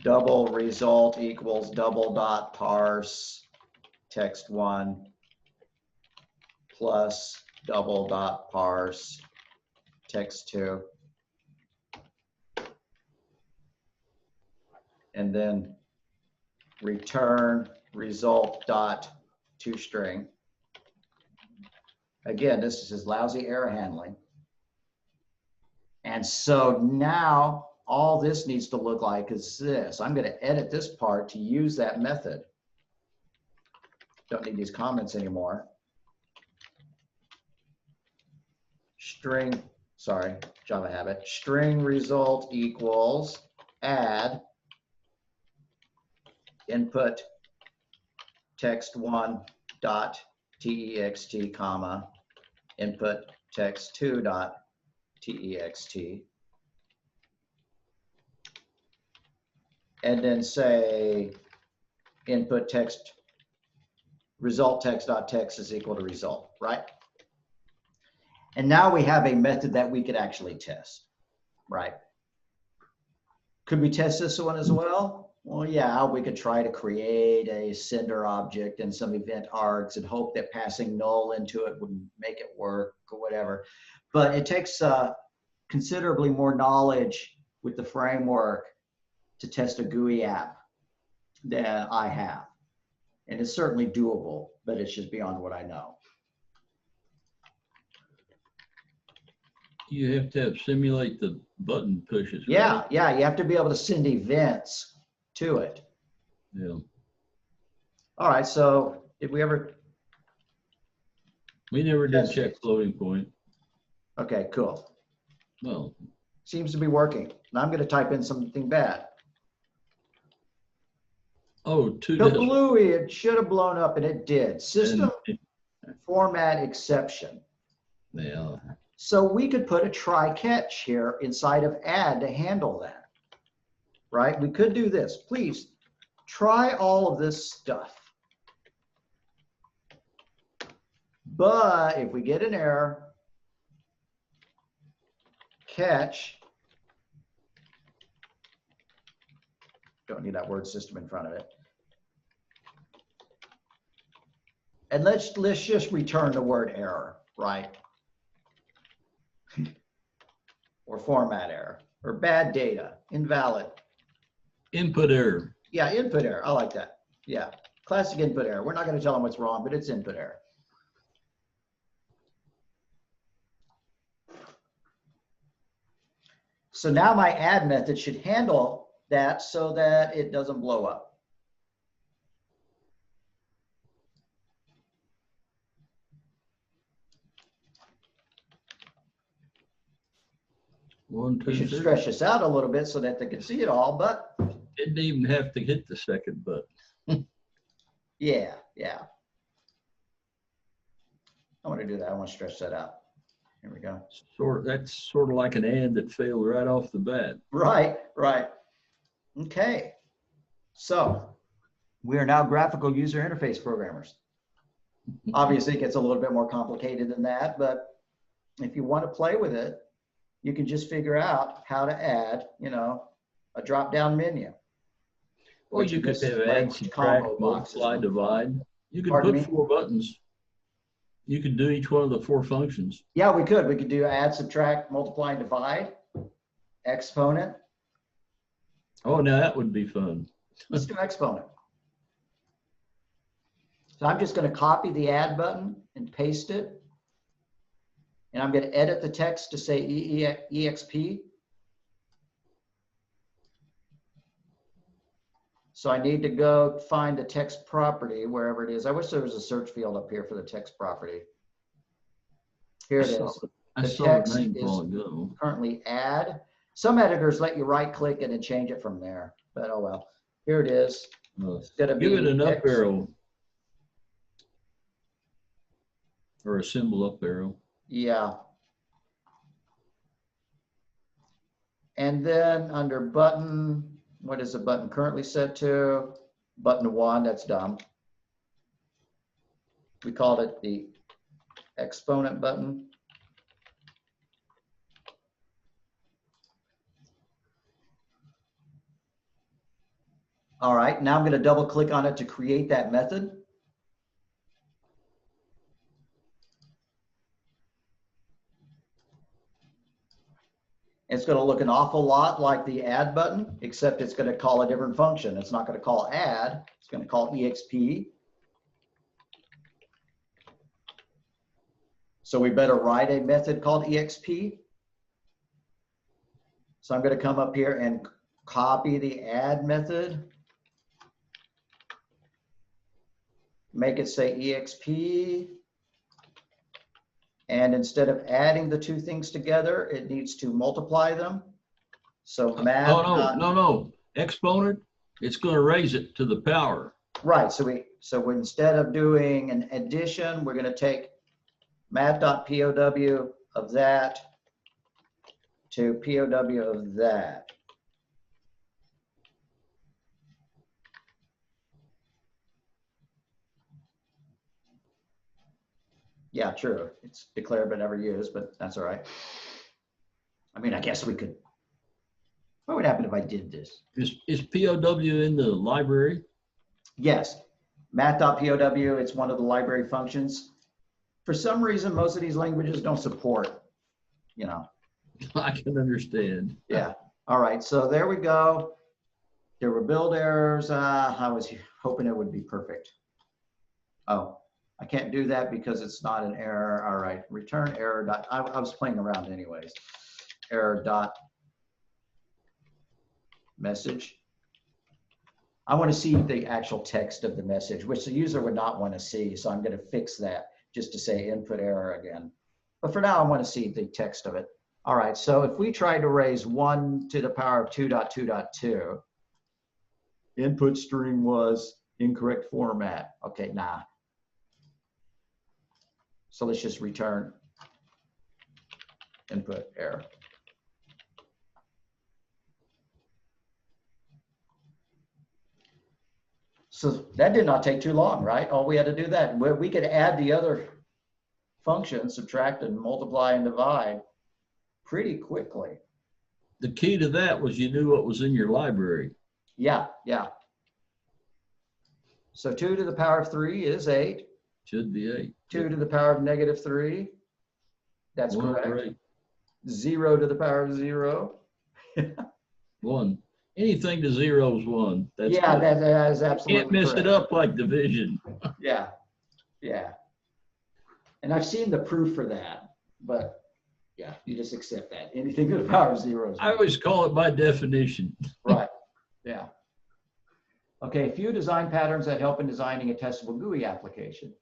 Double result equals double dot parse text 1 plus double dot parse text 2. And then return result dot to string. Again, this is just lousy error handling. And so now all this needs to look like is this. I'm going to edit this part to use that method. Don't need these comments anymore. String, sorry, Java habit. String result equals add input text 1 dot text comma input text 2 dot text, and then say input text result text dot text is equal to result, right? And now we have a method that we could actually test, right? Could we test this one as well? Well, yeah, we could try to create a sender object and some event args and hope that passing null into it would make it work or whatever. But it takes considerably more knowledge with the framework to test a GUI app than I have. And it's certainly doable, but it's just beyond what I know. You have to simulate the button pushes. Yeah, right? yeah, you have to be able to send events to it. Yeah. All right, so did we ever? We never did Yes. check floating point. Okay, cool. Well, Seems to be working. Now I'm going to type in something bad. oh, two decimals. Kablooey, it should have blown up, and it did. System And- format exception. Yeah. So we could put a try catch here inside of add to handle that, right? We could do this. Please try all of this stuff. But if we get an error, catch, don't need that word system in front of it. And let's just return the word error, right? Or format error, or bad data, invalid. Input error. Yeah, input error, I like that. Yeah, classic input error. We're not gonna tell them what's wrong, but it's input error. So now my add method should handle that so that it doesn't blow up. One, We two, should three. stretch this out a little bit so that they can see it all, but Didn't even have to hit the second button. yeah. I want to do that. I want to stretch that out. Here we go. That's sort of like an and that failed right off the bat. Right. Okay. So we are now graphical user interface programmers. Obviously, it gets a little bit more complicated than that, but if you want to play with it, you can just figure out how to add, a drop-down menu. Well, Which you could is have like add, subtract, combo boxes. multiply, divide. You could Pardon put me? 4 buttons. You could do each one of the 4 functions. Yeah, we could. We could do add, subtract, multiply, and divide, exponent. Oh, now that would be fun. Let's do exponent. So I'm just going to copy the add button and paste it. And I'm going to edit the text to say EXP. So I need to go find the text property wherever it is. I wish there was a search field up here for the text property. Here it is. I The saw text the name is- a while ago. Currently add. Some editors let you right click it and change it from there, but oh well. Here it is. It's gonna Give it be an up X- arrow. Or a symbol up arrow. Yeah. And then under button, what is the button currently set to? Button 1, that's dumb. We called it the exponent button. All right, now I'm going to double click on it to create that method. It's going to look an awful lot like the add button, except it's going to call a different function. It's not going to call add, it's going to call exp. So we better write a method called exp. So I'm going to come up here and copy the add method. Make it say exp. And instead of adding the two things together, it needs to multiply them. So math. Oh, no. Exponent, it's going to raise it to the power. Right. So instead of doing an addition, we're going to take math.pow of that to POW of that. Yeah, true. It's declared but never used, but that's all right. I mean, I guess we could. What would happen if I did this? Is POW in the library? Yes, math.pow, it's one of the library functions. For some reason, most of these languages don't support, I can understand. Yeah. All right, so there we go. There were build errors. I was hoping it would be perfect. Oh, I can't do that because it's not an error. All right, return error dot, I was playing around anyways. Error dot message. I want to see the actual text of the message, which the user would not want to see. So I'm going to fix that just to say input error again. But for now, I want to see the text of it. All right, so if we try to raise 1 to the power of 2.2.2, input string was incorrect format. Okay, nah. So let's just return input error. So that did not take too long, right? All we had to do that. We could add the other function, subtract and multiply and divide pretty quickly. The key to that was you knew what was in your library. Yeah, yeah. So 2 to the power of 3 is 8. Should be 8. 2 to the power of negative 3. That's 1 correct. over 8. 0 to the power of 0. 1. Anything to 0 is 1. That's Yeah, good. that is absolutely Can't mess correct. it up like division. Yeah, yeah. And I've seen the proof for that, but yeah, you just accept that. Anything to the power of 0 is I always call it by definition. right. Yeah. Okay, a few design patterns that help in designing a testable GUI application.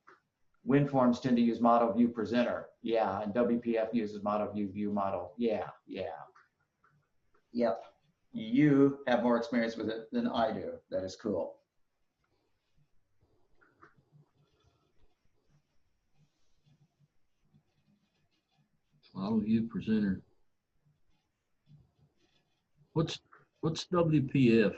WinForms tend to use Model View Presenter. Yeah, and WPF uses Model View View Model. Yeah, yeah. Yep. You have more experience with it than I do. That is cool. Model View Presenter. What's WPF?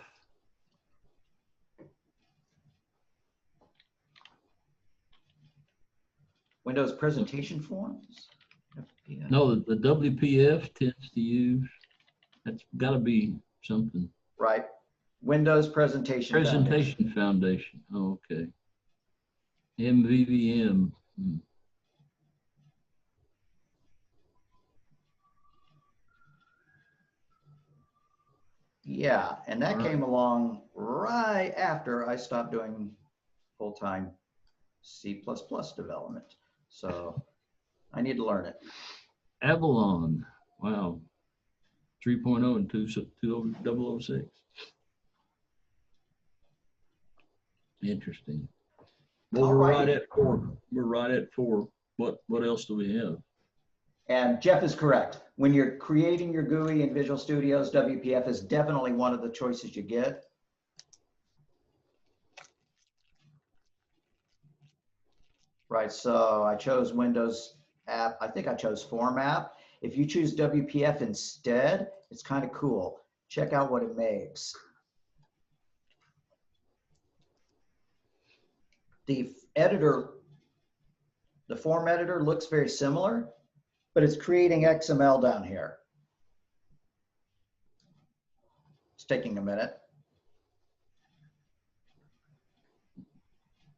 Windows presentation forms? Yeah. No, the WPF tends to use, that's got to be something. Right. Windows Presentation Foundation. Presentation Foundation. Oh, okay. MVVM. Yeah, and that came along right after I stopped doing full-time C++ development. So I need to learn it. Avalon. Wow. 3.0 and 2006. Interesting. Well, we're right at 4. We're right at 4. What else do we have? And Jeff is correct. When you're creating your GUI in Visual Studio's, WPF is definitely one of the choices you get. Right, so I chose Windows app. I think I chose Form app. If you choose WPF instead, it's kind of cool. Check out what it makes. The editor, the form editor looks very similar, but it's creating XML down here. It's taking a minute.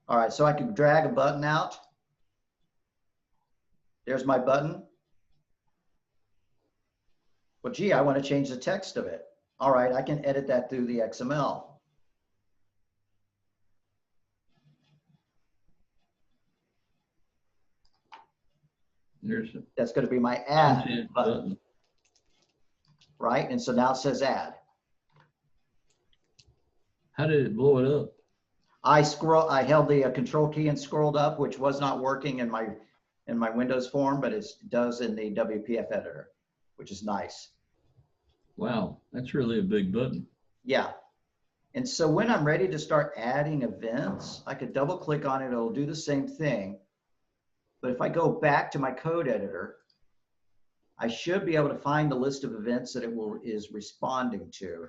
All right, so I can drag a button out. There's my button. Well, gee, I want to change the text of it. All right, I can edit that through the XML. That's going to be my add button. Right, and so now it says add. How did it blow it up? I held the control key and scrolled up, which was not working in my Windows form, but it does in the WPF editor, which is nice. Wow, that's really a big button. Yeah. And so when I'm ready to start adding events, I could double click on it. It'll do the same thing. But if I go back to my code editor, I should be able to find the list of events that it is responding to.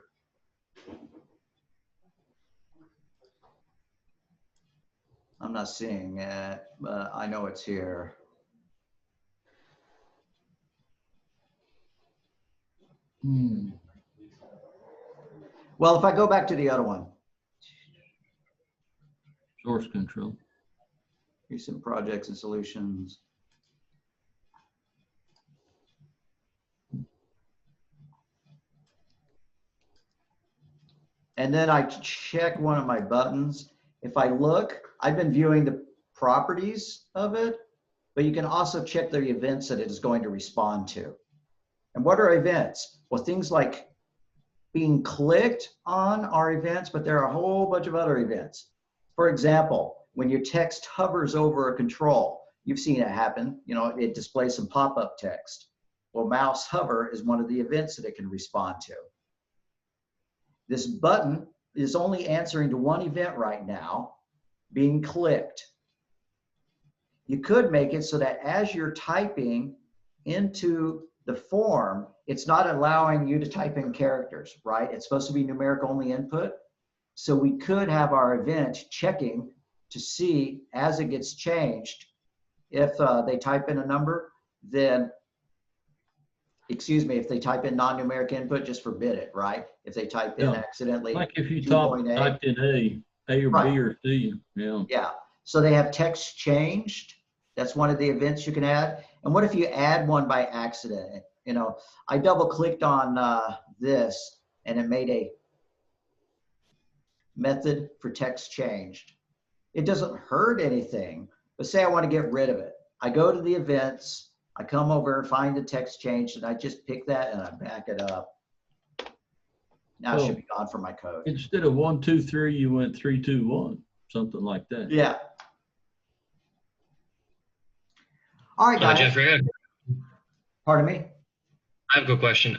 I'm not seeing it, but I know it's here. Well, if I go back to the other one. Source control. Recent projects and solutions. And then I check one of my buttons. If I look, I've been viewing the properties of it, but you can also check the events that it is going to respond to. And what are events? Well, things like being clicked on are events, but there are a whole bunch of other events. For example, when your text hovers over a control, you've seen it happen, you know, it displays some pop-up text. Well, mouse hover is one of the events that it can respond to. This button is only answering to one event right now, being clicked. You could make it so that as you're typing into the form, it's not allowing you to type in characters, right? It's supposed to be numeric only input. So we could have our event checking to see as it gets changed, If they type in a number, then, excuse me, if they type in non-numeric input, just forbid it, right? If they type in Yeah. accidentally Like if you 2.8. typed in A or Right. B or C, yeah. Yeah, so they have text changed. That's one of the events you can add. And what if you add one by accident? You know, I double clicked on this and it made a method for text changed. It doesn't hurt anything, but say I want to get rid of it. I go to the events, I come over, find the text changed, and I just pick that and I back it up. Now it Oh. should be gone from my code. Instead of 1, 2, 3, you went 3, 2, 1, something like that. Yeah. All right, guys. Jeffrey, Pardon me? I have a good question.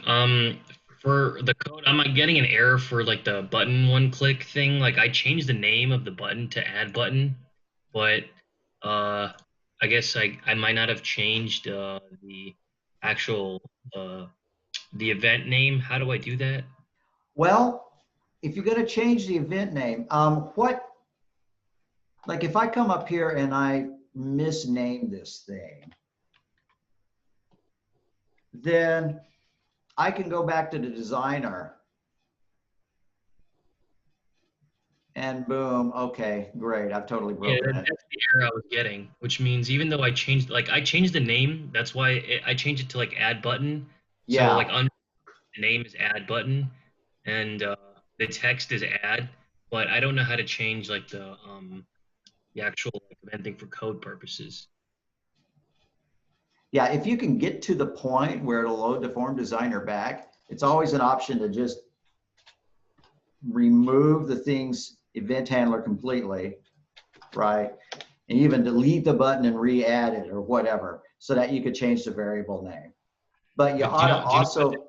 For the code, am I getting an error for like the button one click thing? Like I changed the name of the button to add button, but I guess I might not have changed the actual the event name. How do I do that? Well, if you're going to change the event name, like if I come up here and I misname this thing, then I can go back to the designer and boom, okay, great, I've totally Yeah, broken that's it. the error I was getting, which means even though I changed the name, that's why I changed it to like add button. So Yeah, like under the name is add button, and the text is add, but I don't know how to change like the actual like, event thing for code purposes. yeah, if you can get to the point where it'll load the form designer back, it's always an option to just remove the thing's event handler completely, right? And even delete the button and re-add it or whatever, so that you could change the variable name. But you But ought to also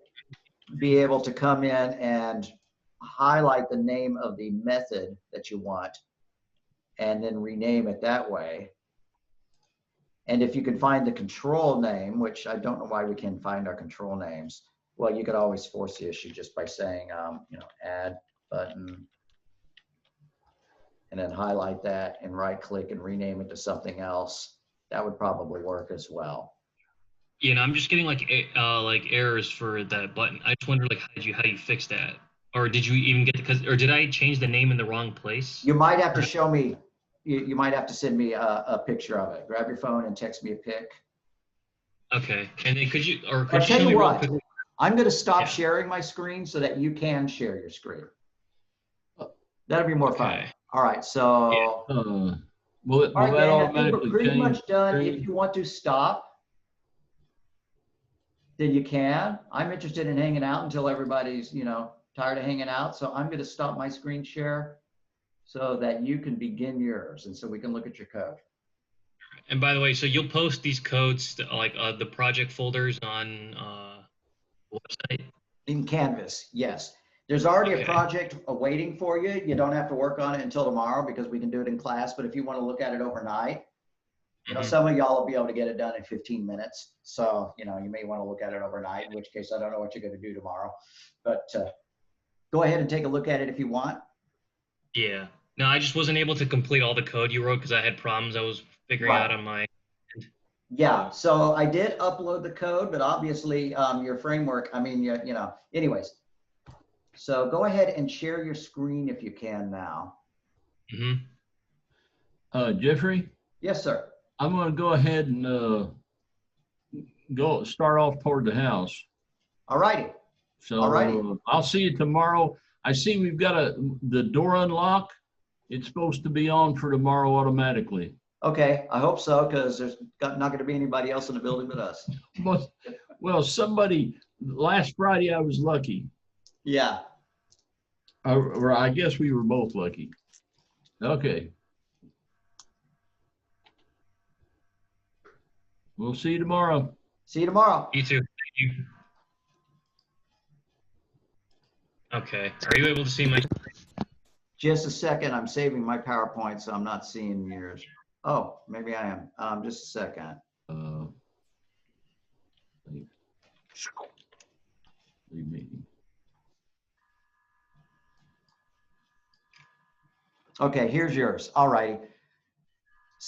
be able to come in and highlight the name of the method that you want and then rename it that way. And if you can find the control name, which I don't know why we can't find our control names, well, you could always force the issue just by saying, you know, add button, and then highlight that and right click and rename it to something else. That would probably work as well. you know, I'm just getting like errors for that button. I just wonder like how you fix that, or did you even get or did I change the name in the wrong place? You might have to show me, you might have to send me a picture of it. Grab your phone and text me a pic. Okay, and then could you I'll show tell me you real what, quick? I'm going to stop Yeah. sharing my screen so that you can share your screen. That'll be more fun. Okay. All right, so Will all right, that gang, I think automatically we're pretty change? much done. screen? If you want to stop, then you can. I'm interested in hanging out until everybody's, you know, tired of hanging out. So I'm going to stop my screen share so that you can begin yours and so we can look at your code. And by the way, so you'll post these codes to, like the project folders on the website? In Canvas, yes. There's already Okay. a project awaiting for you. You don't have to work on it until tomorrow because we can do it in class. But if you want to look at it overnight, you know, Mhm. some of y'all will be able to get it done in 15 minutes. So, you know, you may want to look at it overnight, in which case I don't know what you're going to do tomorrow. But go ahead and take a look at it if you want. Yeah. No, I just wasn't able to complete all the code you wrote because I had problems I was figuring Right. out on my. Yeah, so I did upload the code, but obviously your framework, I mean, you know, anyways. So go ahead and share your screen if you can now. Mm-hmm. Jeffrey, Yes, sir. I'm going to go ahead and start off toward the house. All righty. So All righty. I'll see you tomorrow. I see we've got the door unlock. It's supposed to be on for tomorrow automatically. Okay, I hope so, because there's not going to be anybody else in the building but us. Well, last Friday I was lucky. Yeah. Or I guess we were both lucky. Okay. We'll see you tomorrow. See you tomorrow. You too. Thank you. Okay. Are you able to see my? Just a second. I'm saving my PowerPoint, so I'm not seeing yours. Oh, maybe I am. Just a second. Leave meeting. Okay, here's yours. All righty.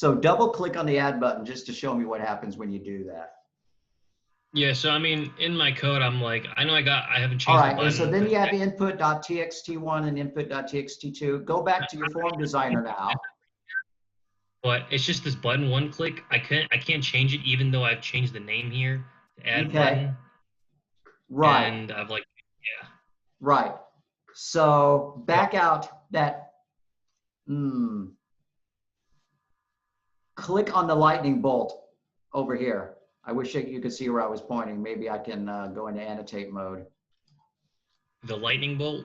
So double click on the add button just to show me what happens when you do that. Yeah, so I mean, in my code, I'm like, I know I haven't All changed right, the and so button. then you have input.txt1 and input.txt2. Go back to your form designer now. But it's just this button, one click. I can't change it even though I've changed the name here to add Okay. button. Right, And I've like, yeah. right. So back out that, click on the lightning bolt over here. I wish you could see where I was pointing. Maybe I can go into annotate mode. The lightning bolt.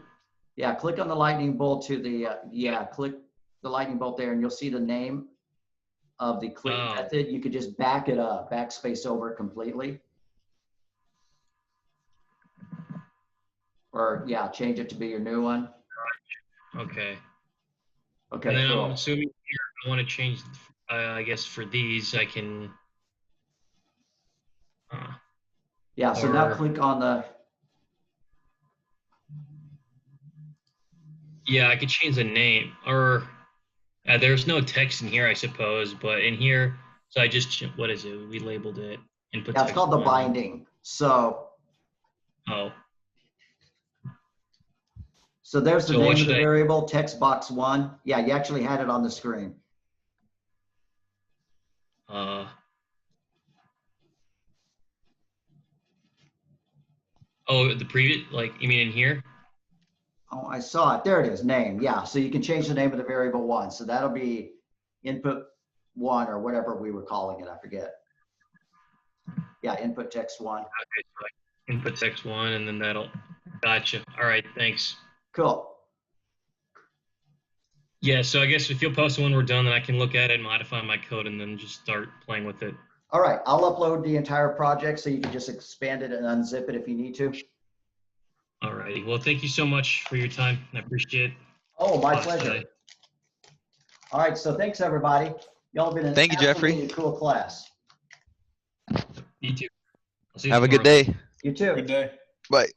Yeah, click on the lightning bolt to the, click the lightning bolt there and you'll see the name of the click method. You could just back it up, backspace over it completely. Or yeah, change it to be your new one. Okay. Okay, And then cool. I'm assuming here I want to change, I guess for these, I can. Yeah, so now or- click on the, Yeah, I could change the name, or there's no text in here, I suppose, but in here, so I just, what is it? We labeled it input yeah, it's text called the one. binding. So Oh, there's the So what name of should the I- variable, text box 1. Yeah, you actually had it on the screen. Oh, the previous, like, you mean in here? Oh, I saw it. There it is, name. Yeah, so you can change the name of the variable 1. So that'll be input 1 or whatever we were calling it. I forget. Yeah, input text 1. Okay, so like input text one, and then that'll, gotcha. All right, thanks. Cool. Yeah, so I guess if you'll post it when we're done, then I can look at it, modify my code, and then just start playing with it. All right, I'll upload the entire project so you can just expand it and unzip it if you need to. All righty. Well, thank you so much for your time. I appreciate it. Oh, my Lots pleasure. today. All right, so thanks everybody. Y'all have been an Thank you, Jeffrey. absolutely cool class. You too. I'll see you Have a good tomorrow. day. You too. Good day. Bye.